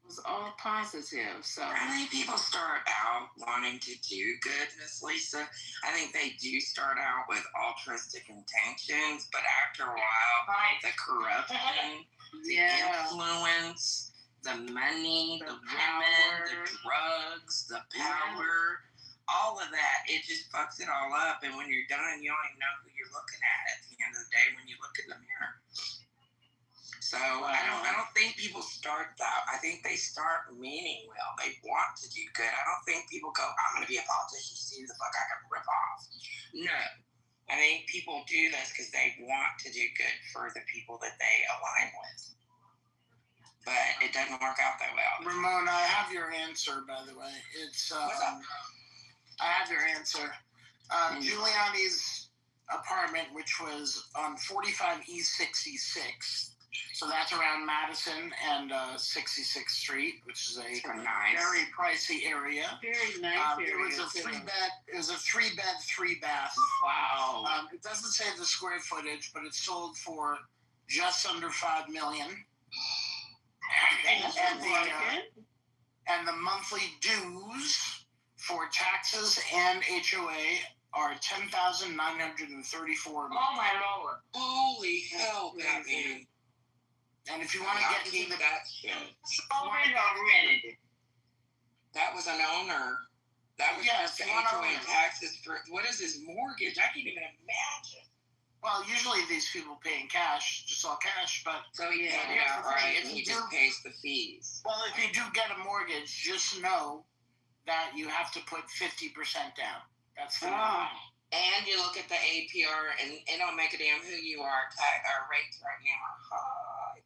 It was all positive. So I think people start out wanting to do good, Miss Lisa. I think they do start out with altruistic intentions, but after a while, the corruption, the influence, the money, the women, the drugs, the power, all of that, it just fucks it all up. And when you're done, you don't even know who you're looking at the end of the day when you look in the mirror. So I don't think people start that. I think they start meaning well. They want to do good. I don't think people go, I'm going to be a politician to see who the fuck I can rip off. No. I think people do this because they want to do good for the people that they align with. But it doesn't work out that well. Ramon, I have your answer, by the way. It's What's up? I have your answer. Giuliani's apartment, which was on 45 East 66th. So that's around Madison and 66th Street, which is a very pricey area. Very nice area. It was a three bed, 3 bath. Wow. It doesn't say the square footage, but it sold for just under $5 million. And the monthly dues for taxes and HOA are $10,934. Oh my Lord! Holy hell, Batman! And if you want to get into that shit, rented. That was an owner. That was just HOA taxes for what is his mortgage? I can't even imagine. Well, usually these people pay in cash, just all cash, but so yeah, right. If he just pays the fees. Well, if you do get a mortgage, just know that you have to put 50% down. That's the And you look at the APR, and it don't make a damn who you are. Our rates right now are high.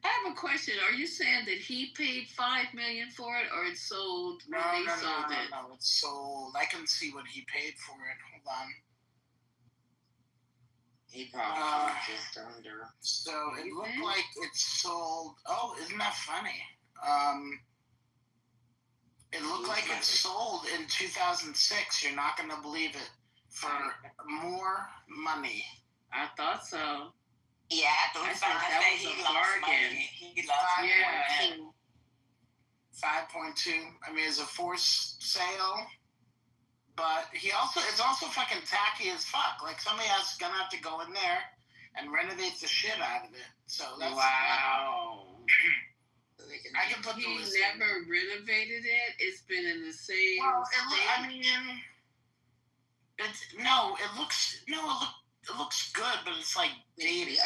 I have a question. Are you saying that he paid $5 million for it, or it sold? No, No, it's sold. I can see what he paid for it. Hold on. He probably just under. So it looked like it sold. Oh, isn't that funny? It looked like it sold in 2006. You're not going to believe it. For more money. I thought so. Yeah, I thought that he lost money. He lost 5.2. I mean, it's a forced sale. But it's also fucking tacky as fuck. Like, somebody gonna have to go in there and renovate the shit out of it. So that's... Wow. I can put the list never renovated it. It's been in the same state. It looks good, but it's like dated.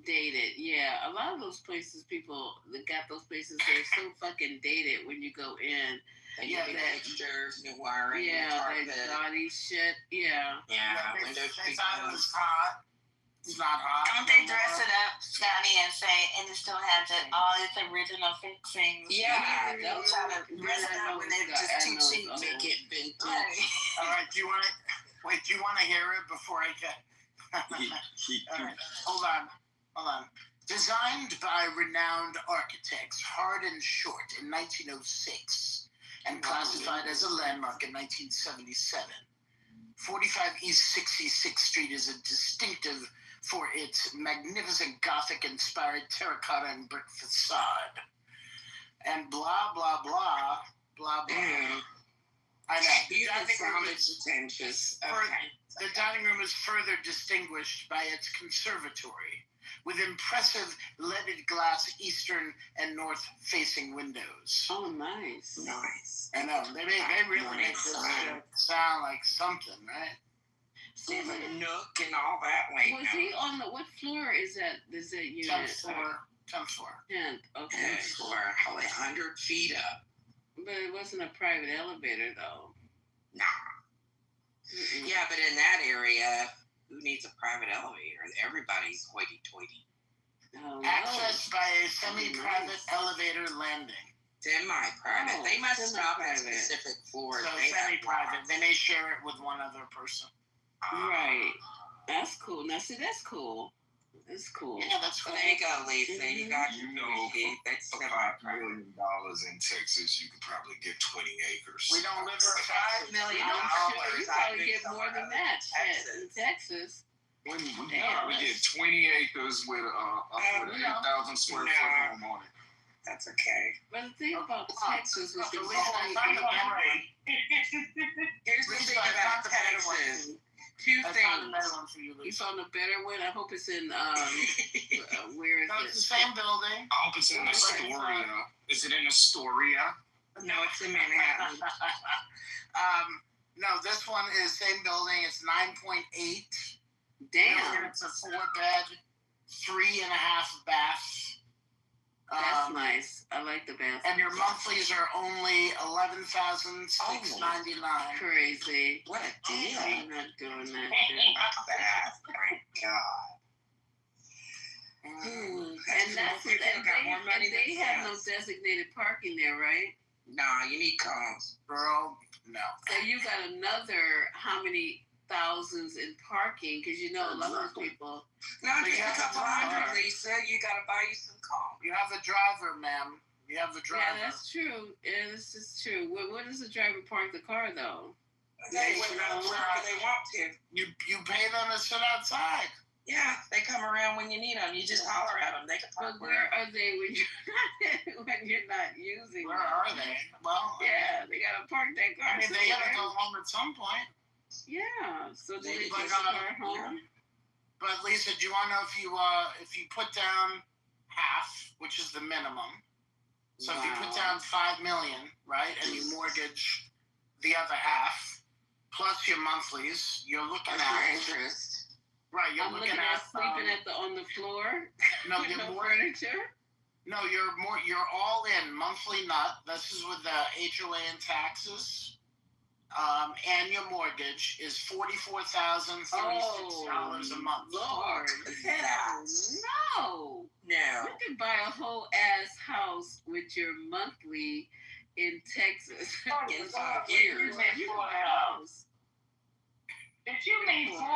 Dated, yeah. A lot of those places, people that got those places, they're so fucking dated when you go in. That fixtures, new wiring, that gaudy shit. Yeah. They thought it was hot. It's not hot. Don't they dress it up, Scotty, and say, and it still has all its original fixings? Yeah, they'll try to dress it up when they're just too cheap. Make it vintage. All right, do you want to hear it before I get... All right, hold on. Designed by renowned architects, Hard and Short in 1906, and classified as a landmark in 1977. 45 East 66th Street is a distinctive for its magnificent Gothic-inspired terracotta and brick facade. And blah, blah, blah, blah, blah. I know. The dining room is further distinguished by its conservatory, with impressive leaded glass eastern and north-facing windows. Oh, nice. Nice. I know. They really make this sound like something, right? See the nook and all that. Was he on what floor is that unit? 10th floor. 10th floor. 10th, okay. 10th floor, probably 100 feet up. But it wasn't a private elevator, though. Nah. Yeah, but in that area, Who needs a private elevator? Everybody's hoity-toity. Access by a semi-private elevator landing. Semi-private. They must stop at specific floors. So semi-private. They may share it with one other person. Right. That's cool. Now, see, that's cool. That's cool. Yeah, that's cool. There you go, Lisa. You got for $5 million in Texas, you could probably get 20 acres. We don't live for $5 million. You probably get more than that in Texas. We get 20 acres with an 8,000 square foot home on it. That's okay. But the thing about Texas is here's the thing about Texas. Two things. You found a better one? I hope it's in, where is it? It's the same building. I hope it's in Astoria. Is it in Astoria? No, it's in Manhattan. No, this one is same building. It's 9.8. Damn. It's a 4-bed, 3.5 bath. That's nice. I like the bathroom. And your monthlies are only $11,699. Crazy. What a deal. I'm not doing that shit. Thank God. And that's they have no designated parking there, right? Nah, you need cones. Girl, no. So you got another how many thousands in parking? Because you know a lot of people. No, just a couple hundred, Lisa. You got to buy you some cones. You have the driver, ma'am. You have the driver. Yeah, that's true. Yeah, this is true. Where does the driver park the car, though? They want to. You pay them to sit outside. Yeah, they come around when you need them. You just holler at them. They can park. But where are they when you're not using Where them? are they? Well, yeah, they gotta park that car. I mean, they gotta go home at some point. Yeah, so do they But, take the car home? But Lisa, do you want to know if you put down half, which is the minimum? So if you put down $5 million, right, and you mortgage the other half plus your monthlies, you're looking at interest. Right, you're looking at sleeping on the floor. No, no furniture. No, you're all in monthly nut. This is with the HOA and taxes. And your mortgage is $44,036 a month. Lord, hell no! No. You can buy a whole ass house with your monthly in Texas in 5 years. You can buy a house. Did you mean 4,000?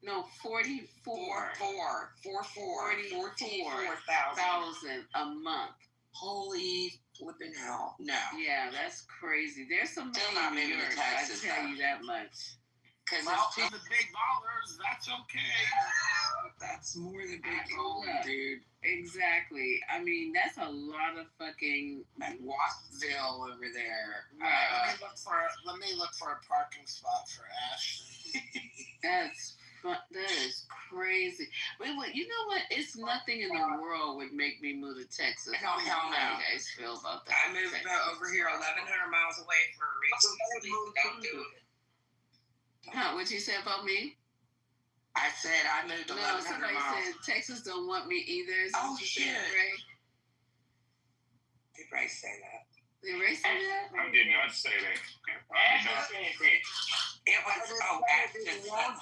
No, 44,000 a month. Holy flipping hell! No. Yeah, that's crazy. There's some still not moving to Texas. I tell you that much. Because the big ballers, that's okay. That's more than big baller, dude. Exactly. I mean, that's a lot of fucking Watsville over there. Let me look for a parking spot for Ashley. That is crazy. Wait, you know what? It's nothing in the world would make me move to Texas. No, hell no. How you guys feel about that? I moved over here 1,100 miles away for a reason. Don't do it. Huh? What'd you say about me? I said I moved 1,100 miles. Somebody said Texas don't want me either. Oh, shit. Right? Did Ray say that? Did Ray say that? I did not say that. It was Ashton. I was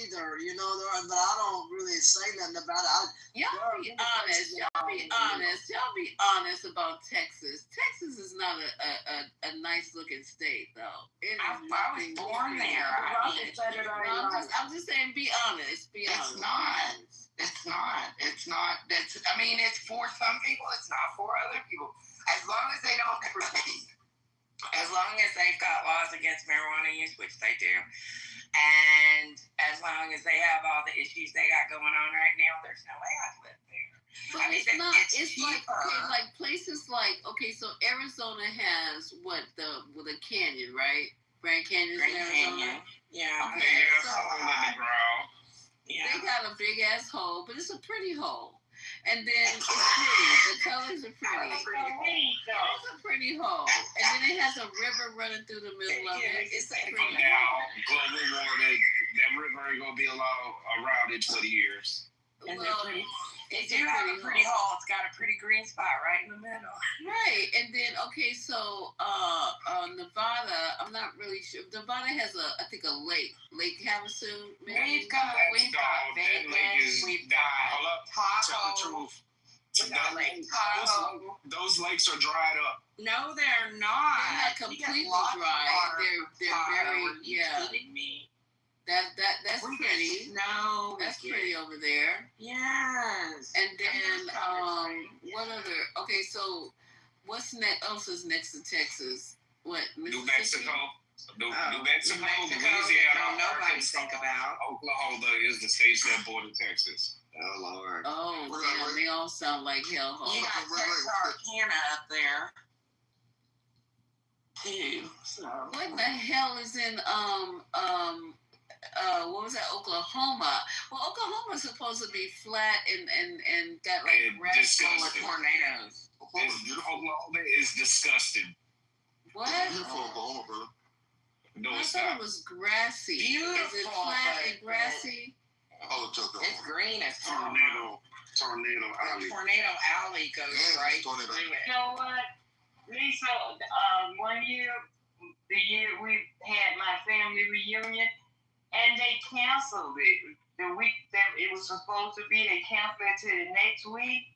either, you know, but I don't really say nothing about it. Y'all be honest. Y'all be honest about Texas. Texas is not a nice looking state, though. I was born there. I'm just saying, be honest. Be honest. It's not. I mean, it's for some people. It's not for other people. As long as they don't, as long as they've got laws against marijuana use, which they do, and as long as they have all the issues they got going on right now, there's no way I'd live there. But I mean, it's like, okay, like places like, okay, so Arizona has the canyon, right? Grand Canyon in Arizona. Yeah. Okay, underground. Yeah. They got a big ass hole, but it's a pretty hole. And then it's pretty. The colors are pretty. It's a pretty hole. And then it has a river running through the middle of it. It's a pretty hole. Global warming, that river ain't gonna be around in 20 years. Well, They do have a pretty hole. It's got a pretty green spot right in the middle. Right, and then so Nevada, I'm not really sure. Nevada has I think a Lake Havasu. We've got Vegas, we've got Tahoe. Those lakes are dried up. No, they're not. They're not completely dry. They're very kidding me? That's pretty. No, that's pretty over there. Yes. And then what other? Okay, so what's else is next to Texas? What? New Mexico. New Mexico, Louisiana. Nobody think about. Oklahoma is the states that border Texas. Oh Lord. Oh, damn, they all sound like hellholes. You got Texarkana up there. Too. So. What the hell is in what was that? Oklahoma. Well, Oklahoma's supposed to be flat and got like grass full of tornadoes. Oklahoma is disgusting. What? Beautiful Oklahoma, brother. No, I thought it was grassy. Beautiful. Is it flat and grassy? It's green as Tornado Alley. Tornado Alley goes right through it. You know what, Lisa? One year, the year we had my family reunion, and they canceled it. The week that it was supposed to be, they canceled it to the next week.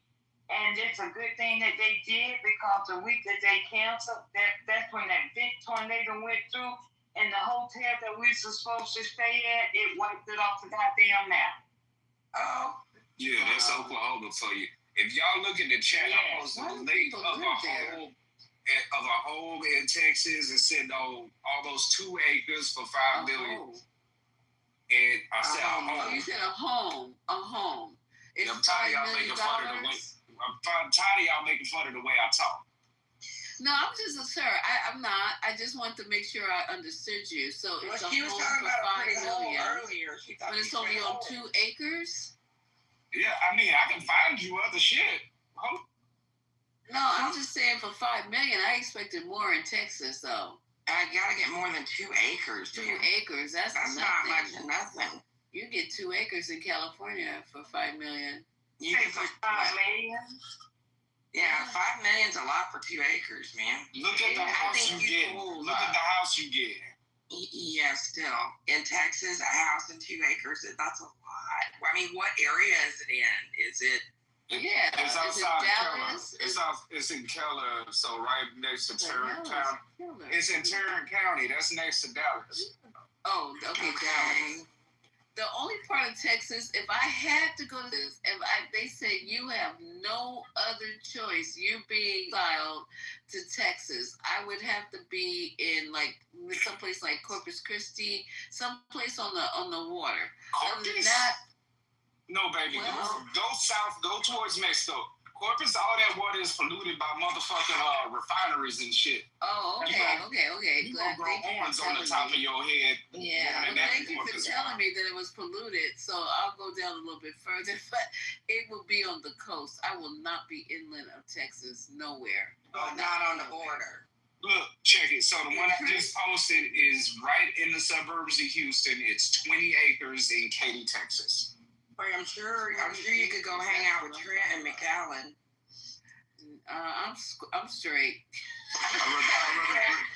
And it's a good thing that they did, because the week that they canceled, that's when that big tornado went through. And the hotel that we were supposed to stay at, it wiped it off the goddamn map. Oh. Yeah, that's Oklahoma for you. If y'all look at the chat, I posted a link of a home in Texas and said all those 2 acres for $5 million. And I said a home. You said a home. A home. I'm tired of y'all making fun of the way. I'm tired of y'all making fun of the way I talk. No, I'm just sir. I'm not. I just want to make sure I understood you. So it's she was talking about a pretty hole earlier. But it's only on 2 acres. Yeah, I mean, I can find you other shit. No, I'm just saying for $5 million. I expected more in Texas, though. I gotta get more than 2 acres. 2 acres. That's not much of nothing. You get 2 acres in California for $5 million. You get for $5 million. Yeah, $5 million's a lot for 2 acres, man. Look at the house you get. Look at the house you get. Yeah, still. In Texas, a house in 2 acres, that's a lot. I mean, what area is it in? Is it? Yeah, it's outside Dallas. It's in Keller, so right next to Tarrant County. It's in Tarrant County. That's next to Dallas. Oh, okay, Dallas. The only part of Texas, if I had to go to this, they said you have no other choice, you being exiled to Texas, I would have to be in like someplace like Corpus Christi, someplace on the water. Corpus? No, baby. Well, go south. Go towards Mexico. Corpus, all that water is polluted by motherfucking refineries and shit. Oh, okay. You gonna grow horns on the top of your head. Yeah, well, thank you for telling me that it was polluted. So I'll go down a little bit further, but it will be on the coast. I will not be inland of Texas, nowhere. Oh, not on the border. Look, check it. So the one I just posted is right in the suburbs of Houston. It's 20 acres in Katy, Texas. I'm sure you could go hang out with Trent and McAllen. I'm straight.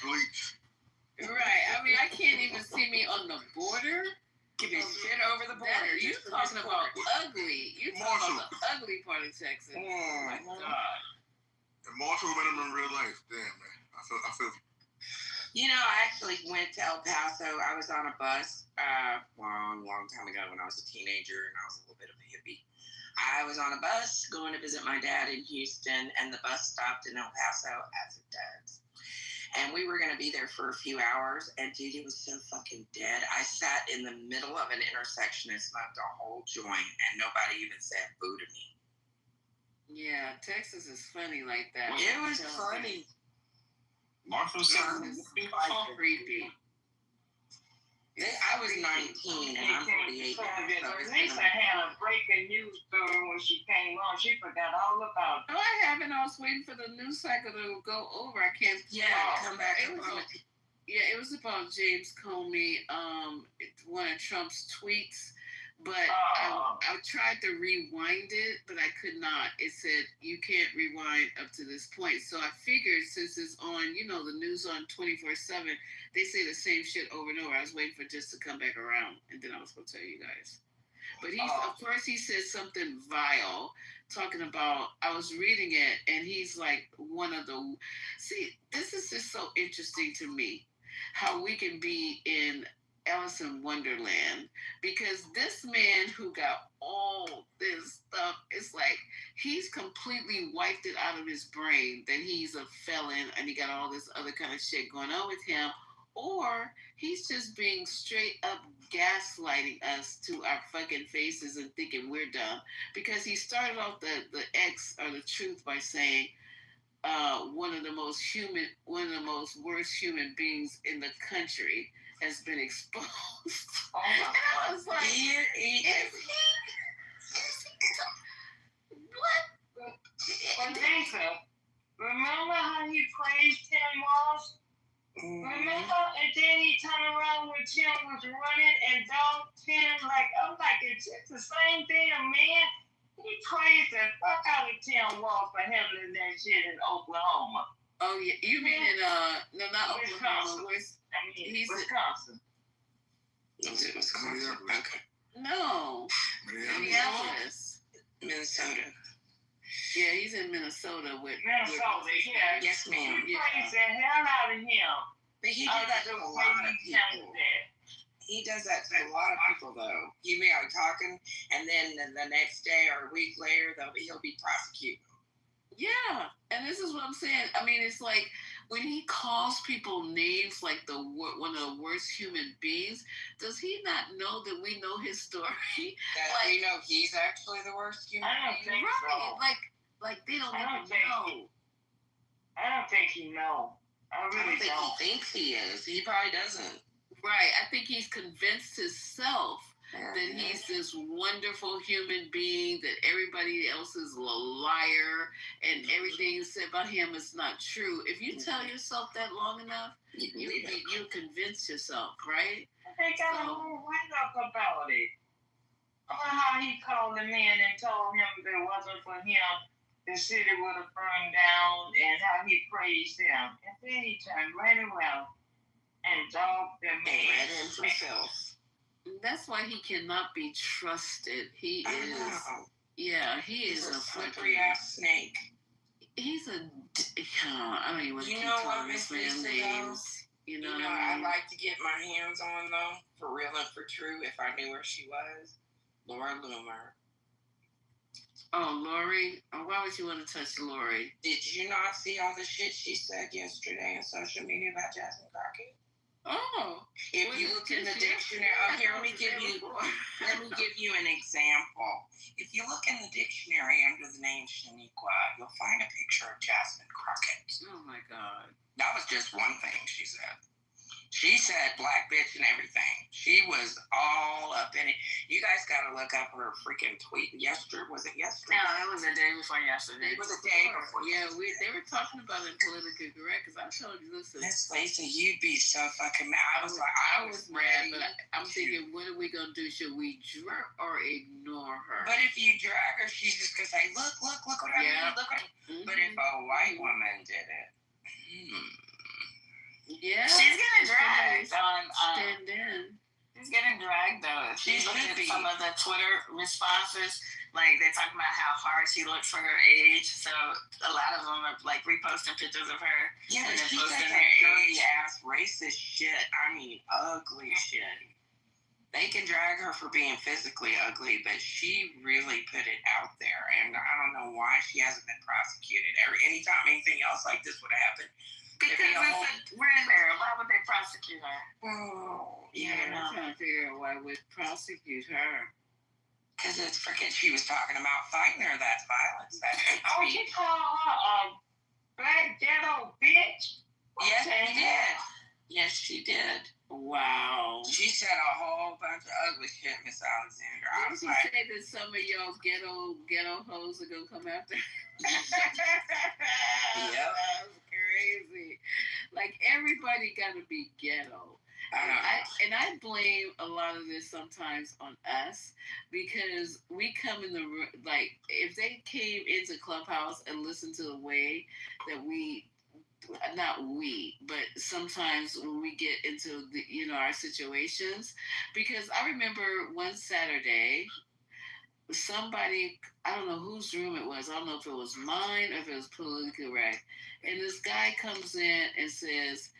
Bleach. Right. I mean, I can't even see me on the border. Give me shit over the border. You talking about ugly? You talking about the ugly part of Texas? Oh my God. And Marshall met him in real life. Damn, man. I feel. You know, I actually went to El Paso. I was on a bus long time ago when I was a teenager and I was a little bit of a hippie. I was on a bus going to visit my dad in Houston, and the bus stopped in El Paso, as it does. And we were going to be there for a few hours, and dude, it was so fucking dead. I sat in the middle of an intersection and smoked a whole joint, and nobody even said boo to me. Yeah, Texas is funny like that. It was funny. Marshall said creepy. I was 19 and I'm 48. Lisa had a breaking news story when she came on. She forgot all about it. No, I haven't. I was waiting for the news cycle to go over. I can't. Come back. It was about James Comey. One of Trump's tweets But I tried to rewind it, but I could not. It said you can't rewind up to this point. So I figured since it's on, the news on 24/7, they say the same shit over and over. I was waiting for just to come back around, and then I was going to tell you guys. But of course, he said something vile, talking about, I was reading it, and he's like see, this is just so interesting to me, how we can be in Alice in Wonderland, because this man who got all this stuff, it's like he's completely wiped it out of his brain that he's a felon and he got all this other kind of shit going on with him, or he's just being straight up gaslighting us to our fucking faces and thinking we're dumb, because he started off the X or the truth by saying one of the most worst human beings in the country has been exposed. Oh my God. And I was like, what? Remember how he praised Tim Walsh? Remember? And then he turned around when Tim was running and dogged Tim I'm like, it's the same thing, man. He praised the fuck out of Tim Walsh for handling that shit in Oklahoma. Oh, yeah. You mean in, no, not Oklahoma. Wisconsin. Was it Wisconsin? Okay. No. Minneapolis. Minnesota. Yeah, he's in Minnesota with Minnesota, yeah. Yes, ma'am. He praised the hell out of him. But he did that to a lot of people. He does that to a lot of people, though. He may be talking, and then the next day or a week later, he'll be prosecuted. Yeah, and this is what I'm saying. I mean, it's like when he calls people names like one of the worst human beings, does he not know that we know his story? That we know he's actually the worst human being? Right, like they don't even know. I don't think he knows. I really think he thinks he is. He probably doesn't. Right, I think he's convinced himself that he's this wonderful human being, that everybody else is a liar, and everything said about him is not true. If you tell yourself that long enough, you convince yourself, right? They got a whole write-up about it. About how he called the man and told him if it wasn't for him, the city would have burned down, and how he praised him. And then he turned right around and dogged the man. That's why he cannot be trusted. He is. Yeah, he's a slippery ass snake. He's a. I don't even want to keep calling this man names. You know what I mean? I'd like to get my hands on, though, for real and for true, if I knew where she was. Laura Loomer. Oh, Lori? Why would you want to touch Lori? Did you not see all the shit she said yesterday on social media about Jasmine Crockett? Oh. If you look in the dictionary, here, let me give you an example. If you look in the dictionary under the name Shaniqua, you'll find a picture of Jasmine Crockett. Oh, my God. That was just one thing she said. She said black bitch and everything. She was all up in it. You guys got to look up her freaking tweet. Was it yesterday? No, it was the day before yesterday. It was the day before. Yeah, they were talking about it politically correct, because I told you, listen. Miss Lacey, you'd be so fucking mad. I was mad, but I'm thinking, what are we going to do? Should we drag or ignore her? But if you drag her, she's just going to say, look what I mean, look what I mean. But if a white woman did it, yeah, she's getting dragged on. Stand in. She's getting dragged though. She's looking at some of the Twitter responses. Like they're talking about how hard she looked for her age. So a lot of them are like reposting pictures of her. Yeah, and but she posting said her that dirty age. ass racist shit. I mean, ugly shit. They can drag her for being physically ugly, but she really put it out there, and I don't know why she hasn't been prosecuted. Anytime anything else like this would happen. Because we're in there. Why would they prosecute her? Oh, yeah, I'm trying to figure out why would prosecute her. Because it's freaking, she was talking about fighting her. That's violence. That's you call her a black ghetto bitch? Yes, she did. Yes, she did. Wow. She said a whole bunch of ugly shit, Miss Alexander. I was Did she say that some of y'all ghetto hoes are gonna come after? Yep. That's crazy. Like everybody gotta be ghetto. I blame a lot of this sometimes on us, because we come in the room, like, if they came into Clubhouse and listened to the way that not we, but sometimes when we get into the, our situations, because I remember one Saturday, somebody, I don't know whose room it was. I don't know if it was mine or if it was politically correct. And this guy comes in and says,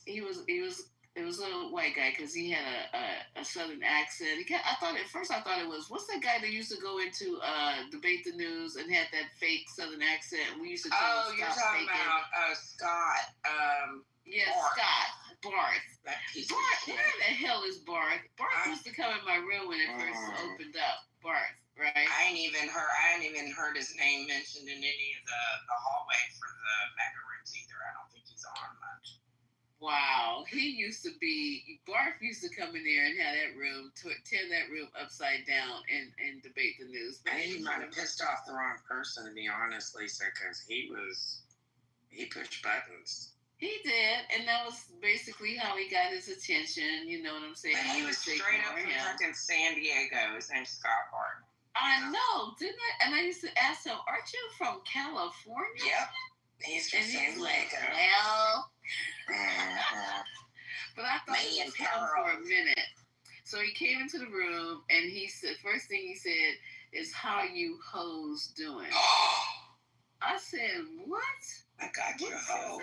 it was a white guy because he had a southern accent. At first I thought it was, what's that guy that used to go into Debate the News and had that fake southern accent? We used to tell him, you're talking about Scott. Yes, Barth. Scott Barth. That piece Barth, where the hell is Barth? Barth used to come in my room when it first opened up. Barth, right? I ain't even heard his name mentioned in any of the hallway for the mega rooms either. I don't think he's on much. Wow, Barth used to come in there and have that room, tear that room upside down and debate the news. I think he might have pissed off the wrong person, to be honest, Lisa, because he pushed buttons. He did, and that was basically how he got his attention. You know what I'm saying? But he was straight up from fucking San Diego. His name's Scott Barth. I know, didn't I? And I used to ask him, "Aren't you from California?" Yep, he's from San Diego. Well, but I thought he was him for a minute. So he came into the room, and he said, first thing he said is, "How you hoes doing?" I said, "What?" I got you, hoe.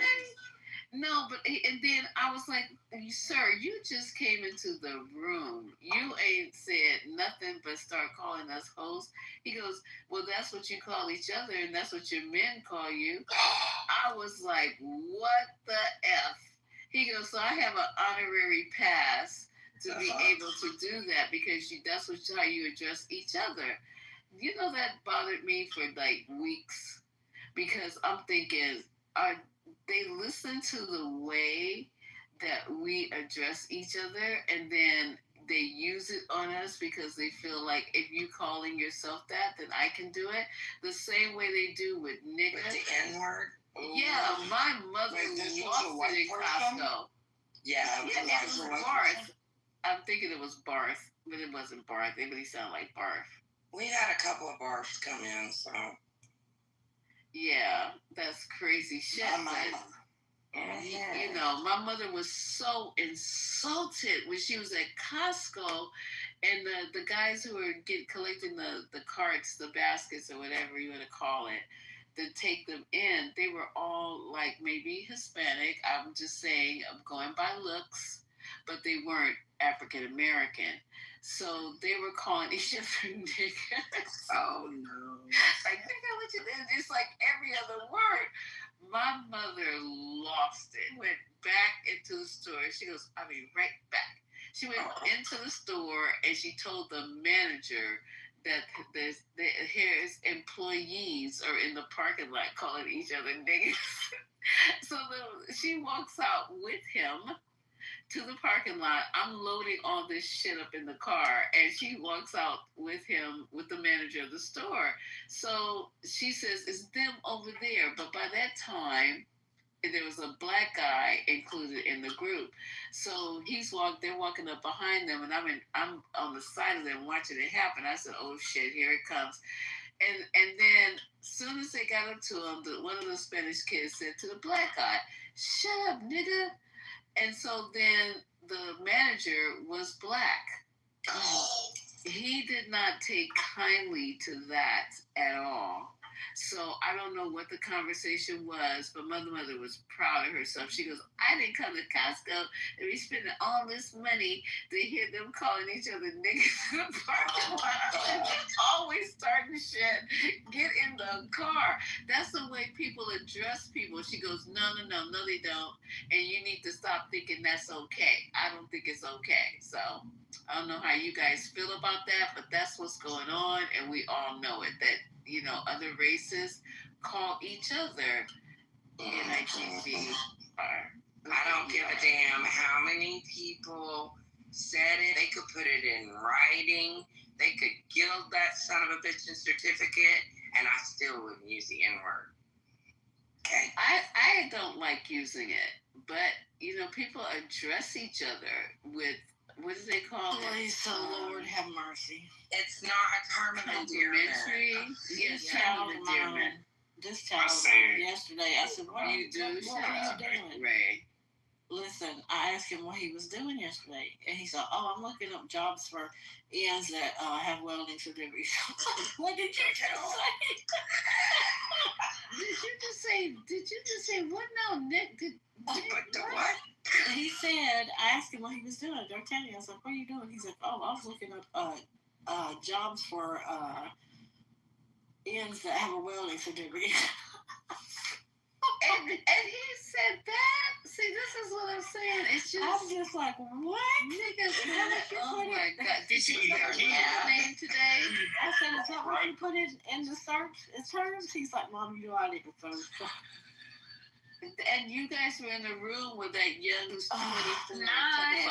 No, but and then I was like, "Sir, you just came into the room. You ain't said nothing but start calling us hoes." He goes, "Well, that's what you call each other, and that's what your men call you." I was like, "What the F?" He goes, "So I have an honorary pass to be able to do that because that's how you address each other." You know, that bothered me for like weeks because I'm thinking, they listen to the way that we address each other, and then they use it on us because they feel like if you calling yourself that, then I can do it. The same way they do with nigga. With the N-word? Yeah, my mother lost it in Costco. Yeah, it was Barth. I'm thinking it was Barth, but it wasn't Barth. It really sounded like Barth. We had a couple of Barths come in, so... Yeah, that's crazy shit. You know, my mother was so insulted when she was at Costco, and the guys who were collecting the carts, the baskets, or whatever you want to call it, to take them in, they were all like maybe Hispanic. I'm just saying, I'm going by looks, but they weren't African American. So they were calling each other niggas. Oh no! Like, nigga, what you did? It's like every other word. My mother lost it. Went back into the store. She goes, right back. She went into the store and she told the manager that his employees are in the parking lot calling each other niggas. So she walks out with him to the parking lot. I'm loading all this shit up in the car, and she walks out with him, with the manager of the store. So she says, "It's them over there." But by that time, there was a black guy included in the group. So they're walking up behind them, and I'm on the side of them watching it happen. I said, "Oh shit, here it comes." And then as soon as they got up to him, one of the Spanish kids said to the black guy, "Shut up, nigga." And so then the manager was black. Oh. He did not take kindly to that at all. So I don't know what the conversation was, but my mother was proud of herself. She goes, "I didn't come to Costco and be spending all this money to hear them calling each other niggas in the parking lot. Always starting shit. Get in the car." That's the way people address people. She goes, no, they don't. And you need to stop thinking that's okay. I don't think it's okay. So I don't know how you guys feel about that, but that's what's going on, and we all know it, that, other races call each other NIGG. I don't give a damn how many people said it. They could put it in writing. They could gild that son of a bitch's certificate, and I still wouldn't use the N-word. Okay? I don't like using it, but, people address each other with what do they call it? Please, Lord, have mercy. It's not a term of endearment. This child of mine, yesterday, I said, what are you doing? Ray. Listen, I asked him what he was doing yesterday, and he said, "Oh, I'm looking up jobs for ends that have welding certificates." What did you just say? Did you just say what? No, Nick. What? He said, I asked him what he was doing. D'Artagnan, I said, "What are you doing?" He said, "Oh, I was looking up jobs for ends that have a welding certificate." And he said that. See, this is what I'm saying. It's just I'm just like, what? Niggas, oh my God. Did you hear his name today? I said, "Is that what you put in the search terms?" He's like, "Mom, you know I didn't search." And you guys were in the room with that young who's 24. 9.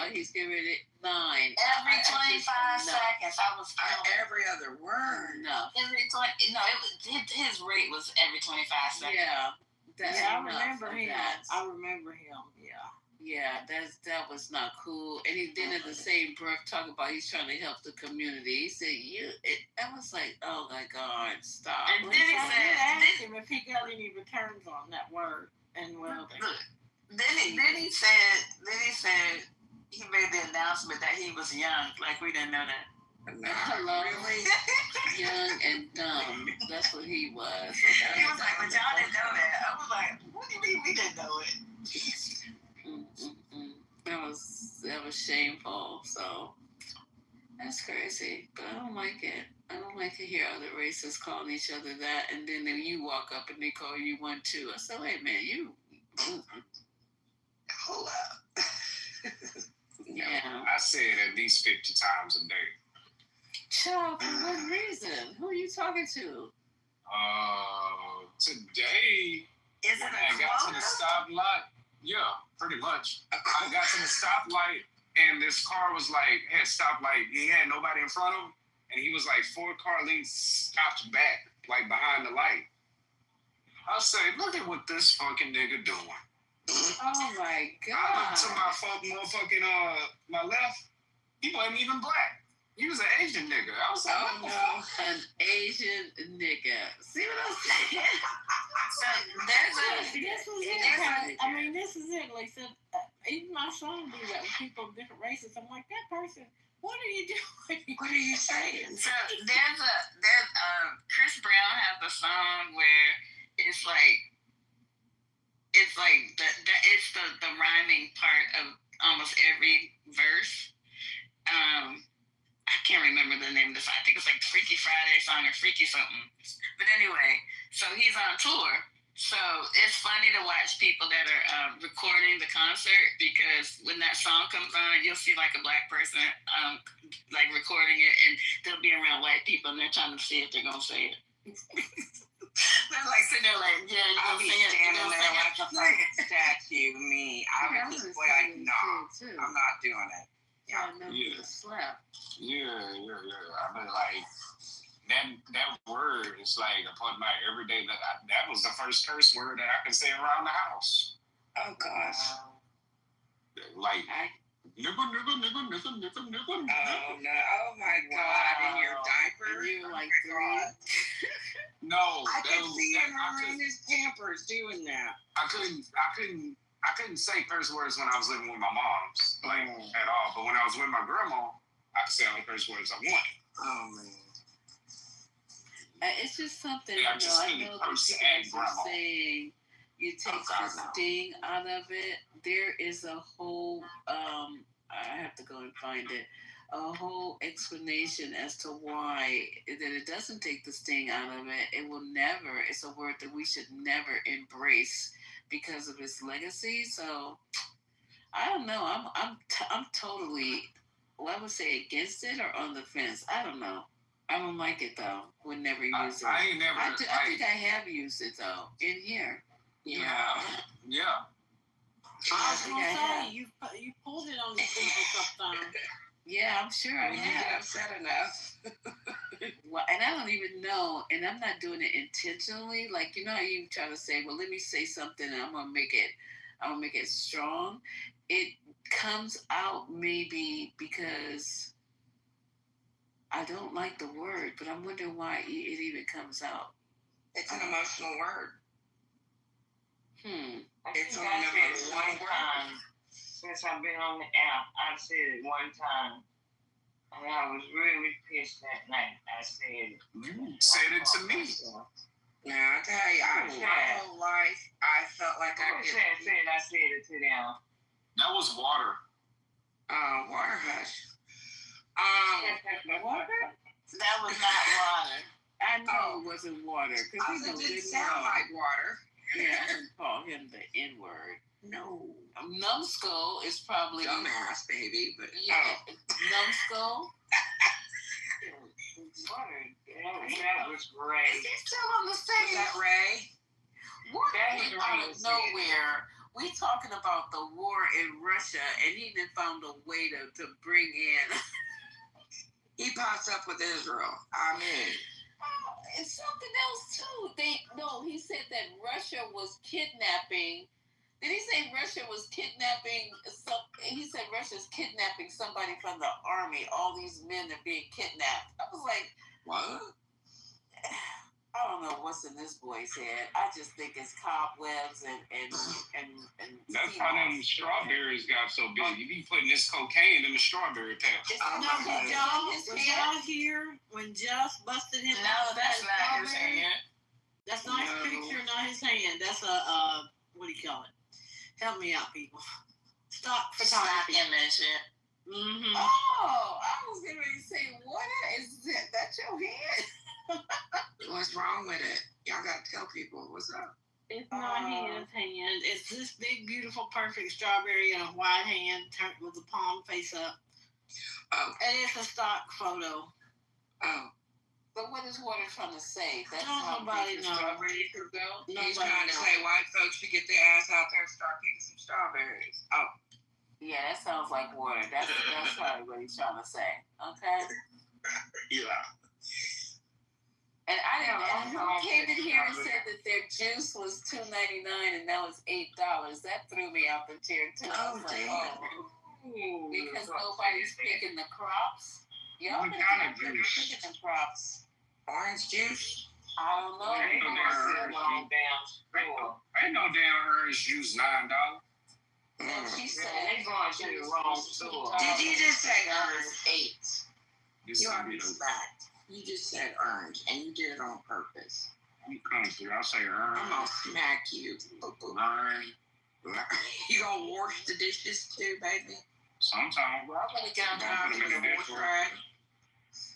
Like he's giving it 9. Every 25 seconds, I was every other word. No. Every 20. No, his rate was every 25 seconds. Yeah. I remember him. Yeah, that was not cool. And he did in the same breath talk about he's trying to help the community. He said, I was like, oh my God, stop. And then he asked him if he got any returns on that word and welding. Then he said he made the announcement that he was young, like we didn't know that. Hello, really? Young and dumb. That's what he was. He was like, but y'all didn't know that. I was like, what do you mean we didn't know it? That was shameful. So that's crazy. But I don't like it. I don't like to hear other races calling each other that, and then you walk up and they call you one too. I said, wait, man, you. Hold up. Yeah. I say it at least 50 times a day. Child, for what reason? Who are you talking to? Today, when I got to the stoplight, yeah, pretty much. I got to the stoplight, and this car was like, had stoplight. He had nobody in front of him, and he was like 4 car lengths stopped back, like behind the light. I say, look at what this fucking nigga doing. Oh my God. I looked to my left, he wasn't even black. He was an Asian nigga. I was like, oh no, an Asian nigga. See what I'm saying? This is it. Like said, even my son do that with people of different races. I'm like, that person, what are you doing? What are you saying? So there's Chris Brown has a song where it's like the rhyming part of almost every verse. I can't remember the name of the song. I think it's like Freaky Friday song or Freaky something. But anyway, so he's on tour. So it's funny to watch people that are recording the concert, because when that song comes on, you'll see like a black person like recording it, and they'll be around white people and they're trying to see if they're gonna say it. They're like sitting there like, yeah, you I'll gonna be say it. standing there like a fucking statue. Me, I would just be like, no, I'm not doing it. Yeah, slap. Yeah. I mean, like that word is like a part of my everyday. That was the first curse word that I could say around the house. Oh gosh. Like nigga. Oh no! Oh my God! In your diaper? And you were like, no. I can see him around his Pampers doing that. I couldn't say curse words when I was living with my moms, like at all. But when I was with my grandma, I could say all the curse words I want. Oh man. It's just something, I know that you guys are saying you take the sting out of it. There is a whole, I have to go and find it, a whole explanation as to why that it doesn't take the sting out of it. It will never, it's a word that we should never embrace because of its legacy. So, I don't know. I'm totally, I would say against it or on the fence. I don't know. I don't like it though. Would never use it. I ain't never. I think I have used it though in here. Yeah. I was gonna say you pulled it on the people sometimes. Yeah, I'm sure I have. I've said enough. Well, and I don't even know, and I'm not doing it intentionally. Like, you know how you try to say, well, let me say something and I'm gonna make it I don't make it strong. It comes out maybe because I don't like the word, but I'm wondering why it even comes out. It's an emotional word. It's only one time since I've been on the app. I said it one time, and I was really pissed that night. I said, "You said it to me." Now I tell you, my whole life I felt like I said it to them. That was water. Water hush. Water? That was not water. I know it wasn't water. It didn't sound like water. Yeah, I didn't call him the N-word. No. Numbskull is probably dumbass, baby, but yeah, Numbskull. That was great. Is he still on the stage? Was that Ray? What out of nowhere? We talking about the war in Russia, and he even found a way to bring in. He pops up with Israel. I mean, it's something else too. He said that Russia was kidnapping. Did he say Russia was kidnapping? He said Russia's kidnapping somebody from the army. All these men are being kidnapped. I was like, what? I don't know what's in this boy's head. I just think it's cobwebs and That's how them strawberries got so big. You be putting this cocaine in the strawberry patch. Was y'all here when Just busted him? No, that's not his hand. That's not his picture, not his hand. That's a what do you call it? Help me out, people. Stock photography. Mm-hmm. Oh, I was going to say, what is that your hand? What's wrong with it? Y'all got to tell people what's up. It's not his hand. It's this big, beautiful, perfect strawberry in a white hand turned with the palm face up. Oh. And it's a stock photo. Oh. But what is Water trying to say? That's nobody knows. Strawberries could go? He's trying to say white folks should get their ass out there and start picking some strawberries. Oh. Yeah, that sounds like Water. That's probably what he's trying to say. Okay? Yeah. And who came in here and said that their juice was $2.99 and now it's $8? That threw me out the chair too. Oh, damn. Because nobody's picking the crops. Y'all What kind of juice? Picking the crops. Orange juice? I don't know. Ain't no damn orange juice $9. She said they're going to the wrong store. Did you just say orange? 8. This You is are respect. You just said orange, and you did it on purpose. I'm country. I say orange. I'm gonna smack you. Orange. You gonna wash the dishes too, baby? Sometimes. Well, I'm gonna get on Sometimes you gonna wash right.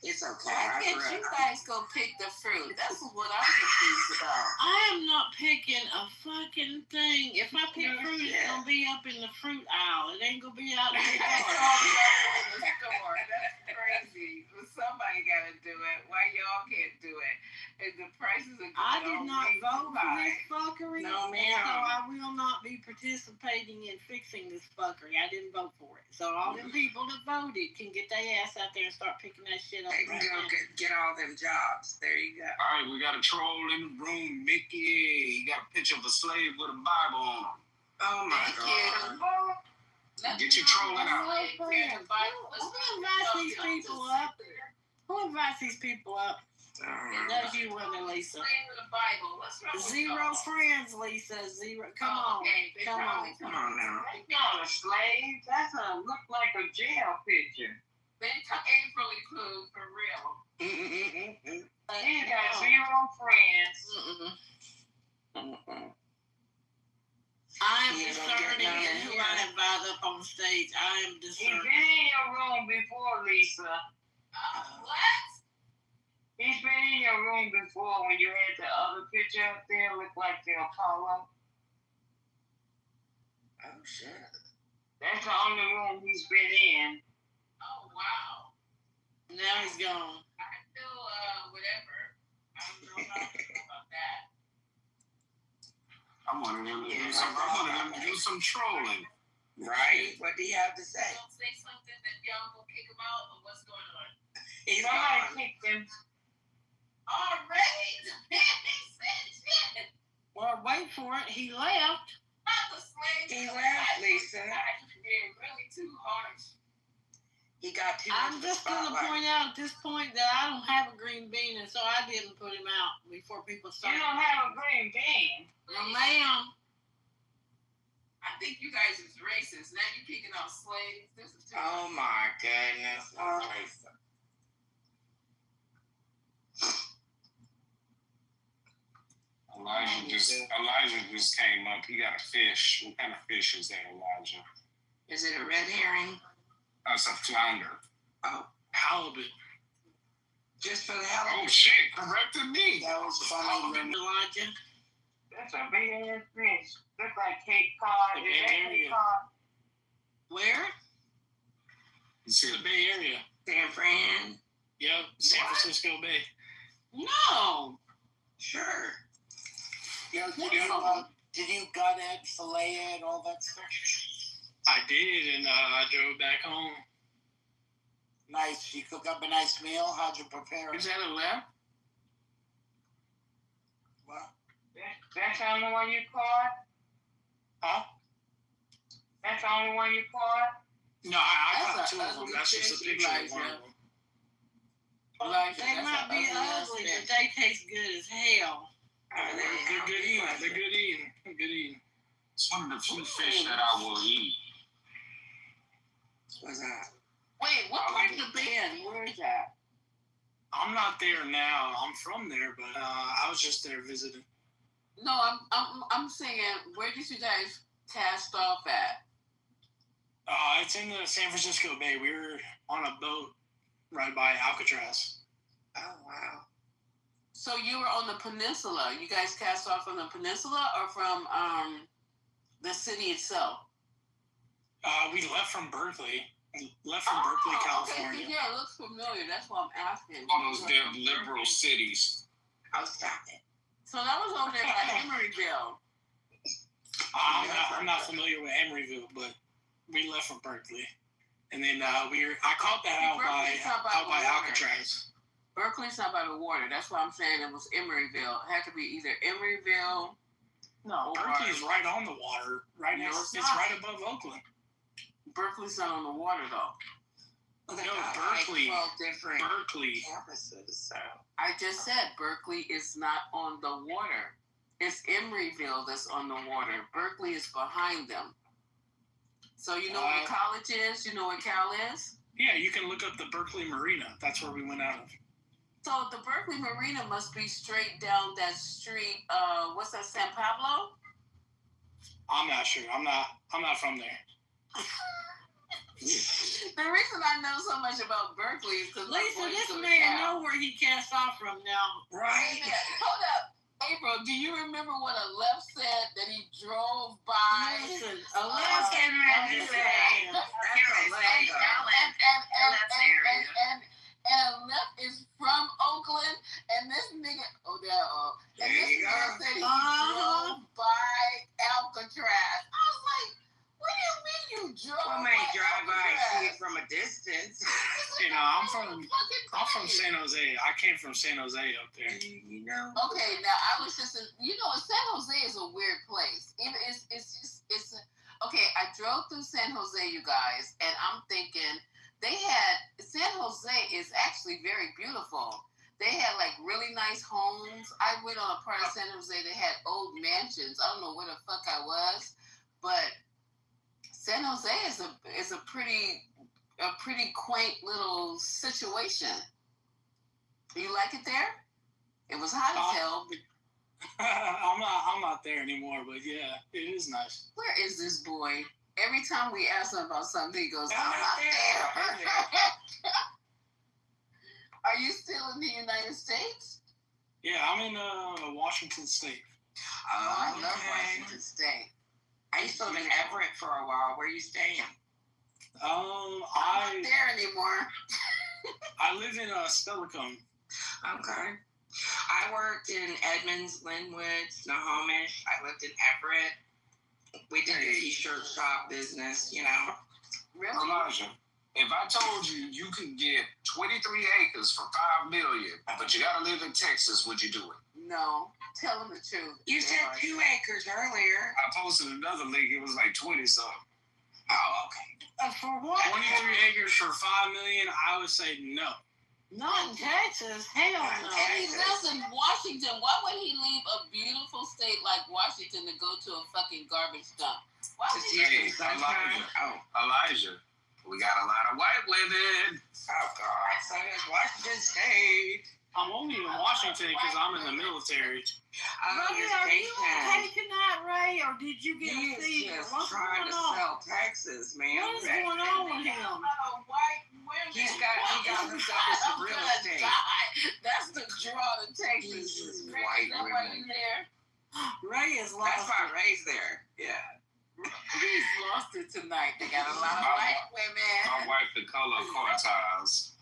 It's okay. Why can't you guys go pick the fruit? That's what I'm confused about. I am not picking a fucking thing. If I pick fruit, it's gonna be up in the fruit aisle. It ain't gonna be out in the store. That's crazy. But somebody gotta do it. Why y'all can't do it? And the prices are going I did not vote for this fuckery. No, ma'am. So I will not be participating in fixing this fuckery. I didn't vote for it. So all them people that voted can get their ass out there and start picking that shit up. They can go get all them jobs. There you go. All right, we got a troll in the room, Mickey. He got a picture of a slave with a Bible on him. Oh my God. Get your trolling out. Who invites these people up? Who invites these people up? That's you, Winnie, Lisa. Zero friends, Lisa. Zero. Come on. Come on. Come on now. That's not a slave. That's look like a jail picture. They ain't really cool for real. He got zero friends. I am discerning in who I invite up on stage. I am discerning. He's been in your room before, Lisa. What? He's been in your room before when you had the other picture up there, look like the Apollo. Oh shit. That's the only room he's been in. Oh wow. Now he's gone. I feel whatever. I don't know how to feel about that. I wanted him to do some trolling. Right. What do you have to say? Don't say something that y'all gonna kick him out, or what's going on? He's Somebody gone. kicked him. Already? The man ain't said shit. Well, wait for it. He left. the slaves. He left, Lisa. Being really too harsh. He got too I'm much just going to point out at this point that I don't have a green bean, and so I didn't put him out before people started. You don't have a green bean. No, ma'am. I think you guys is racist. Now you're kicking out slaves. This is too Oh my goodness. Elijah just came up. He got a fish. What kind of fish is that, Elijah? Is it a red herring? That's a flounder. Oh, halibut. Just for the halibut. Oh shit! Corrected me. That was funny, Elijah. That's a big ass fish. Look like Cape Cod. Is that Cape Cod? Where? It's in the Bay Area. San Fran. Yep, San Francisco Bay. No. Sure. Yeah, did you gut it, fillet it, all that stuff? I did, and I drove back home. Nice. You cook up a nice meal. How'd you prepare it? Is that a left? What? That's the only one you caught? Huh? That's the only one you caught? No, I caught two of them. That's just a picture of one of them. They might be ugly, but they taste good as hell. They're good eating. They're good eating. Good eating. It's one of the few fish that I will eat. What's that? Wait, what part of the band? Where is that? I'm not there now. I'm from there, but I was just there visiting. No, I'm saying, where did you guys cast off at? It's in the San Francisco Bay. We were on a boat right by Alcatraz. Oh, wow. So you were on the peninsula. You guys cast off from the peninsula or from the city itself? We left from Berkeley. Berkeley, California. Okay, yeah, it looks familiar. That's why I'm asking. All those damn liberal cities. Oh, stop it. So that was over there by Emeryville. I'm not familiar with Emeryville, but we left from Berkeley, and then I caught that out by Alcatraz. Berkeley's not by the water. That's why I'm saying it was Emeryville. It had to be either Emeryville. No, Berkeley's right on the water. Right now, it's right above Oakland. Berkeley's not on the water though. Well, no, Berkeley. Like 12 different Berkeley campuses. So I just said Berkeley is not on the water. It's Emeryville that's on the water. Berkeley is behind them. So you know where college is? You know where Cal is? Yeah, you can look up the Berkeley Marina. That's where we went out of. So the Berkeley Marina must be straight down that street. What's that, San Pablo? I'm not sure. I'm not from there. The reason I know so much about Berkeley is because Lisa, this man know where he cast off from now. Right? Hold up. April, do you remember what a left said that he drove by? Listen, a left came around this way. And a left is from Oakland, and this nigga, and this nigga said he drove by Alcatraz. I was like, what do you mean you drove Well, by man, drive by and see Alcatraz? it from a distance. You know, I'm from San Jose. I came from San Jose up there. You know. Okay, now I was just, San Jose is a weird place. Okay. I drove through San Jose, you guys, and I'm thinking San Jose is actually very beautiful. They had like really nice homes. I went on a part of San Jose. They had old mansions. I don't know where the fuck I was, but San Jose is a pretty quaint little situation. You like it there? It was hot as hell. I'm not there anymore, but yeah, it is nice. Where is this boy? Every time we ask him about something, he goes, I'm not there. Are you still in the United States? Yeah, I'm in Washington State. Oh, I love Washington State. I used to live in Everett for a while. Where are you staying? I'm not there anymore. I live in Stillicum. Okay. I worked in Edmonds, Linwood, Snohomish. I lived in Everett. We did the t-shirt shop business, you know. Really? Elijah, if I told you you could get 23 acres for $5 million, but you gotta live in Texas, would you do it? No. telling the truth. You said 2 acres earlier. I posted another link. It was like 20 something. Oh, okay. For what? 23 acres for $5 million. I would say no. Not in Texas. Hell no. And he lives in Washington. Why would he leave a beautiful state like Washington to go to a fucking garbage dump? Why would he Hey, Elijah, we got a lot of white women. Oh, God. So is Washington State. I'm only in Washington because I'm in the military. Ray, are you okay tonight, Ray, or did you get a seizure? What's trying going to on? sell Texas, man. What is going on with him? He got himself some real estate. That's the draw to Texas. White That's why women. you there. Ray is lost. That's why Ray's there. Yeah. He's lost it tonight. They got a lot of white women. My wife, the color car ties.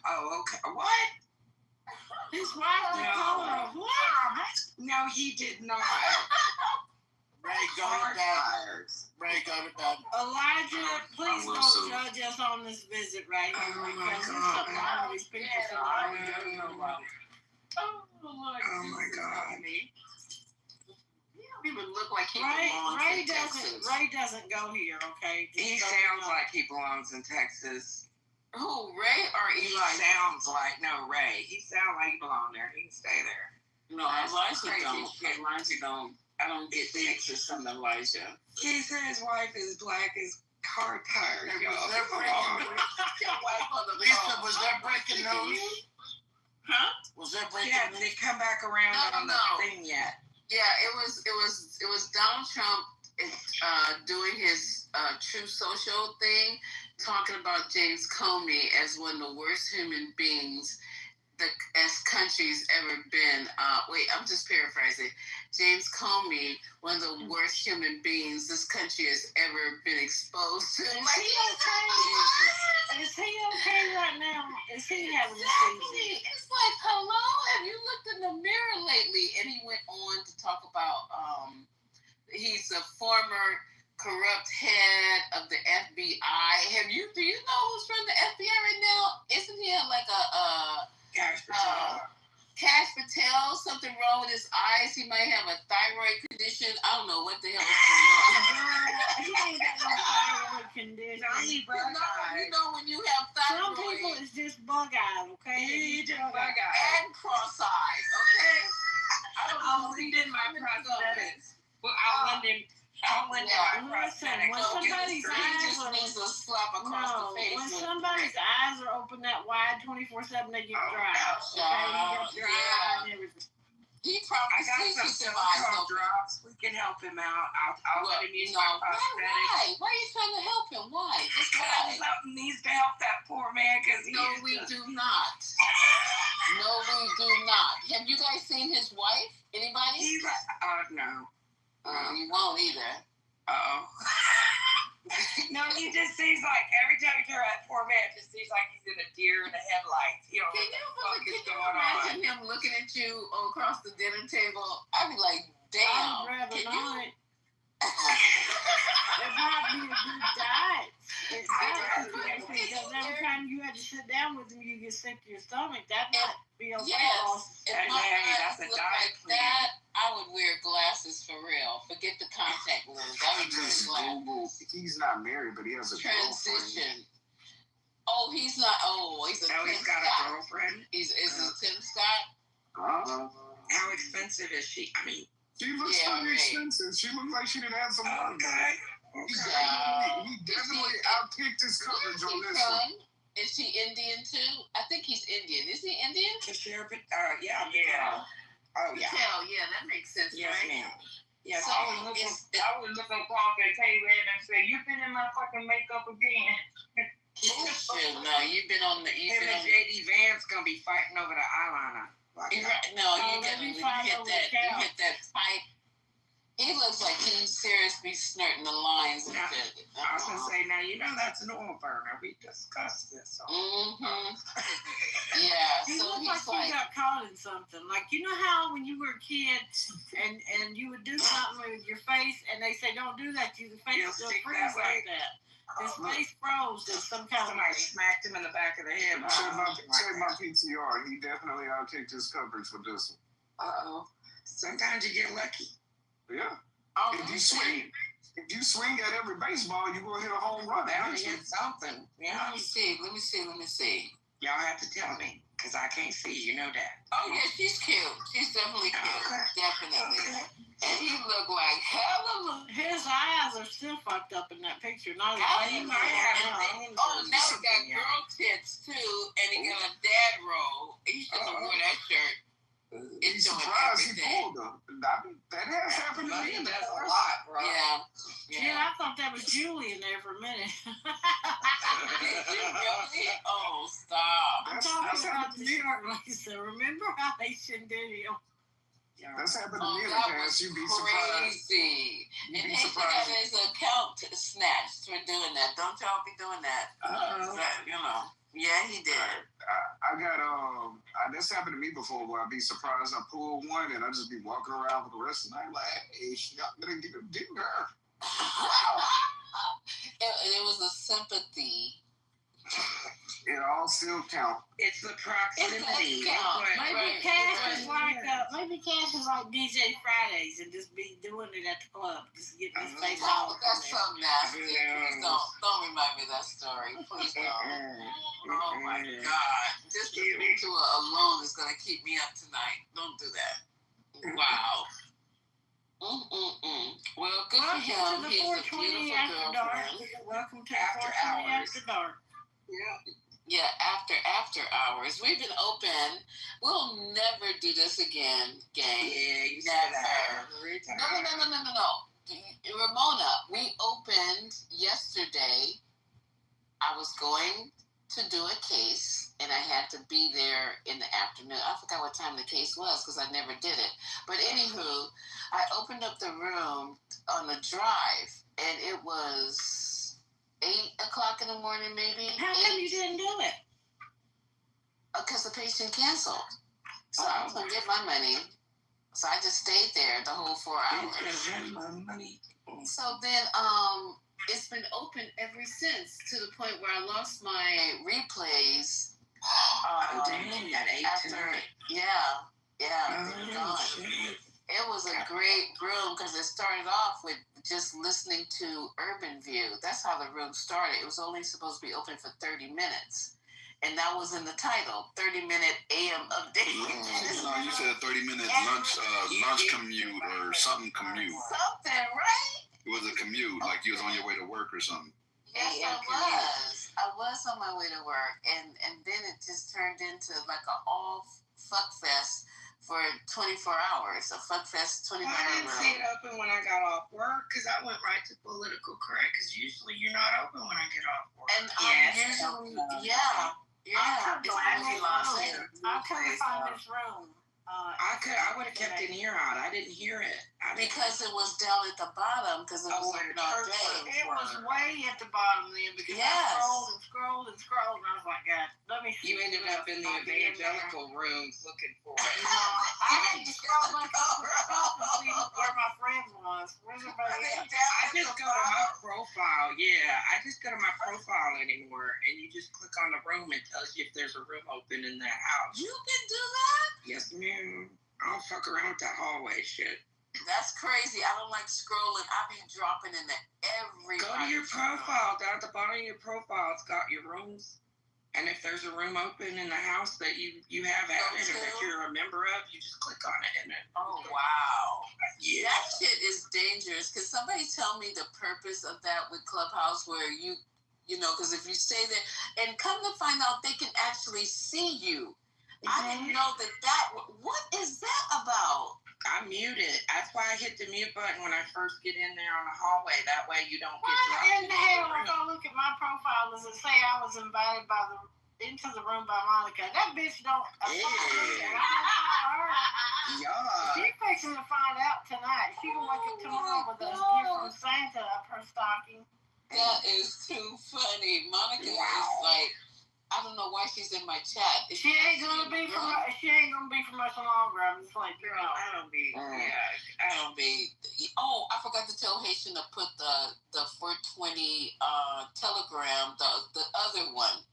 Oh, okay. What? His wife was calling her what? No, he did not. Ray, go to bed. Ray, go to bed. Elijah, please don't judge us on this visit right here. Because there's something wrong with these people. So I don't judge nobody. Oh my God. You don't even look like he belongs Ray in Texas. Ray doesn't go here, okay? He sounds like he belongs in Texas. Who, Ray or He Elijah? sounds like, no, Ray. He sounds like he belongs there. He can stay there. No, Elijah don't. Elijah don't. I don't get Texas from Elijah. He said his wife is black as car tires, y'all. Was that breaking news? Huh? Was that breaking Yeah, news? did they come back around on the thing yet? Yeah, it was Donald Trump doing his True Social thing, talking about James Comey as one of the worst human beings as country's ever been. I'm just paraphrasing. James Comey, one of the worst human beings this country has ever been exposed to. Is he okay? Is he okay right now? Is he having a seizure? It's like, hello, have you looked in the mirror lately? And he went on to talk about he's a former corrupt head of the FBI. Do you know who's from the FBI right now? Isn't he like a Cash Patel. Cash Patel, something wrong with his eyes. He might have a thyroid condition. I don't know what the hell is going on. He ain't got no thyroid condition. You know when you have thyroid. Some people it's just bug eyes, okay? He just bug eyes. And cross eyes, okay? I'll send in my prosthetics. Well, I'll lend him. Listen, when somebody's eyes are needs a slap across the face. when somebody's eyes are open that wide 24/7, they get dry. Okay, you get dry and everything. He probably I got some silicone drops. We can help him out. I'll let him use my prosthetics. Why are you trying to help him? Why? Just because something needs to help that poor man. No, we do not. No, we do not. Have you guys seen his wife? Anybody? He's like, no. You won't either. Uh-oh. No, he just seems like every time you turn that poor man, it just seems like he's in a deer in the headlights. You know, Can you imagine him looking at you across the dinner table? I'd be like, damn. I'd rather Can not. you? It might be a good diet. Because every time you had to sit down with him, you get sick to your stomach. That might be okay. Yes. If my that's eyes a look diet like that, I would wear glasses for real. Forget the contact lens. I would wear glasses. He's not married, but he has a Transition. Oh, he's not. Oh, he's a No, he's got a girlfriend. Is it Tim Scott? How expensive is she? I mean, she looks pretty expensive. She looks like she didn't have some money. Okay. He definitely outkicked his coverage on this one. Is she Indian too? I think he's Indian. Is he Indian? Yeah. Oh, yeah. Patel, yeah, that makes sense, Yes, right? ma'am. Yes, So I was looking across that table and say, "You been in my fucking makeup again?" No, you've been on the. Him and JD Van's gonna be fighting over the eyeliner. You hit that pipe. He looks like he's seriously snirting the lines and shit. I was gonna say, now you know that's an oil burner. We discussed this. Yeah, He so looked he's like you got caught in something. Like, you know how when you were a kid and you would do something with your face and they say don't do that, your face still freeze like that. His face froze in some kind of way. Somebody smacked him in the back of the head. Check my PTR. He definitely outkicked his coverage with this one. Uh-oh. Sometimes you get lucky. Yeah. Oh, If you swing at every baseball, you're gonna hit a home run. Bound to hit something. Yeah. Let me see. Y'all have to tell me, because I can't see. You know that. Oh, yeah, she's cute. She's definitely cute. Okay. Definitely. Okay. And he looked like hella. His eyes are still fucked up in that picture. Not his He face. might have now he got girl tits, too, and he got a dad roll. He should have wore that shirt. It's doing surprised everything. he pulled them. That has happened to me in the That's a past. lot, bro. Yeah, I thought that was Julie in there for a minute. Did you really? Oh, stop. I'm talking about the short Lisa. Remember how they shouldn't do you? That's happened to me in the that past. was You'd be surprised. crazy. You'd And be he surprised. got his account snatched for doing that. Don't y'all be doing that. Yeah, he did. I got this happened to me before where I'd be surprised I pulled one and I just be walking around for the rest of the night like, hey, she got me to get her. Wow. It was a sympathy. It all still count. It's the proximity. Maybe Cash is like DJ Fridays and just be doing it at the club, just getting his face all. That's so nasty. Please don't remind me of that story. Please don't. Oh my God! Just to speak to her alone is gonna keep me up tonight. Don't do that. Wow. Well, good for him. He's a beautiful girlfriend. Welcome to After Hours. After Dark. Yeah, after hours. We've been open. We'll never do this again, gang. Yeah, you never. said that. No. Ramona, we opened yesterday. I was going to do a case, and I had to be there in the afternoon. I forgot what time the case was because I never did it. But anywho, I opened up the room on the drive, and it was 8 o'clock in the morning, maybe. How come you didn't do it? Because the patient canceled. So I was going to get my money. So I just stayed there the whole 4 hours. So then it's been open ever since to the point where I lost my replays. It was a great room because it started off with just listening to Urban View. That's how the room started. It was only supposed to be open for 30 minutes. And that was in the title, 30-minute AM update. No, you said 30-minute lunch commute or something commute. Something, right? It was a commute, like you was on your way to work or something. Yes, I was. I was on my way to work. And then it just turned into like an all fuck fest for 24 hours. A fuck fest 24 hours. I didn't see it open when I got off work because I went right to political correct because usually you're not open when I get off work. And usually, yeah. I couldn't find this room. I would have kept it here out. I didn't hear it. Because it was down at the bottom because it was open all day. It was way at the bottom then because I scrolled and I was like, God, let me see. You ended up in the evangelical rooms looking for it. I had to scroll back up to see where my friend was. Where's everybody at? I just go to my profile. Yeah, I just go to my profile anymore, and you just click on the room and tells you if there's a room open in that house. You can do that? Yes, ma'am. I don't fuck around with that hallway shit. That's crazy. I don't like scrolling. I be dropping into every. Go to your profile. Down at the bottom of your profile, it's got your rooms. And if there's a room open in the house that you have added or that you're a member of, you just click on it. Oh, wow. Yeah. That shit is dangerous. Can somebody tell me the purpose of that with Clubhouse where you know, because if you stay there, and come to find out they can actually see you. I didn't know that. What is that about? I mute it. That's why I hit the mute button when I first get in there on the hallway. That way you don't get dropped. Why in the hell, if I look at my profile, does it say I was invited into the room by Monica? That bitch don't. Yeah. She's fixing to find out tonight. She can wake up tomorrow with a gift from Santa up her stocking. That is too funny. Monica is like, I don't know why she's in my chat. She ain't gonna be for much longer. I'm just like, girl, I don't be. Oh, I forgot to tell Haitian to put the 420 Telegram, the other one,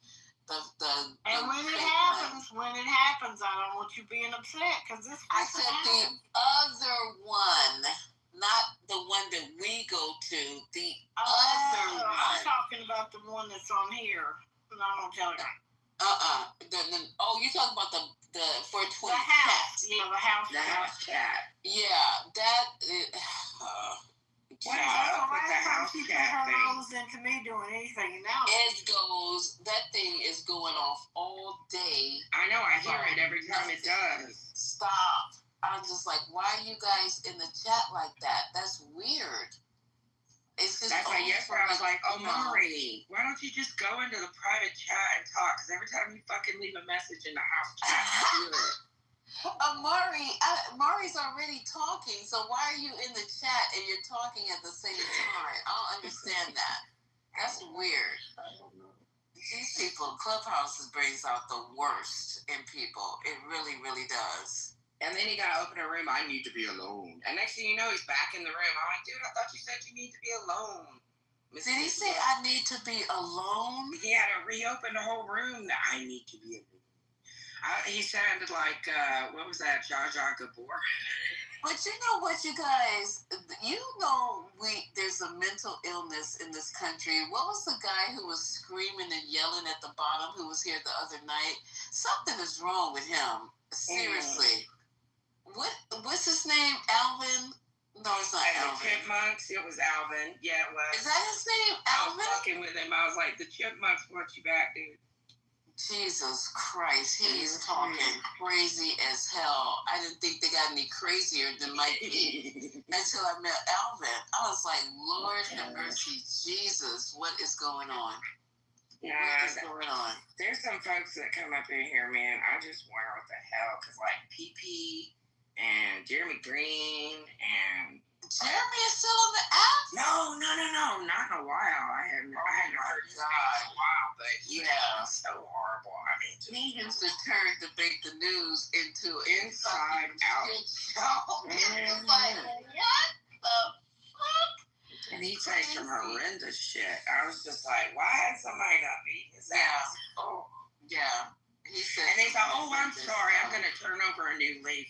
And when it happens, I don't want you being upset because this. I said the other one, not the one that we go to. The other one. I'm talking about the one that's on here. No, I won't tell you. You're talking about the 420 the house. cat. Yeah, the house. The house cat. Yeah, that. Why don't people her nose into me doing anything now? That thing is going off all day. I know, I hear it every time it does. Stop. I'm just like, why are you guys in the chat like that? That's weird. It's just that's why yesterday I was like, Maury, why don't you just go into the private chat and talk? Because every time you fucking leave a message in the house chat, you do it. Maury's already talking, so why are you in the chat and you're talking at the same time? I don't understand that. That's weird. These people, Clubhouse brings out the worst in people. It really, really does. And then he got to open a room. I need to be alone. And next thing you know, he's back in the room. I'm like, dude, I thought you said you need to be alone. Did he say I need to be alone? He had to reopen the whole room. That I need to be alone. He sounded like, what was that, Jar Jar Gabor? But you know what, you guys? There's a mental illness in this country. What was the guy who was screaming and yelling at the bottom who was here the other night? Something is wrong with him. Seriously. What's his name? Alvin? No, it's not Alvin. Chipmunks. It was Alvin. Yeah, it was. Is that his name, Alvin? I was fucking with him. I was like, the Chipmunks want you back, dude. Jesus Christ, he's talking crazy as hell. I didn't think they got any crazier than Mike P until I met Alvin. I was like, Lord have mercy, Jesus, what is going on? Yeah, what is going on? There's some folks that come up in here, man. I just wonder what the hell, because like PP and Jeremy Green and Jeremy is still on the app? No, not in a while. I hadn't heard his name in a while, but yeah, so horrible. I mean, he used to turn Debate the News into Inside Out. It's like, what the fuck? And he said some horrendous shit. I was just like, why has somebody not beat his ass? Oh, yeah. He said, and he's like, I'm sorry, I'm going to turn over a new leaf.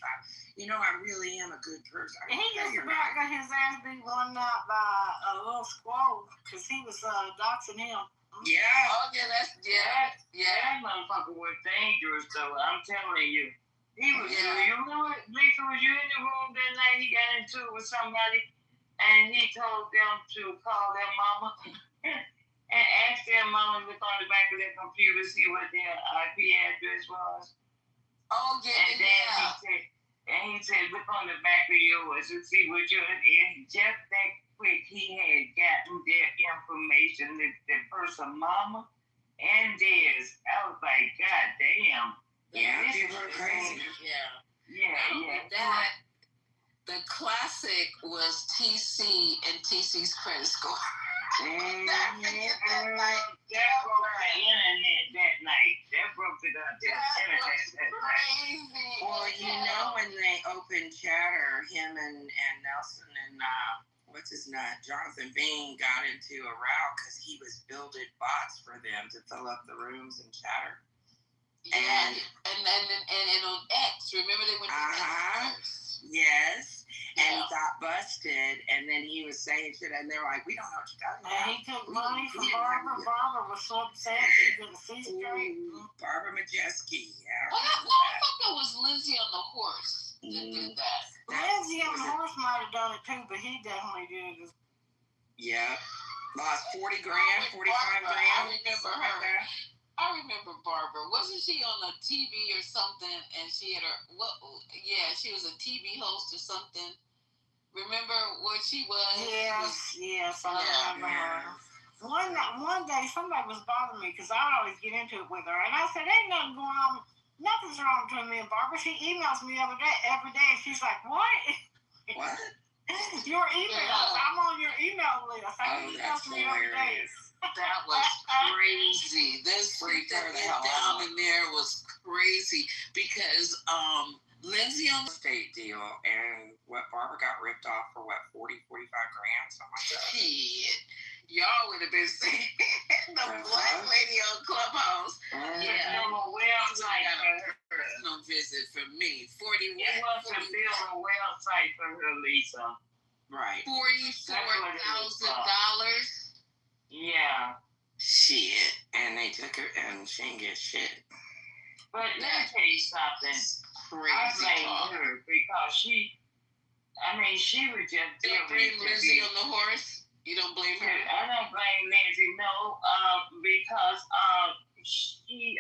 I really am a good person. He just about got his ass beat one night by a little squirrel because he was doxing him. Yeah. Oh, yeah, That motherfucker was dangerous, though. I'm telling you. He was, you know what, Lisa, was you in the room that night he got into it with somebody and he told them to call their mama and ask their mama to look on the back of their computer, see what their IP address was? Oh, yeah, And he said, look on the back of yours and see what yours is. Just that quick, he had gotten their information, the person, mama, and theirs. I was like, God damn. Yeah, people are crazy. That, the classic was TC and TC's credit score. That broke the internet that night. That broke the internet that night. Well, when they opened Chatter, him and Nelson and what's his nut, Jonathan Bing got into a row because he was building bots for them to fill up the rooms in Chatter. And on X, remember they went to X? Yes. And he got busted, and then he was saying shit, and they were like, we don't know what you're talking about. And he took money from Barbara. Barbara was so upset she didn't see straight. Barbara Majeski, yeah. I thought that was Lindsay on the horse that did that. Lindsay on the horse might have done it too, but he definitely did it. Yeah. Lost 40 grand, 45 grand. I remember her. I remember Barbara. Wasn't she on the TV or something? And she had she was a TV host or something. Remember where she was? Yes, I remember her. One day somebody was bothering me because I always get into it with her, and I said, "Ain't nothing going on. Nothing's wrong between me and Barbara." She emails me every day, and she's like, "What? What? Your emails? I'm on your email list. I get emails from you every day." That was crazy. This freak that went down in there was crazy because Lindsay on the state deal, and Barbara got ripped off for 40, 45 grand, something like that. Shit. Y'all would have been saying the black lady on Clubhouse. Yeah. No visit for me. 41. It was to build a website for her, Lisa. Right. $44,000. Yeah. Shit. And they took her and she didn't get shit. But let me tell you something. Crazy I blame talk. her because she was just You don't blame Lindsay on the horse? You don't blame her? I don't blame Lindsay, no, because she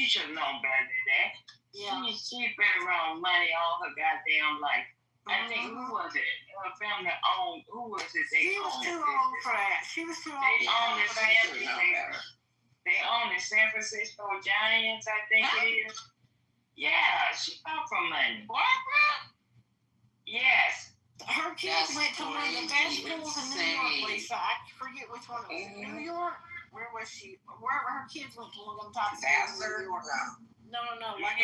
should have known better than that. Yeah. She spent around money all her goddamn life. I think, who was it? Her family owned, who was it? They She was owned too it. old for that. She was too old They for own the that. They own the San Francisco Giants, I think it is. Yeah, she fought for money. Barbara? Yes. Her kids went to one of the best schools in New York, Lisa. I forget which one it was. New York? Where was she? Wherever her kids went to one of them top schools in New York. No. Like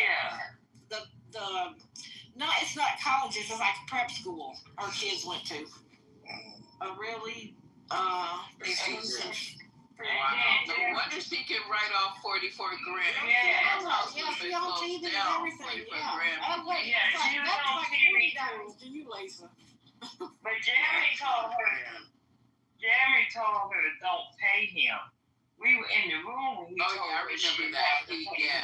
no, it's not colleges. It's like a prep school our kids went to. Really? No wonder she can write off $44,000. Yeah, she on TV and everything. Yeah, she was on TV too. To you, Lisa. But Jeremy told her don't pay him. We were in the room when he told her she didn't have to pay him.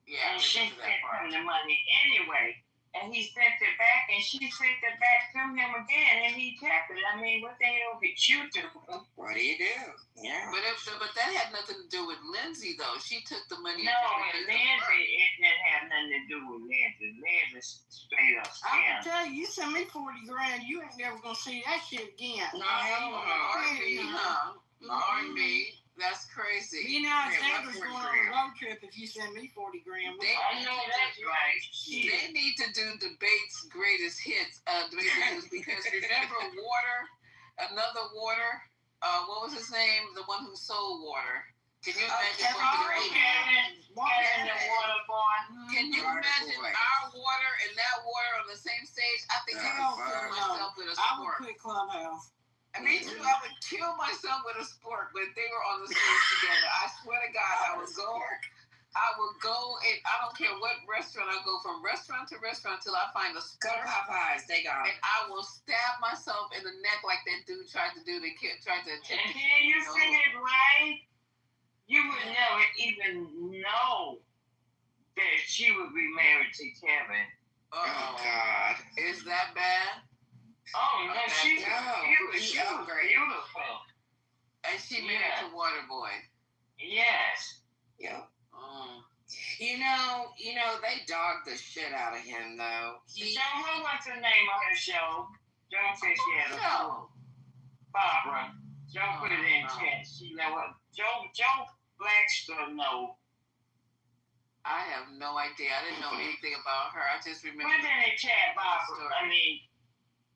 Yeah, and she sent him the money anyway. And he sent it back, and she sent it back to him again, and he kept it. I mean, what the hell did you do? What do you do? Yeah. But that had nothing to do with Lindsay, though. She took the money. No, and Lindsay, it didn't have nothing to do with Lindsay. Lindsay straight up scam. I can tell you send me $40,000, you ain't never gonna see that shit again. R&B. That's crazy. You know, Alexander's going on a road trip if you send me $40,000. I know that's right. They need to do debates greatest hits because remember another water, what was his name? The one who sold water. Can you imagine Kevin the water boy? Can you imagine our water and that water on the same stage? I think I would kill myself with a I would sport. quit Clubhouse. Me too. I would kill myself with a sport, but they were on the stage together. I swear to God, I would go, and I don't care what restaurant I go from restaurant to restaurant till I find a sport. Go Popeyes, they got it. And I will stab myself in the neck like that dude tried to do. The kid tried to attempt And then you see it right, you would never even know that she would be married to Kevin. Oh God, is that bad? Oh no, she's beautiful. And she married to Waterboy. Yes. Yep. You know, they dogged the shit out of him though. Joe, what's the name of her show? Joe said she had a show. Barbara. Joe put it in chat. She know what? Joe Blackster know. I have no idea. I didn't know anything about her. I just remember. Put it in the chat, Barbara. I mean,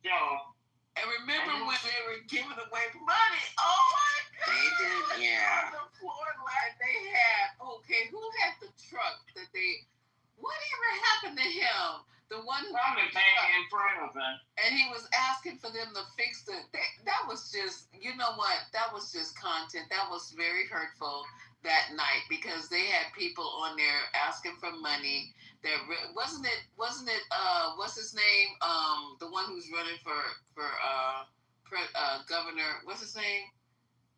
Joe. And remember when they were giving away money? Oh my God! They did, yeah. On the floor like they had. Okay, who had the truck that they? Whatever happened to him? The one who probably back in front of him. And he was asking for them to fix the. That was just, you know what? That was just content. That was very hurtful that night because they had people on there asking for money. That wasn't it? What's his name? The one who's running for governor. What's his name?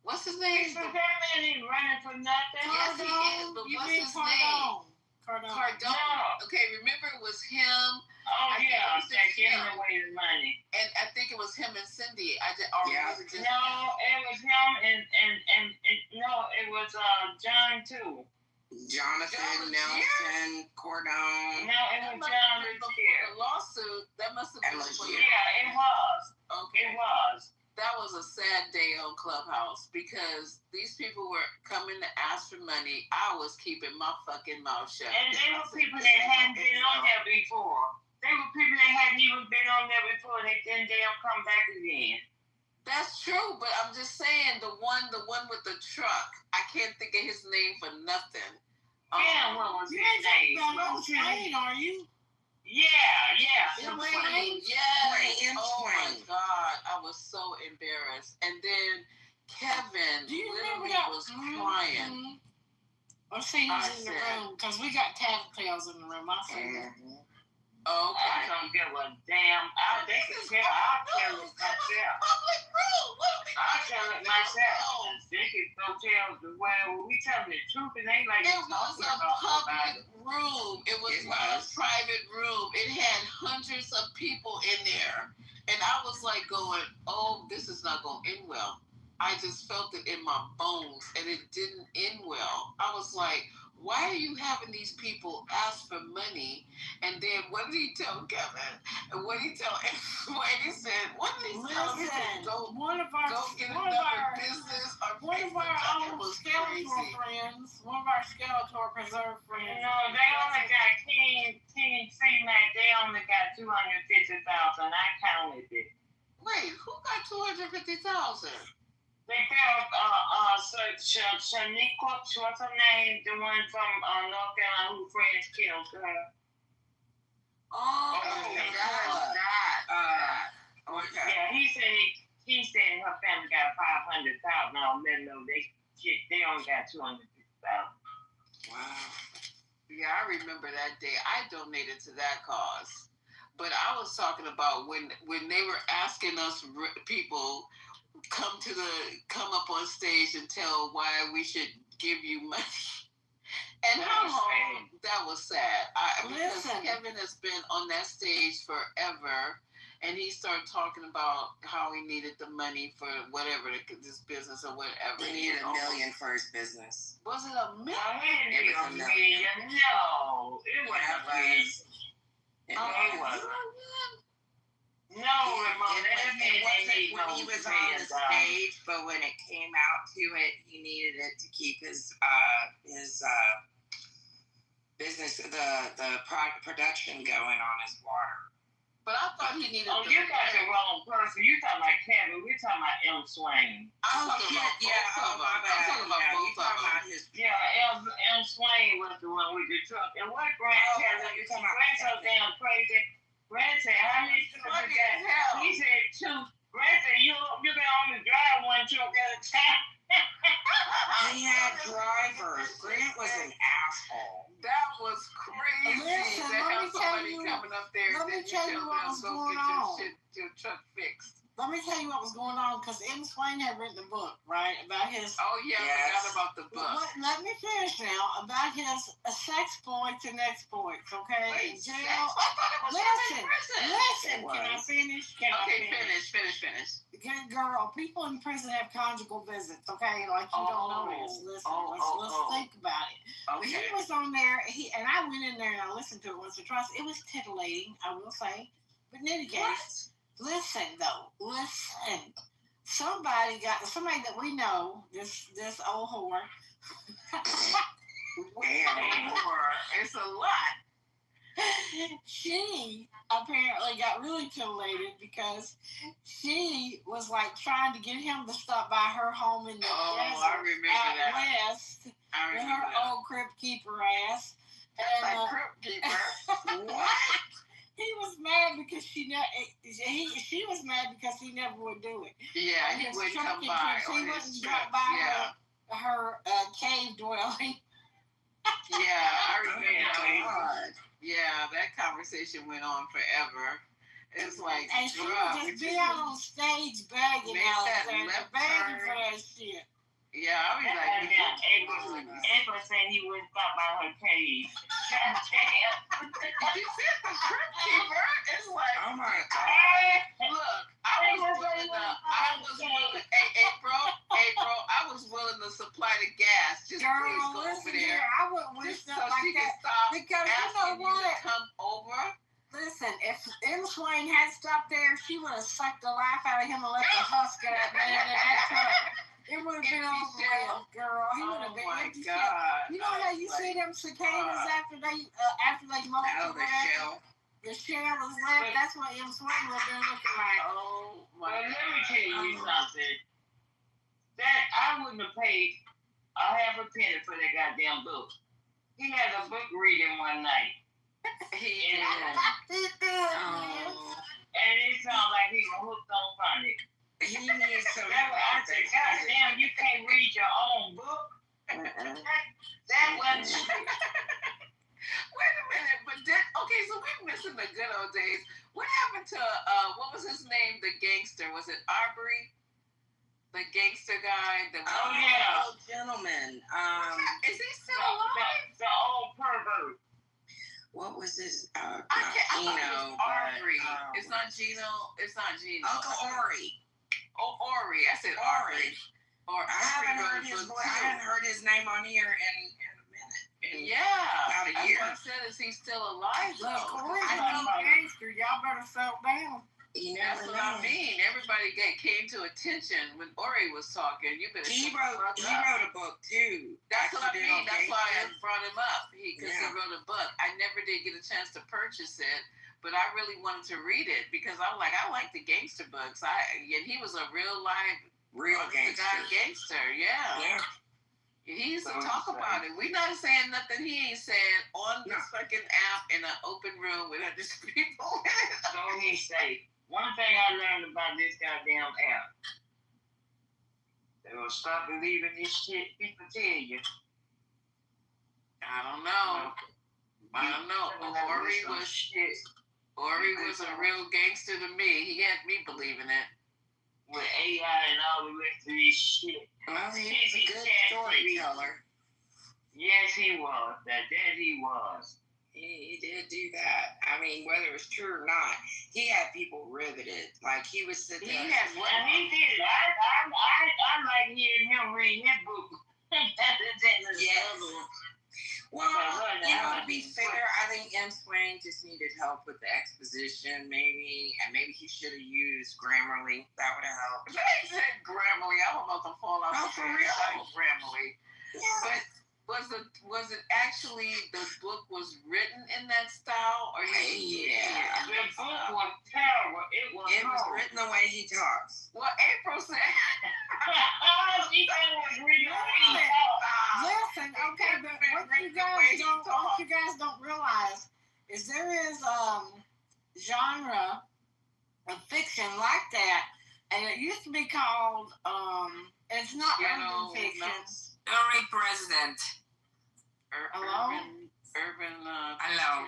Is that man running for nothing? Yes, he is. But what's his name? Cardone. No. Okay, remember it was him. Oh yeah, they're giving away the money. And I think it was him and Cindy. Was it just no, it was him and no, it was John too. Jonathan, Nelson, Cordone. No, it was John before the lawsuit. That must have been before. Yeah, it was. Okay. It was. That was a sad day on Clubhouse because these people were coming to ask for money. I was keeping my fucking mouth shut. And they were people that hadn't been on there before. They were people that hadn't even been on there before. They didn't come back again. That's true, but I'm just saying the one with the truck. I can't think of his name for nothing. Yeah, what was his name? Wayne, are you? Yeah. Yes. Oh my God, I was so embarrassed. And then Kevin Do you remember literally that? was crying. I seen you in the room because we got tattletales in the room. I seen that. Oh, okay. I don't give a damn. I'll tell it myself. Public room. I'll tell it myself. They can go tell the well, we telling the truth and they like it was a public room. It was not a private room. It had hundreds of people in there. And I was like going, oh, this is not going to end well. I just felt it in my bones and it didn't end well. I was like, why are you having these people ask for money? And then what did he tell Kevin? And what did he tell everyone? He said, what did he tell him? Go get another business. One of our old Skeletor friends, one of our Skeletor preserve friends. You know, they only got King C-Mac, they only got 250,000. I counted it. Wait, who got 250,000? They got Shaniqua, what's her name? The one from North Carolina who friends killed her. Oh, that. Okay. Yeah, he said her family got 500,000. I'll let them know they only got 250,000. Wow. Yeah, I remember that day. I donated to that cause. But I was talking about when they were asking us people come up on stage and tell why we should give you money. And how long that was sad. Because Kevin has been on that stage forever, and he started talking about how he needed the money for whatever this business or whatever. He needed $1 million for his business. Was it $1 million? It was $1 million. No, it wasn't $1 million. It wasn't. No, Ramona, it wasn't when he was on the stage, but when it came out to it, he needed it to keep his business, the production going on his water. But I thought he needed. Oh, you got the wrong person. You talking about Kevin? We're talking about M. Swain. I'm talking about both of them. Yeah, M. Swain was the one with the truck. And what Grant Taylor? You talking about? Grant's so damn crazy. Grant said, how many trucks you got? He said 2. Grant said, you can only drive one truck at a time. He had drivers. Grant was an asshole. That was crazy. Listen, to have somebody coming up there let me tell you what was going on. Your truck fixed. Let me tell you what was going on, because M. Swain had written a book, right, about his... Oh, yeah, I forgot about the book. Let me finish now, about his sex points and exploits, okay? Wait, jail. I thought it was Listen, can I finish? Finish. Good girl, people in prison have conjugal visits, okay? Like, you don't know this. Listen, let's think about it. Okay. He was on there, and I went in there and I listened to it once or twice. It was titillating, I will say. But in any case... Listen, somebody that we know, this old whore. It's a lot. She apparently got really titillated because she was like trying to get him to stop by her home in the desert I remember out that. west with her old crypt keeper ass. And, crypt keeper? What? He was mad because she was mad because he never would do it. Yeah, he wouldn't come by. He wouldn't drop by her cave dwelling. Yeah, I remember. Yeah, that conversation went on forever. It's like, and she would just be out on stage begging begging for that shit. Yeah, I was like, April said he wouldn't stop by her cave. You said the crypt keeper? It's like, oh my God. Look, I was willing. Hey, April, I was willing to supply the gas. Just girl, please go over there. I wouldn't wish so like she that. Can stop because you know what? You to come over. Listen, if M. Swain had stopped there, she would have sucked the life out of him and let the husk out of man in that truck. It would have been over with, girl. He would have been empty shell. You know how you see them cicadas after they molt the shell is left? That's what M. Swain would have been looking like. Oh my God. Let me tell you something. That I wouldn't have paid a half a penny for that goddamn book. He had a book reading one night. And it sounded like he was hooked on funny. He needs some. I said, goddamn, you can't read your own book. That wasn't. Wait a minute, but okay, so we're missing the good old days. What happened to what was his name? The gangster, was it Arbery? The gangster guy. Old gentleman. Is he still alive? The old pervert. What was his? I thought it was Arbery. It's not Gino. It's not Gino. Uncle Ori. Oh, Ori. I said Arbery. Or I haven't heard his voice. I haven't heard his name on here in a minute. About a year. What I said is he's still alive. Look, Corey's not a gangster. Y'all better settle down. That's what I mean. Everybody came to attention when Ori was talking. You better. He wrote a book too. That's what I mean. That's why I brought him up. Because he wrote a book. I never did get a chance to purchase it, but I really wanted to read it because I'm like, I like the gangster books. And he was a real gangster. Yeah. He used to talk about it. We're not saying nothing he ain't said on this fucking app in an open room with other people. So he say, one thing I learned about this goddamn app, they will stop believing this shit people tell you. I don't know. Ori was a real gangster to me. He had me believing it. With AI and all the rest of this shit. Well, he was a good storyteller. Yes, he was. That he was. He did do that. I mean, whether it was true or not, he had people riveted. Like he was sitting there. He did it. I like hearing him read his book. Yes. Well, to be fair, I think M. Swain just needed help with the exposition, maybe, and maybe he should have used Grammarly. That would have helped. They said Grammarly. I don't know if I'm falling off for real. Grammarly. Yeah. But was it actually the book was written in that style, or yeah? The book was terrible. It was written the way he talks. Well, April said. Listen, okay, but what you guys don't realize is there is genre of fiction like that, and it used to be called it's not urban fiction. Urban President. Hello? Hello.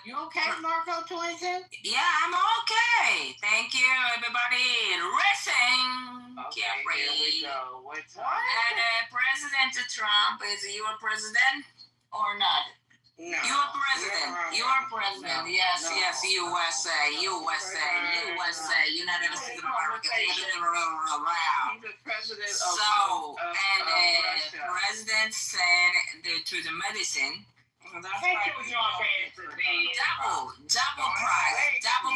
You okay, Marco 22? Yeah, I'm okay. Thank you, everybody. Racing. Okay, here we go. What's up? And President Trump, is you a president or not? No. You are president. You are president. Yes, USA, United States of America. He's the president of Russia. President said to the medicine. Double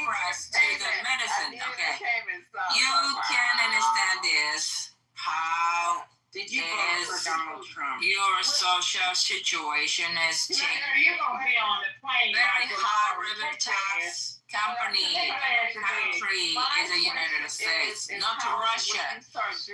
price to the medicine. Okay. You can understand this. How did you vote for Donald Trump? Your social situation is changing. You're gonna be on the plane. Very high river tax country is the United States, not Russia.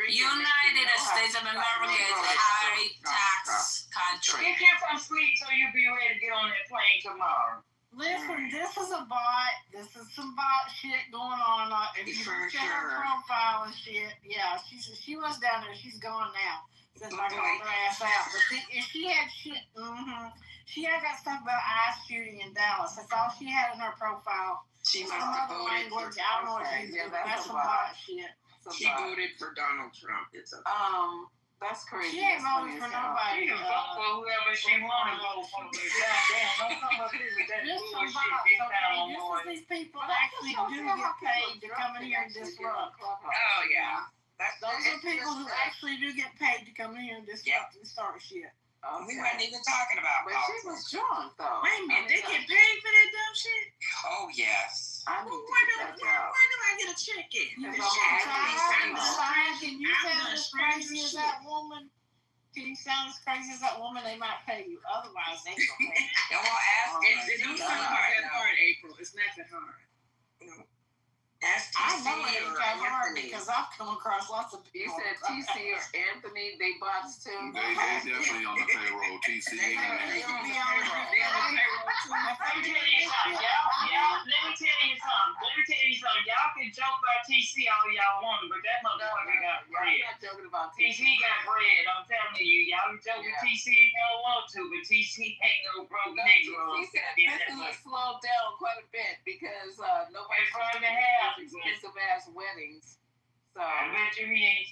United States of America is a high tax country. Get you some sleep so you'll be ready to get on that plane tomorrow. Listen, this is a bot. This is some bot shit going on. If you check her profile and shit, yeah, she was down there. She's gone now since I got her ass out. But if she had shit, she had that stuff about ICE shooting in Dallas. That's all she had in her profile. She must some have other voted language. I don't know what she's doing. That's some bot shit. She voted for Donald Trump. It's a that's crazy. She ain't voting for nobody. She can vote for whoever she want to vote for. Goddamn, these people actually do get paid to come in here and disrupt. Oh yeah. Those are people who actually do get paid to come in here and disrupt and start shit. We weren't even talking about but she was drunk though. Wait a minute, they get paid for that dumb shit? Oh yes. Where do I get a check in? Can you sound as crazy as that woman? Can you sound as crazy as that woman? They might pay you. Otherwise, they don't pay you. Don't sound that hard, April. It's not that hard. I know it ain't that hard because I've come across lots of You people. said TC or Anthony, they bots too. They definitely on the payroll. TC. They on the payroll. Let me tell you something. Let me tell you something. Y'all can joke about TC all y'all want, but that motherfucker got bread. I'm not joking about TC got bread. I'm telling you. Y'all can joke with TC if y'all want to, but TC ain't no broke Negro. He said business has slowed down quite a bit because nobody's trying to have expensive ass weddings. So I bet you he ain't.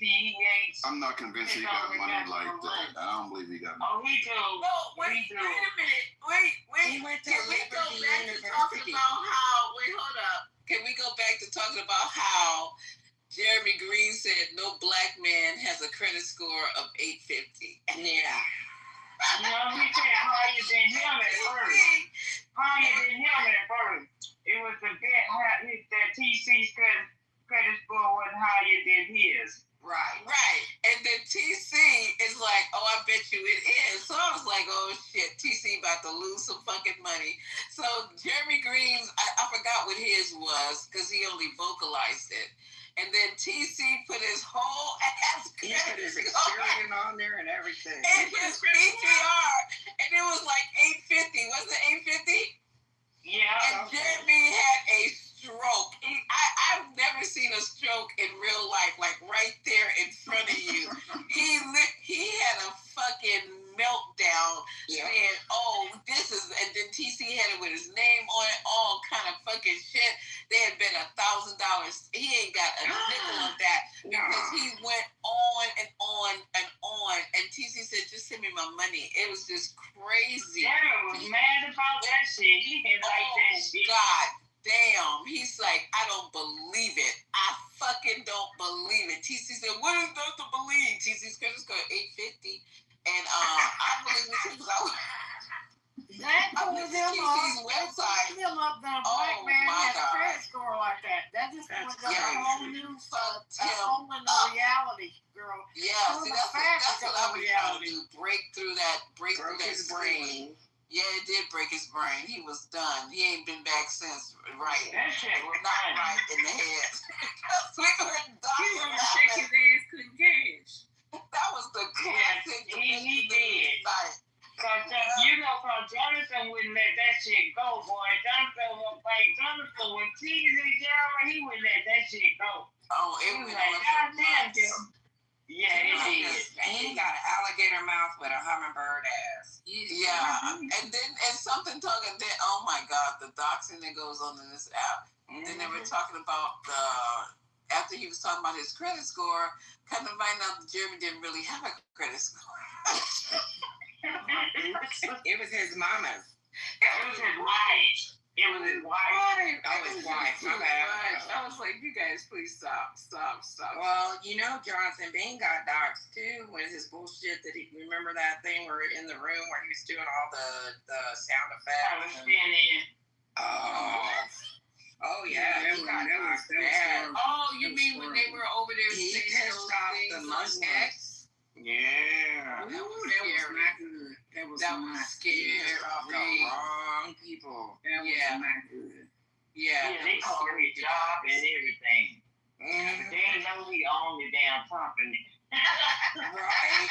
I'm not convinced he got money like that. I don't believe he got money. Oh, he do. No, wait a minute. Wait. He went to Can we go Liberty back to talking University. about how? Wait, hold up. Can we go back to talking about how Jeremy Green said no black man has a credit score of 850? Yeah. You know, let me tell you higher than him at first. Higher than him at first. It was the bet that TC's credit score wasn't higher than his. Right. And then TC is like, oh, I bet you it is. So I was like, oh shit, TC about to lose some fucking money. So Jeremy Green's, I forgot what his was because he only vocalized it. And then TC put his whole ass He put his experience on there and everything. and his PTR. And it was like 850. Wasn't it 850? Yeah. And Jeremy had a stroke. I've never seen a stroke in real life, like right there in front of you. He had a fucking meltdown saying, oh, this is, and then TC had it with his name on it, all kind of fucking shit. They had bet $1,000. He ain't got a nickel of that because he went on and on and on. And TC said, just send me my money. It was just crazy. Jeremy was mad about that shit. He didn't like that shit. God damn. He's like, I don't believe it. I fucking don't believe it. TC said, what is there to believe? TC's credit score 850. And I believe it too because That I pulls went to him TC's up. website. Him up that a black man my has a God. credit score like that. That just was a whole new reality, girl. Yeah, see, that's what I was trying to do. Break through that his brain. Yeah, it did break his brain. He was done. He ain't been back since. Right. That shit was not right in the head. We were done. He was sick his ass couldn't cash. That was the classic. He did. Cause Jonathan wouldn't let that shit go, boy. Jonathan when teasing Jeremy, he wouldn't let that shit go. Oh, it was like, God damn, Jeremy. Yeah, it is. And he got an alligator mouth with a hummingbird ass. Yeah, and something talking. Then, oh my God, the doxing that goes on in this app. Then they were talking about after he was talking about his credit score, kind of find out that Jeremy didn't really have a credit score. It was his mama's. It was his wife. It was his wife. Oh, his wife. My bad. I was like, you guys, please stop. Well, you know, Jonathan Bean got doxxed too with his bullshit. That he remember that thing where in the room where he was doing all the sound effects. Oh yeah, he got doxxed bad. Oh, you mean when they were over there? He pissed off the Muslims. Yeah. That was not good. That was scary. The wrong people. That was not good. Yeah, they called him a job and everything. They didn't know he owned the damn company. Right?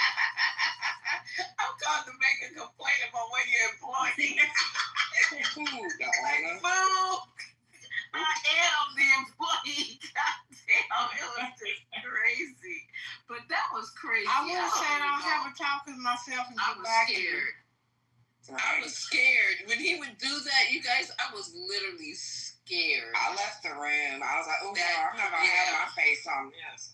I'm called to make a complaint about what you're employing. Like, fool, I am the employee. Goddamn, it was just crazy. But that was crazy. I will say I don't have a talk with myself and I get was back scared. I was scared. When he would do that, you guys, I was literally scared. I left the room. I was like, oh, I'm not going to have my face on this.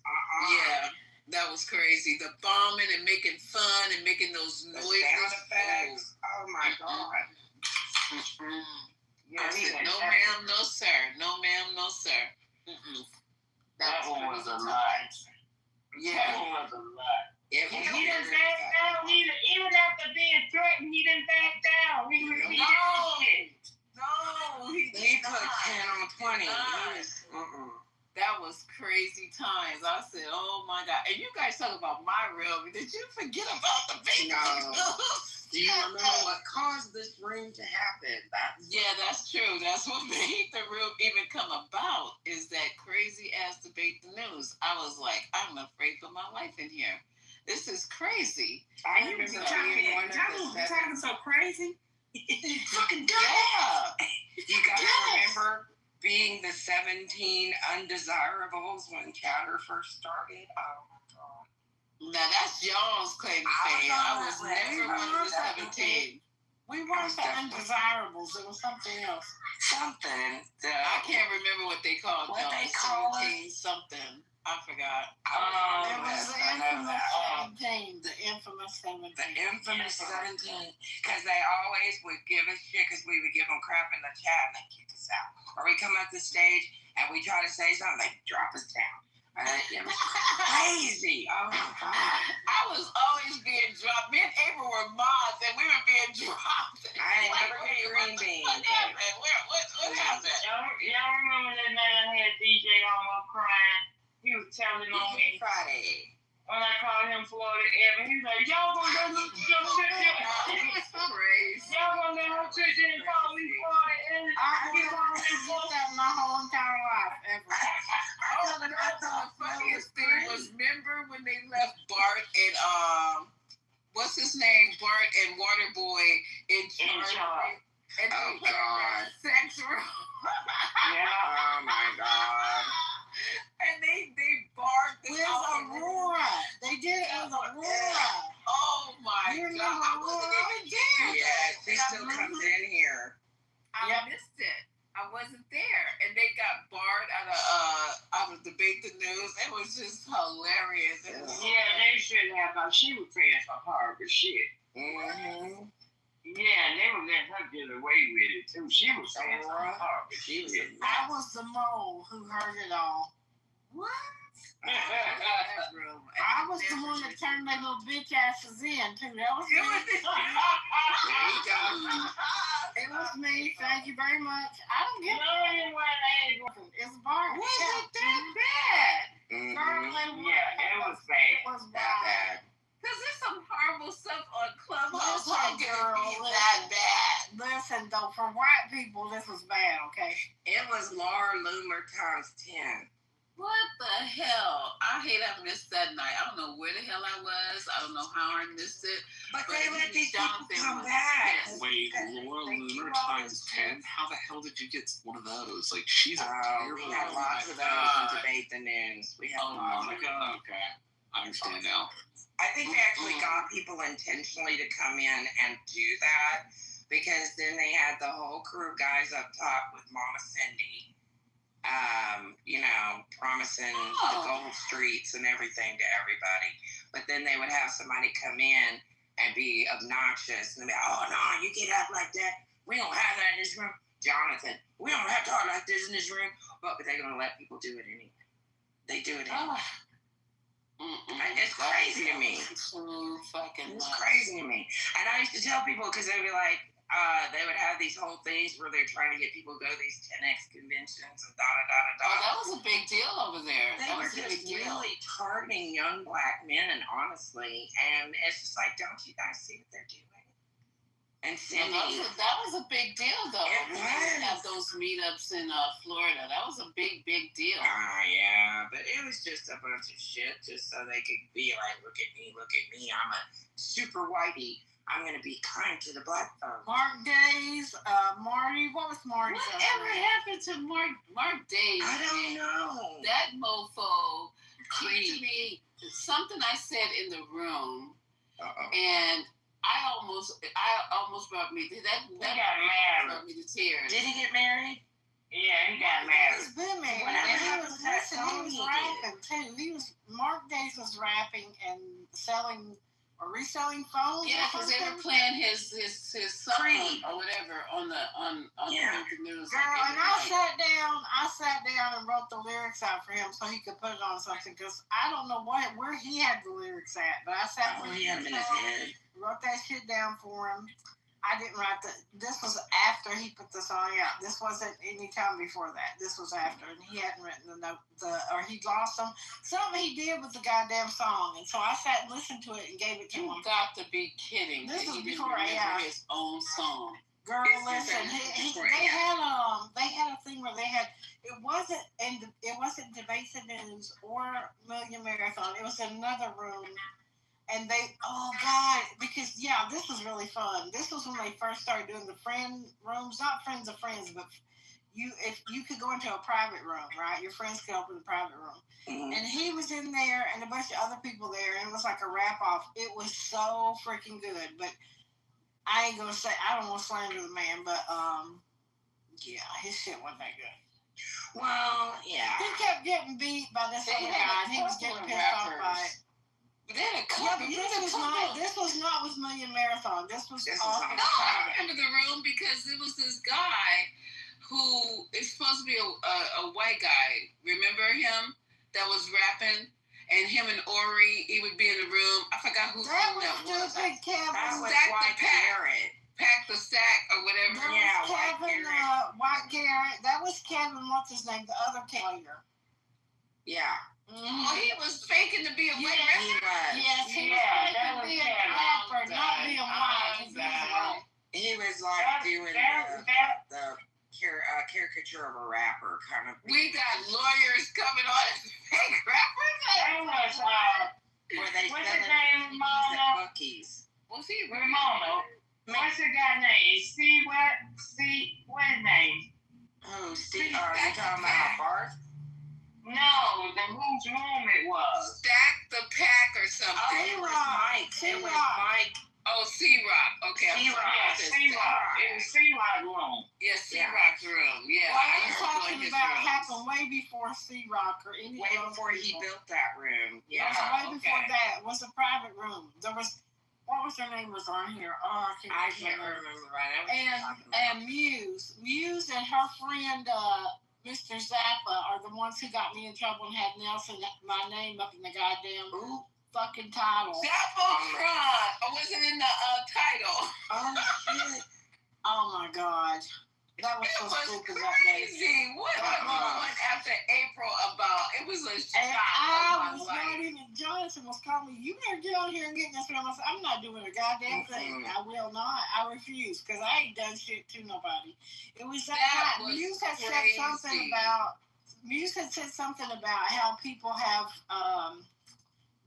Yeah, that was crazy. The bombing and making fun and making those noises. Sound effects. Oh, my God. I said, no, ma'am, no, sir. No, ma'am, no, sir. That one was a lie. Yeah. That one was a lie. He didn't back down. Even after being threatened, he didn't back down. He put 10 on 20. That was crazy times. I said, oh my God. And you guys talk about my realm. Did you forget about the big news? Do you remember what caused this room to happen? That's true. That's what made the room even come about, is that crazy ass debate the news. I was like, I'm afraid for my life in here. This is crazy. I remember talking so crazy. Fucking dumb. Yeah. You guys remember being the 17 undesirables when Chatter first started? Oh my God. Now that's y'all's claim to fame. I was never one of the 17. We weren't the undesirables. It was something else. Something. I can't remember what they called. What they call 17 something. I forgot. It was the infamous 17. The infamous 17. The infamous 17. Because they always would give us shit because we would give them crap in the chat and they kick us out. Or we come up the stage and we try to say something, they drop us down. It was crazy. Oh my God. I was always being dropped. Me and April were mods and we were being dropped. I ain't never get green beans. What happened? What happened? Y'all remember that man had DJ almost crying? He was telling on me Friday. When I called him Florida Evan, he was like, y'all gonna let him y'all gonna let her sit there and call me Florida Evan? I was that my whole entire life ever. The funniest thing was, remember when they left Bart and what's his name? Bart and Waterboy in charge. And oh God. Sex room. Yeah. Oh my God. And they barred the Aurora. They did it with Aurora. Oh my God. I wasn't even there. Yeah, she still comes in here. I missed it. I wasn't there. And they got barred out of Debate the News. It was just hilarious. They should have. She was paying some horrible shit. Mm-hmm. Yeah, and they were letting her get away with it too. She was saying some horrible shit. I was the mole who heard it all. What? I was the one that turned their little bitch asses in too. That was me. It was me. Thank you very much. I don't get it. It's a bar. Was it that bad? It was bad. It was bad. Because there's some horrible stuff on Clubhouse. Listen, girl, that bad. Listen, though, for white people, this was bad, okay? It was Laura Loomer times 10. What the hell? I hate having this that night. I don't know where the hell I was. I don't know how I missed it. But they let these people come back. Wait, Laura Loomer times 10? How the hell did you get one of those? Like, she's a terrible. We had lots of those on Debate the News. We had Monica? Okay. I understand now. I think they actually got people intentionally to come in and do that because then they had the whole crew of guys up top with Mama Cindy, promising the gold streets and everything to everybody. But then they would have somebody come in and be obnoxious and be, oh, no, you can't act like that. We don't have that in this room. Jonathan, we don't have to talk like this in this room. But they're going to let people do it anyway. They do it anyway. It's crazy to me. It's crazy to me. And I used to tell people, because they'd be like, they would have these whole things where they're trying to get people to go to these 10X conventions and da-da-da-da-da. Oh, that was a big deal over there. They were just really targeting young black men, honestly. And it's just like, don't you guys see what they're doing? And Cindy. That was a big deal, though. It was. At those meetups in Florida. That was a big, big deal. Yeah. But it was just a bunch of shit just so they could be like, look at me. I'm a super whitey. I'm going to be kind to the black folks. Mark Days, Marty. What was Marty? Whatever happened to Mark Days? I don't know. That mofo came to me something I said in the room. And I almost brought me to that. He got married. Brought me to tears. Did he get married? Yeah, he got married. He's been married. Whatever He was rapping too. Mark Days was rapping and selling or reselling phones. Yeah, because they were playing his song or whatever on the news. Girl, and I sat down and wrote the lyrics out for him so he could put it on something because I don't know where he had the lyrics at, but I sat he had them in his head. Wrote that shit down for him. I didn't write this was after he put the song out. This wasn't any time before that. This was after, and he hadn't written or he lost them. Something he did with the goddamn song, and so I sat and listened to it and gave it to him. You got to be kidding. This was he before didn't remember his own song. Girl, listen, they had a thing where they had it wasn't Debate the News or Million Marathon. It was another room. And because this was really fun. This was when they first started doing the friend rooms, not friends of friends, but if you could go into a private room, right? Your friends could open a private room. Mm-hmm. And he was in there and a bunch of other people there, and it was like a wrap off. It was so freaking good. But I ain't gonna say, I don't want to slander the man, but his shit wasn't that good. Well, yeah. He kept getting beat by this other guy, and he was getting pissed off by it. This was not with Million Marathon. This was I remember the room because it was this guy who is supposed to be a white guy. Remember him that was rapping? And him and Ori, he would be in the room. I forgot who that was. Stupid Kevin. That was White Carrot. Pack the sack or whatever. That was Kevin White Carrot. That was Kevin, what's his name? The other player. Yeah. Mm-hmm. Oh, he was faking to be a white rapper? He was. Yes, he was faking to be a rapper, not being white. He was like doing the caricature of a rapper kind of. We got lawyers coming on as fake rappers. Where they what's his name, Ramona? Bookies. What's he? Ramona. What's the guy name? What's his name? Oh, Steve. Are you talking about Bart? No, whose room it was. Stack the Pack or something. Oh, it was Mike. It was Mike. Oh, C-Rock. Okay. C-Rock. Yeah, C-Rock. It was C-Rock room. Yeah, C-Rock's room. Yeah. Well, I'm talking about happened way before C-Rock or any way before he built that room. Yeah. Way before that was a private room. There was, what was their name was on here? Oh, I can't remember right now. And Muse and her friend, Mr. Zappa are the ones who got me in trouble and had Nelson, my name up in the goddamn fucking title. Zappa cried. I wasn't in the title. Oh, shit. Oh, my God. That was so stupid that day. Crazy. What went after April about? It was a shock. I was not even, Jonathan was calling me, you better get on here and get this from us. I'm not doing a goddamn thing. I will not. I refuse because I ain't done shit to nobody. It was that Muse had said something about how people have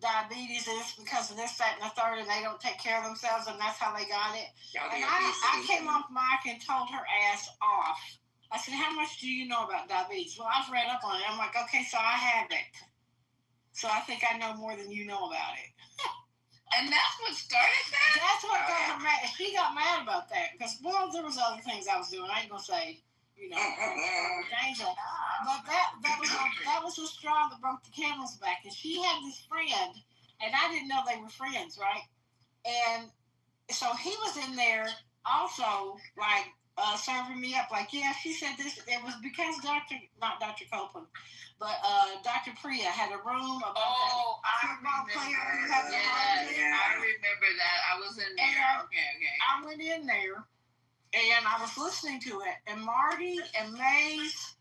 diabetes and it's because of this, that, and the third, and they don't take care of themselves, and that's how they got it. And I came off mic and told her ass off. I said, how much do you know about diabetes? Well, I've read up on it. I'm like, okay, so I have it. So I think I know more than you know about it. And that's what started that? That's what got her mad. She got mad about that because, well, there was other things I was doing. I ain't going to say, danger. But that was the straw that broke the camel's back. And she had this friend, and I didn't know they were friends, right? And so he was in there also, like, serving me up. Like, yeah, she said this. It was because not Dr. Copeland, but Dr. Priya had a room about I remember that. I was in there. Okay. I went in there. And I was listening to it, and Marty and Maze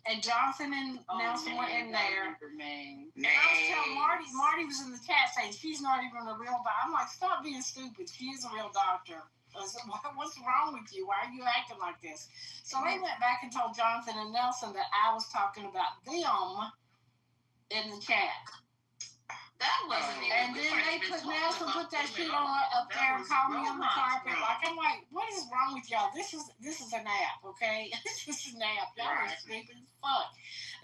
and Jonathan and Nelson were in there. And I was telling Marty was in the chat saying she's not even a real doctor. I'm like, stop being stupid. She is a real doctor. I said, what's wrong with you? Why are you acting like this? So they went back and told Jonathan and Nelson that I was talking about them in the chat. That wasn't even. And then Nelson put that shit on up there and called me on the carpet. Like, I'm like, what is wrong with y'all? This is a nap, okay? This is a nap. Y'all are stupid as fuck.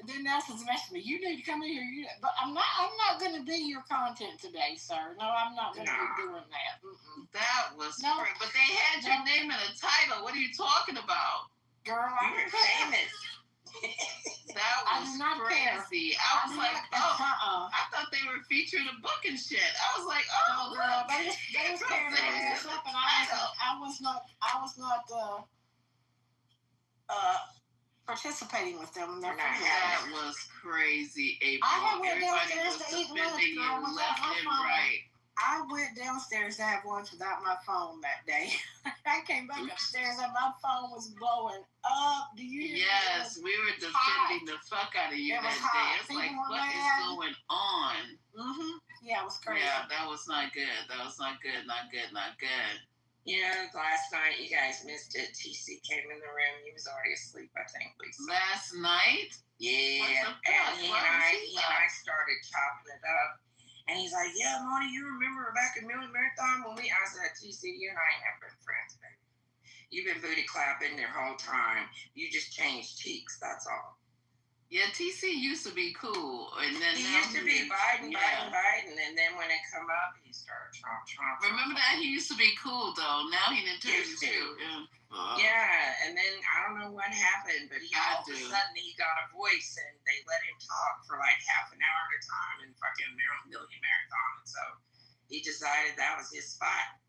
And then Nelson's messaging me. You need to come in here. But I'm not going to be your content today, sir. No, I'm not going to be doing that. Mm-mm. That was great. But they had your name in the title. What are you talking about? Girl, I'm famous. That was crazy. I was like, I thought they were featuring a book and shit. I was like, girl, they was tearing this up, and I was not participating with them. That was crazy, April. I went downstairs to eat lunch, girl, left and right. I went downstairs to have lunch without my phone that day. I came back upstairs and my phone was blowing up. Do you hear Yes, we were defending the fuck out of you that day. It's like, what is going on? Mm-hmm. Yeah, it was crazy. Yeah, that was not good. That was not good. Not good. Not good. You know, last night you guys missed it. TC came in the room. He was already asleep, I think. Lisa. Last night? Yeah. And he and I started chopping it up. And he's like, yeah, Monty, you remember back in Millie Marathon when I said, TC, you and I ain't never been friends, baby. You've been booty clapping your whole time. You just changed cheeks, that's all. Yeah, TC used to be cool. And then he used to be Biden, and then when it come up, he started Trump. Remember that? He used to be cool, though. Now he didn't turn to. Yeah, and then I don't know what happened, but all of a sudden he got a voice, and they let him talk for like half an hour at a time in fucking Million Marathon. And so he decided that was his spot.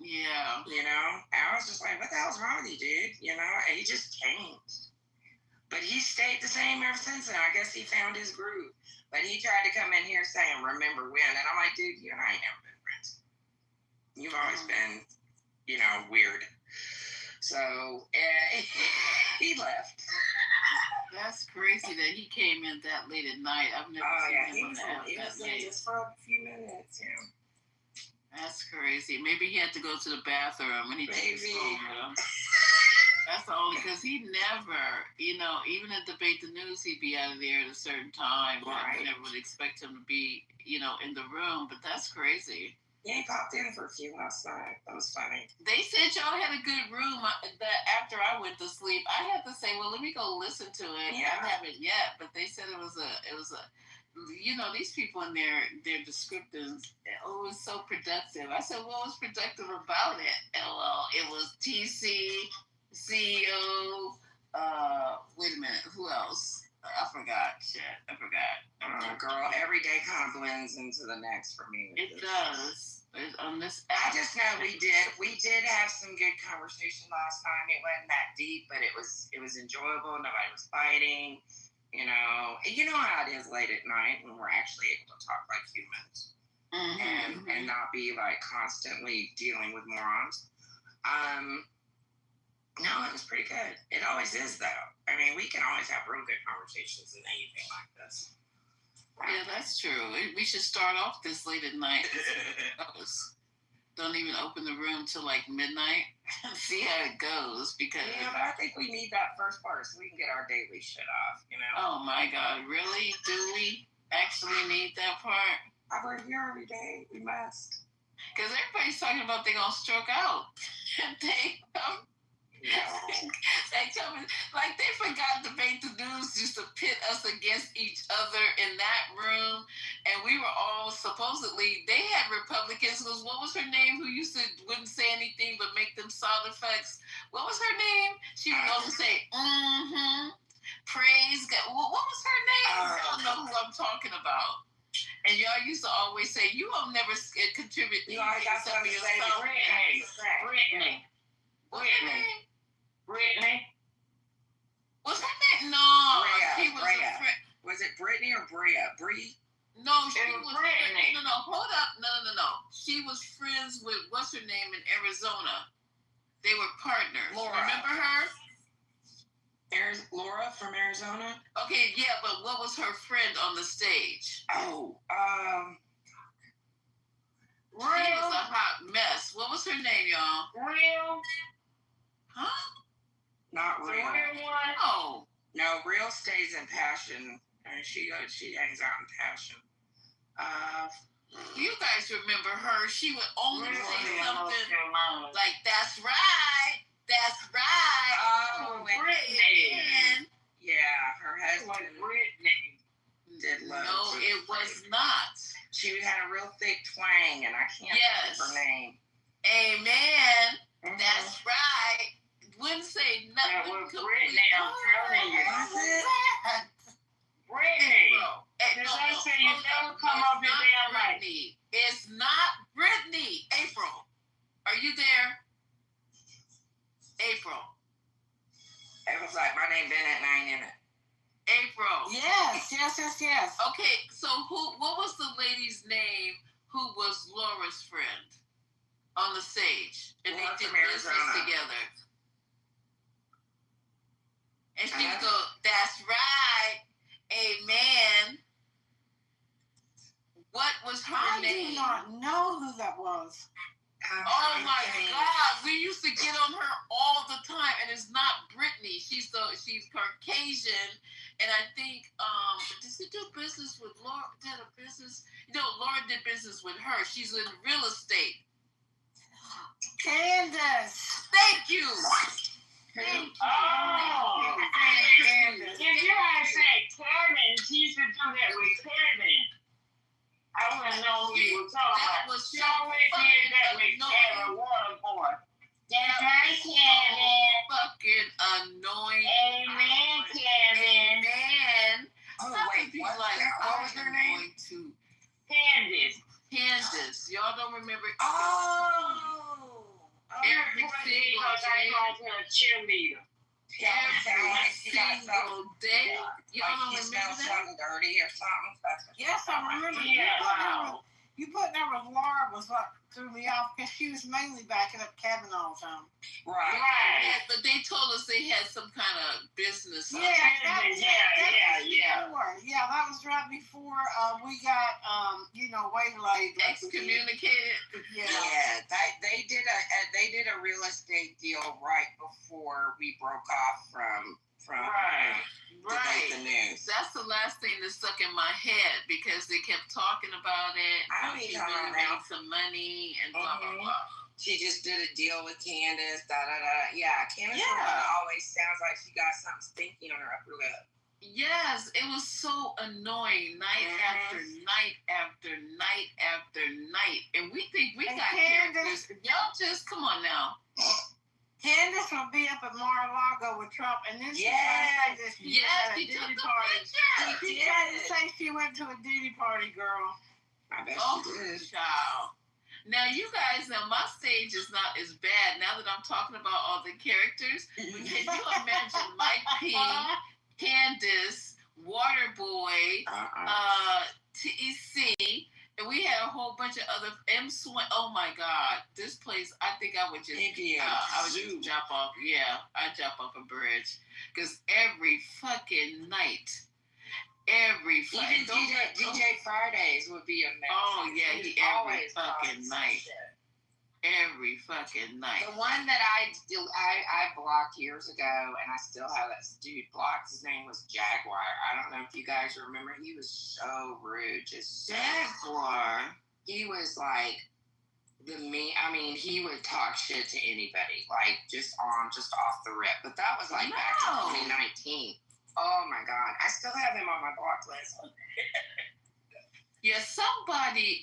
Yeah. You know? I was just like, what the hell's wrong with you, dude? You know? And he just changed. But he stayed the same ever since then. I guess he found his groove. But he tried to come in here saying, remember when? And I'm like, dude, you and I ain't never been friends. You've always been, you know, weird. So, he left. That's crazy that he came in that late at night. I've never seen him that late. Just for a few minutes, yeah. That's crazy. Maybe he had to go to the bathroom when he took his phone with him. That's only because he never, you know, even at Debate the News, he'd be out of there at a certain time. Right. I never would expect him to be, you know, in the room, but that's crazy. Yeah, he popped in for a few last night. That was funny. They said y'all had a good room. That after I went to sleep, I had to say, well, let me go listen to it. Yeah. I haven't yet, but they said it was a, you know, these people in their descriptors, it was so productive. I said, what was productive about it? LOL. It was TC, CEO, wait a minute, who else? I forgot. Shit, I forgot. Oh, girl, every day kind of blends into the next for me. It does. On this I just know we did have some good conversation last time. It wasn't that deep, but it was enjoyable. Nobody was fighting. You know how it is late at night when we're actually able to talk like humans and not be like constantly dealing with morons. No, it was pretty good. It always is, though. I mean, we can always have real good conversations in anything like this. Yeah, that's true. We should start off this late at night. Don't even open the room till like midnight. See how it goes. Because but I think we need that first part so we can get our daily shit off. You know? Oh my God, really? Do we actually need that part? We're here every day. We must. Because everybody's talking about they're gonna stroke out. They come in, like they forgot Debate the News used to pit us against each other in that room, and we were all supposedly, they had Republicans, because what was her name who wouldn't say anything but make them sound effects? What was her name? She would always say, praise God. What was her name? Y'all know who I'm talking about. And y'all used to always say, you will never contribute. You always got something to say. Brittany. What's her name? Brittany? What's her name? No. Brea. Was it Brittany or Brea? Bree? No, she was Brittany. No, hold up. No. She was friends with, what's her name, in Arizona. They were partners. Laura. Remember her? Laura from Arizona? Okay, yeah, but what was her friend on the stage? Oh, Real? She was a hot mess. What was her name, y'all? Real? Huh? Not Real. Oh. No, Real stays in Passion. And she hangs out in Passion. You guys remember her. She would only say something like, that's right. That's right. Oh, Brittany. Yeah, her husband. Brittany. Did love. No, it was not. She had a real thick twang, and I can't think of her name. Amen. That's right. Wouldn't say nothing. That was Brittany, I'm telling you. Brittany. Because I said you don't come up your damn Brittany. It's not Brittany. April. Are you there? April. It was like my name Bennett and I ain't in it. April. Yes. Okay, so what was the lady's name who was Laura's friend on the stage, and Laura they did from business Arizona. together. And she would go, "That's right, amen." What was her name? I do not know who that was. Oh my God! We used to get on her all the time, and it's not Brittany. She's Caucasian, and I think did she do business with Laura? Did a business? No, Laura did business with her. She's in real estate. Candace. Thank you. If you had said Kevin, she used to do that with Kevin. I wouldn't know who you were talking about. She always did that with Kevin Waterboy. That's right, Kevin. Fucking annoying. Amen, Kevin. Amen. Oh, wait, what was her name? Candace. Y'all don't remember? Oh. Every single day. A cheerleader. Every single day. Y'all don't remember that? Something dirty or something. Yes, I remember. Yeah. You putting her with Laura was what threw me off because she was mainly backing up Kevin all the time. Right. Yeah, but they told us they had some kind of business. Yeah, that was right before we got waylaid. Excommunicated. Yeah, they did a real estate deal right before we broke off from Right. The news. That's the last thing that stuck in my head because they kept talking about it. She really made some money and blah, blah, blah. She just did a deal with Candace, Yeah, Candace always sounds like she got something stinky on her upper lip. Yes, it was so annoying night after night after night after night. And we think we got characters. Y'all just, come on now. Candace will be up at Mar-a-Lago with Trump, and then she Yes, she took the party. picture. She tried to say she went to a duty party, girl. I bet Oh, she did. child. Now, you guys, my stage is not as bad now that I'm talking about all the characters. But can you imagine Mike P, Candace, Waterboy, TEC, and we had a whole bunch of other M Swing. Oh my God, this place! I think I would just, just jump off. Yeah, I'd jump off a bridge because every fucking night, even DJ Fridays would be a mess. Oh yeah, every fucking night. Every fucking night. The one that I blocked years ago, and I still have that dude blocked. His name was Jaguar. I don't know if you guys remember. He was so rude. Jaguar. He was like he would talk shit to anybody, like just off the rip. But that was like back in 2019. Oh my God, I still have him on my block list. Yeah, somebody,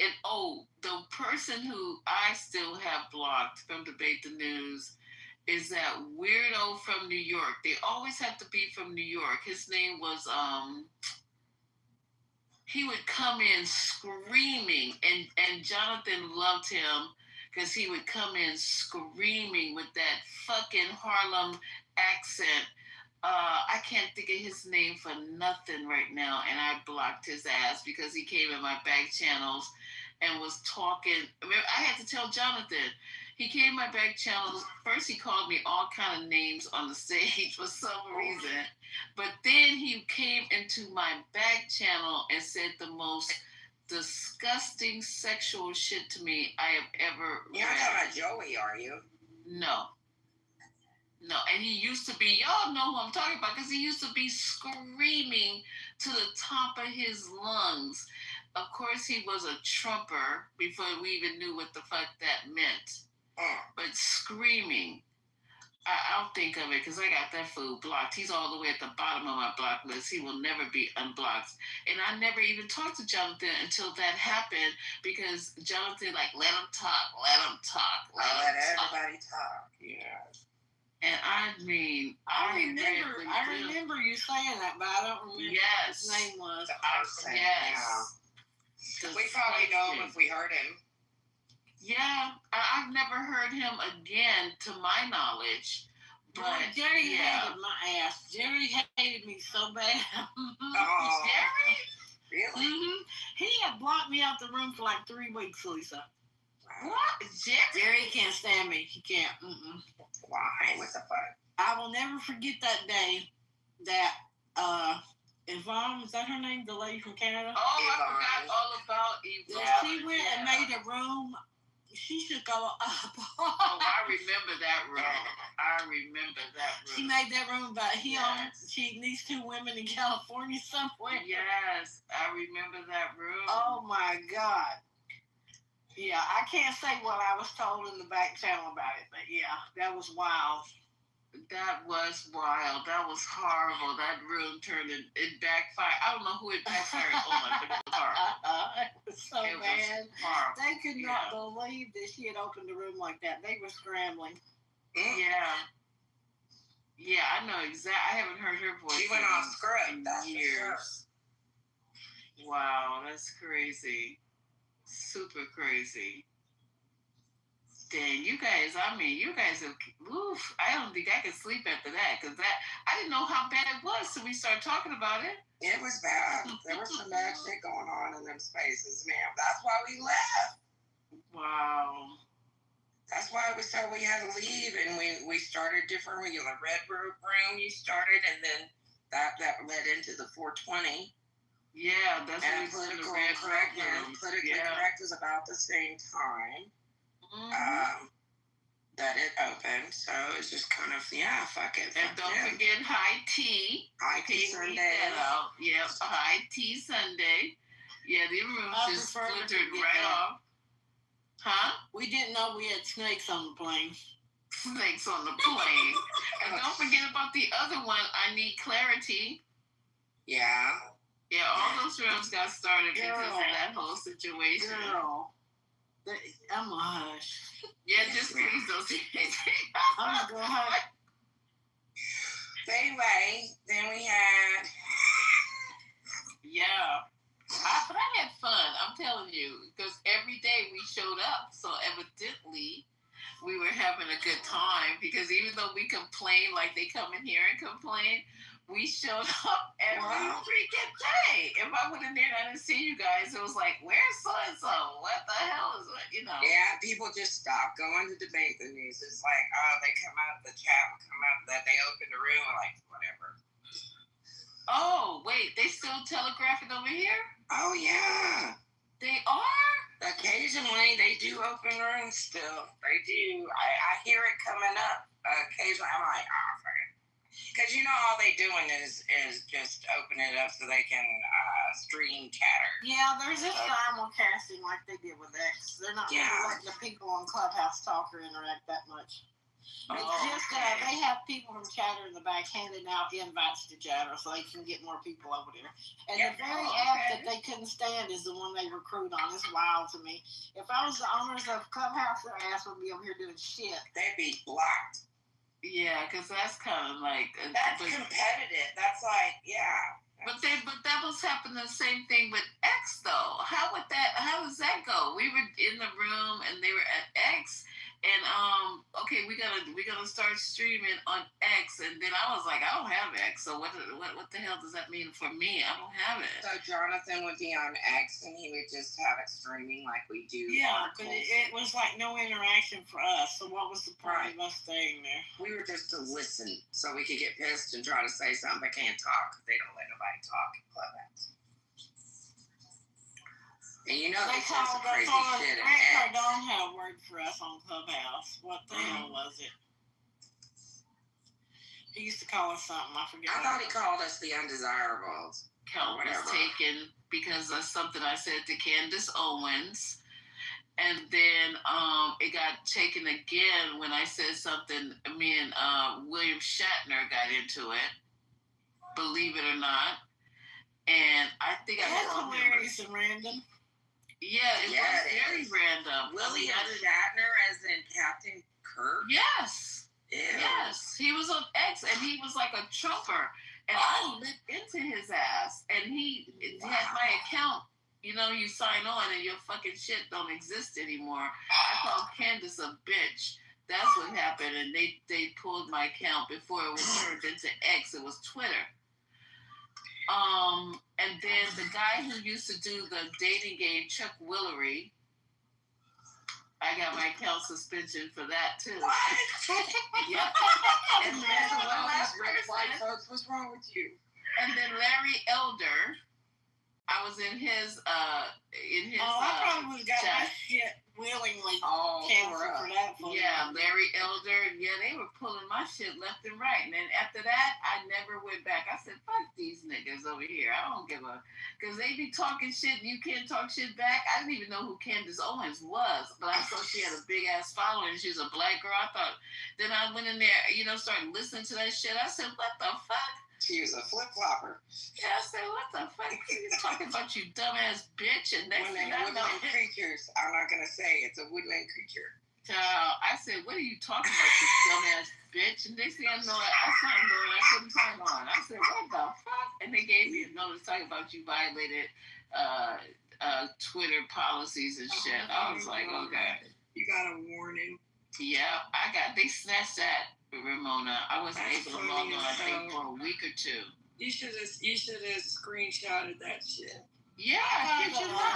the person who I still have blocked from Debate the News is that weirdo from New York. They always have to be from New York. His name was, he would come in screaming, and Jonathan loved him because he would come in screaming with that fucking Harlem accent. I can't think of his name for nothing right now, and I blocked his ass because he came in my back channels and was talking. I had to tell Jonathan. He came in my back channels. First, he called me all kind of names on the stage for some reason, but then he came into my back channel and said the most disgusting sexual shit to me I have ever read. You're not talking about Joey, are you? No, and he used to be, y'all know who I'm talking about, because he used to be screaming to the top of his lungs. Of course, he was a Trumper before we even knew what the fuck that meant. But screaming, I'll think of it, because I got that fool blocked. He's all the way at the bottom of my block list. He will never be unblocked. And I never even talked to Jonathan until that happened, because Jonathan, let him talk. Let everybody talk. Yeah. And I mean, I remember you saying that, but I don't remember what his name was. Yes. We probably know him if we heard him. Yeah, I've never heard him again, to my knowledge. But Jerry hated my ass. Jerry hated me so bad. Oh, Jerry? Really? Mm-hmm. He had blocked me out the room for like 3 weeks, Lisa. What? Jerry can't stand me. He can't. Why? What the fuck? I will never forget that day that Yvonne, is that her name? The lady from Canada? Oh, I forgot all about Yvonne. She went and made a room. She should go up. Oh, I remember that room. She made that room about him. Yes. She these 2 women in California somewhere. Yes, I remember that room. Oh my God. Yeah, I can't say what I was told in the back channel about it, but yeah, that was wild. That was wild. That was horrible. That room turned it backfired. I don't know who it backfired on, but it was horrible. It was so bad. They could not believe that she had opened a room like that. They were scrambling. Yeah. Yeah, I know exactly. I haven't heard her voice. She went off script. That's years. Wow, that's crazy. Super crazy. Dang, you guys have, oof, I don't think I could sleep after that, because I didn't know how bad it was till we started talking about it. It was bad. There was some bad shit going on in them spaces, man. That's why we left. Wow. That's why we said we had to leave, and we started different. The Red Room you started, and then that led into the 420. Yeah, that's and politically correct. Politically correct was about the same time. That it opened, so it's just kind of fuck it. And don't forget High Tea. High Tea Sunday. Yep, High Tea Sunday. Yeah, the rooms just splintered right off. Huh? We didn't know we had snakes on the plane. Snakes on the plane. And don't forget about the other one. I Need Clarity. Yeah. Yeah, all those rooms got started because of that whole situation. Girl. I'm a hush. Yeah, just please don't say anything. I'm going to hush. Anyway, then we had... Yeah. But I had fun, I'm telling you. Because every day we showed up. So evidently, we were having a good time. Because even though we complain, like they come in here and complain, we showed up every freaking day. If I went in there and I didn't see you guys, it was like, where's so-and-so? What the hell is it? You know? Yeah, people just stopped going to debate the news. It's like, they come out, the chat will come out, that they open the room, and like, whatever. Oh, wait, they still telegraph it over here? Oh, yeah. They are? Occasionally, they do open rooms still. They do. I hear it coming up occasionally. I'm like, fuck it. Because all they doing is just open it up so they can stream chatter. Yeah, there's this simulcasting like they did with X. They're not really letting the people on Clubhouse talk or interact that much. It's just they have people from Chatter in the back handing out invites to Chatter so they can get more people over there. And the very app that they couldn't stand is the one they recruit on. It's wild to me. If I was the owners of Clubhouse, their ass would be over here doing shit. They'd be blocked. Yeah, because that's kind of like... That's competitive. That's like, But that was happening the same thing with X, though. How does that go? We were in the room, and they were at X, and, okay, we gotta start streaming on X, and then I was like, I don't have X, so what the hell does that mean for me? I don't have it. So Jonathan would be on X, and he would just have it streaming like we do. Yeah, because it was like no interaction for us, so what was the point of us staying there? We were just to listen, so we could get pissed and try to say something, but can't talk, because they don't let nobody talk in Clubhouse. And they say some crazy shit in X. Cardone had a word for us on Clubhouse. What the hell was it? He used to call us something. I forget. I thought he called us the undesirables. Count was taken because of something I said to Candace Owens. And then it got taken again when I said something. Me and William Shatner got into it. Believe it or not. And I think that's hilarious and random. Yeah, it was very random. William Shatner as in Captain Kirk? Yes. Ew. Yes. He was on X, and he was like a Trumper. And I lit into his ass. And he had my account. You sign on, and your fucking shit don't exist anymore. I called Candace a bitch. That's what happened. And they pulled my account before it was turned into X. It was Twitter. And then the guy who used to do the dating game, Chuck Willery, I got my account suspension for that too. Yep. And then all these red flag folks, what's wrong with you? And then Larry Elder, I was in his I probably would have got my shit willingly canceled for that. Yeah, Larry Elder. Yeah, they were pulling my shit left and right. And then after that, I never went back. I said, fuck these niggas over here. I don't give a... Because they be talking shit and you can't talk shit back. I didn't even know who Candace Owens was. But I saw she had a big-ass following. She was a black girl. I thought... Then I went in there, started listening to that shit. I said, what the fuck? She was a flip-flopper. Yeah, I said, what the fuck? You talking about, you dumbass bitch? And next thing I know... Woodland creatures. I'm not going to say it's a woodland creature. I said, what are you talking about, you dumbass bitch? And next thing I know, I saw him going, I couldn't turn on. I said, what the fuck? And they gave me a notice talking about you violated Twitter policies and shit. I was like, okay. You got a warning. Yeah, they snatched that, Ramona. I wasn't able to log on, I think, for a week or two. You should have screenshotted that shit. Yeah, I kid you not.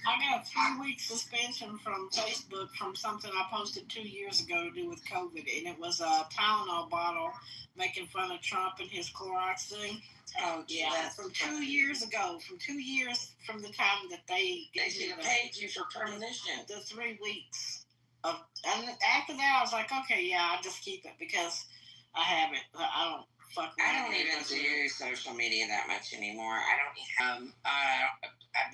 I got a 3-week suspension from Facebook from something I posted 2 years ago to do with COVID, and it was a Tylenol bottle making fun of Trump and his Clorox thing. Oh, yeah, from 2 years ago, from 2 years from the time that they should have paid you for permission. The 3 weeks. And after that, I was like, okay, yeah, I'll just keep it because I have it. I don't even do social media that much anymore. I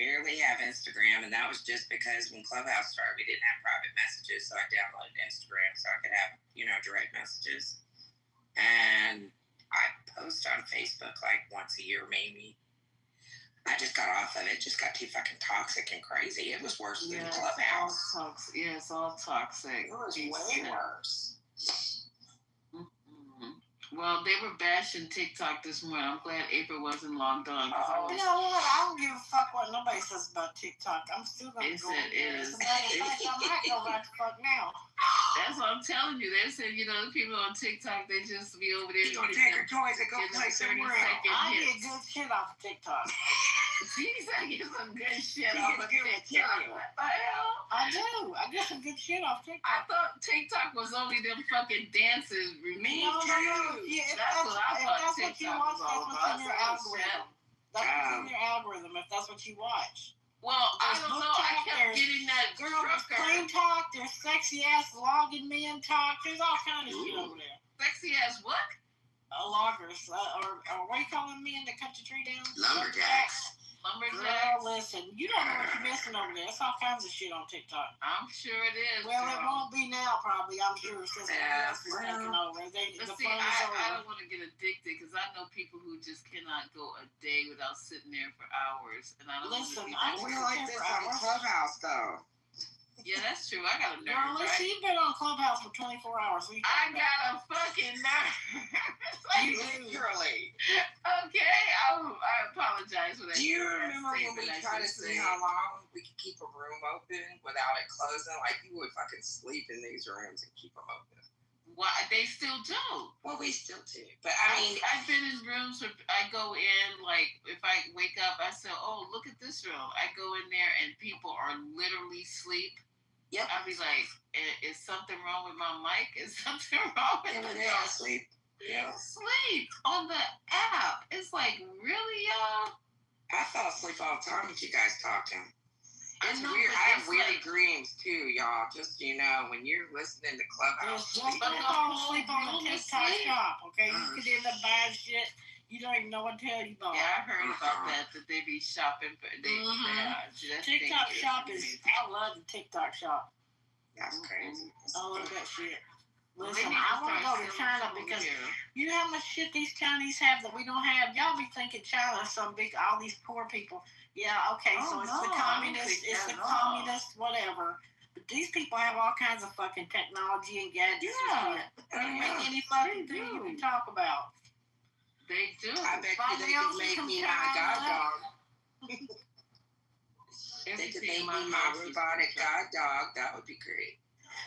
barely have Instagram, and that was just because when Clubhouse started, we didn't have private messages, so I downloaded Instagram so I could have, direct messages. And I post on Facebook like once a year, maybe. I just got off of it. It just got too fucking toxic and crazy. It was worse than Clubhouse. It's all toxic. It was way worse. Well, they were bashing TikTok this morning. I'm glad April wasn't logged on. You know what? I don't give a fuck what nobody says about TikTok. I'm still going to go over there. As a matter of fact, I might go back to fuck now. That's what I'm telling you. They said, the people on TikTok, they just be over there. You gonna take your toys and go play somewhere else. I get good shit off of TikTok. Jeez, I get some good shit off of TikTok. What the hell? I do. I get some good shit off TikTok. I thought TikTok was only them fucking dances. Me too. Yeah, that's what I thought TikTok was all about. That's what's in your algorithm. That's what's in your algorithm if that's what you watch. Well, I don't know. I kept getting that there's plain talk, there's sexy ass logging men talk. There's all kind of shit over there. Sexy ass what? Loggers, or what do you call them men that cut the tree down? Lumberjacks. Girl, listen, you don't know what you're missing over there. It's all kinds of shit on TikTok. I'm sure it is. Well, it won't be now, probably. I'm sure since it's taking over. I don't want to get addicted because I know people who just cannot go a day without sitting there for hours. And I don't listen, I feel like this on Clubhouse though. Yeah, that's true. I got a nerve. Girl, listen, you've been on Clubhouse for 24 hours. I got a fucking nerve. Literally. Okay, I apologize for that. Do you remember when we tried to see how long we could keep a room open without it closing? Like, you would fucking sleep in these rooms and keep them open. Why? They still do. Well, we still do. But, I mean... I've been in rooms where I go in, like, if I wake up, I say, oh, look at this room. I go in there and people are literally asleep. Yep. I'll be like, is something wrong with my mic? Is something wrong with they all sleep. Yeah. Sleep on the app. It's like, really, y'all? I fall asleep all the time with you guys talking. It's weird. I have weird dreams too, y'all. Just when you're listening to Clubhouse. Don't fall asleep on the TikTok shop, okay? You could end up buying shit you don't even know what the hell you bought. Yeah, I heard about that they be shopping. TikTok shop is, I love the TikTok shop. That's crazy. I love that shit. Listen, I want to go to China because you know how much shit these Chinese have that we don't have? Y'all be thinking China is some big, all these poor people. Yeah, okay, so it's the communist, whatever. But these people have all kinds of fucking technology and gadgets and shit. They can make any fucking thing you can talk about. They do. I bet they could make me my god dog. They could make me my robotic god dog. That would be great.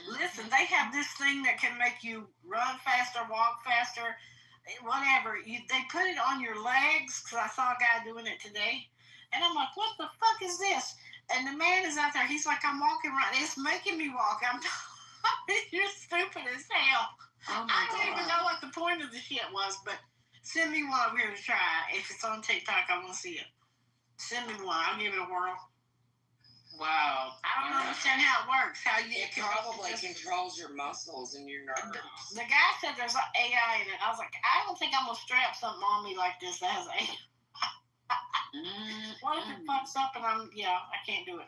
Listen, they have this thing that can make you run faster, walk faster. whatever. They put it on your legs, because I saw a guy doing it today. And I'm like, what the fuck is this? And the man is out there. He's like, I'm walking right. It's making me walk. You're stupid as hell. Oh my I don't God. even know what the point of the shit was, but send me one over here to try. If it's on TikTok, I want to see it. Send me one. I'll give it a whirl. Wow. I don't understand how it works. How you It probably controls your muscles and your nerves. The guy said there's AI in it. I was like, I don't think I'm going to strap something on me like this that has AI. What if it fucks up and I can't do it.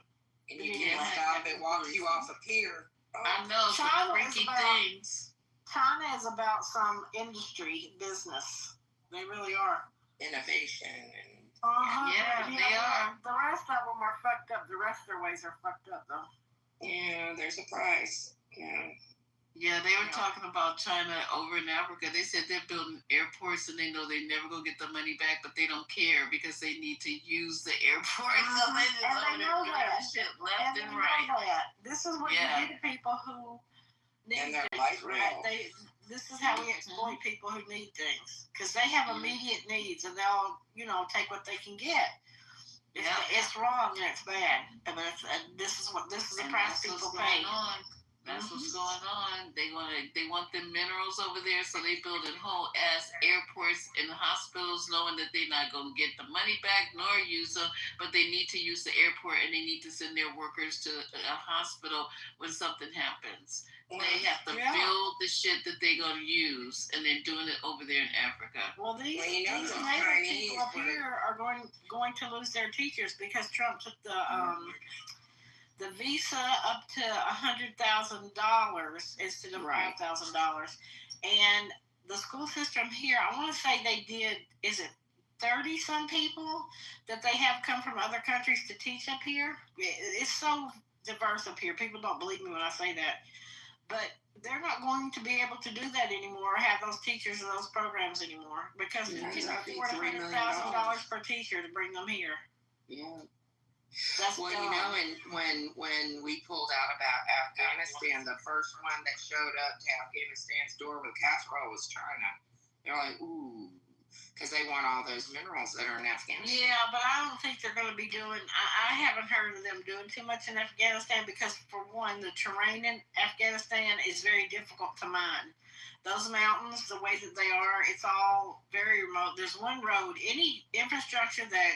And you can't stop. It walks you off a pier. I know, some freaky things. China is about some industry, business. They really are. Innovation. And Yeah, they are. The rest of them are fucked up. The rest of their ways are fucked up, though. Yeah, there's a price. Yeah, they were talking about China over in Africa. They said they're building airports and they know they never go get the money back, but they don't care because they need to use the airports. So they just And they know that. shit left and they right. know that. This is what you do to people who need things, right? This is how we exploit people who need things, because they have immediate needs and they'll, take what they can get. It's wrong and it's bad. But this is the price people pay. That's what's going on. They want the minerals over there, so they building whole ass airports and hospitals, knowing that they're not gonna get the money back nor use them, but they need to use the airport and they need to send their workers to a hospital when something happens. They have to build the shit that they're gonna use, and they're doing it over there in Africa. Well, these neighbor people up here are going to lose their teachers because Trump took the visa up to $100,000 instead of $5,000, and the school system here, I want to say they did. Is it 30 some people that they have come from other countries to teach up here? It's so diverse up here. People don't believe me when I say that, but they're not going to be able to do that anymore. Have those teachers and those programs anymore because you can afford $100,000 per teacher to bring them here. Yeah. That's well, and when we pulled out about Afghanistan, the first one that showed up to Afghanistan's door with Castro was China. They're like, ooh, because they want all those minerals that are in Afghanistan. Yeah, but I don't think they're going to be doing. I haven't heard of them doing too much in Afghanistan because, for one, the terrain in Afghanistan is very difficult to mine. Those mountains, the way that they are, it's all very remote. There's one road. Any infrastructure that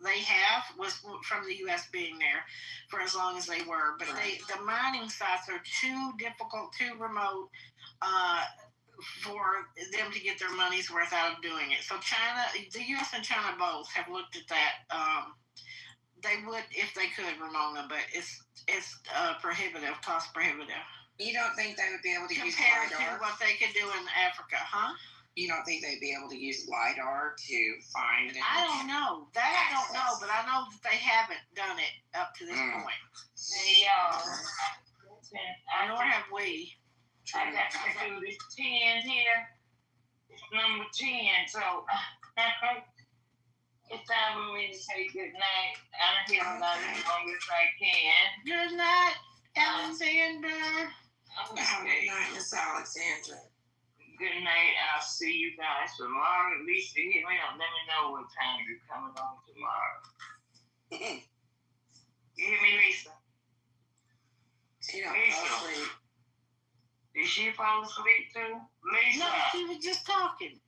they have was from the U.S. being there for as long as they were. But the mining sites are too difficult, too remote for them to get their money's worth out of doing it. So China, the U.S. and China both have looked at that. They would if they could, Ramona, but it's prohibitive, cost prohibitive. You don't think they would be able to use LiDAR? LiDAR? To what they could do in Africa, huh? You don't think they'd be able to use LiDAR to find it? I don't know. That I don't know, but I know that they haven't done it up to this point. Nor have we. I got to do this 10 here. It's number 10, so it's time for me to say good night. I'm here as long as I can. Good night, Alexander. Good night, Miss Alexandra. Good night. I'll see you guys tomorrow. At least hit me up. Let me know what time you're coming on tomorrow. You hear me, Lisa? She don't fall asleep. Did she fall asleep too? Lisa? No, she was just talking.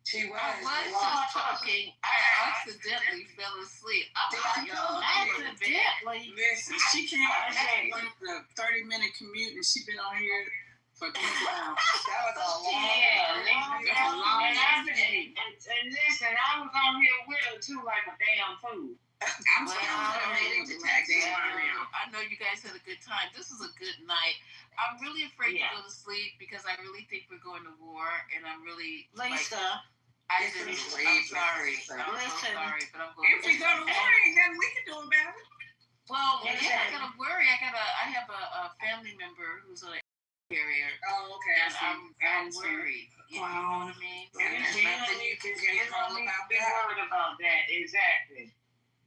She was. I was just talking. I accidentally fell asleep. Accidentally? Listen, she came out like the 30-minute commute and she been on here for 20 hours. That was a long time. And listen, I was on here with her too like a damn fool. I know you guys had a good time. This is a good night. I'm really afraid to go to sleep because I really think we're going to war, and I'm really Lisa. I'm sorry. I'm so sorry, but I'm going. If we go to war, ain't nothing we can do about it. Well, yeah, I gotta worry. I have a family member who's on a carrier. Oh, okay. And I'm worried. You know what I mean? And there's nothing you can control about that. Worried about that, exactly.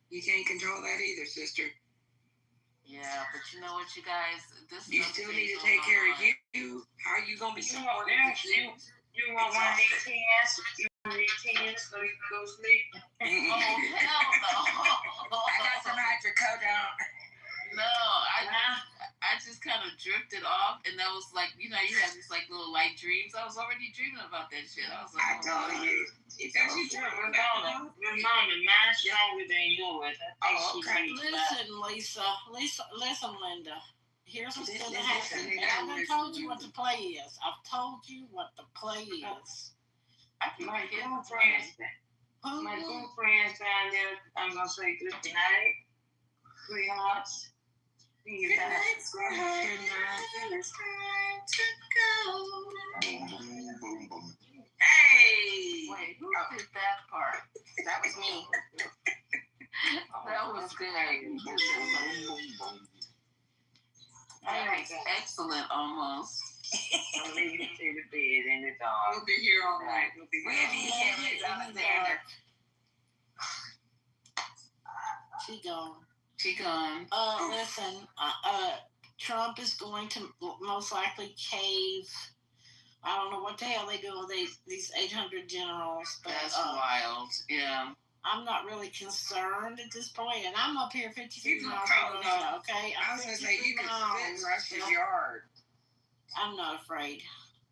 You can't control that either, sister. Yeah, but you know what, you guys? You still need to take care of you. How are you gonna be supporting you? You want one of these tens? You want these tens so you can go sleep? Oh, hell no. I got some hydrocodone. No, I just kind of drifted off, and that was like, you have these like little light dreams. I was already dreaming about that shit. I was like, I told you. Ramona, mine's stronger than yours. Oh, okay. Listen, Linda. Here's what's going to happen. And I've told you what the play is. I've told you what the play is. My girlfriends down there, I'm going to say good night. Sweethearts. Good night, sweetheart. It's time to go. Hey! Wait, who did that part? That was me. That was good. That was excellent, almost. I'll leave you to the bed and the dog. We'll be here all night. We'll be here, Alexander. She gone. Listen, Trump is going to most likely cave. I don't know what the hell they do with these 800 generals. But, that's wild. Yeah. I'm not really concerned at this point, and I'm up here 53 miles from Russia, okay? I was going to say, you could fit in Russia's yard. I'm not afraid.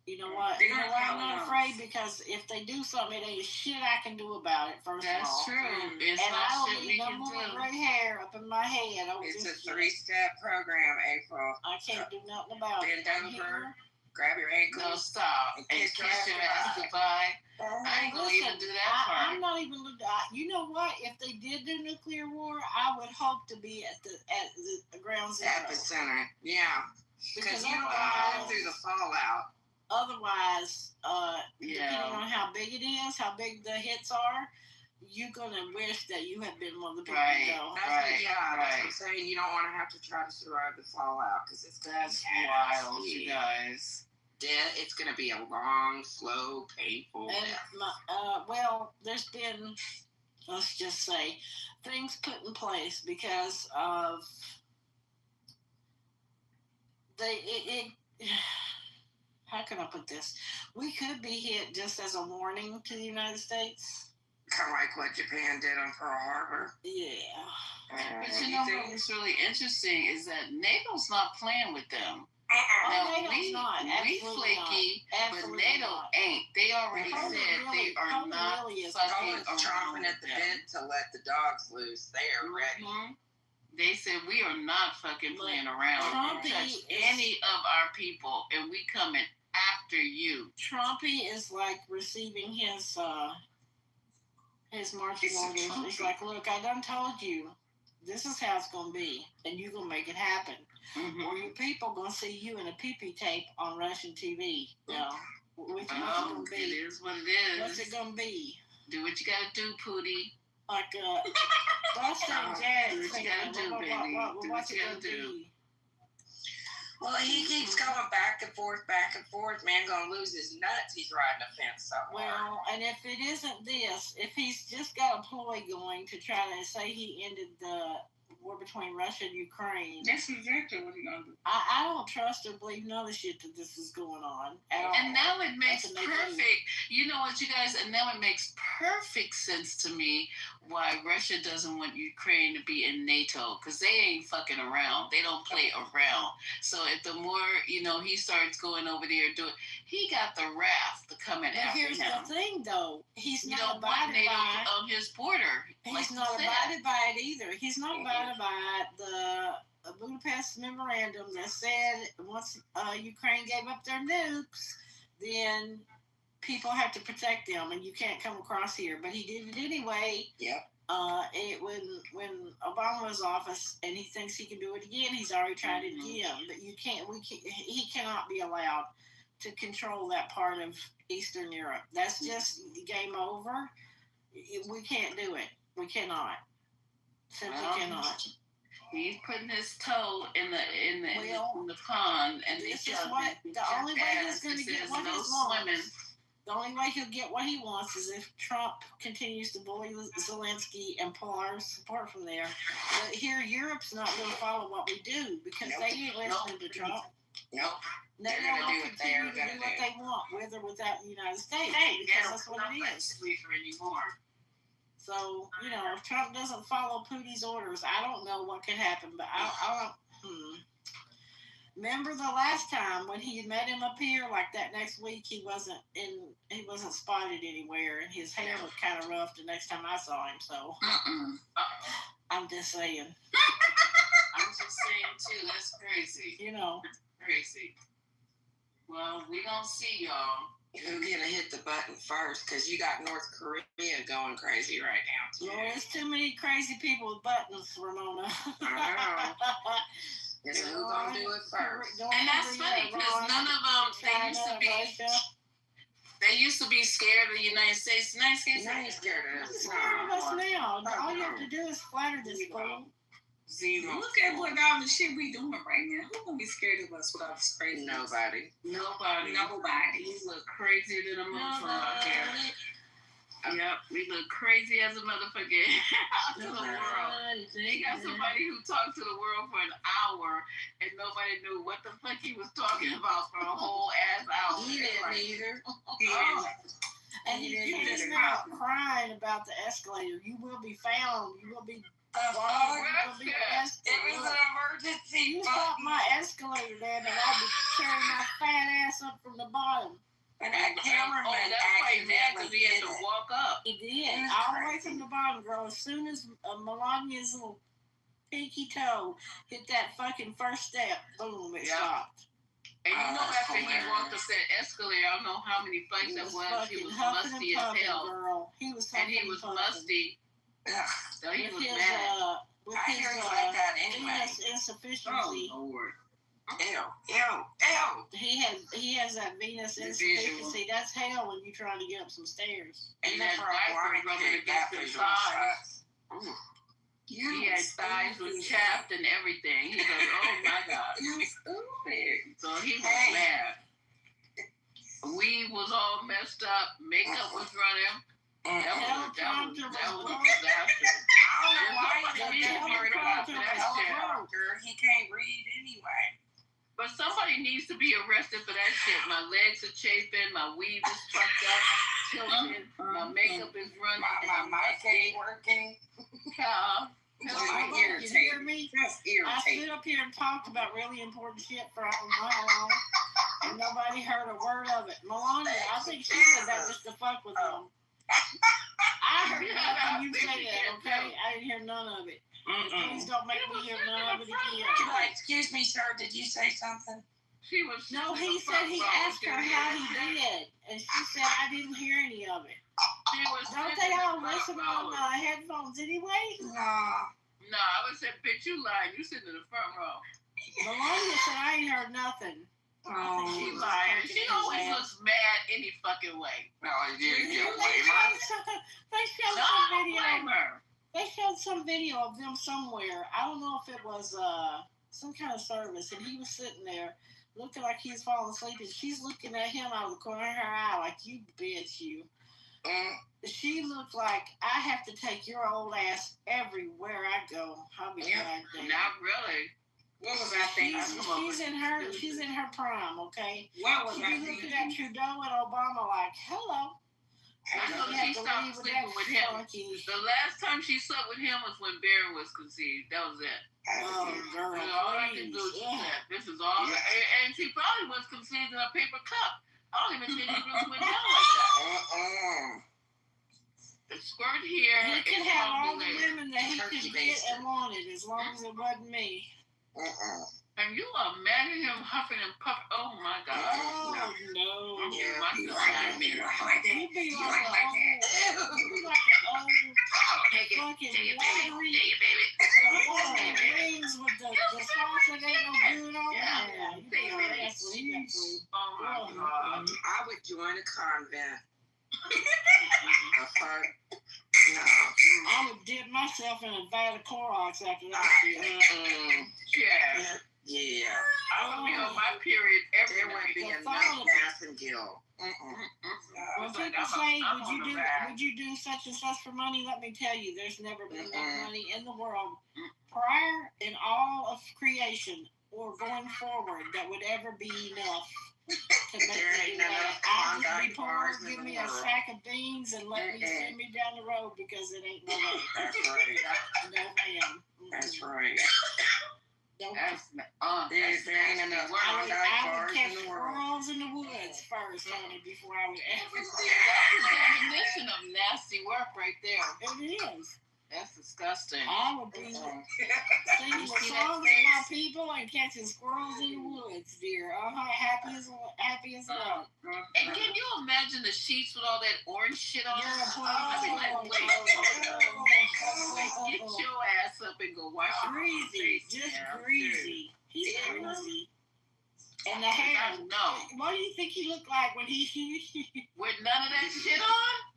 You know what? You know why I'm not afraid? Because if they do something, it ain't shit I can do I of all. That's true. And I don't need no more gray hair up in my head. It's a 3-step program, April. I can't do nothing about it. Bend over, grab your ankles. No, stop. And kiss your ass goodbye. I ain't going to even do that part. I'm not even looking. You know what? If they did do nuclear war, I would hope to be at the ground zero. Epicenter. Yeah. Because you don't want to go through the fallout. Otherwise, depending on how big it is, how big the hits are, you're going to wish that you had been one of the people to go. That's what I'm saying. You don't want to have to try to survive the fallout because that's wild, you guys. Death, it's going to be a long, slow, painful death. Well, there's been, let's just say, things put in place because of how can I put this? We could be hit just as a warning to the United States. Kind of like what Japan did on Pearl Harbor. Yeah. But you know what's really interesting is that NATO's not playing with them. Now, NATO's not. We flaky, but NATO ain't. They already said they are not fucking chomping at the bit to let the dogs loose. They are ready. They said we are not fucking playing around. We touch any of our people, and we coming after you. Trumpy is like receiving his marching orders. It's like, look, I done told you, this is how it's gonna be, and you gonna make it happen. Or your people gonna see you in a pee-pee tape on Russian TV. You know, what's it gonna be? It is what it is. What's it gonna be? Do what you gotta do, Pootie. Like Buster and Jared. Do what you gotta do, baby. Do what you gotta do. Well, he keeps going back and forth, man, gonna lose his nuts. He's riding a fence somewhere. Well, and if it isn't this, if he's just got a ploy going to try to say he ended the war between Russia and Ukraine. That's exactly what he's gonna do. I don't trust or believe none of the shit that this is going on at all. And now it makes perfect, you know what, you guys, and now it makes perfect sense to me why Russia doesn't want Ukraine to be in NATO, because they ain't fucking around. They don't play around. So if the more, he starts going over there doing, he got the wrath to come in after him. Here's the thing, though. He's not abided NATO by on his border. He's not abided by it either. He's not abided by the Budapest memorandum that said once Ukraine gave up their nukes, then people have to protect them, and you can't come across here. But he did it anyway. Yep. When Obama was in office, and he thinks he can do it again, he's already tried it again. But he cannot be allowed to control that part of Eastern Europe. That's just game over. We can't do it. We cannot. Simply cannot. He's putting his toe in the pond, and this is what the only way he's going to get what he wants. The only way he'll get what he wants is if Trump continues to bully Zelensky and pull our support from there. But here, Europe's not going to follow what we do because they ain't listening to Trump. Nope. They're going to continue to do what they want, with or without the United States, because that's what it is. Anymore. So, you know, if Trump doesn't follow Putin's orders, I don't know what could happen, but I remember the last time when he met him up here, like that next week, he wasn't spotted anywhere, and his hair looked kind of rough the next time I saw him, so I'm just saying. I'm just saying, too, that's crazy. You know. Crazy. Well, we gonna see, y'all. Who's gonna hit the button first? Because you got North Korea going crazy right now, too. Well, there's too many crazy people with buttons, Ramona. Yes, who's gonna do it first? And that's funny because none of them. They used to be scared of the United States. The United States ain't scared of us. Scared of us now. All you have to do is flatter this fool. Zero. Look at what all the shit we doing right now. Who's gonna be scared of us with all this crazy? Nobody. You look crazier than a motherfucker out there. Yep, we look crazy as a motherfucker to the world. They got somebody who talked to the world for an hour and nobody knew what the fuck he was talking about for a whole ass hour. He didn't either. And you just now crying about the escalator. You will be found. You will be. It was an emergency. You stopped my escalator, Dad, and I'll be carrying my fat ass up from the bottom. And that cameraman accidentally had to walk up. He did. All the way from the bottom, girl. As soon as Melania's little pinky toe hit that fucking first step, boom, it stopped. And you know, after he walked up that escalator, I don't know how many flights that was. He was musty as hell. Girl. He was musty. So he was mad. With his like that anyway. Insufficiency. Oh, Lord. Ew. He has that venous insufficiency. That's hell when you're trying to get up some stairs. And that diaper rubbing against his thighs. He had thighs with chapped and everything. He goes, oh my God. You stupid. So he was mad. Weave was all messed up. Makeup was running. That was a disaster. I don't know why he can't read anyway. But somebody needs to be arrested for that shit. My legs are chafing, my weave is fucked up, tilted, my makeup is running. My mic ain't working. You hear me? That's irritating. I stood up here and talked about really important shit for a while long, and nobody heard a word of it. Melania, I think she said that just to fuck with them. I heard nothing you said, okay? I didn't hear none of it. Please don't make me hear none of it again. Excuse me, sir, did you say something? He said he asked her how he did, and she said I didn't hear any of it. Don't they all listen on headphones anyway? No, I would say, bitch, you lying. You sitting in the front row. Melania said I ain't heard nothing. Oh, she lying. She always looks mad any fucking way. No, you blame her? They showed some video of them somewhere. I don't know if it was some kind of service, and he was sitting there looking like he was falling asleep, and she's looking at him out of the corner of her eye like, you bitch, you. She looked like, I have to take your old ass everywhere I go. I'll be right there. Not really. What was I thinking? She's in her prime, okay? What was I thinking? Looking at Trudeau and Obama like, hello. I know she stopped sleeping with him. The last time she slept with him was when Barron was conceived. That was it. Oh, girl. All I can do is this is all. And she probably was conceived in a paper cup. I don't even think he really went down like that. The squirt here. He could have all the women that he could get and wanted, as long as it wasn't me. And you imagine him huffing and puffing. Oh my God. Oh, no. You like that? He'd be like an old, fucking watery rings with the sauce that ain't no good on it. Yeah, that's what he got through. Oh my God. I would join a convent. I would dip myself in a vat of Clorox after that shit. Yeah. I would be on my period every There would be enough Massengill. When people say, would you do such and such for money? Let me tell you, there's never been that money in the world. Prior, in all of creation or going forward that would ever be enough to make There me ain't do that. enough I'll just be Klondike poor, bars in give the me a world. sack of beans and let me send me down the road because it ain't no way. That's right. No, ma'am. That's right. No. There ain't enough Klondike I bars would catch in the world. squirrels in the woods first, honey, before I would ever. That's the definition of nasty work right there. It is. That's disgusting. I would be singing the see songs of that my face? people and catching squirrels in the woods, dear. Happy as well. And can you imagine the sheets with all that orange shit on? Yeah, I'd be like, wait, get your ass up and go wash your Greasy, face. just Yeah, greasy. He's Yeah. greasy. And the hair. No. What do you think he looked like when he? With none of that shit on?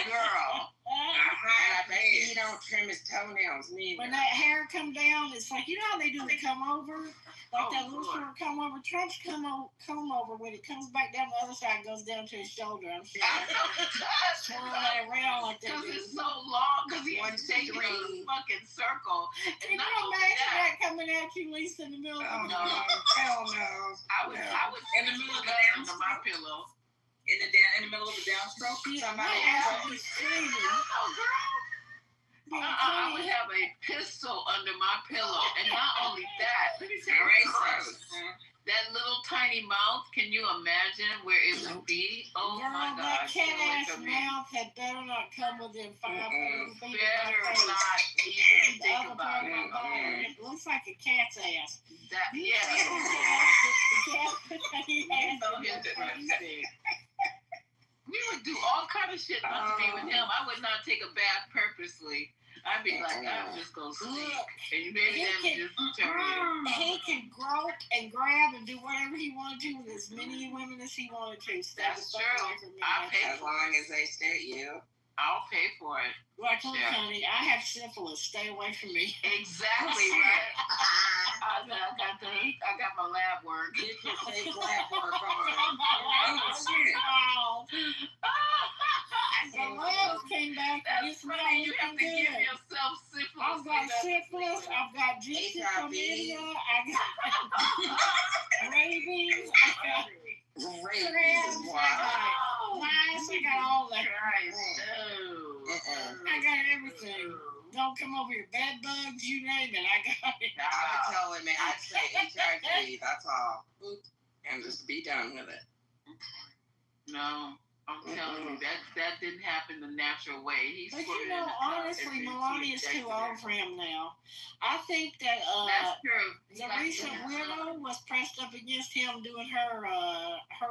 Girl. I bet he don't trim his toenails neither. When that hair come down, it's like, you know how they do the come over? Like that little sort of come over. Trump's come over, when it comes back down the other side, goes down to his shoulder. I'm sure. Swirl that around like that. Because it's so long, because he was taking a fucking circle. Can you imagine that coming at you, Lisa, in the middle of the No. Hell no. I would In the middle of the under my pillow. In the middle of a downstroke. Somebody has to be screaming. Oh, girl. I would have a pistol under my pillow. And not only that, let me tell you that little tiny mouth, can you imagine where it would be? Oh, Girl, my that gosh. cat-ass mouth had better not come within 5 feet Better of my not face. even The think other about part of it. my body, it looks like a cat's ass. That, yeah. We would do all kind of shit not to be with him. I would not take a bath purposely. I'd be like, I'm just gonna sleep. And maybe that would just turn you. He can grope and grab and do whatever he wanted to with as many women as he wanted to. That's true. I'll pay As long as they stay at you. I'll pay for it. Like, look, honey, I have syphilis. Stay away from me. Exactly right. I got my lab work. Get your fake lab work on. Oh, shit. The lab came back and it's not funny. You have to looking give good. yourself syphilis. I've got syphilis. I've got chlamydia. I got rabies. I got crabs. Lice. I got all that. I got everything. Don't come over here. Bed bugs, you name it. I got it. I would tell him, I'd say HIV, that's all. And just be done with it. No, I'm telling you, that didn't happen the natural way. He's But you know, honestly, Melania's too old for him now. I think that that's true. The recent widow was pressed up against him doing her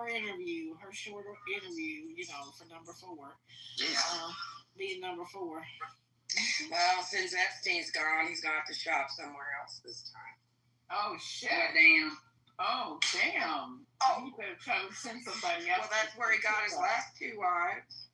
interview, her short interview, for number 4. Yeah. Being number 4. Well, since Epstein's gone, he's going to have to shop somewhere else this time. Oh, shit. Damn. Oh, damn. Oh, you better try to send somebody else. Well, that's where he got his last 2 wives.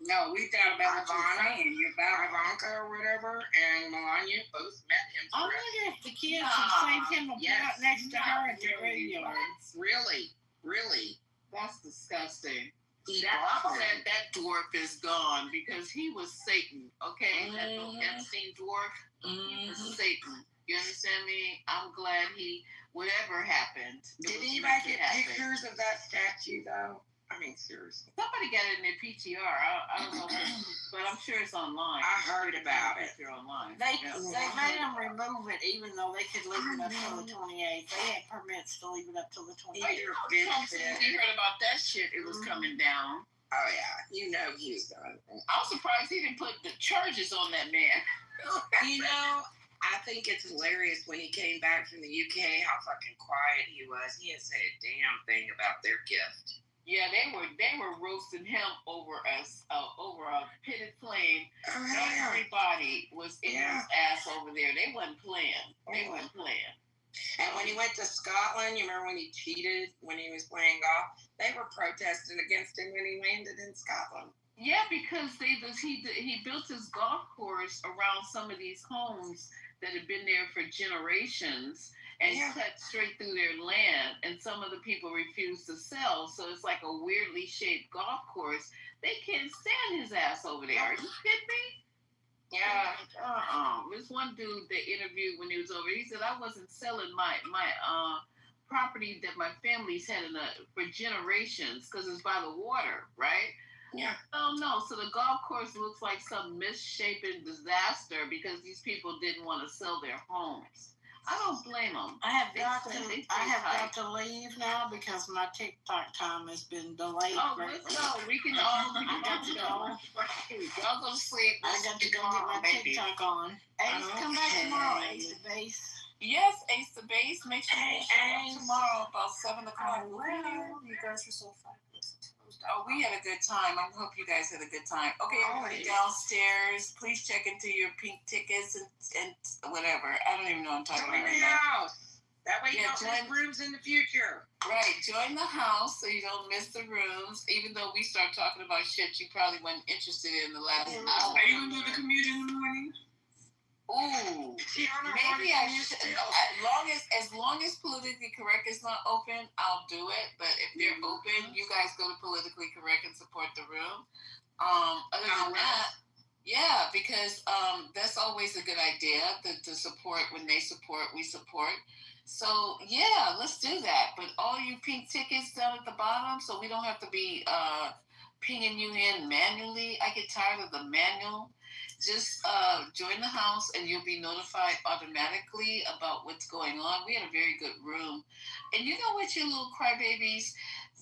No, we thought about Ivanka or whatever, and Melania both met him. I wonder if the kids have saved him a plot next to her at the graveyard. Really? That's disgusting. That dwarf is gone because he was Satan, okay? That little Epstein dwarf, he was Satan. You understand me? I'm glad whatever happened. Did anybody get pictures of that statue, though? I mean, seriously. Somebody got it in their PTR. I don't know, but I'm sure it's online. I heard about it. Online. They made them remove it, even though they could leave it up till the 28th. They had permits to leave it up till the 28th. You heard about that shit? It was coming down. Oh yeah, you know he was done. I'm surprised he didn't put the charges on that man. I think it's hilarious when he came back from the UK, how fucking quiet he was. He didn't say a damn thing about their gift. Yeah, they were roasting him over a pitted flame. Everybody was in his ass over there. They wasn't playing. And when he went to Scotland, you remember when he cheated when he was playing golf? They were protesting against him when he landed in Scotland. Yeah, because he built his golf course around some of these homes that had been there for generations and cut straight through their land, and some of the people refused to sell. So it's like a weirdly shaped golf course. They can't stand his ass over there. Are you kidding me? Yeah. This one dude they interviewed when he was over. He said I wasn't selling my property that my family's had for generations because it's by the water, right? Yeah. Oh no! So the golf course looks like some misshapen disaster because these people didn't want to sell their homes. I don't blame them. I have got to leave now because my TikTok time has been delayed. Oh, let's go. We can all go. Y'all go to sleep. I got to go get my TikTok on. Ace, come back tomorrow. Ace the Base. Yes, Ace the Base. Make sure you show up tomorrow about 7 o'clock. You guys are so fabulous. Oh, we had a good time. I hope you guys had a good time. Okay, everybody downstairs, please check into your pink tickets and whatever. I don't even know what I'm talking about right now. That way you don't miss rooms in the future. Right, join the house so you don't miss the rooms. Even though we start talking about shit you probably weren't interested in the last hour. Are you going to do the commute in the morning? Ooh, maybe I should. As long as politically correct is not open, I'll do it. But if they're open, you guys go to politically correct and support the room. Other than that, yeah, because that's always a good idea. To support when they support, we support. So yeah, let's do that. But all you pink tickets down at the bottom, so we don't have to be pinging you in manually. I get tired of the manual. Just join the house and you'll be notified automatically about what's going on. We had a very good room. And you know what, you little crybabies?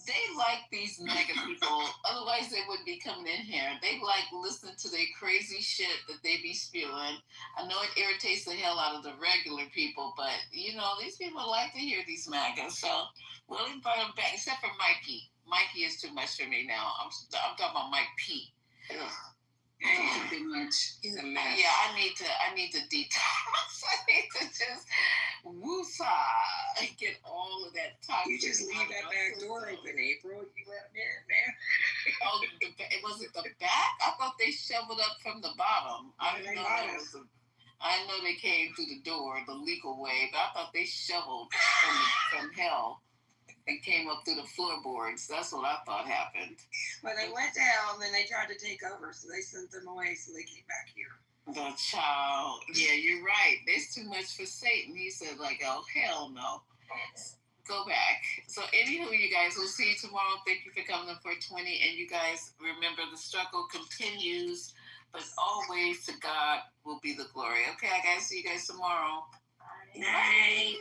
They like these mega people. Otherwise, they wouldn't be coming in here. They like listening to their crazy shit that they be spewing. I know it irritates the hell out of the regular people, but, you know, these people like to hear these MAGAs. So we'll invite them back, except for Mikey. Mikey is too much for me now. I'm talking about Mike P. He's too much. He's a mess. Yeah, I need to detox. I need to just woosah and get all of that toxic. You just leave that back door open, April. You let them in there. Oh, was it the back? I thought they shoveled up from the bottom. I didn't know they came through the door the legal way, but I thought they shoveled from hell and came up through the floorboards. That's what I thought happened. Well, they went down, then they tried to take over, so they sent them away, so they came back here. The child. Yeah, you're right. There's too much for Satan. He said, like, oh, hell no. Go back. So, anywho, you guys, we'll see you tomorrow. Thank you for coming up for 20. And you guys, remember, the struggle continues, but always to God will be the glory. Okay, I gotta see you guys tomorrow. Night.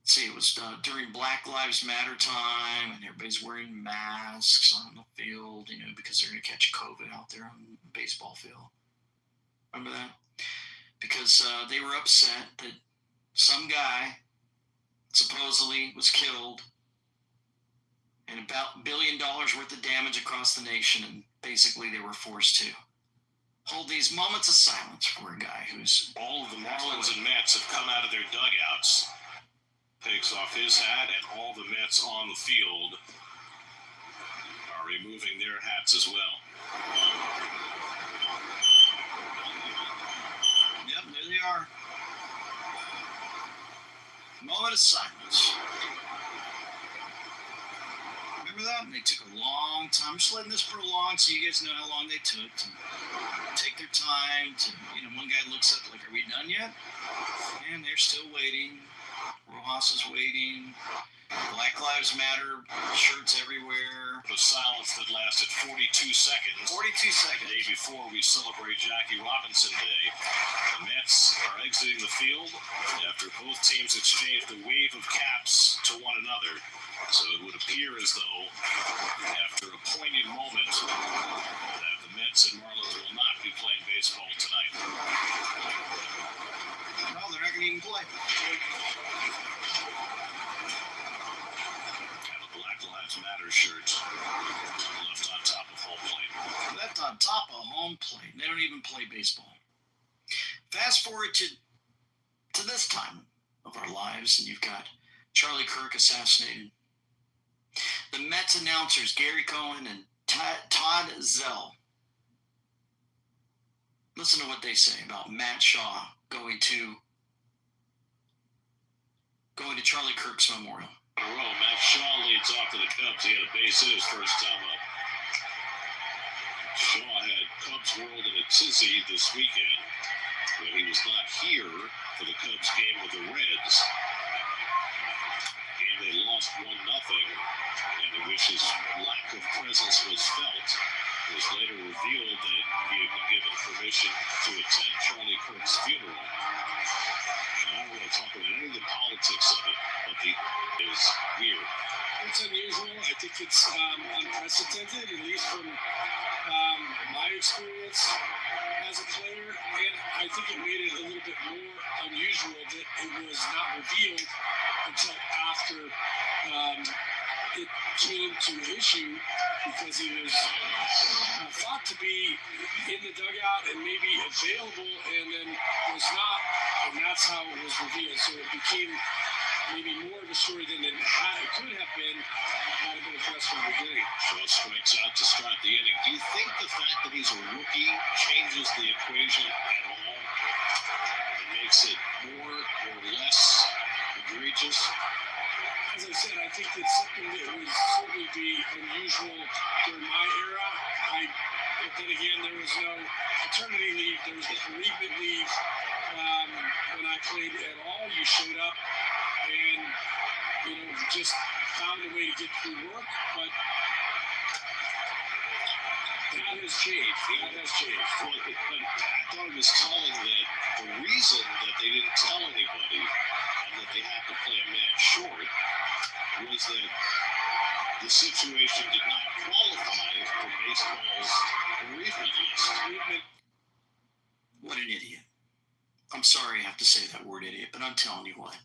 See, it was during Black Lives Matter time, and everybody's wearing masks on the field, you know, because they're going to catch COVID out there on the baseball field. Remember that? Because they were upset that some guy supposedly was killed and about $1 billion worth of damage across the nation, and basically they were forced to hold these moments of silence for a guy who's... All of the Marlins and Mets have come out of their dugouts. Takes off his hat, and all the Mets on the field are removing their hats as well. Yep, there they are. Moment of silence. Remember that? And they took a long time. I'm just letting this prolong so you guys know how long they took to take their time to, you know, one guy looks up like, are we done yet? And they're still waiting. Rojas is waiting. Black Lives Matter shirts everywhere. The silence that lasted 42 seconds. 42 seconds. The day before we celebrate Jackie Robinson Day, the Mets are exiting the field after both teams exchanged a wave of caps to one another. So it would appear as though, after a poignant moment, that the Mets and Marlins will not be playing baseball tonight. No, they're not going to even play. Matter shirt left on top of home plate. Left on top of home plate. They don't even play baseball. Fast forward to this time of our lives, and you've got Charlie Kirk assassinated. The Mets announcers, Gary Cohen and Todd Zell. Listen to what they say about Matt Shaw going to Charlie Kirk's memorial. Max Shaw leads off to the Cubs. He had a base hit his first time up. Shaw had Cubs World in a tizzy this weekend when he was not here for the Cubs game with the Reds. And they lost 1-0, and in which his lack of presence was felt. It was later revealed that he had been given permission to attend Charlie Kirk's funeral. And I don't want to talk about any of the politics of it, but it is weird. It's unusual. I think it's unprecedented, at least from my experience as a player. And I think it made it a little bit more unusual that it was not revealed until after it came to issue, because he was thought to be in the dugout and maybe available, and then was not, and that's how it was revealed. So it became maybe more of a story than it could have been had it been a press from the beginning. Shaw strikes out to start the inning. Do you think the fact that he's a rookie changes the equation at all? It makes it more or less egregious? As I said, I think it's something that would certainly be unusual during my era. But then again, there was no paternity leave. There was no bereavement leave. When I played at all, you showed up and, just found a way to get through work. But that has changed. Well, but I thought it was telling that the reason that they didn't tell anybody and that they had to play a man short was that the situation did not qualify for baseball's bereavement list. What an idiot. I'm sorry I have to say that word idiot, but I'm telling you what.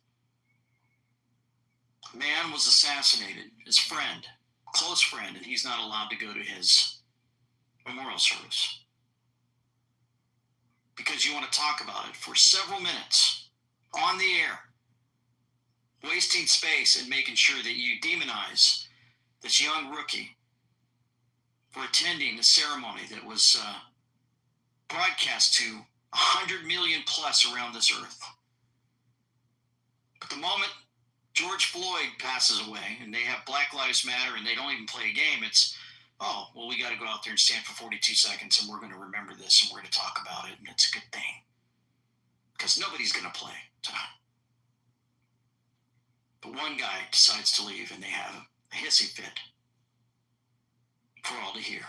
A man was assassinated, his friend, close friend, and he's not allowed to go to his memorial service. Because you want to talk about it for several minutes on the air, wasting space and making sure that you demonize this young rookie for attending a ceremony that was broadcast to 100 million plus around this earth. But the moment George Floyd passes away and they have Black Lives Matter and they don't even play a game, it's, oh, well, we got to go out there and stand for 42 seconds and we're going to remember this and we're going to talk about it, and it's a good thing. Because nobody's going to play tonight. But one guy decides to leave and they have a hissy fit for all to hear.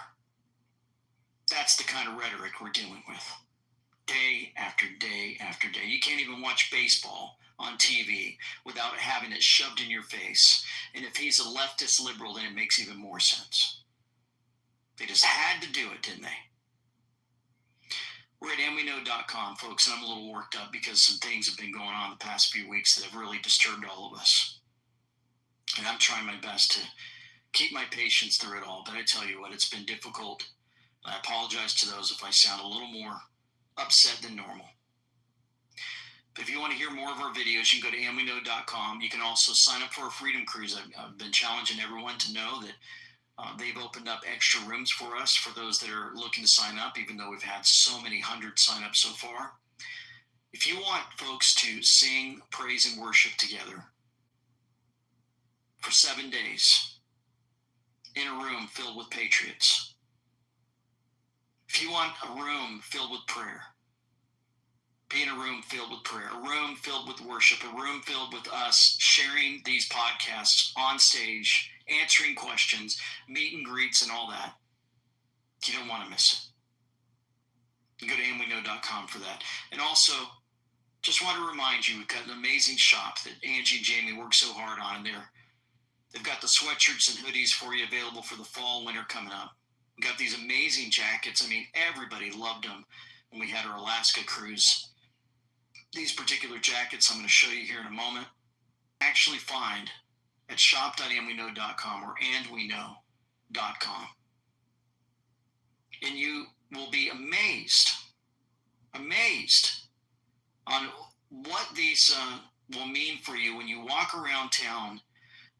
That's the kind of rhetoric we're dealing with. Day after day after day. You can't even watch baseball on TV without having it shoved in your face. And if he's a leftist liberal, then it makes even more sense. They just had to do it, didn't they? We're at andweknow.com, folks, and I'm a little worked up because some things have been going on the past few weeks that have really disturbed all of us. And I'm trying my best to keep my patience through it all, but I tell you what, it's been difficult. I apologize to those if I sound a little more upset than normal. But if you want to hear more of our videos, you can go to andweknow.com. You can also sign up for a Freedom Cruise. I've been challenging everyone to know that they've opened up extra rooms for us for those that are looking to sign up, even though we've had so many hundred sign-ups so far. If you want folks to sing, praise, and worship together for 7 days in a room filled with patriots, if you want a room filled with prayer, be in a room filled with prayer, a room filled with worship, a room filled with us sharing these podcasts on stage, answering questions, meet and greets, and all that, you don't want to miss it. You go to andweknow.com for that. And also, just want to remind you, we've got an amazing shop that Angie and Jamie worked so hard on, and they've got the sweatshirts and hoodies for you available for the fall, winter coming up. We've got these amazing jackets. I mean, everybody loved them when we had our Alaska cruise. These particular jackets I'm going to show you here in a moment, actually find at shop.andweknow.com or andweknow.com. And you will be amazed on what these will mean for you when you walk around town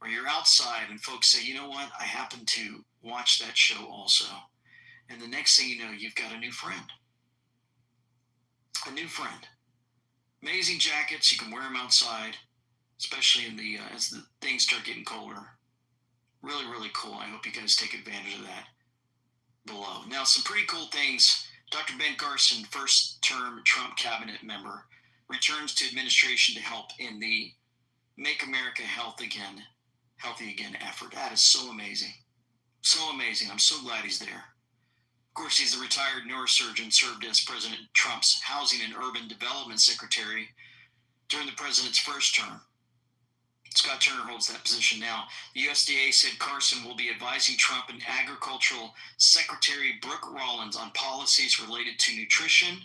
or you're outside and folks say, you know what, I happen to watch that show also. And the next thing you know, you've got a new friend. A new friend. Amazing jackets. You can wear them outside, especially in the as the things start getting colder. Really, really cool. I hope you guys take advantage of that. below. Now, some pretty cool things. Dr. Ben Carson, first-term Trump cabinet member, returns to administration to help in the Make America Healthy Again effort. That is so amazing. So amazing. I'm so glad he's there. Of course, he's a retired neurosurgeon, served as President Trump's Housing and Urban Development Secretary during the president's first term. Scott Turner holds that position now. The USDA said Carson will be advising Trump and Agricultural Secretary Brooke Rollins on policies related to nutrition,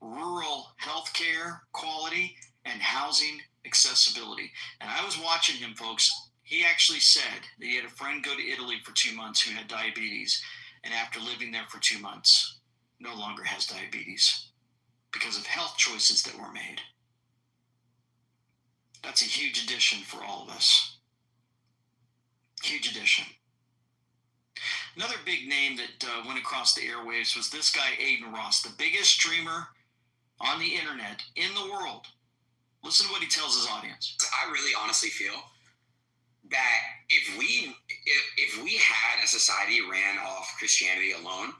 rural health care, quality, and housing accessibility. And I was watching him, folks. He actually said that he had a friend go to Italy for 2 months who had diabetes, and after living there for 2 months, no longer has diabetes because of health choices that were made. That's a huge addition for all of us. Huge addition. Another big name that went across the airwaves was this guy, Aiden Ross, the biggest streamer on the internet in the world. Listen to what he tells his audience. I really honestly feel that if we had a society ran off Christianity alone,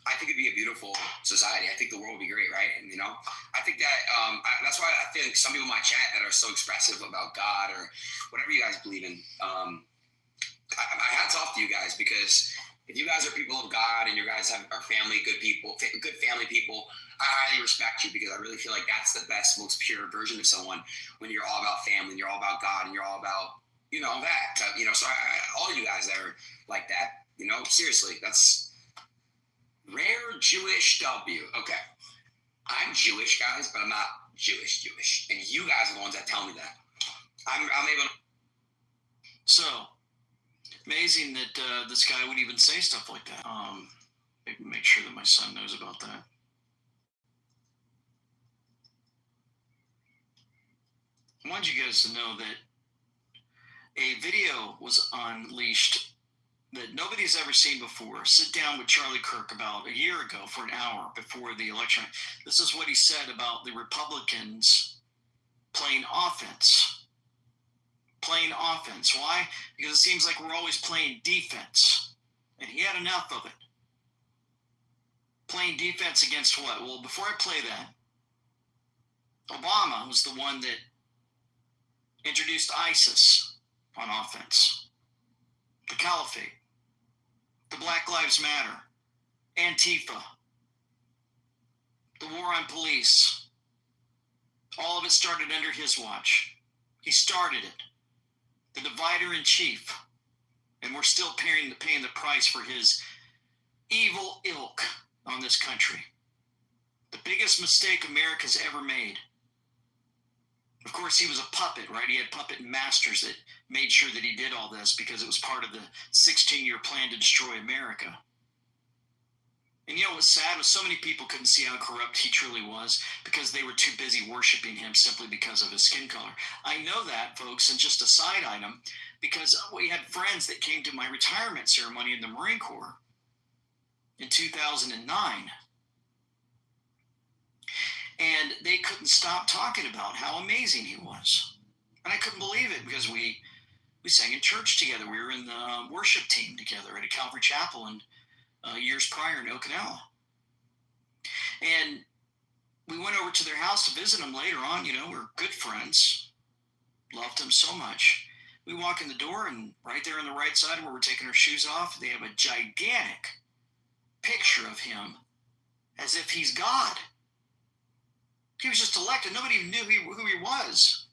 I think it'd be a beautiful society. I think the world would be great, right? And, I think that that's why I think some people in my chat that are so expressive about God or whatever you guys believe in, my hats off to you guys, because if you guys are people of God and you guys are family, good people, good family people, I highly respect you, because I really feel like that's the best, most pure version of someone when you're all about family and you're all about God and you're all about, that. So all you guys that are like that, seriously, that's rare Jewish W. Okay. I'm Jewish, guys, but I'm not Jewish. And you guys are the ones that tell me that. I'm able to. So, amazing that this guy would even say stuff like that. Make sure that my son knows about that. I want you guys to know that a video was unleashed that nobody's ever seen before. Sit down with Charlie Kirk about a year ago for an hour before the election. This is what he said about the Republicans playing offense. Playing offense. Why? Because it seems like we're always playing defense. And he had enough of it. Playing defense against what? Well, before I play that, Obama was the one that introduced ISIS on offense. The Caliphate. The Black Lives Matter. Antifa. The war on police. All of it started under his watch. He started it. The divider in chief. And we're still paying the price for his evil ilk on this country. The biggest mistake America's ever made. Of course, he was a puppet, right? He had puppet masters that made sure that he did all this because it was part of the 16-year plan to destroy America. And what's sad was so many people couldn't see how corrupt he truly was because they were too busy worshiping him simply because of his skin color. I know that, folks, and just a side item, because we had friends that came to my retirement ceremony in the Marine Corps in 2009. And they couldn't stop talking about how amazing he was. And I couldn't believe it because we sang in church together. We were in the worship team together at a Calvary Chapel in years prior in Ocala. And we went over to their house to visit them later on. We're good friends. Loved him so much. We walk in the door, and right there on the right side where we're taking our shoes off, they have a gigantic picture of him as if he's God. He was just elected. Nobody even knew who he was.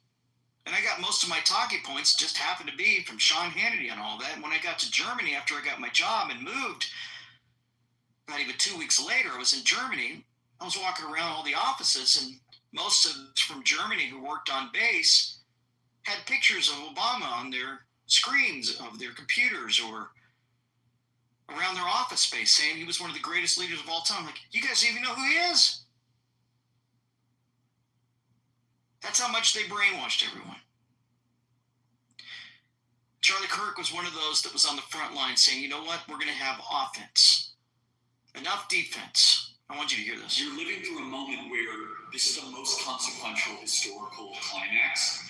And I got most of my talking points just happened to be from Sean Hannity and all that. And when I got to Germany after I got my job and moved, not even 2 weeks later, I was in Germany. I was walking around all the offices, and most of us from Germany who worked on base had pictures of Obama on their screens of their computers or around their office space saying he was one of the greatest leaders of all time. I'm like, you guys even know who he is? That's how much they brainwashed everyone. Charlie Kirk was one of those that was on the front line saying, you know what, we're going to have offense. Enough defense. I want you to hear this. You're living through a moment where this is the most consequential historical climax,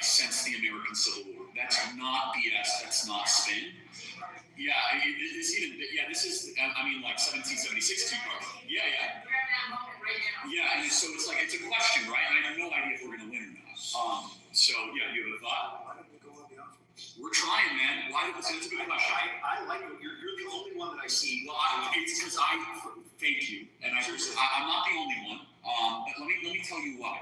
since the American Civil War. That's not BS, that's not spin. Yeah, this is, I mean, like 1776 Tea Party. Yeah. Yeah, and so it's like, it's a question, right? And I have no idea if we're going to win or not. So, yeah, you have a thought? We're trying, man. Why? That's a good question. I like it. You're the only one that I see. Well, it's because thank you. And I'm not the only one. But let me tell you why.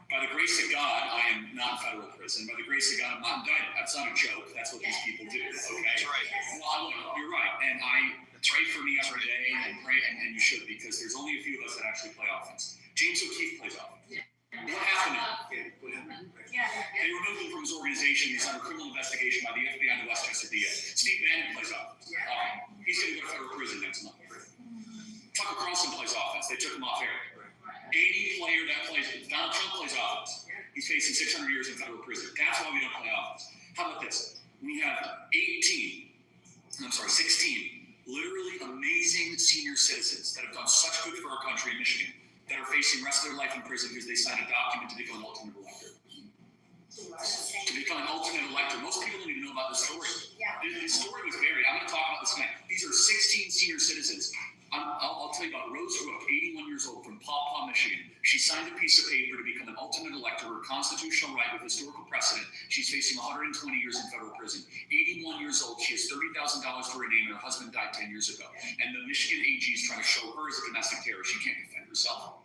By the grace of God, I am not in federal prison. By the grace of God, I'm not indicted. That's not a joke. That's what these people do. Okay? That's right. Well, look, you're right. And I pray for me every day and pray, and you should, because there's only a few of us that actually play offense. James O'Keefe plays offense. What happened? They removed him from his organization. He's under criminal investigation by the FBI and the Westchester DA. Steve Bannon plays offense. He's going to go to federal prison next month. Tucker Carlson plays offense. They took him off air. Any player that plays, Donald Trump plays offense. He's facing 600 years in federal prison. That's why we don't play offense. How about this? We have 16 literally amazing senior citizens that have done such good for our country in Michigan that are facing the rest of their life in prison because they signed a document to become an ultimate elector. To become an ultimate elector. Most people don't even know about this story. The story was buried. I'm going to talk about this tonight. These are 16 senior citizens. I'll tell you about Rose Rook, 81 years old, from Paw Paw, Michigan. She signed a piece of paper to become an ultimate elector, her constitutional right with historical precedent. She's facing 120 years in federal prison. 81 years old, she has $30,000 to her name, and her husband died 10 years ago. And the Michigan AG is trying to show her as a domestic terrorist. She can't defend herself.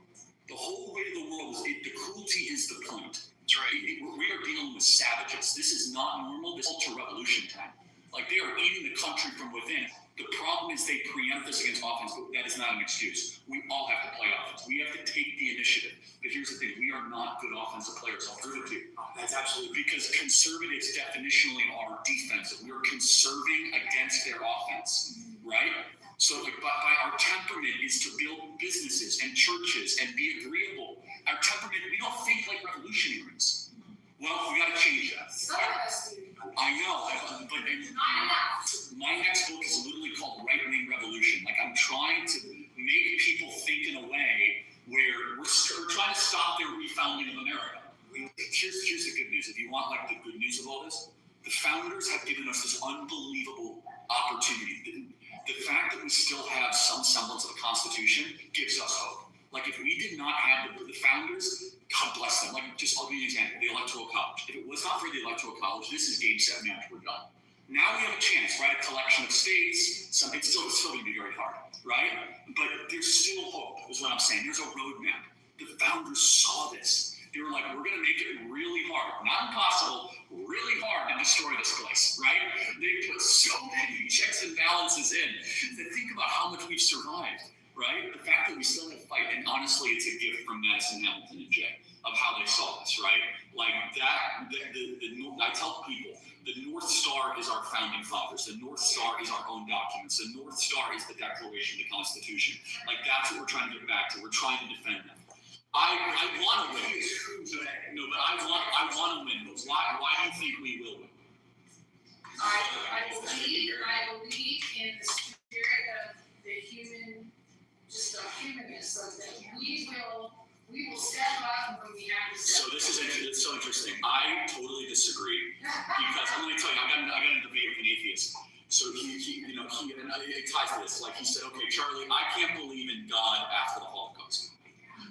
The whole way of the world is, the cruelty is the point. That's right. We are dealing with savages. This is not normal. This is ultra-revolution time. Like, they are eating the country from within. The problem is they preempt us against offense, but that is not an excuse. We all have to play offense. We have to take the initiative. But here's the thing, we are not good offensive players. I'll prove it to you. That's absolutely. Because conservatives definitionally are defensive. We're conserving against their offense, right? So like, by our temperament is to build businesses and churches and be agreeable. Our temperament, we don't think like revolutionaries. Well, we got to change that. Some of us do. I know, but my next book is literally called Right-Wing Revolution. Like, I'm trying to make people think in a way where we're trying to stop their refounding of America. Here's the good news. If you want like the good news of all this, the founders have given us this unbelievable opportunity. The fact that we still have some semblance of a constitution gives us hope. Like, if we did not have the founders, God bless them. Like, I'll give you an example, the Electoral College. If it was not for the Electoral College, this is game, set, match, we're done. Now we have a chance, right? A collection of states. It's still going to be very hard, right? But there's still hope, is what I'm saying. There's a roadmap. The founders saw this. They were like, we're going to make it really hard. Not impossible, really hard to destroy this place, right? They put so many checks and balances in. Think about how much we've survived. Right? The fact that we still have to fight, and honestly, it's a gift from Madison, Hamilton, and Jay of how they saw this, right? Like that, I tell people, the North Star is our founding fathers. The North Star is our own documents. The North Star is the Declaration, the Constitution. Like, that's what we're trying to get back to. We're trying to defend them. I want to win. No, but I want to win those. Why do you think we will win? I believe in the spirit of the human. Just our humanness, so that we will step up when we have to step up. So it's so interesting. I totally disagree because I'm going to tell you, I got in a debate with an atheist. So he and it ties to this. Like, he said, okay, Charlie, I can't believe in God after the Holocaust.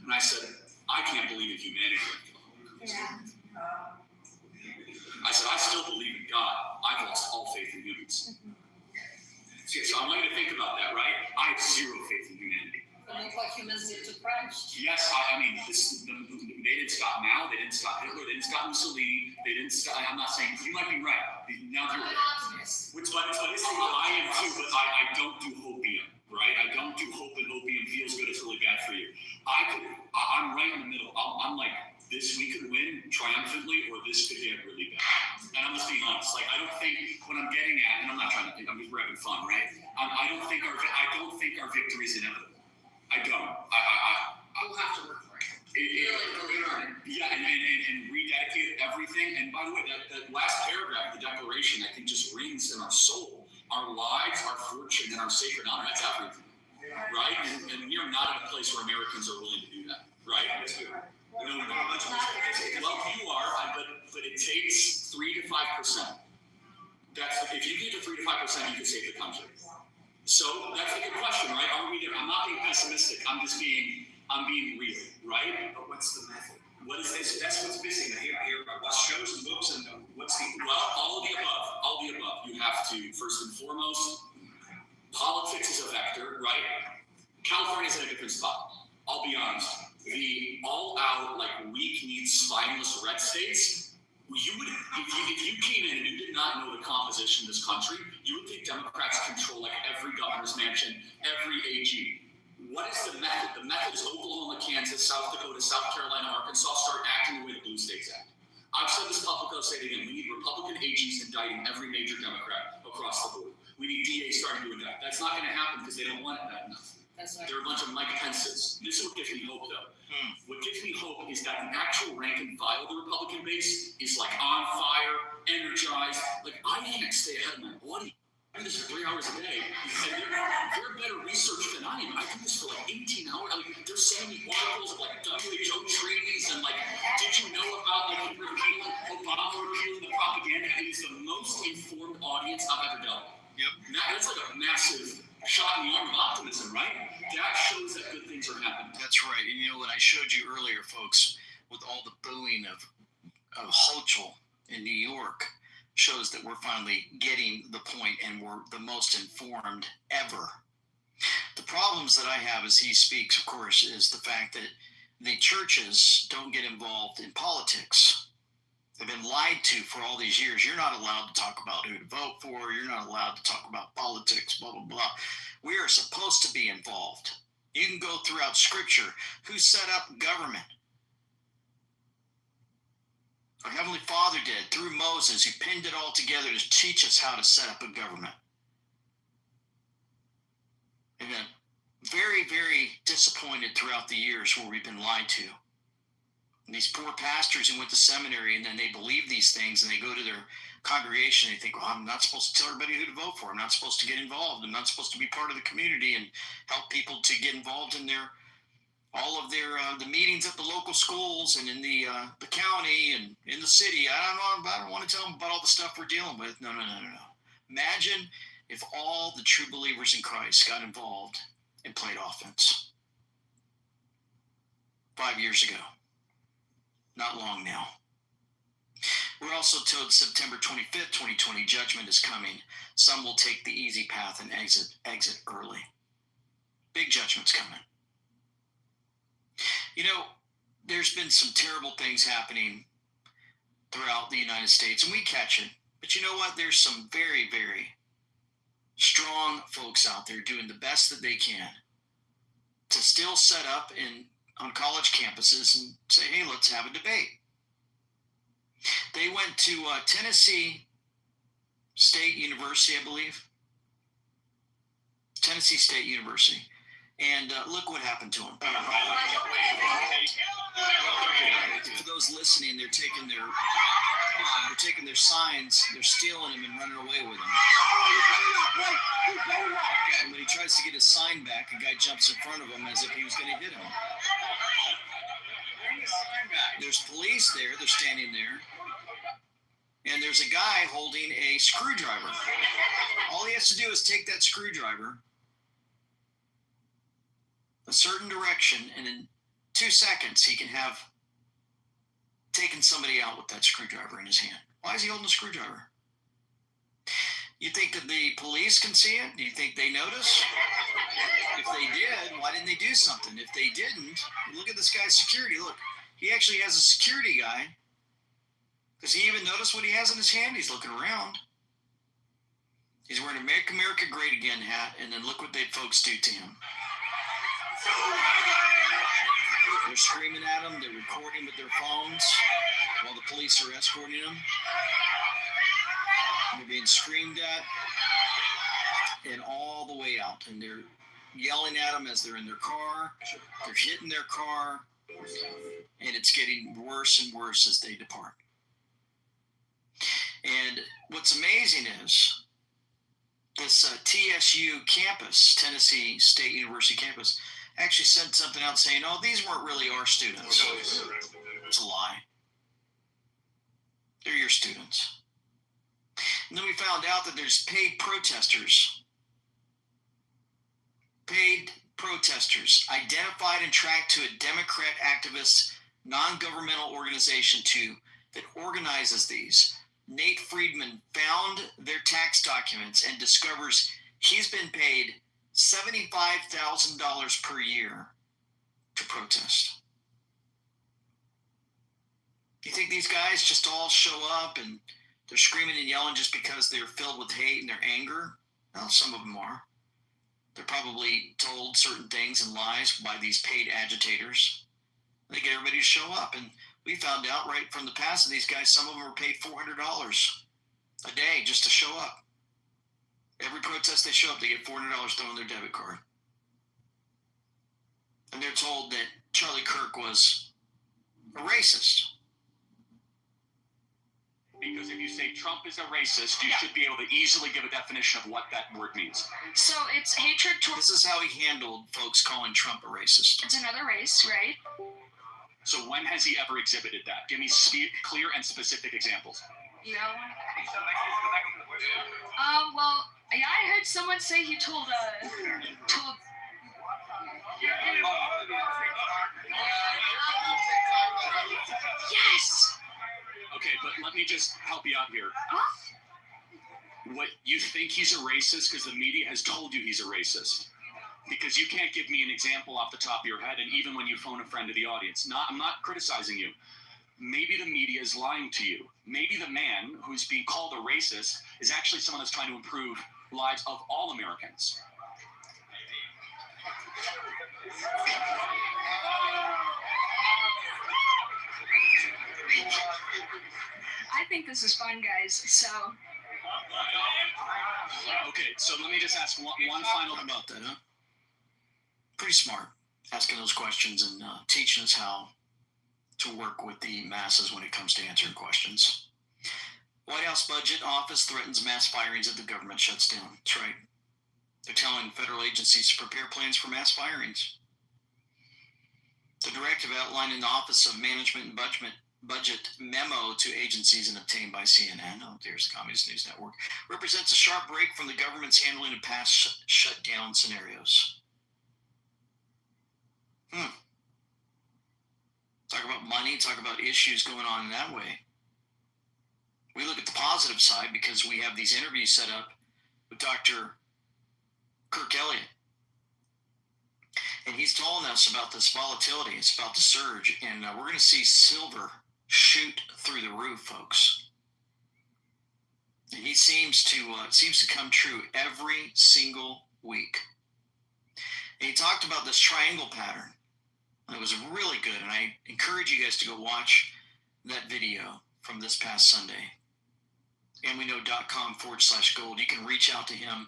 And I said, I can't believe in humanity after the Holocaust. I said, I still believe in God. I've lost all faith in humans. So I want you to think about that, right? I have zero faith in humanity. Like what humans did to Christ. Yes, I mean, they didn't stop Mao, they didn't stop Hitler, they didn't stop Mussolini, they didn't stop, I'm not saying, you might be right. Now I'm an optimist. But I am too, but I don't do hopium, right? I don't do hope, and hopium feels good, it's really bad for you. I'm right in the middle. I'm like, this we could win triumphantly, or this could get really bad. And I'm just being honest. Like, I don't think what I'm getting at, and I'm not trying to think, I'm just having fun, right? I don't think our victory is inevitable. I don't. We'll have to work for it. Yeah, and rededicate everything. And by the way, that last paragraph of the Declaration, I think, just rings in our soul. Our lives, our fortune, and our sacred honor. That's everything, right? And we are not in a place where Americans are willing to do that, right? Well, you are, but it takes 3 to 5%. That's if you get to 3 to 5%, you can save the country. So that's a good question, right? Are we there? I'm not being pessimistic. I'm being real, right? But what's the method? What is this? That's what's missing here. What shows and books and what's the all of the above. All of the above. You have to first and foremost. Politics is a vector, right? California's in a different spot. I'll be honest. The all-out, weak-kneed, spineless red states. You would, if you came in and you did not know the composition of this country, you would think Democrats control every governor's mansion, every AG. What is the method? The method is Oklahoma, Kansas, South Dakota, South Carolina, Arkansas start acting the way the Blue States act. I've said this publicly, I'll say it again. We need Republican AGs indicting every major Democrat across the board. We need DAs starting to indict. That's not going to happen because they don't want it bad enough. That's right. They're a bunch of Mike Pences. This is what gives me hope, though. What gives me hope is that the actual rank and file of the Republican base is on fire, energized. I can't stay ahead of my body. I do this for 3 hours a day, and they're better researched than I am. I do this for 18 hours. They're sending me articles of WHO treaties and did you know about Obama repealing the propaganda? It is the most informed audience I've ever dealt with. Yep. That's a massive shot in the arm of optimism, right? That shows that good things are happening. That's right. And you know what I showed you earlier, folks, with all the booing of Hochul in New York, shows that we're finally getting the point and we're the most informed ever. The problems that I have as he speaks, of course, is the fact that the churches don't get involved in politics. They've been lied to for all these years. You're not allowed to talk about who to vote for. You're not allowed to talk about politics, blah, blah, blah. We are supposed to be involved. You can go throughout Scripture. Who set up government? Our Heavenly Father did through Moses. He pinned it all together to teach us how to set up a government. And then very, very disappointed throughout the years where we've been lied to. And these poor pastors who went to seminary and then they believe these things and they go to their congregation and they think, well, I'm not supposed to tell everybody who to vote for. I'm not supposed to get involved. I'm not supposed to be part of the community and help people to get involved in all of their the meetings at the local schools and in the county and in the city. I don't want to tell them about all the stuff we're dealing with. No. Imagine if all the true believers in Christ got involved and played offense 5 years ago. Not long now. We're also told September 25th, 2020, judgment is coming. Some will take the easy path and exit early. Big judgment's coming. You know, there's been some terrible things happening throughout the United States, and we catch it. But you know what? There's some very, very strong folks out there doing the best that they can to still set up on college campuses and say, hey, let's have a debate. They went to Tennessee State University, I believe. Tennessee State University. And look what happened to them. For those listening, they're taking their signs, they're stealing them and running away with them. And when he tries to get his sign back, a guy jumps in front of him as if he was going to hit him. There's police there, they're standing there. And there's a guy holding a screwdriver. All he has to do is take that screwdriver a certain direction, and in 2 seconds, he can have taken somebody out with that screwdriver in his hand. Why is he holding a screwdriver? You think that the police can see it? Do you think they notice? If they did, why didn't they do something? If they didn't, look at this guy's security. Look, he actually has a security guy. Does he even notice what he has in his hand? He's looking around. He's wearing a Make America Great Again hat, and then look what they folks do to him. They're screaming at him. They're recording with their phones while the police are escorting them. They're being screamed at and all the way out. And they're yelling at them as they're in their car. They're hitting their car. And it's getting worse and worse as they depart. And what's amazing is this TSU campus, Tennessee State University campus, actually sent something out saying, oh, these weren't really our students. It's a lie. They're your students. And then we found out that there's paid protesters identified and tracked to a Democrat activist non-governmental organization that organizes these. Nate Friedman found their tax documents and discovers he's been paid $75,000 per year to protest. You think these guys just all show up and they're screaming and yelling just because they're filled with hate and their anger? Well, some of them are. They're probably told certain things and lies by these paid agitators. They get everybody to show up. And we found out right from the past of these guys, some of them were paid $400 a day just to show up. Every protest they show up, they get $400 thrown in their debit card. And they're told that Charlie Kirk was a racist. Because if you say Trump is a racist, you should be able to easily give a definition of what that word means. So it's hatred towards... This is how he handled folks calling Trump a racist. It's another race, right? So when has he ever exhibited that? Give me clear and specific examples. Yeah. Well, yeah, I heard someone say he told Yes! Okay, but let me just help you out here. Huh? What, you think he's a racist because the media has told you he's a racist? Because you can't give me an example off the top of your head, and even when you phone a friend to the audience. I'm not criticizing you. Maybe the media is lying to you. Maybe the man who's being called a racist is actually someone that's trying to improve lives of all Americans. I think this is fun, guys, so... Okay, so let me just ask one final about that, huh? Pretty smart, asking those questions and teaching us how to work with the masses when it comes to answering questions. White House Budget Office threatens mass firings if the government shuts down. That's right. They're telling federal agencies to prepare plans for mass firings. The directive outlined in the Office of Management and Budget memo to agencies and obtained by CNN, there's the Communist News Network, represents a sharp break from the government's handling of past shutdown scenarios. Talk about money, talk about issues going on in that way. We look at the positive side because we have these interviews set up with Dr. Kirk Elliott. And he's telling us about this volatility. It's about the surge. And we're going to see silver shoot through the roof, folks. And he seems to come true every single week. And he talked about this triangle pattern. It was really good, and I encourage you guys to go watch that video from this past Sunday. And we know.com/gold. You can reach out to him.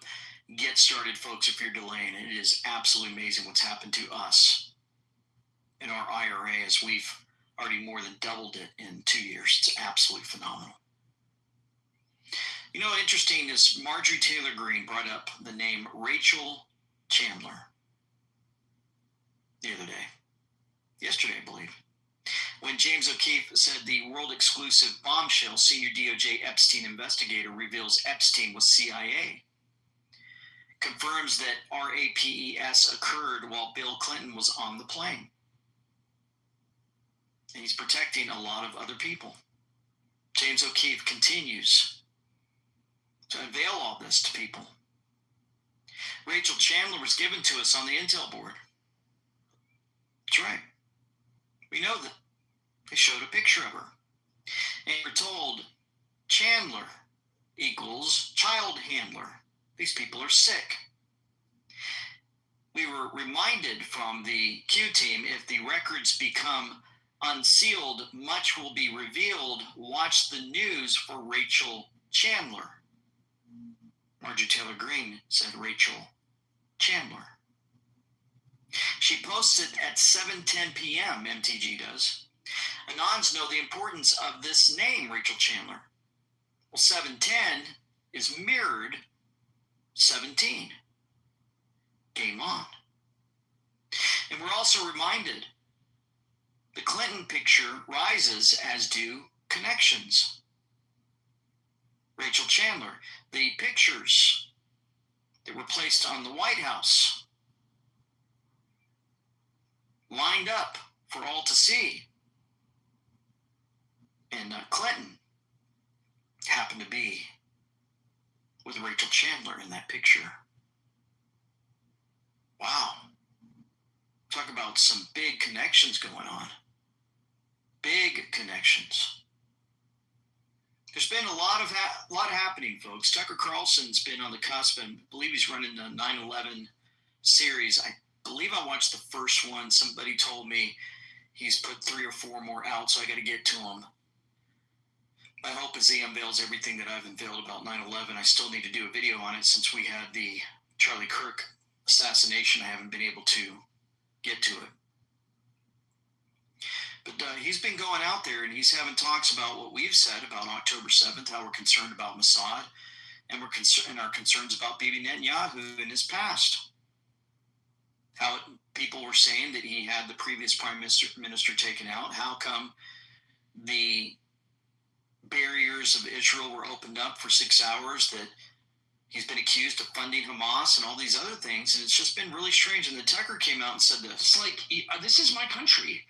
Get started, folks, if you're delaying. It is absolutely amazing what's happened to us in our IRA as we've already more than doubled it in 2 years. It's absolutely phenomenal. You know what interesting is Marjorie Taylor Greene brought up the name Rachel Chandler the other day. Yesterday, I believe, when James O'Keefe said the world-exclusive bombshell senior DOJ Epstein investigator reveals Epstein was CIA, confirms that RAPES occurred while Bill Clinton was on the plane. And he's protecting a lot of other people. James O'Keefe continues to unveil all this to people. Rachel Chandler was given to us on the Intel board. That's right. We know that. They showed a picture of her. And we're told Chandler equals child handler. These people are sick. We were reminded from the Q team, if the records become unsealed, much will be revealed. Watch the news for Rachel Chandler. Marjorie Taylor Greene said Rachel Chandler. She posted at 7:10 p.m., MTG does. Anons know the importance of this name, Rachel Chandler. Well, 7:10 is mirrored 17. Game on. And we're also reminded the Clinton picture rises, as do connections. Rachel Chandler. The pictures that were placed on the White House, lined up for all to see. And Clinton happened to be with Rachel Chandler in that picture. Wow. Talk about some big connections going on. Big connections. There's been a lot happening, folks. Tucker Carlson's been on the cusp, and I believe he's running the 9/11 series. I believe I watched the first one. Somebody told me he's put 3 or 4 more out, so I got to get to him. My hope is he unveils everything that I've unveiled about 9/11. I still need to do a video on it since we had the Charlie Kirk assassination. I haven't been able to get to it. But he's been going out there and he's having talks about what we've said about October 7th, how we're concerned about Mossad, and our concerns about Bibi Netanyahu in his past. How people were saying that he had the previous prime minister taken out. How come the barriers of Israel were opened up for 6 hours, that he's been accused of funding Hamas and all these other things. And it's just been really strange. And then Tucker came out and said this. It's like, this is my country.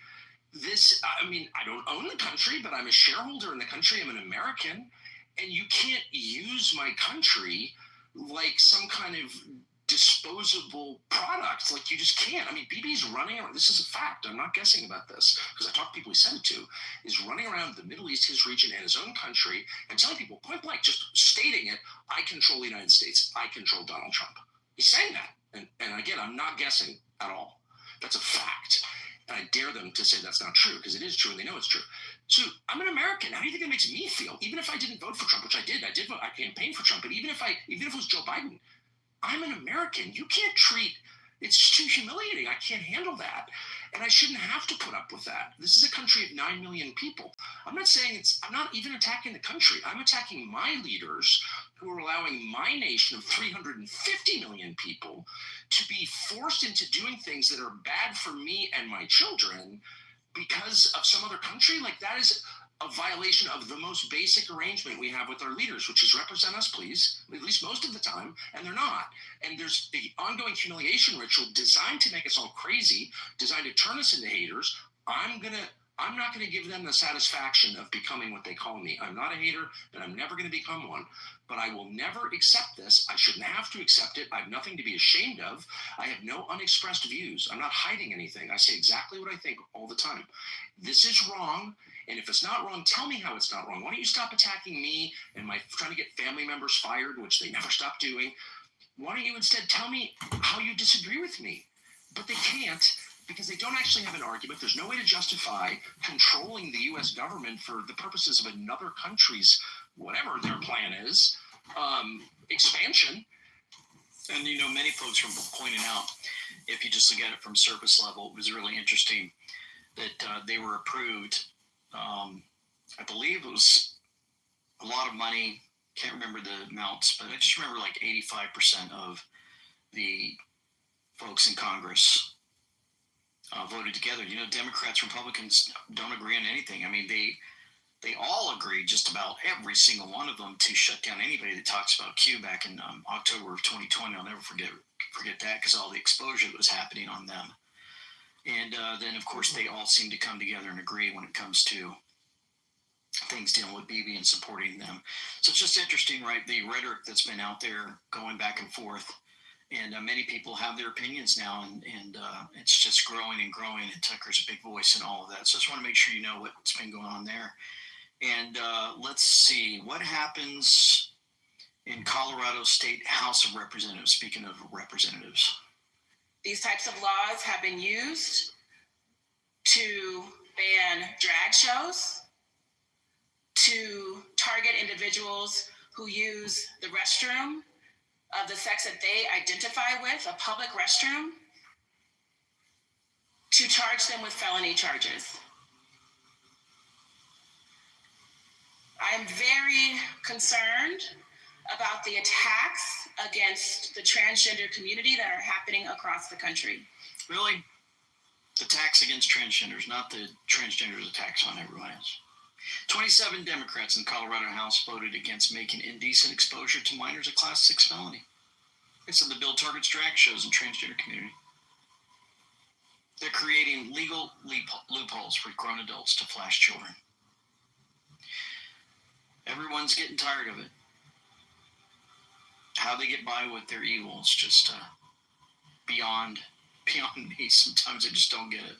I don't own the country, but I'm a shareholder in the country. I'm an American. And you can't use my country like some kind of disposable product. Like, you just can't. Bibi's running around. This is a fact. I'm not guessing about this because I talked to people he sent it to. Is running around the Middle East, his region, and his own country, and telling people point blank, just stating it, I control the United States. I control Donald Trump. He's saying that. And again, I'm not guessing at all. That's a fact. And I dare them to say that's not true, because it is true and they know it's true. So I'm an American. How do you think it makes me feel? Even if I didn't vote for Trump, which I did vote, I campaigned for Trump, but even if it was Joe Biden, I'm an American. You can't it's too humiliating. I can't handle that. And I shouldn't have to put up with that. This is a country of 9 million people. I'm not even attacking the country. I'm attacking my leaders who are allowing my nation of 350 million people to be forced into doing things that are bad for me and my children because of some other country. Like, that is a violation of the most basic arrangement we have with our leaders, which is represent us, please, at least most of the time, and they're not. And there's the ongoing humiliation ritual designed to make us all crazy, designed to turn us into haters. I'm not going to give them the satisfaction of becoming what they call me. I'm not a hater, and I'm never going to become one. But I will never accept this. I shouldn't have to accept it. I have nothing to be ashamed of. I have no unexpressed views. I'm not hiding anything. I say exactly what I think all the time. This is wrong. And if it's not wrong, tell me how it's not wrong. Why don't you stop attacking me and trying to get family members fired, which they never stop doing? Why don't you instead tell me how you disagree with me? But they can't, because they don't actually have an argument. There's no way to justify controlling the U.S. government for the purposes of another country's, whatever their plan is, expansion. And, many folks were pointing out, if you just look at it from surface level, it was really interesting that they were approved. I believe it was a lot of money. Can't remember the amounts, but I just remember like 85% of the folks in Congress voted together. Democrats, Republicans don't agree on anything. They all agreed, just about every single one of them, to shut down anybody that talks about Q back in October of 2020. I'll never forget that, because all the exposure that was happening on them. And then, of course, they all seem to come together and agree when it comes to things dealing with Bibi and supporting them. So it's just interesting, right? The rhetoric that's been out there going back and forth. And many people have their opinions now, and it's just growing and growing. And Tucker's a big voice in all of that. So I just want to make sure you know what's been going on there. And let's see what happens in Colorado State House of Representatives. Speaking of representatives, these types of laws have been used to ban drag shows, to target individuals who use the restroom of the sex that they identify with, a public restroom, to charge them with felony charges. I'm very concerned about the attacks against the transgender community that are happening across the country. Really? The attacks against transgenders, not the transgenders' attacks on everyone else. 27 Democrats in the Colorado House voted against making indecent exposure to minors a Class 6 felony. They said the bill targets drag shows in transgender community. They're creating legal loopholes for grown adults to flash children. Everyone's getting tired of it. How they get by with their evil is just beyond me. Sometimes I just don't get it.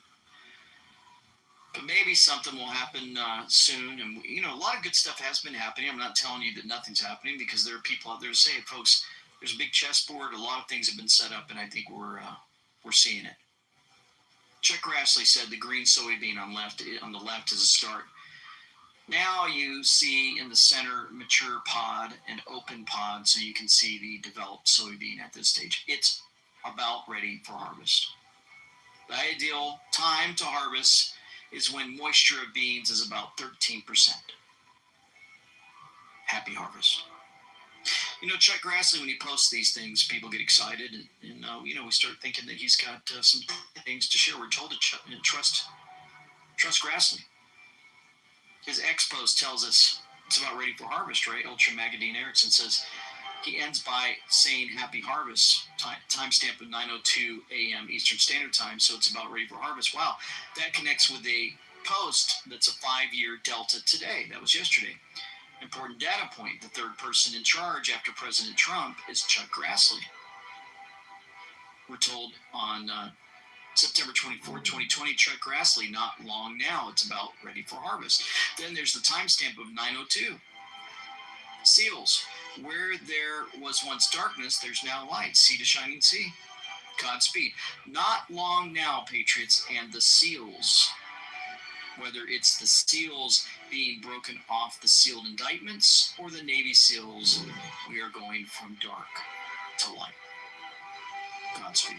But maybe something will happen soon. And, a lot of good stuff has been happening. I'm not telling you that nothing's happening, because there are people out there who say, folks, there's a big chessboard. A lot of things have been set up, and I think we're seeing it. Chuck Grassley said the green soybean on the left is a start. Now you see in the center mature pod and open pod, so you can see the developed soybean at this stage. It's about ready for harvest. The ideal time to harvest is when moisture of beans is about 13%. Happy harvest. Chuck Grassley, when he posts these things, people get excited, and we start thinking that he's got some things to share. We're told to trust Grassley. His X post tells us it's about ready for harvest, right? Ultra Magadine Erickson says he ends by saying happy harvest, timestamp of 9:02 a.m. Eastern Standard Time, so it's about ready for harvest. Wow, that connects with a post that's a 5-year delta today. That was yesterday. Important data point, the third person in charge after President Trump is Chuck Grassley. We're told on September 24, 2020, Chuck Grassley, not long now, it's about ready for harvest. Then there's the timestamp of 9:02. Seals, where there was once darkness, there's now light. Sea to shining sea. Godspeed. Not long now, Patriots, and the seals, whether it's the seals being broken off the sealed indictments or the Navy SEALs, we are going from dark to light. Godspeed.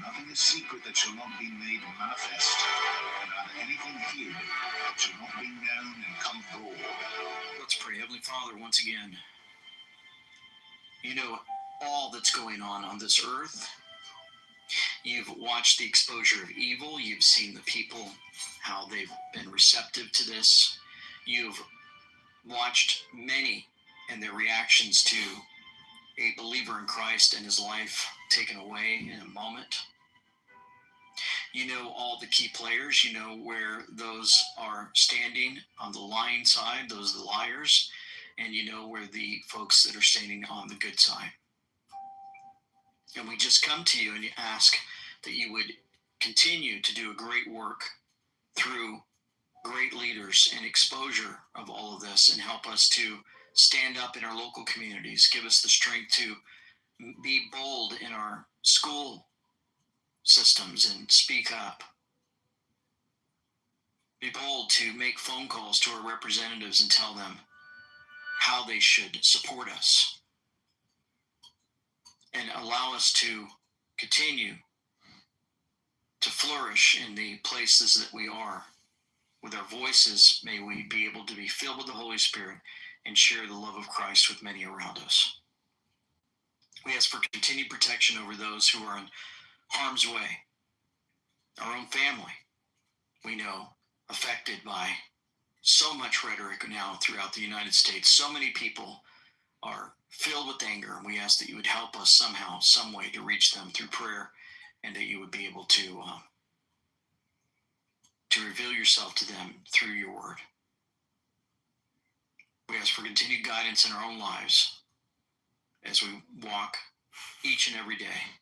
Nothing is secret that shall not be made manifest, and neither anything hid that shall not be known and come forward. Let's pray. Heavenly Father, once again, you know all that's going on this earth. You've watched the exposure of evil. You've seen the people, how they've been receptive to this. You've watched many and their reactions to a believer in Christ and his life taken away in a moment. You know all the key players. You know where those are standing on the lying side, those are the liars, and you know where the folks that are standing on the good side. And we just come to you and ask that you would continue to do a great work through great leaders and exposure of all of this, and help us to stand up in our local communities. Give us the strength to be bold in our school systems and speak up. Be bold to make phone calls to our representatives and tell them how they should support us, and allow us to continue to flourish in the places that we are. With our voices, may we be able to be filled with the Holy Spirit and share the love of Christ with many around us. We ask for continued protection over those who are in harm's way. Our own family, we know, affected by so much rhetoric now throughout the United States. So many people are filled with anger, and we ask that you would help us somehow, some way to reach them through prayer, and that you would be able to reveal yourself to them through your word. We ask for continued guidance in our own lives as we walk each and every day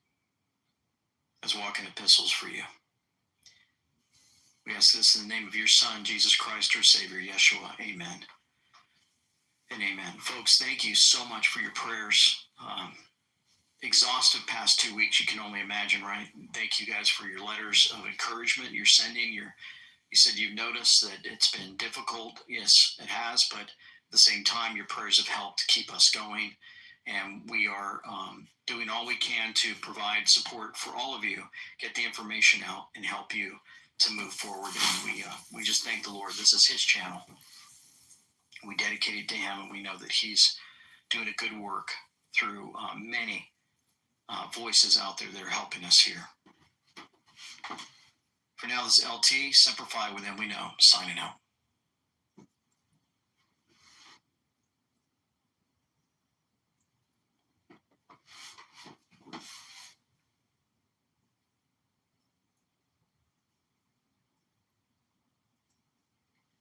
as walking epistles for you. We ask this in the name of your Son, Jesus Christ, our Savior, Yeshua. Amen and amen. Folks, thank you so much for your prayers. Exhaustive past 2 weeks, you can only imagine, right? Thank you guys for your letters of encouragement you're sending. You said you've noticed that it's been difficult. Yes, it has, but at the same time, your prayers have helped to keep us going. And we are doing all we can to provide support for all of you, get the information out, and help you to move forward. And we just thank the Lord. This is his channel. We dedicate it to him, and we know that he's doing a good work through many voices out there that are helping us here. For now, this is LT, Semper Fi with him we know, signing out.